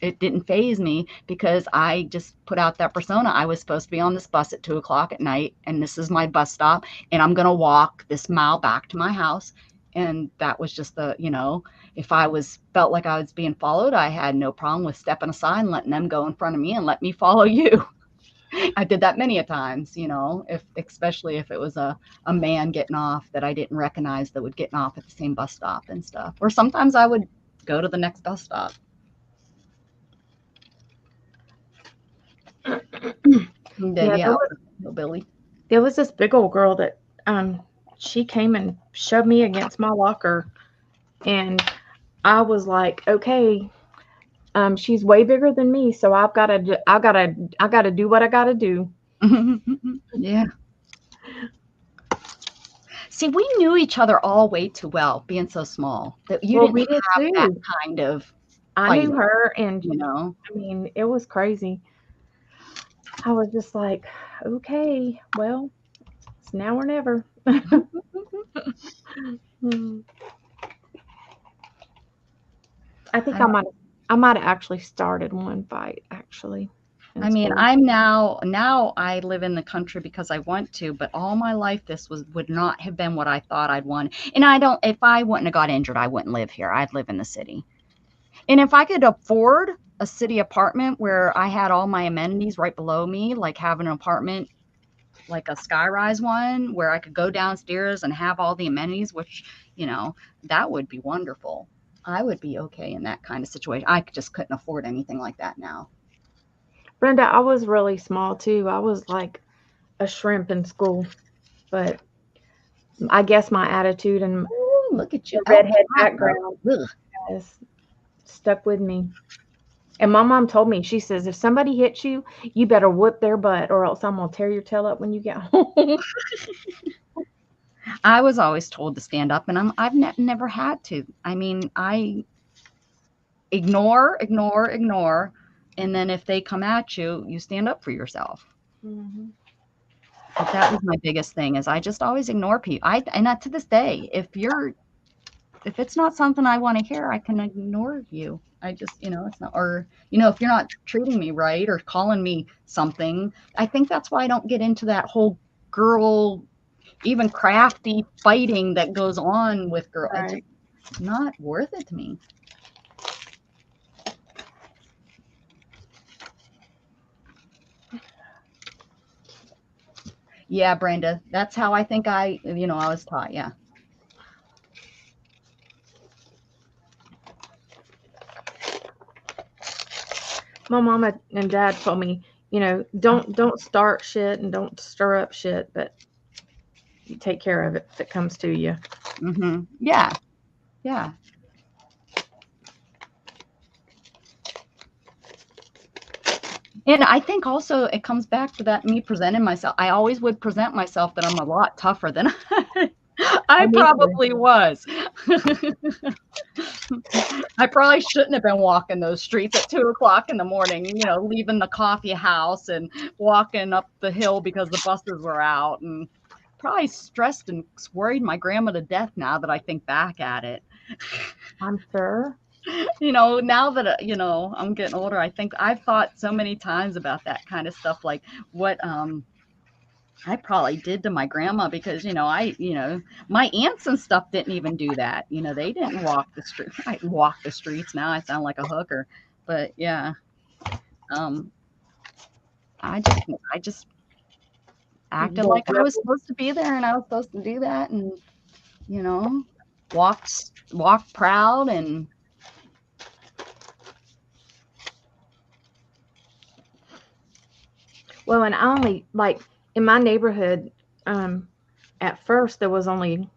it didn't faze me, because I just put out that persona. I was supposed to be on this bus at 2 o'clock at night, and this is my bus stop, and I'm going to walk this mile back to my house. And that was just if I felt like I was being followed, I had no problem with stepping aside and letting them go in front of me and let me follow you. I did that many a times, especially if it was a man getting off that I didn't recognize that would get off at the same bus stop and stuff. Or sometimes I would go to the next bus stop. Yeah, Billy. there was this big old girl that she came and shoved me against my locker, and I was like, okay, she's way bigger than me, so I gotta do what I gotta do. Yeah. See, we knew each other all way too well, being so small, that you We didn't did have that kind of. I knew her, and I mean, it was crazy. I was just like, okay, well, it's now or never. I think I might have actually started one fight, actually. I mean, I'm now I live in the country because I want to, but all my life would not have been what I thought I'd want. And if I wouldn't have got injured, I wouldn't live here. I'd live in the city. And if I could afford a city apartment where I had all my amenities right below me, like having an apartment, like a skyrise one, where I could go downstairs and have all the amenities, which, that would be wonderful. I would be okay in that kind of situation. I just couldn't afford anything like that now. Brenda, I was really small too. I was like a shrimp in school, but I guess my attitude and look at you, redhead background has stuck with me. And my mom told me, she says, if somebody hits you, you better whoop their butt, or else I'm going to tear your tail up when you get home. I was always told to stand up, and I've never had to. I mean, I ignore, and then if they come at you, you stand up for yourself. Mm-hmm. But that was my biggest thing, is I just always ignore people. And not to this day, if it's not something I want to hear, I can ignore you. I just, it's not, or, if you're not treating me right or calling me something, I think that's why I don't get into that whole girl, even crafty fighting that goes on with girls. Right. It's not worth it to me. Yeah, Brenda, that's how I think I was taught. Yeah. My mama and dad told me, don't start shit and don't stir up shit, but you take care of it if it comes to you. Mm-hmm. Yeah. Yeah. And I think also it comes back to that me presenting myself. I always would present myself that I'm a lot tougher than I probably was. I probably shouldn't have been walking those streets at 2 o'clock in the morning, leaving the coffee house and walking up the hill because the buses were out, and probably stressed and worried my grandma to death now that I think back at it. I'm sure. Now that, I'm getting older, I think I've thought so many times about that kind of stuff, like what, I probably did to my grandma because, my aunts and stuff didn't even do that. They didn't walk the street. I walk the streets now. I sound like a hooker, but yeah. I just acted like I was supposed to be there and I was supposed to do that and, walk proud and. Well, and I only in my neighborhood, at first there was only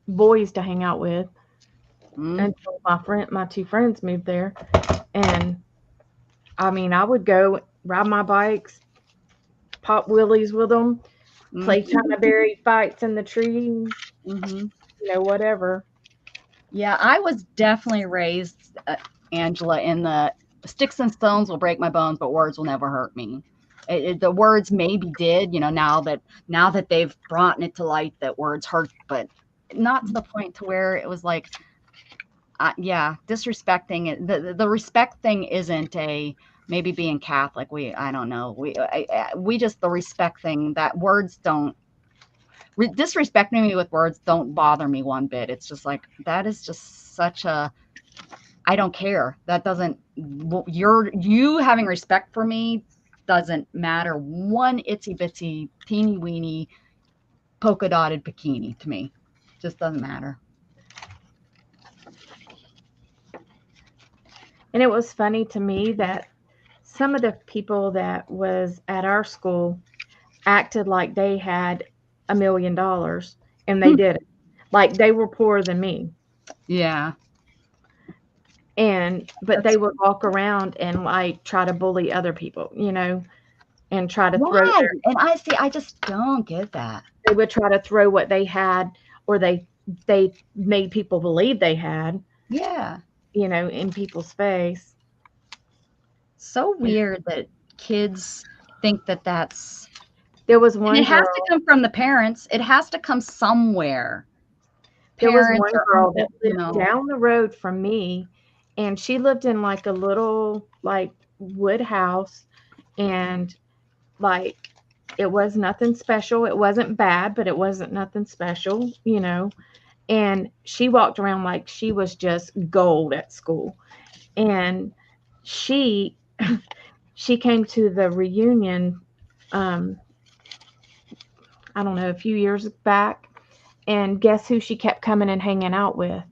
boys to hang out with until my two friends moved there. And I mean, I would go ride my bikes, pop wheelies with them, play China Berry fights in the trees, whatever. Yeah, I was definitely raised, Angela, in the sticks and stones will break my bones, but words will never hurt me. The words maybe did, now that they've brought it to light that words hurt, but not to the point to where it was like, disrespecting it. The respect thing isn't maybe being Catholic. I don't know. We just, the respect thing, that words don't, disrespecting me with words don't bother me one bit. It's just like, that is just such a, I don't care. That doesn't, you having respect for me doesn't matter one itsy bitsy teeny weeny polka dotted bikini to me. Just doesn't matter. And it was funny to me that some of the people that was at our school acted like they had $1 million and they didn't. Like they were poorer than me. Yeah. But they would walk around and like try to bully other people, and try to throw and I just don't get that. They would try to throw what they had, or they made people believe they had. Yeah. In people's face. So weird that kids think that that's. There was one. And it has to come from the parents. It has to come somewhere. There was one girl that lived down the road from me, and she lived in like a little like wood house, and like it was nothing special. It wasn't bad, but it wasn't nothing special, And she walked around like she was just gold at school. And she came to the reunion, I don't know, a few years back. And guess who she kept coming and hanging out with?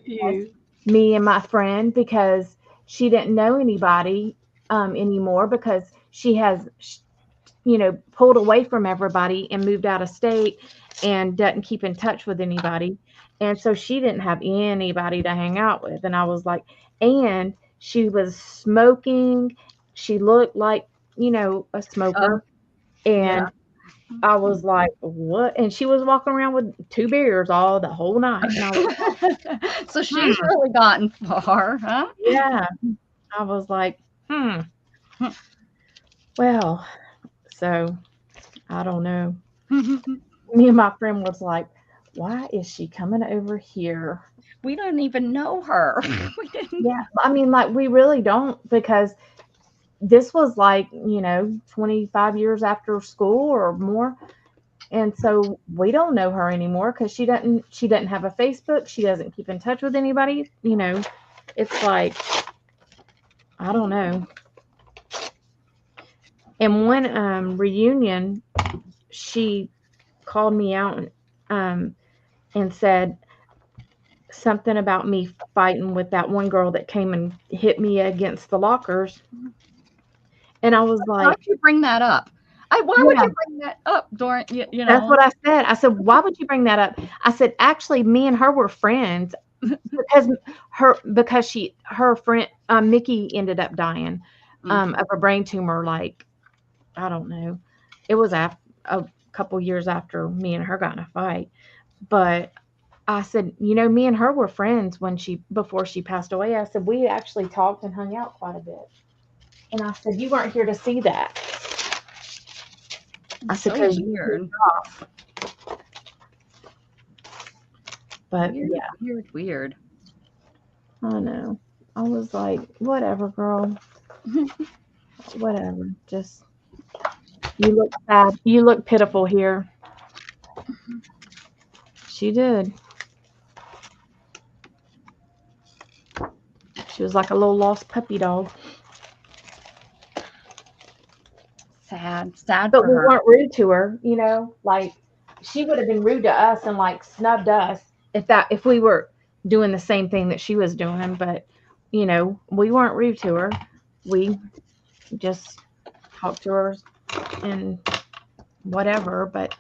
You. Me and my friend, because she didn't know anybody anymore, because she has, pulled away from everybody and moved out of state and doesn't keep in touch with anybody. And so she didn't have anybody to hang out with. And I was like, and she was smoking. She looked like, a smoker. And I was like, what? And she was walking around with 2 beers the whole night. And I was like, so she's really gotten far, huh? Yeah. I was like, Well, so I don't know. Me and my friend was like, why is she coming over here? We don't even know her. Yeah. I mean, like, we really don't, because this was like, 25 years after school or more. And so we don't know her anymore because she doesn't have a Facebook. She doesn't keep in touch with anybody. It's like, I don't know. And one reunion, she called me out and said something about me fighting with that one girl that came and hit me against the lockers. And I was like, why'd you bring that up? Why would you bring that up, Doran? That's what I said. I said, why would you bring that up? I said, actually, me and her were friends because her friend, Mickey, ended up dying of a brain tumor. Like, I don't know. It was a couple years after me and her got in a fight. But I said, me and her were friends before she passed away. I said, we actually talked and hung out quite a bit. And I said, you weren't here to see that. I said, So weird. But Weird, yeah, weird. I know. I was like, whatever, girl. Whatever. Just, you look sad. You look pitiful here. She did. She was like a little lost puppy dog. Sad But for we her. weren't rude to her, like she would have been rude to us and like snubbed us if we were doing the same thing that she was doing. But we weren't rude to her. We just talked to her and whatever. But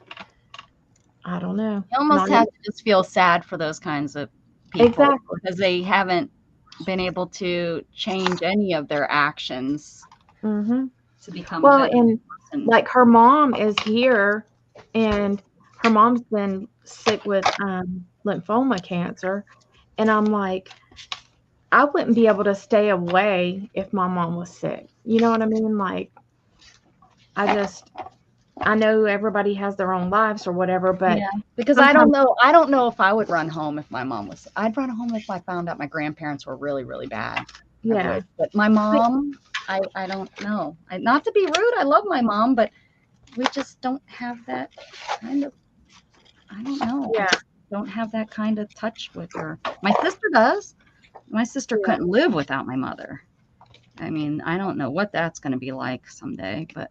I don't know. You almost have to just feel sad for those kinds of people. Exactly. Because they haven't been able to change any of their actions Mm-hmm. to become well, a better and person. like her mom is here, and her mom's been sick with lymphoma cancer, and I'm like, I wouldn't be able to stay away if my mom was sick. You know what I mean? Like, I know everybody has their own lives or whatever, but yeah, because I don't know if I would run home if my mom was. I'd run home if I found out my grandparents were really, really bad. yeah. But my mom, I don't know. Not to be rude, I love my mom, but we just don't have that kind of. I don't know. Yeah. Don't have that kind of touch with her. My sister does. My sister couldn't live without my mother. I mean, I don't know what that's going to be like someday, but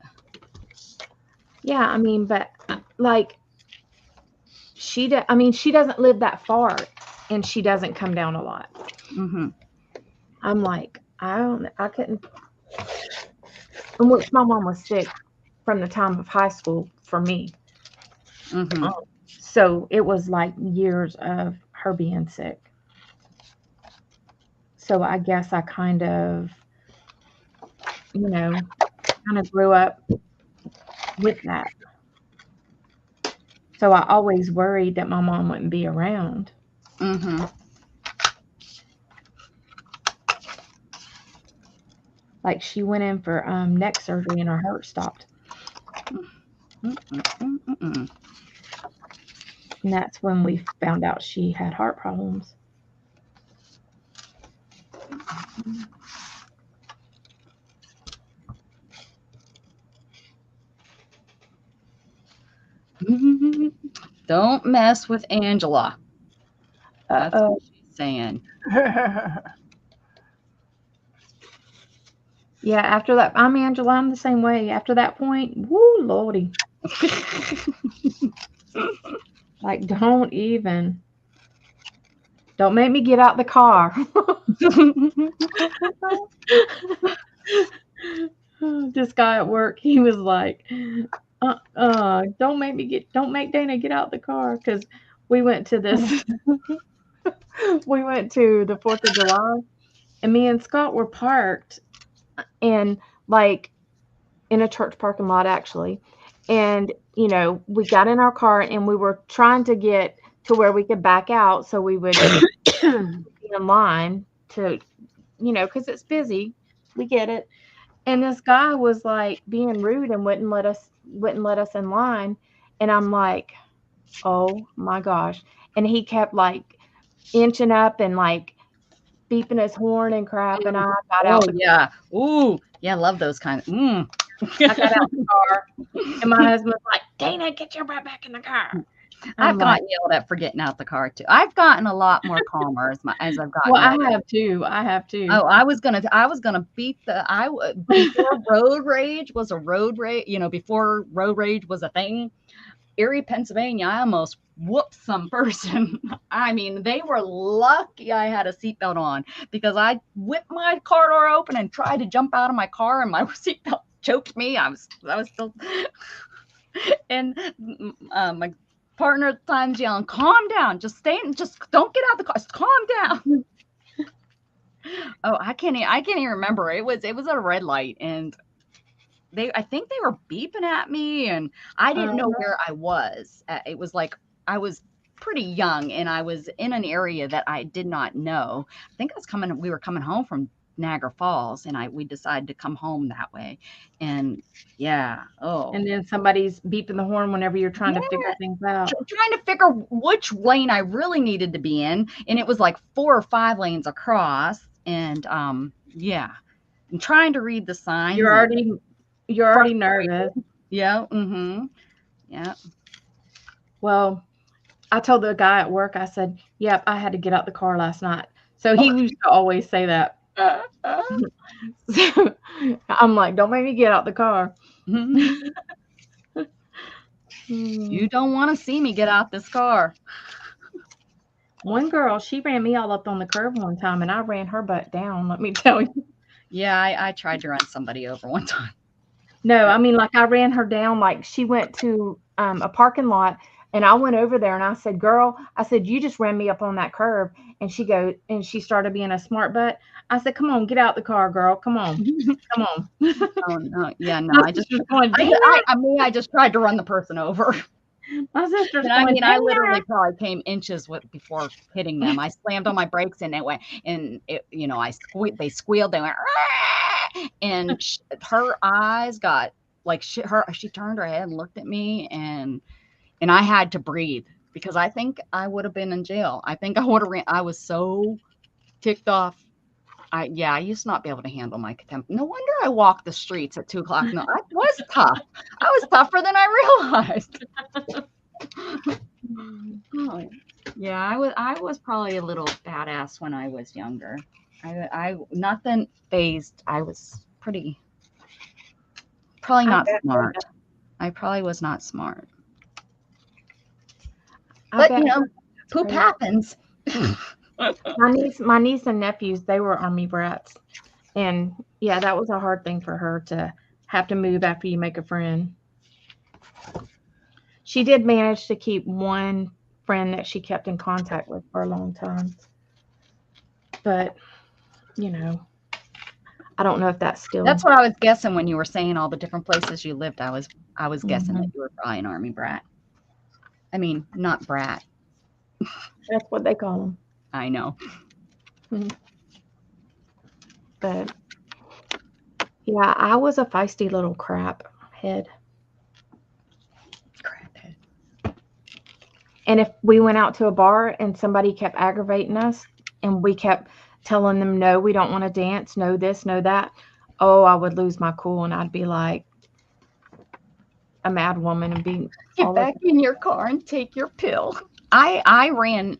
yeah, I mean, but like she doesn't live that far, and she doesn't come down a lot. mm-hmm. I'm like, I couldn't. In which my mom was sick from the time of high school for me. Mm-hmm. So it was like years of her being sick. So I guess I kind of grew up with that. So I always worried that my mom wouldn't be around. Mm-hmm. Like she went in for neck surgery and her heart stopped. Mm-mm. And that's when we found out she had heart problems. Don't mess with Angela. That's Uh-oh. what she's saying. Yeah, after that, I'm Angela. I'm the same way. After that point, woo, Lordy. Like, don't make me get out the car. This guy at work, he was like, don't make Dana get out the car, because we went to the 4th of July, and me and Scott were parked and like in a church parking lot actually. And, we got in our car and we were trying to get to where we could back out so we would be in line to, because it's busy. We get it. And this guy was like being rude and wouldn't let us in line. And I'm like, oh my gosh. And he kept like inching up and like beeping his horn and crap. And I got out. Yeah. Ooh. Yeah, love those kind of. I got out the car, and my husband was like, Dana, get your butt back in the car. I've gotten yelled at for getting out the car too. I've gotten a lot more calmer as I've gotten. Well, I have too. Oh, I was gonna beat before road rage was a road rage. Before road rage was a thing. Erie, Pennsylvania, I almost whooped some person. I mean, they were lucky I had a seatbelt on, because I whipped my car door open and tried to jump out of my car, and my seatbelt choked me. I was still, and my partner at the time's yelling, "Calm down! Just don't get out the car. Just calm down." Oh, I can't even remember. It was at a red light, and I think they were beeping at me, and I didn't know where I was. It was like I was pretty young, and I was in an area that I did not know. I think we were coming home from Niagara Falls, and we decided to come home that way. And yeah, And then somebody's beeping the horn whenever you're trying to figure things out. trying to figure which lane I really needed to be in, and it was like 4 or 5 lanes across, and yeah, and trying to read the signs. You're already nervous. Yeah. Yeah. Well, I told the guy at work, I said, yep, I had to get out the car last night. So he used to always say that. So I'm like, don't make me get out the car. You don't want to see me get out this car. One girl, she ran me all up on the curb one time, and I ran her butt down, let me tell you. Yeah, I tried to run somebody over one time. No, I mean, like I ran her down, like she went to a parking lot, and I went over there and I said, girl, I said, you just ran me up on that curb. And she started being a smart butt. I said, come on, get out the car, girl. Come on. Come on. Oh, no. Yeah, no, I just tried to run the person over. My sister's And I literally probably came inches before hitting them. I slammed on my brakes and it went, and it, they squealed, they went, "Rah!" And her eyes got like, she turned her head and looked at me, and I had to breathe because I think I would have been in jail. I think I would have I was so ticked off. I used to not be able to handle my contempt. No wonder I walked the streets at 2 o'clock. No, I was tough. I was tougher than I realized. Oh, yeah, I was probably a little badass when I was younger. I nothing phased. I was probably not smart. I probably was not smart. But poop happens. My niece and nephews, they were Army brats. And yeah, that was a hard thing for her to have to move after you make a friend. She did manage to keep one friend that she kept in contact with for a long time. But, I don't know if that's still. That's what I was guessing when you were saying all the different places you lived. I was guessing that you were probably an Army brat. I mean, not brat. That's what they call them. I know. But yeah, I was a feisty little crap head. And if we went out to a bar and somebody kept aggravating us and we kept telling them, no, we don't want to dance, no this, no that, oh, I would lose my cool and I'd be like a mad woman and be get back in your car and take your pill. I ran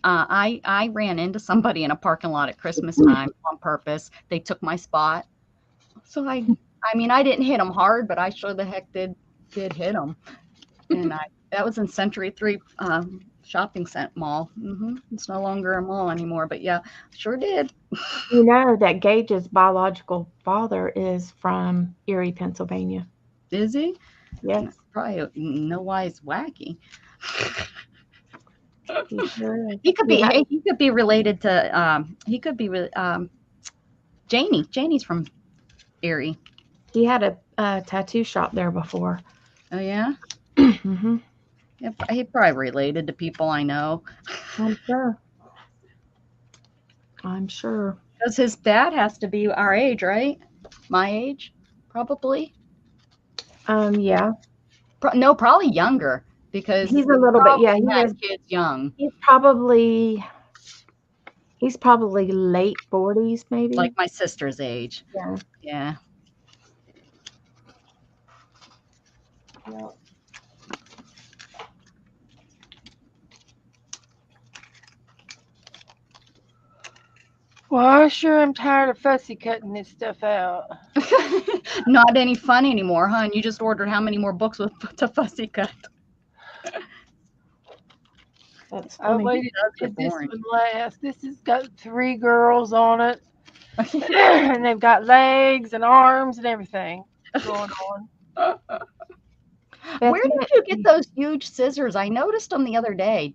into somebody in a parking lot at Christmas time on purpose. They took my spot. So I didn't hit them hard, but I sure the heck did hit them. And that was in Century 3 shopping center mall. It's no longer a mall anymore, but yeah, sure did. You know that Gage's biological father is from Erie, Pennsylvania. Is he? Yes. Probably know why he's wacky. He could be. He could be related to. He could be. Janie. Janie's from Erie. He had a tattoo shop there before. Oh yeah. Mm-hmm. Yeah, he probably related to people I know. I'm sure. Because his dad has to be our age, right? My age, probably. Yeah. No, probably younger because he's a little bit. Yeah, he has kids young. He's probably late 40s, maybe. Like my sister's age. Yeah. Yeah. Yep. Well, I sure am tired of fussy cutting this stuff out. Not any fun anymore, huh? And you just ordered how many more books to fussy cut? That's I funny. waited to this one last. This has got 3 girls on it. And they've got legs and arms and everything going on. Where did you get those huge scissors? I noticed them the other day.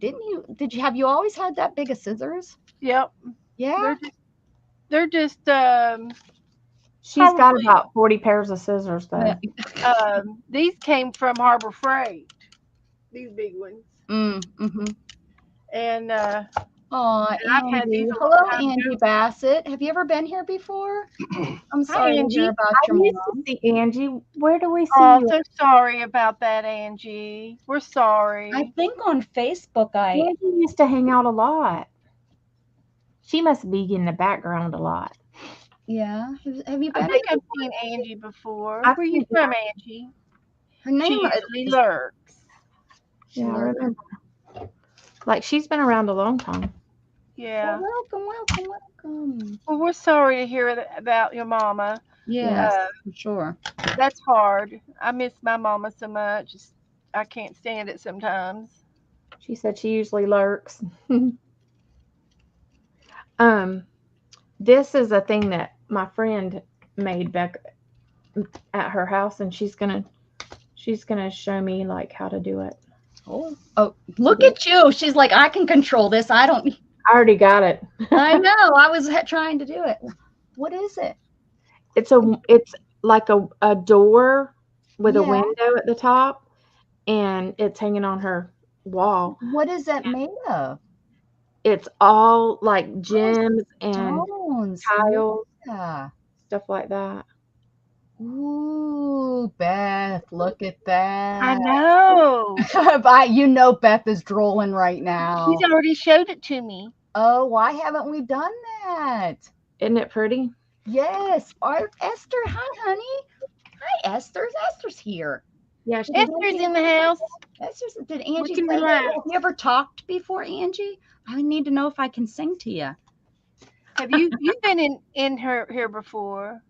Have you always had that big of scissors? Yep. Yeah. They're just She's got about 40 pairs of scissors though. These came from Harbor Freight. These big ones. Mm-hmm. And Oh, I've had Angie. these a long Hello, time Angie Bassett. Have you ever been here before? I'm Hi, sorry to Angie. hear about I your used to mom. see Angie. Where do we see Oh, you? so sorry about that, Angie. We're sorry. I think on Facebook Angie used to hang out a lot. She must be in the background a lot. yeah. Have you I been think here? I've seen Angie before. I've Where you seen- from, Angie? Her She name usually is lurks. Yeah, I remember. Like she's been around a long time. Yeah. Well, welcome. Well, we're sorry to hear about your mama. Yes, for sure. That's hard. I miss my mama so much. I can't stand it sometimes. She said she usually lurks. This is a thing that my friend made back at her house, and she's gonna show me like how to do it. Oh, look at you. She's like, I can control this. I don't. I already got it. I know. I was trying to do it. What is it? It's like a door with a Yeah. window at the top, and it's hanging on her wall. What is that made of? It's all like gems and Stones. tiles, Yeah. stuff like that. Ooh, Beth, look at that. I know. You know Beth is drooling right now. She's already showed it to me. Oh, why haven't we done that? Isn't it pretty? Yes. Esther, hi, honey. Hi, Esther. Esther's here. Yeah, she's Esther's in the house. Did Angie can say relax. that? Have you ever talked before, Angie? I need to know if I can sing to you. Have you've been in here before?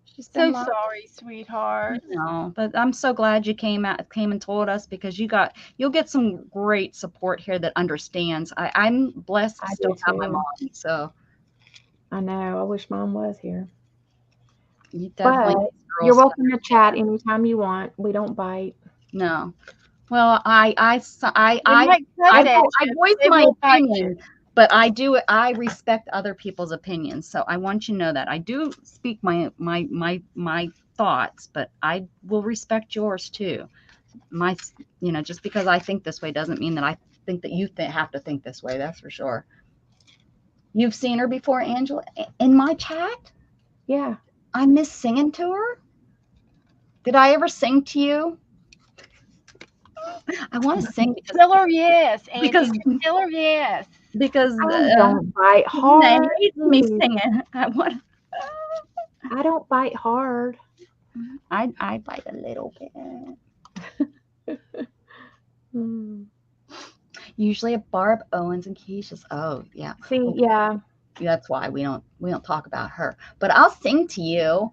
She's So been sorry, sweetheart. No, but I'm so glad you came and told us, because you'll get some great support here that understands. I'm blessed to I still do have my too. mom, so I know. I wish Mom was here. you definitely But need you're girls. welcome to chat anytime you want. We don't bite. No, well, I might cuss at you. voice They my won't bite opinion, but I respect other people's opinions. So I want you to know that I do speak my thoughts, but I will respect yours too. Just because I think this way doesn't mean that I think that you have to think this way. That's for sure. You've seen her before, Angela, in my chat. Yeah. I miss singing to her. Did I ever sing to you? I want to sing because Tell her yes, Angie. Because- Just tell her yes. I don't bite hard. hates me singing. I don't bite hard. I bite a little bit. Usually a Barb Owens and Keisha's. Oh yeah. See, yeah. That's why we don't talk about her. But I'll sing to you.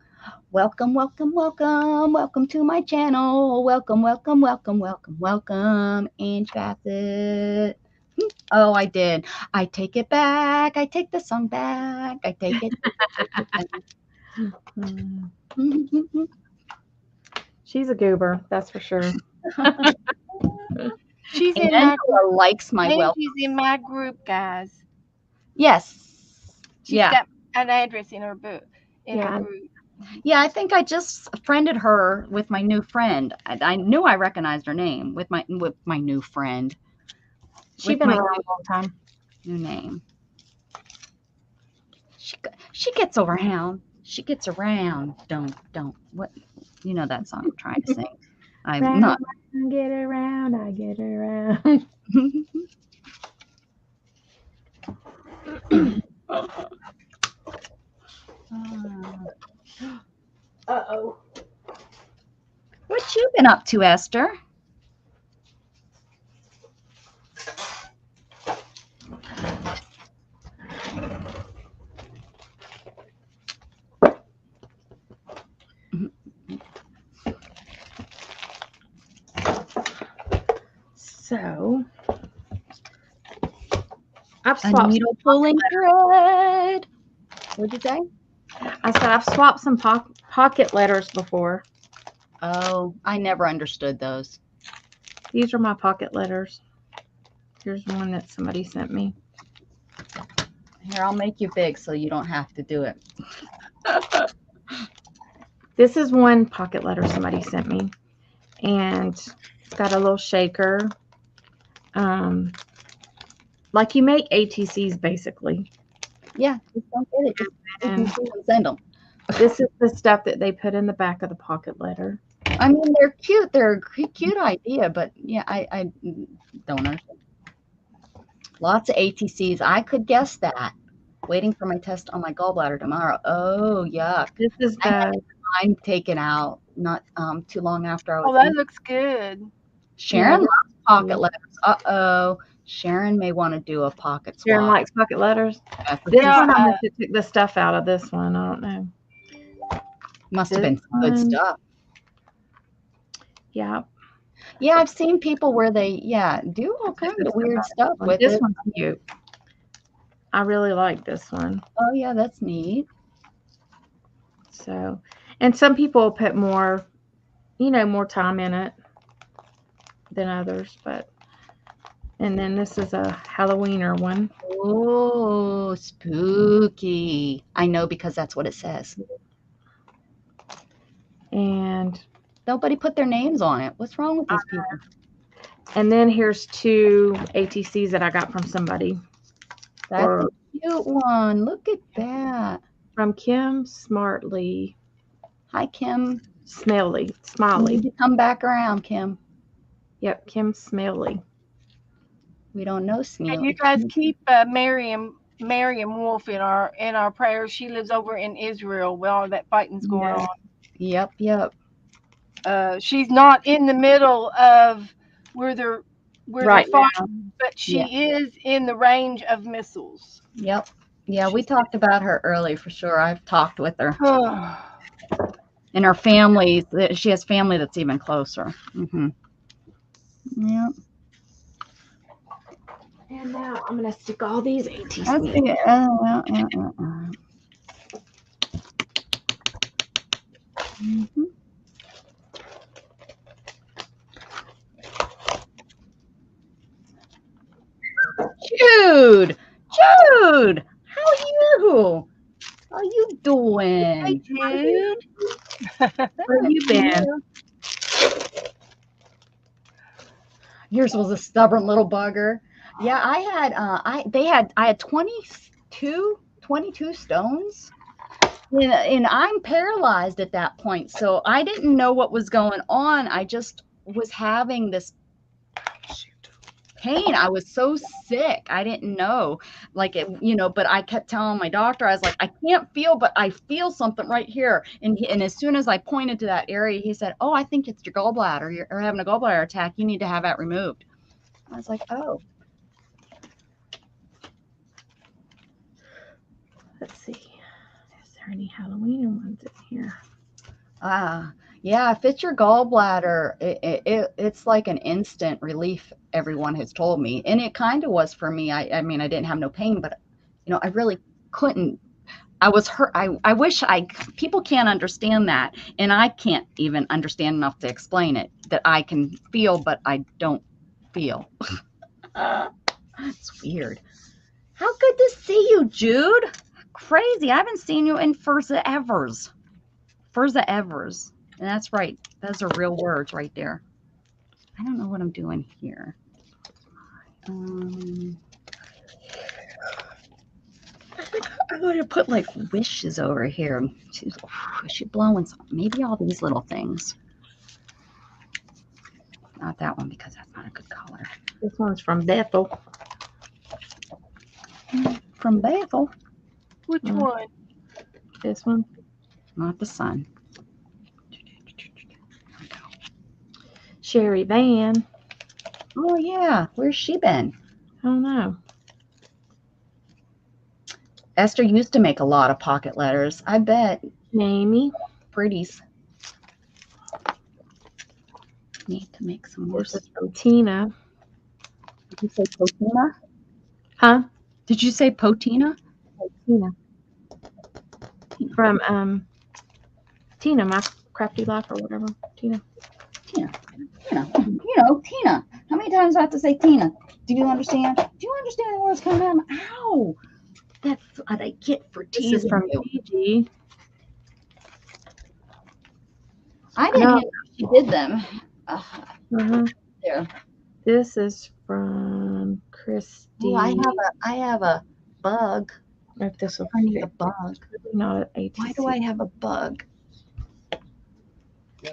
Welcome, welcome, welcome, welcome to my channel. Welcome, welcome, welcome, welcome, welcome, Angie Bassett. Oh, I did. I take it back. I take the song back. I take it. She's a goober, that's for sure. She's in my Angela likes my welcome. Angie's in my group, guys. Yes. She's got an address in her book, in her group. Yeah, I think I just friended her with my new friend. I knew I recognized her name with my new friend. She's been around a long time. New name. She gets around. She gets around. Don't. What? You know that song I'm trying to sing. I'm not. I get around. I get around. Uh-oh. What you been up to, Esther? So, I've A swapped. needle pulling thread. What'd you say? I said I've swapped some pocket letters before. Oh, I never understood those. These are my pocket letters. Here's one that somebody sent me. Here, I'll make you big so you don't have to do it. This is one pocket letter somebody sent me, and it's got a little shaker. Like you make ATCs basically. Yeah, just don't get it. Just And send them. this is the stuff that they put in the back of the pocket letter. I mean, they're cute. They're a cute idea, but yeah, I don't understand. Lots of ATCs. I could guess that. Waiting for my test on my gallbladder tomorrow. Oh, yuck. This is I had the mine taken out not too long after I was Oh, that in. looks good. Sharon this loves pocket letters. Uh-oh. Sharon may want to do a pocket swap. Sharon likes pocket letters. That's This Yeah, one, I must have took the stuff out of this one. I don't know. must have this been some good one. stuff. Yeah. Yeah, I've seen people where they, do all kinds of weird stuff with This it. one's cute. I really like this one. Oh, yeah, that's neat. So, and some people put more, more time in it than others, but, and then this is a Halloweener one. Oh, spooky. I know because that's what it says. And Nobody put their names on it. What's wrong with these people? And then here's 2 ATCs that I got from somebody. That's a cute one. Look at that. From Kim Smartly. Hi, Kim. Smiley. You Smiley. need to come back around, Kim. Yep, Kim Smiley. We don't know Smeal. and you guys keep Miriam Wolf in our prayers. She lives over in Israel where all that fighting's going on. Yep. She's not in the middle of where they're Right fighting, but she is in the range of missiles. Yep. Yeah, we talked about her early for sure. I've talked with her. And her family, she has family that's even closer. Mm-hmm. Yep. And now I'm going to stick all these ATCs. Mm-hmm. Jude, how are you doing? Hey, Jude. Where you been? Yours was a stubborn little bugger. Yeah, I had 22 stones. And I'm paralyzed at that point. So I didn't know what was going on. I just was having this pain. I was so sick. I didn't know, like it, but I kept telling my doctor, I was like, I can't feel, but I feel something right here. And as soon as I pointed to that area, he said, oh, I think it's your gallbladder. You're having a gallbladder attack. You need to have that removed. I was like, oh. Let's see. Is there any Halloween ones in here? Yeah, if it's your gallbladder, it's like an instant relief, everyone has told me. And it kind of was for me. I mean, I didn't have no pain, but, I really couldn't. I was hurt. I wish people can't understand that. And I can't even understand enough to explain it, that I can feel, but I don't feel. It's weird. How good to see you, Jude. Crazy. I haven't seen you in forever. And that's right. Those are real words right there. I don't know what I'm doing here. I'm going to put like wishes over here. She's blowing some. Maybe all these little things. Not that one because that's not a good color. This one's from Bethel. From Bethel. Which one? This one. Not the sun. Sherry Van. Oh, yeah. Where's she been? I don't know. Esther used to make a lot of pocket letters. I bet. Amy. Pretties. Need to make some more. This is from Tina. Did you say Potina? Huh? Did you say Potina? Tina. From Tina, My Crafty Life or whatever. Tina. Tina. How many times do I have to say Tina? Do you understand? Do you understand the words coming out? Ow! That's what I get for teasing This is from you. Gigi. I didn't know she did them. There. This is from Christy. Oh, I have a bug. If this will I need a fit. bug. Not an ATC. Why do I have a bug?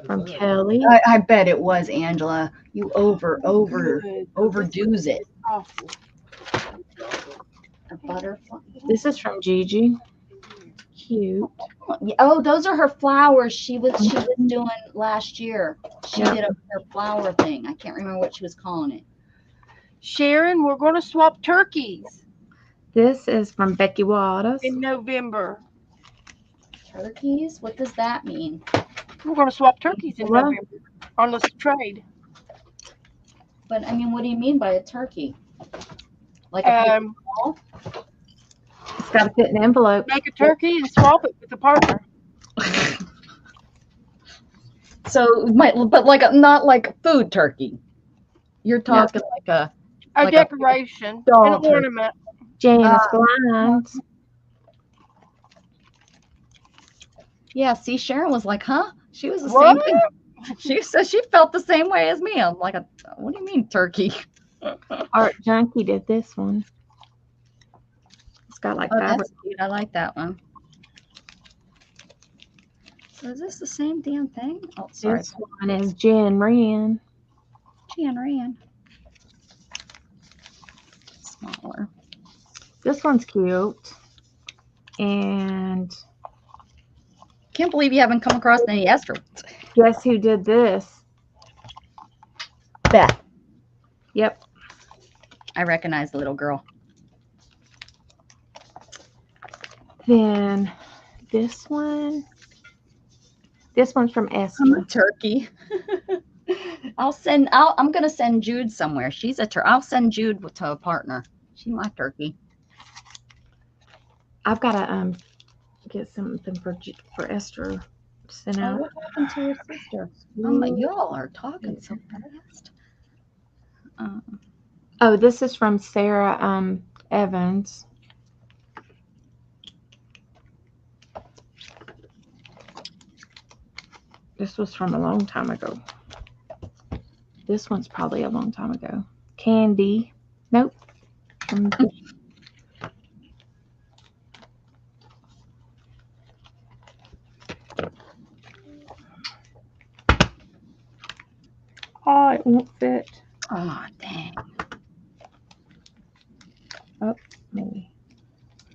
From Kelly. I bet it was Angela. You Good. overdoes it. Awful. A butterfly. This is from Gigi. Cute. Oh, those are her flowers. She was doing last year. She Yeah. did her flower thing. I can't remember what she was calling it. Sharon, we're going to swap turkeys This is from Becky Waters. in November. Turkeys? What does that mean? We're going to swap turkeys in Well, November on this trade. But I mean, what do you mean by a turkey? Like a paper ball? It's got to fit in an envelope. Make a turkey and swap it with a partner. So, but like not like a food turkey. You're talking like a A decoration, an turkey. ornament. Janice Blinds. Yeah, see, Sharon was like, huh? She was the What? same thing. She said she felt the same way as me. I'm like, what do you mean turkey? Art Junkie did this one. It's got like fabric. That's cute. I like that one. So is this the same damn thing? Oh, sorry. This one is Jen Rand. Jan Rand. Smaller. This one's cute. And Can't believe you haven't come across any Esther. guess who did this? Beth. Yep. I recognize the little girl. Then this one's from Esther. Turkey. I'm gonna send Jude somewhere. She's I'll send Jude to a partner. She's my turkey. I've got to get something for Esther sent Oh, out. what happened to your sister? Y'all are talking so fast. Oh, this is from Sarah Evans. This was from a long time ago. This one's probably a long time ago. Candy. Nope. Oh, it won't fit. Oh, dang. Oh, maybe.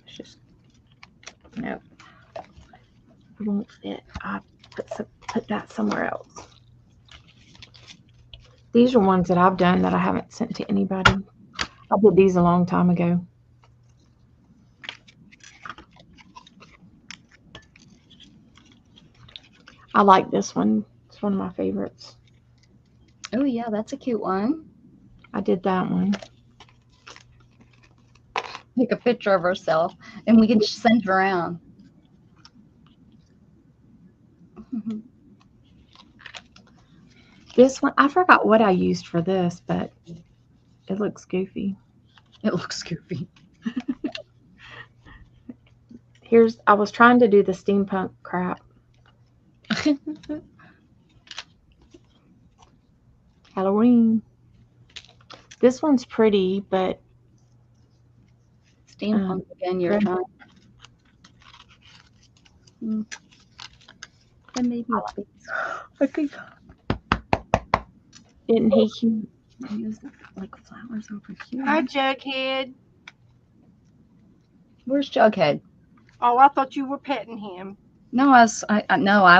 It's just nope. It won't fit. I put that somewhere else. These are ones that I've done that I haven't sent to anybody. I did these a long time ago. I like this one. It's one of my favorites. Oh, yeah, that's a cute one. I did that one. Take a picture of herself, and we can just send it around. This one, I forgot what I used for this, but it looks goofy. It looks goofy. I was trying to do the steampunk crap. Halloween. This one's pretty, but Steampunk again, you're trying. Then maybe I think. Didn't he? use like flowers over here. Hi, Jughead. Where's Jughead? Oh, I thought you were petting him. No, I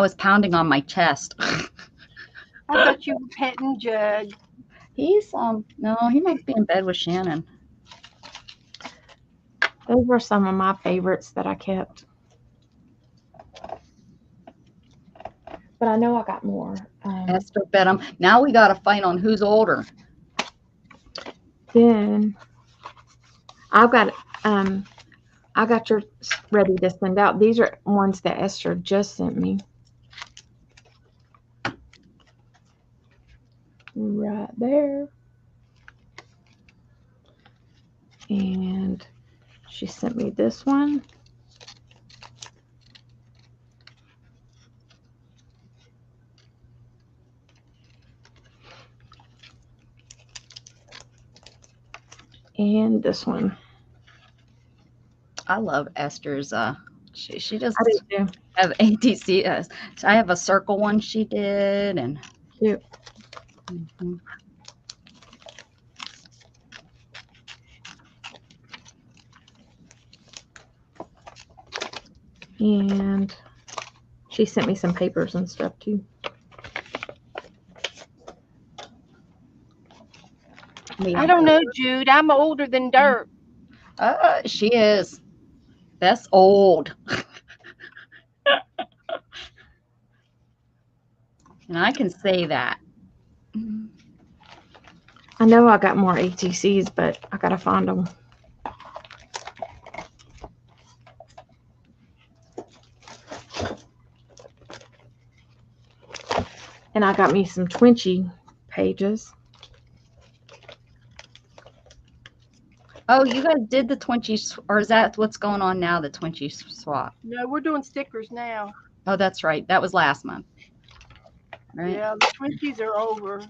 was pounding on my chest. I thought you were petting Jug. He's no, he must be in bed with Shannon. Those were some of my favorites that I kept. But I know I got more. Esther bet him. Now we got to fight on who's older. Then I got yours ready to send out. These are ones that Esther just sent me. Right there. And she sent me this one. And this one. I love Esther's. She just I do too. have ATC. So I have a circle one she did, and Cute. Mhm. And she sent me some papers and stuff too. I don't know, Jude. I'm older than dirt. She is. That's old. And I can say that. I know I got more ATCs, but I gotta find them. And I got me some Twinchy pages. Oh, you guys did the Twinchy, or is that what's going on now, the Twinchy swap? No, we're doing stickers now. Oh, that's right. That was last month. Right? Yeah, the Twinkies are over.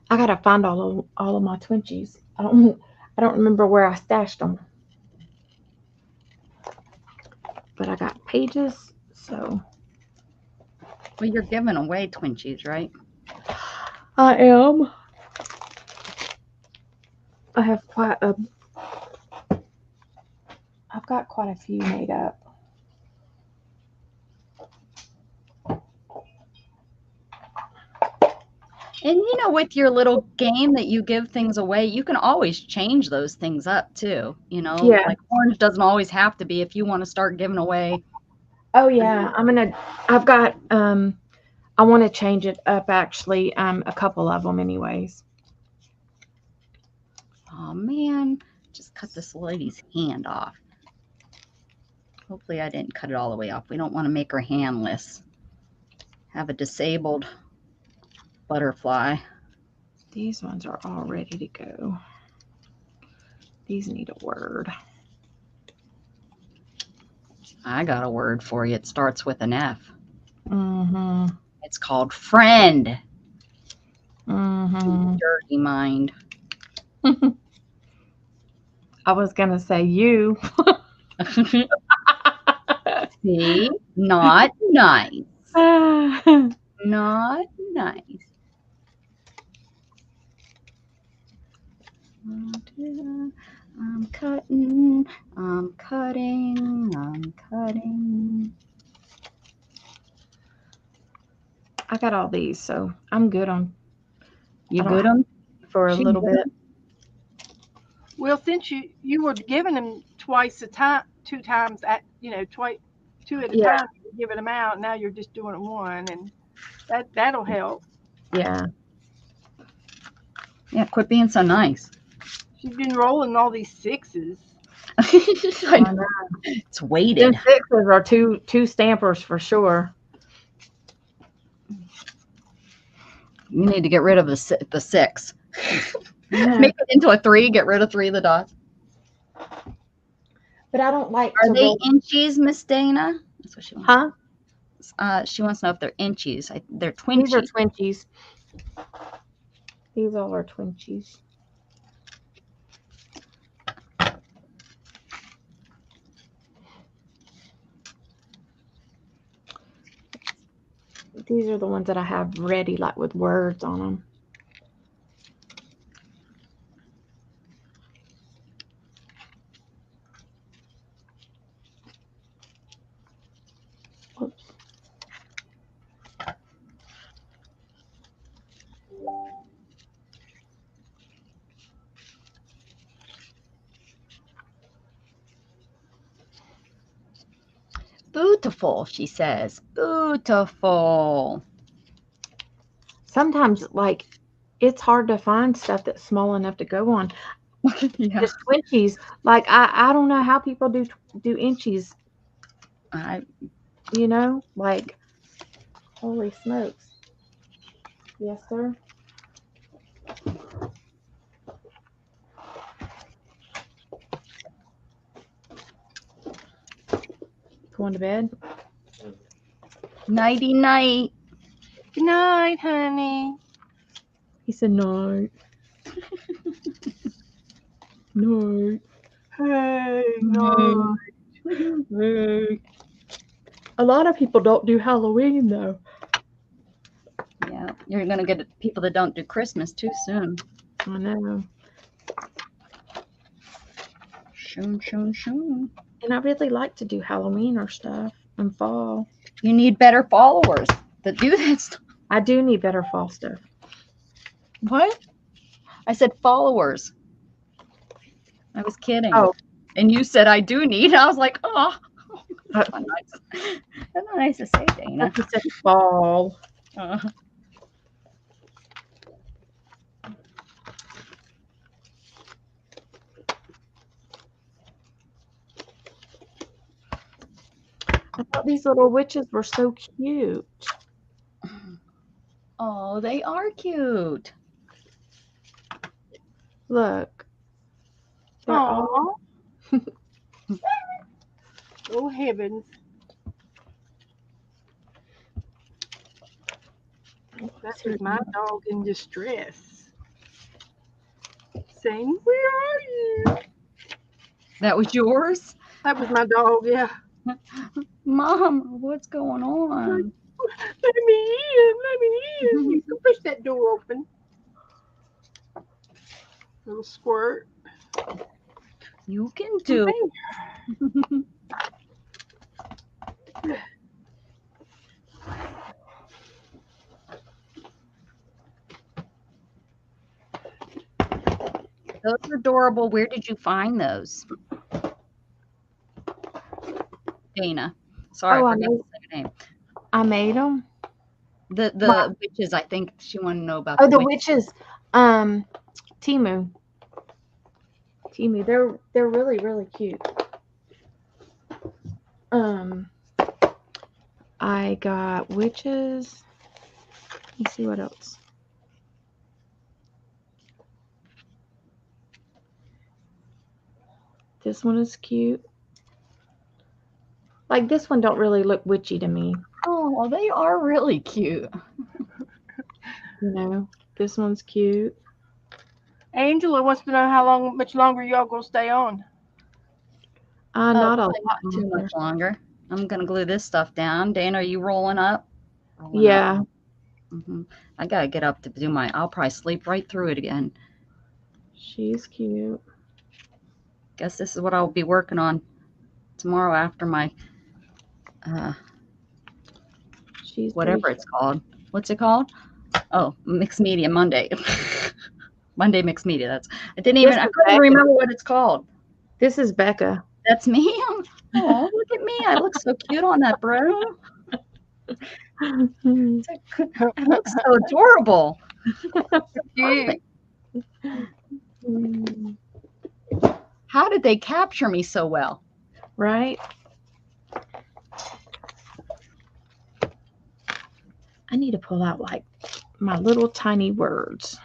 I gotta find all of my Twinchies. I don't remember where I stashed them. But I got pages, so Well, you're giving away Twinchies, right? I am. I have I've got quite a few made up. And you know, with your little game that you give things away, you can always change those things up too. You know, Yeah. like orange doesn't always have to be if you want to start giving away. Oh yeah, I've got I want to change it up actually, a couple of them anyways. Oh man, just cut this lady's hand off. Hopefully I didn't cut it all the way off. We don't want to make her handless. Have a disabled butterfly. These ones are all ready to go. These need a word. I got a word for you. It starts with an F. Mm-hmm. It's called friend. Mm-hmm. Dirty mind. I was gonna say you. See? Not nice. Not nice. I'm cutting, I'm cutting, I'm cutting. I got all these, so I'm good on. You I don't good 'em? for a She little good? bit. Well, since you were giving them twice a time, 2 times at two at a Yeah. time, you're giving them out. Now you're just doing one, and that'll help. Yeah. Yeah, quit being so nice. She's been rolling all these sixes. I know. It's weighted. Them sixes are two stampers for sure. You need to get rid of the 6. Yeah. Make it into a 3. Get rid of 3 of the dots. But I don't like Are to they roll. inchies, Miss Dana? That's what she wants. Huh? She wants to know if they're inchies. They're These are Twinchies. Twinchies. These all are Twinchies. These are the ones that I have ready, like with words on them. Oops. Beautiful, she says. Beautiful. Sometimes, like, it's hard to find stuff that's small enough to go on. Yeah. Just Twinchies. Like, I don't know how people do inchies. You know, like, holy smokes. Yes, sir. Going to bed? Nighty night. Good night, honey. He said no. No. Hey, No. No. A lot of people don't do Halloween though. Yeah, you're gonna get people that don't do Christmas too soon. I know. Shoon. And I really like to do Halloween or stuff in fall. You need better followers that do that stuff. I do need better fall stuff. What? I said followers. I was kidding. Oh. And you said I do need. I was like, oh. Uh, That's not nice to say, Dana. He said fall. I thought these little witches were so cute. Oh, they are cute. Look. They're all... Oh, heavens. That was my dog in distress. Saying, where are you? That was yours? That was my dog, yeah. Mom, what's going on? Let me in. You can push that door open. Little squirt. You can do it. Those are adorable. Where did you find those? Dana. Sorry, Oh, I forgot to say your name. I made them. The witches, I think she wanted to know about. Oh, the witches. Timu. They're really, really cute. I got witches. Let me see what else. This one is cute. Like this one don't really look witchy to me. Oh, well, they are really cute. You know, this one's cute. Angela wants to know much longer y'all gonna stay on. Not a lot too much longer. I'm gonna glue this stuff down. Dana, are you rolling up? Yeah. I gotta get up to do my. I'll probably sleep right through it again. She's cute. Guess this is what I'll be working on tomorrow after my She's whatever it's called. What's it called? Oh, mixed media Monday. Monday mixed media. I couldn't remember what it's called. This is Becca. That's me. Oh, look at me. I look so cute on that broom. I look so adorable. Cute. How did they capture me so well? Right? I need to pull out like my little tiny words.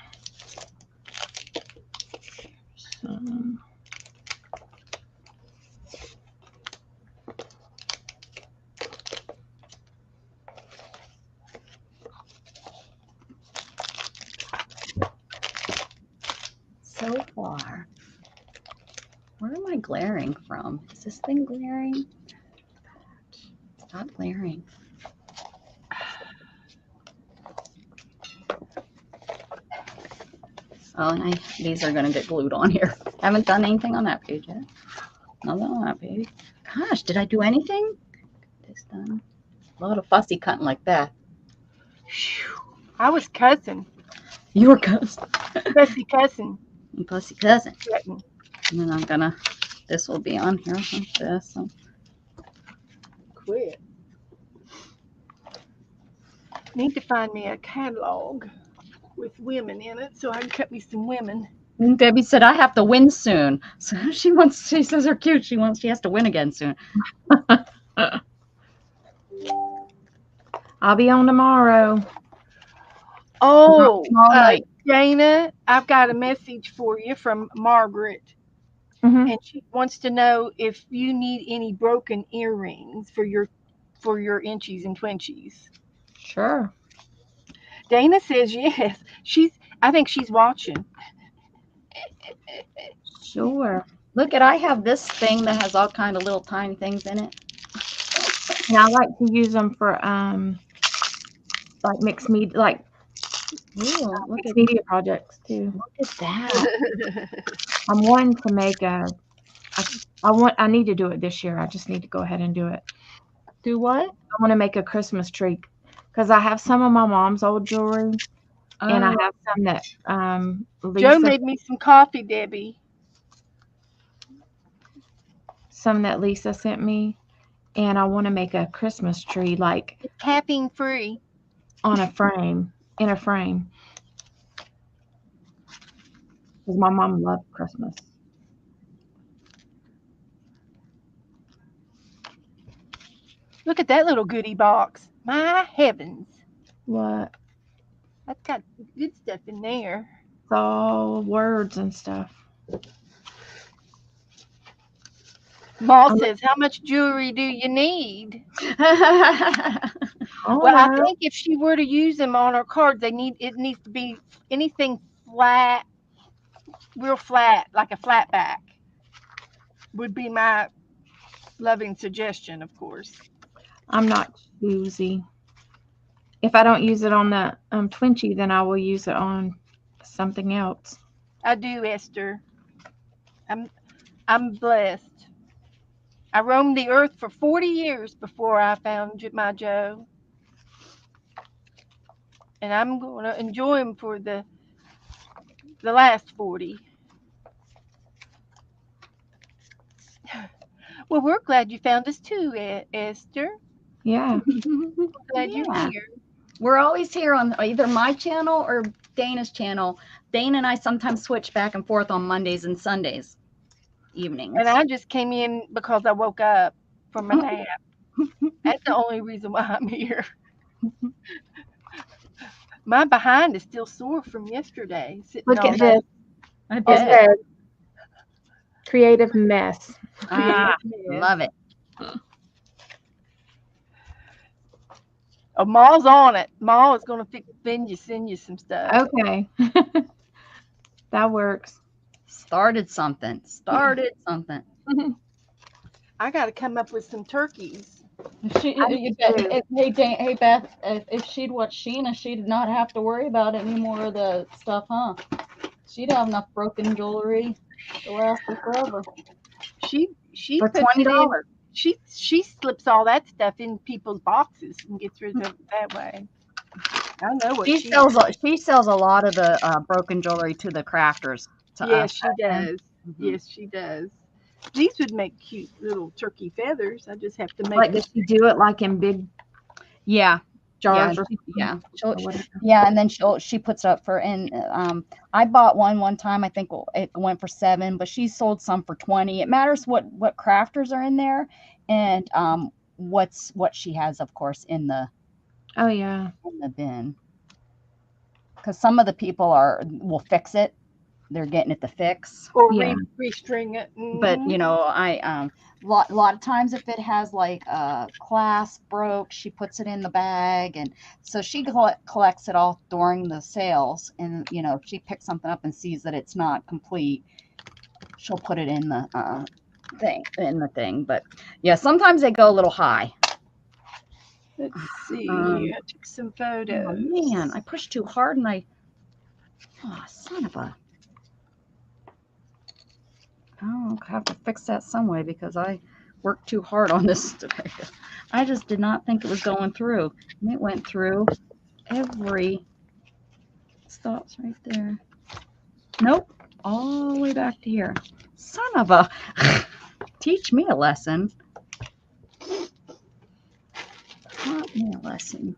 So far. Where am I glaring from? Is this thing glaring? Stop glaring. Oh, and these are going to get glued on here. I haven't done anything on that page yet. Nothing on that page. Gosh, did I do anything? This done. A lot of fussy cutting like that. I was cussing. You were cussing. Fussy cussing. Fussy cousin. Cutting. And then I'm gonna. This will be on here like this. So. Quit. Need to find me a catalog with women in it so I can cut me some women. And Debbie said I have to win soon. So she says they're cute. She has to win again soon. I'll be on tomorrow. Oh, Tomorrow night. Dana, I've got a message for you from Margaret. And she wants to know if you need any broken earrings for your inchies and twinchies. Sure. Dana says yes. I think she's watching. Sure. Look at, I have this thing that has all kind of little tiny things in it. And I like to use them for like mixed media, like Ooh, look mixed at media projects too. that. I'm wanting to make I need to do it this year. I just need to go ahead and do it. Do what? I want to make a Christmas tree because I have some of my mom's old jewelry and I Oh, have some that Joe Lisa made me some coffee, Debbie. sent me, and I want to make a Christmas tree like It's caffeine free. on a frame, in a frame, because my mom loved Christmas. Look at that little goodie box. My heavens. What? That's got good stuff in there. It's all words and stuff. Ma says, how much jewelry do you need? Oh, Well, I no. think if she were to use them on her cards, it needs to be anything flat, real flat, like a flat back. Would be my loving suggestion, of course. I'm not choosy. If I don't use it on the Twinchy, then I will use it on something else. I do, Esther. I'm blessed. I roamed the earth for 40 years before I found my Joe. And I'm going to enjoy him for the last 40. Well, we're glad you found us too, Esther. Yeah. Glad you're Yeah. here. We're always here on either my channel or Dana's channel. Dana and I sometimes switch back and forth on Mondays and Sundays evenings. And I just came in because I woke up from my nap. That's the only reason why I'm here. My behind is still sore from yesterday. Sitting Look all at day. this. I It bet. says creative mess. Ah, Yes. love it. Oh, Ma's on it. Ma is going to send you some stuff. Okay. That works. Started something. Started something. I got to come up with some turkeys. Hey Beth, if she'd watch Sheena, she'd not have to worry about any more of the stuff, huh? She'd have enough broken jewelry to last her forever. She For puts it in. $20. She slips all that stuff in people's boxes and gets rid of it that way. I know what She sells a lot of the broken jewelry to the crafters. To Yes, us. she does. Mhm. Yes, she does. These would make cute little turkey feathers. I just have to make Like, does she do it like in big Yeah. jars? Yeah, Or whatever? yeah, and then she puts it up for, and I bought one time. I think it went for $7, but she sold some for $20. It matters what crafters are in there, and what she has, of course, in the Oh yeah. bin, because some of the people will fix it. They're getting it to fix. or Yeah. restring it. But Mhm. I lot of times if it has like a clasp broke, she puts it in the bag, and so she collects it all during the sales. And if she picks something up and sees that it's not complete, she'll put it in the thing. But yeah, sometimes they go a little high. Let's see. I took some photos. Oh man, I pushed too hard, and son of a. I'll have to fix that some way because I worked too hard on this today. I just did not think it was going through. And it went through every stops right there. Nope. All the way back to here. Son of a. Teach me a lesson. Taught me a lesson.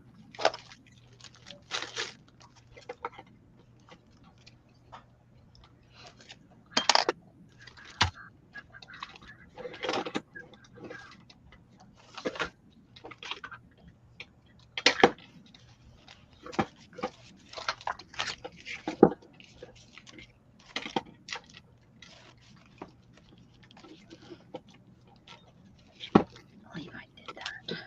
I believe I did that.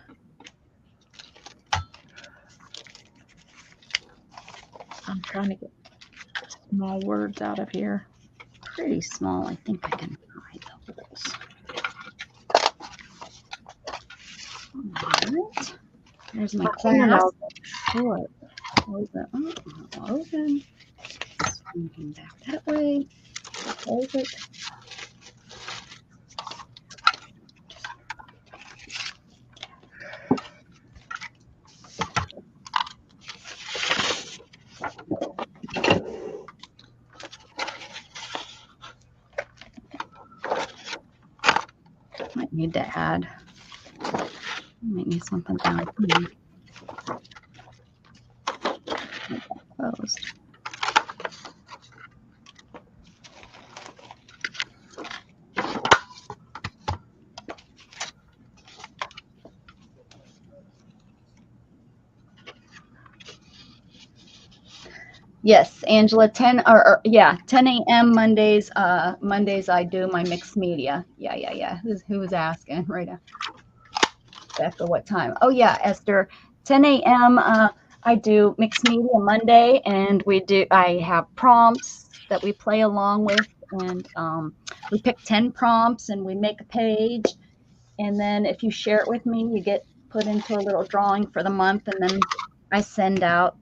I'm trying to get small words out of here. Pretty small. I think I can hide the holes. All right. There's my class. What? Close it up. Open. Swing back that way. Close it. Might need to add. Might need something down here. Closed. Yes, Angela, 10 10 a.m. Mondays. Mondays I do my mixed media. Yeah. Who was asking right after what time? Oh yeah, Esther, 10 a.m. I do mixed media Monday, and I have prompts that we play along with, and we pick 10 prompts and we make a page, and then if you share it with me, you get put into a little drawing for the month, and then I send out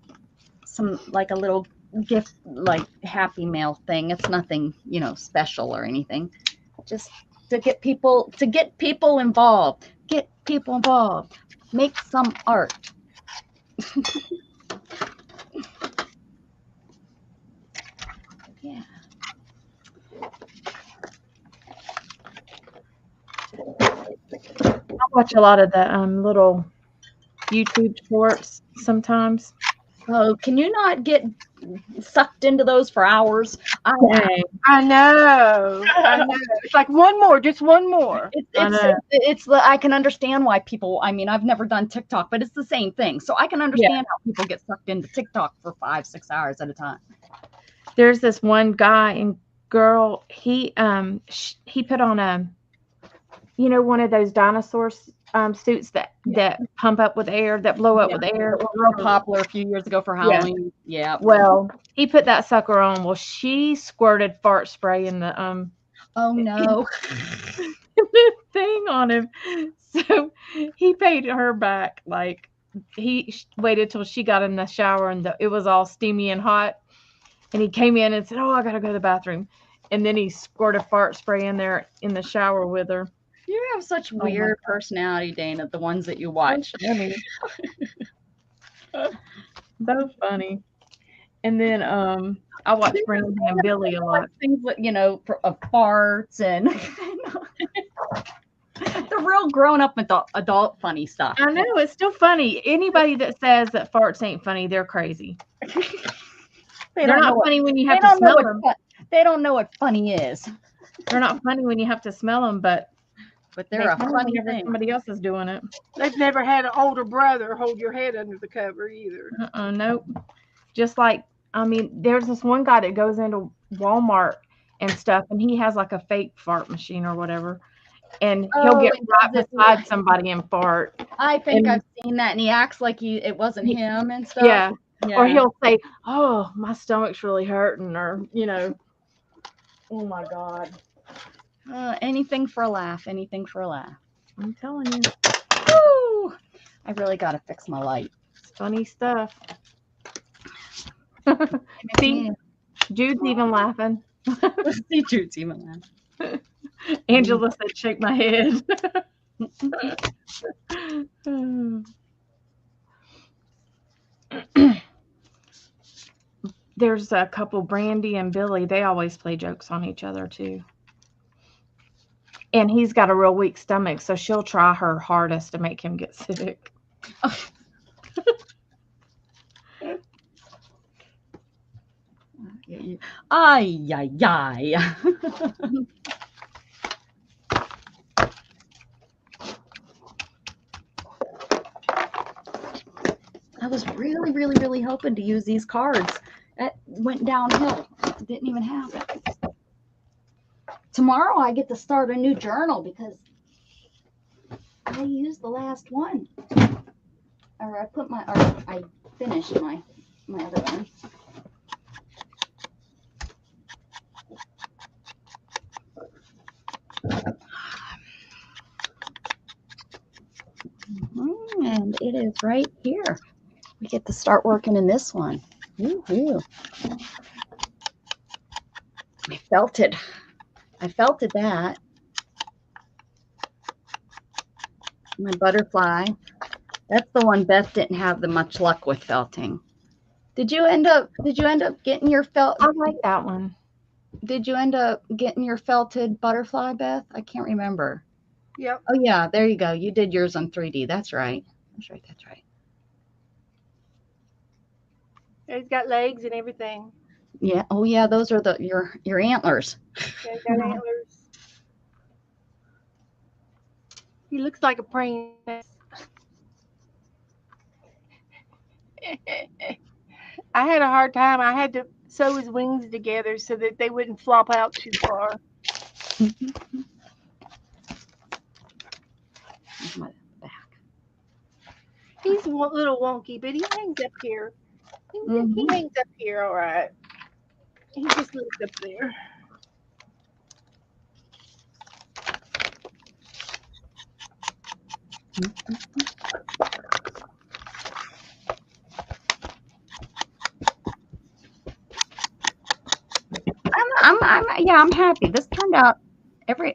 some like a little gift, like happy mail thing. It's nothing, special or anything. Just to get people involved. Get people involved. Make some art. Yeah. I watch a lot of the little YouTube shorts sometimes. Oh, can you not get sucked into those for hours? I know. It's like one more, just one more. I can understand why people. I mean, I've never done TikTok, but it's the same thing. So I can understand how people get sucked into TikTok for 5-6 hours at a time. There's this one guy and girl. He put on one of those dinosaur suits that pump up with air, that blow up with air. They were real popular a few years ago for Halloween. Yeah. Well, he put that sucker on. Well, she squirted fart spray in the oh no thing on him. So he paid her back. Like he waited till she got in the shower and it was all steamy and hot. And he came in and said, "Oh, I gotta go to the bathroom." And then he squirted fart spray in there in the shower with her. You have such weird personality, Dana, the ones that you watch. So funny. And then I watch Brandy and Billy a lot. Things with, farts and the real grown-up adult funny stuff. I know, it's still funny. Anybody that says that farts ain't funny, they're crazy. They're not funny when you have to smell them. They don't know what funny is. They're not funny when you have to smell them, but they're a funny thing. Somebody else is doing it. They've never had an older brother hold your head under the cover either. Nope. Just like, there's this one guy that goes into Walmart and stuff, and he has like a fake fart machine or whatever, and he'll get right beside somebody and fart. I think I've seen that, and he acts like it wasn't him and stuff. Yeah. Or he'll say, "Oh, my stomach's really hurting," or oh my God. Anything for a laugh. Anything for a laugh. I'm telling you. Woo! I really got to fix my light. It's funny stuff. See, Jude's even laughing. See, Jude's even laughing. Angela said, "Shake my head." There's a couple, Brandy and Billy. They always play jokes on each other too. And he's got a real weak stomach, so she'll try her hardest to make him get sick. Ay, ay, ay. I was really, really, really hoping to use these cards. That went downhill. Didn't even have it. Tomorrow I get to start a new journal because I used the last one. Or I finished my other one. it is right here. We get to start working in this one. Woo-hoo. I felt it. I felted that. My butterfly. That's the one Beth didn't have the much luck with felting. Did you end up getting your felt? I like that one. Did you end up getting your felted butterfly, Beth? I can't remember. Yep. Oh yeah, there you go. You did yours on 3D. That's right. That's right. That's right. He's got legs and everything. Yeah. Oh yeah, those are your antlers. Yeah, he's got antlers. He looks like a praying mantis. I had a hard time. I had to sew his wings together so that they wouldn't flop out too far. My back. He's a little wonky, but he hangs up here. He hangs up here all right. He just lives up there. I'm happy. This turned out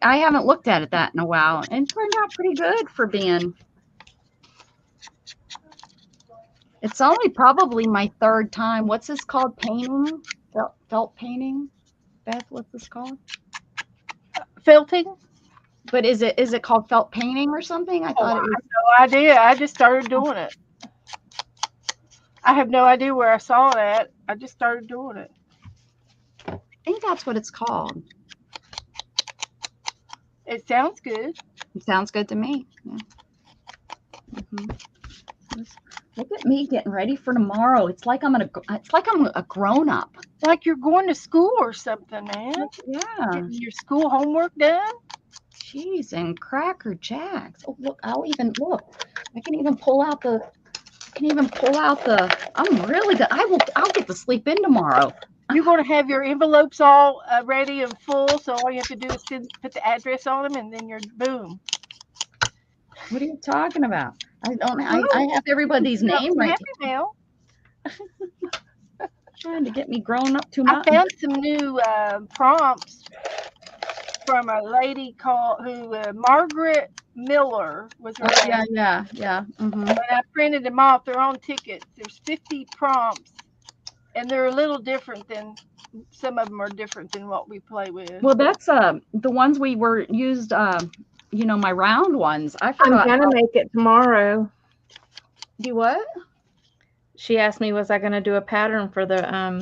I haven't looked at it that in a while, and it turned out pretty good for being. It's only probably my third time. What's this called? Painting? Felt painting? Beth, what's this called? Felting? But is it called felt painting or something? I thought it was. I have no idea. I just started doing it. I have no idea where I saw that. I just started doing it. I think that's what it's called. It sounds good. It sounds good to me. Yeah. Look at me getting ready for tomorrow. It's like I'm a grown up. Like you're going to school or something, man. Yeah. Getting your school homework done. Jeez, and cracker jacks. Oh, look, I can even pull out the. I'm really good. I'll get to sleep in tomorrow. You're going to have your envelopes all ready and full, so all you have to do is put the address on them, and then you're boom. What are you talking about? I have everybody's name right Happy Mail. Trying to get me grown up too much. I found some new prompts from a lady who Margaret Miller was her name. Yeah. And I printed them off. They're on tickets. There's 50 prompts, and they're a little different than some of them are different than what we play with. Well, that's the ones we were used. My round ones. I forgot. I'm gonna make it tomorrow. Do what? She asked me, was I gonna do a pattern for the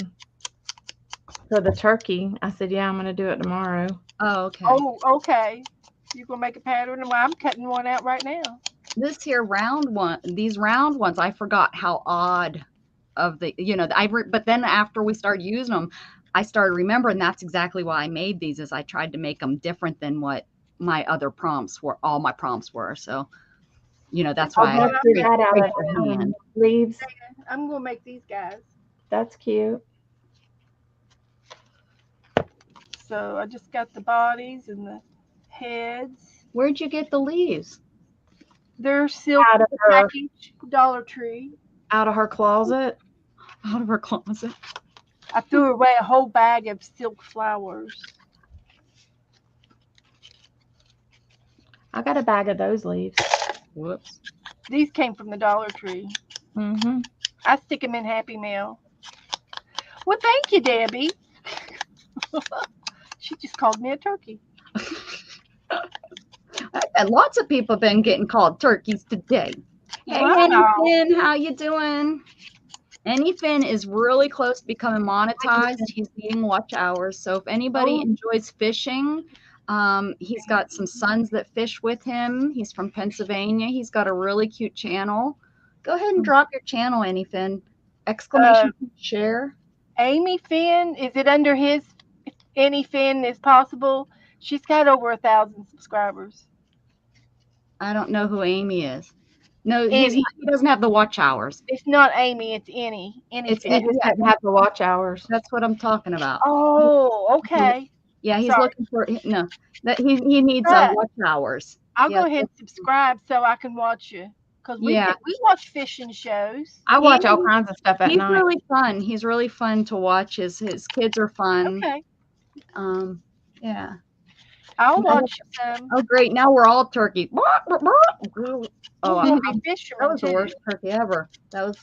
turkey? I said, yeah, I'm gonna do it tomorrow. Oh, okay. Oh, okay. You're gonna make a pattern? Well, I'm cutting one out right now. These round ones, I forgot how odd of the, but then after we started using them, I started remembering that's exactly why I made these, is I tried to make them different than what my other prompts were, all my prompts were. So, that's why I'll do that out of leaves. I'm gonna make these guys. That's cute. So I just got the bodies and the heads. Where'd you get the leaves? They're silk Out of her package, Dollar Tree. Out of her closet. Out of her closet. I threw away a whole bag of silk flowers. I got a bag of those leaves. Whoops. These came from the Dollar Tree. Mm-hmm. I stick them in Happy Mail. Well, thank you, Debbie. She just called me a turkey. And lots of people have been getting called turkeys today. Hey, Wow. Anyfin, how you doing? Anyfin is really close to becoming monetized. He's needing watch hours. So if anybody enjoys fishing, he's got some sons that fish with him. He's from Pennsylvania. He's got a really cute channel. Go ahead and drop your channel, Anyfin. Exclamation share. Amy Finn, is it under his Any Finn is possible? She's got over 1,000 subscribers. I don't know who Amy is. No, Amy. he doesn't have the watch hours. It's not Amy, it's Any. Any It's Finn. He just doesn't have the watch hours. That's what I'm talking about. Oh, okay. Yeah, he's Sorry. looking for that he needs Right. watch hours. I'll Yeah. go ahead and subscribe so I can watch you. Because Yeah. we watch fishing shows. I watch all kinds of stuff at He's night. really fun. He's really fun to watch. His kids are fun. Okay. Yeah. I'll watch some. Oh, great. Now we're all turkey. Oh, We'll be fishermen that was the too. worst turkey ever. That was.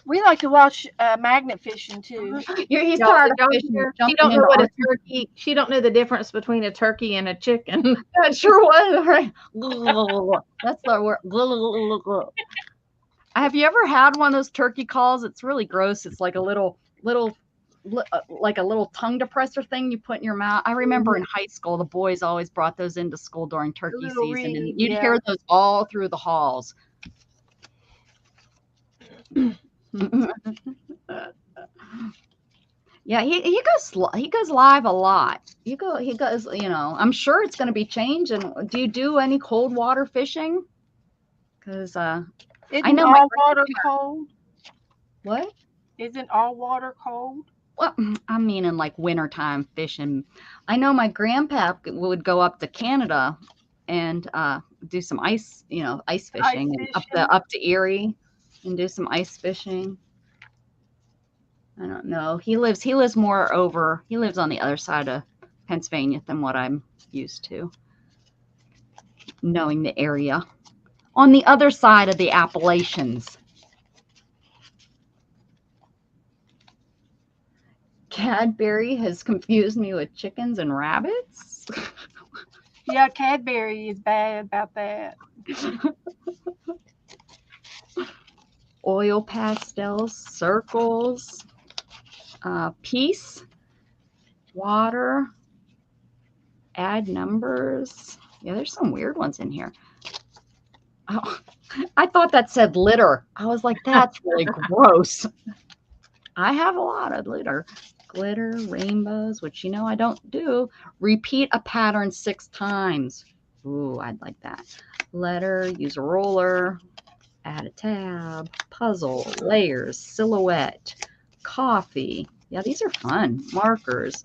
We like to watch magnet fishing too. He's Y'all- tired y'all of fishing. hear? She jumping don't know into what our- a turkey. She don't know the difference between a turkey and a chicken. That sure was. Right. That's the word. Have you ever had one of those turkey calls? It's really gross. It's like a little like a little tongue depressor thing you put in your mouth. I remember in high school, the boys always brought those into school during turkey little season, and reed, you'd yeah. hear those all through the halls. Yeah, he goes live a lot. He goes, I'm sure it's going to be changed. And do you do any cold water fishing? Because Isn't know all water cold? what? Isn't all water cold? Well, I mean, in like wintertime fishing. I know my grandpa would go up to Canada and do some ice fishing, and up to Erie and do some ice fishing. I don't know. He lives more over. He lives on the other side of Pennsylvania than what I'm used to. Knowing the area. On the other side of the Appalachians. Cadbury has confused me with chickens and rabbits. Yeah, Cadbury is bad about that. Oil pastels, circles, peace, water, add numbers. Yeah, there's some weird ones in here. Oh, I thought that said litter. I was like, that's really gross. I have a lot of glitter. Glitter, rainbows, which I don't do. Repeat a pattern 6 times. Ooh, I'd like that. Letter, use a roller, add a tab, puzzle, layers, silhouette, coffee. Yeah, these are fun. Markers,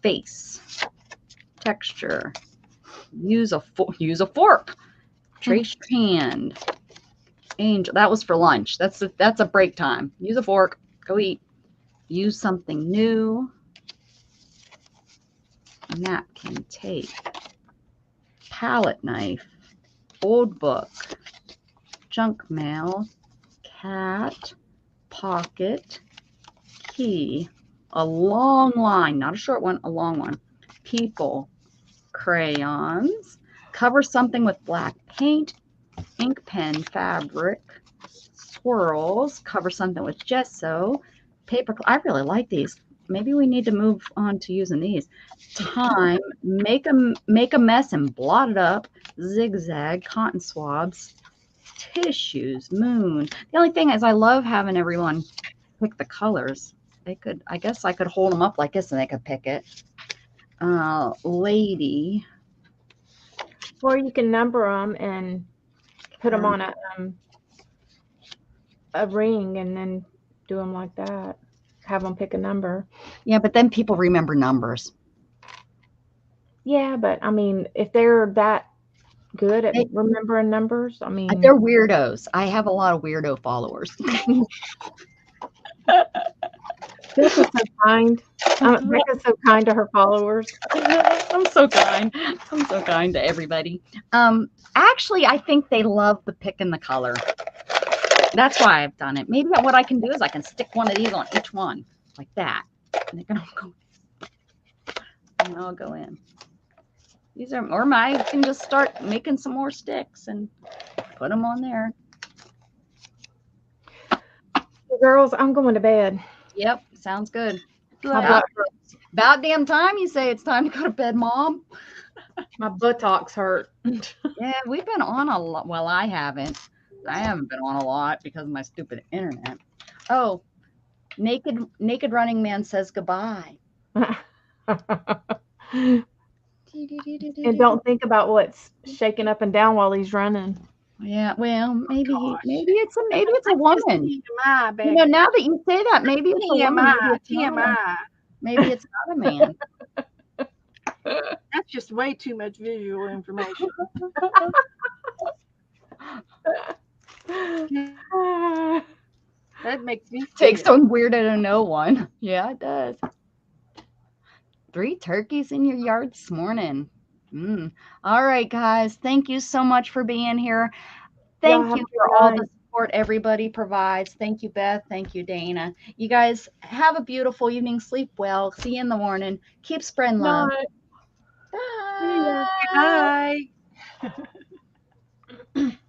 face, texture. Use a fork. Trace your hand. Angel. That was for lunch. That's a break time. Use a fork. Go eat. Use something new. Napkin, tape, palette knife, old book, junk mail, cat, pocket, key, a long line, not a short one, a long one, people, crayons, cover something with black paint, ink pen, fabric, swirls, cover something with gesso, paper. I really like these. Maybe we need to move on to using these. Time, make a mess and blot it up, zigzag, cotton swabs, tissues, moon. The only thing is I love having everyone pick the colors. I guess I could hold them up like this and they could pick it. Lady. Or you can number them and put them on a ring and then do them like that. Have them pick a number. Yeah, but then people remember numbers. Yeah, but I mean, if they're that good at remembering numbers, I mean, They're weirdos. I have a lot of weirdo followers. Becca's so kind. Becca's so kind to her followers. I'm so kind. I'm so kind to everybody. Actually, I think they love the pick and the color. That's why I've done it. Maybe what I can do is I can stick one of these on each one like that. And they can all go. And I'll go in. These are, or I can just start making some more sticks and put them on there. Girls, I'm going to bed. Yep, sounds good. My About damn time you say it's time to go to bed, Mom. My buttocks hurt. Yeah, we've been on a lot. Well, I haven't. I haven't been on a lot because of my stupid internet. Oh, naked running man says goodbye. And don't think about what's shaking up and down while he's running. Yeah, well, maybe it's a woman. TMI, baby. Now that you say that, maybe it's a woman. TMI. Maybe it's not a man. That's just way too much visual information. That makes me Takes sick. some weirdo to know one. Yeah, it does. 3 turkeys in your yard this morning. All right, guys. Thank you so much for being here. Y'all Thank have you a for good all night. the support everybody provides. Thank you, Beth. Thank you, Dana. You guys have a beautiful evening. Sleep well. See you in the morning. Keep spreading love. Night. Bye. Bye.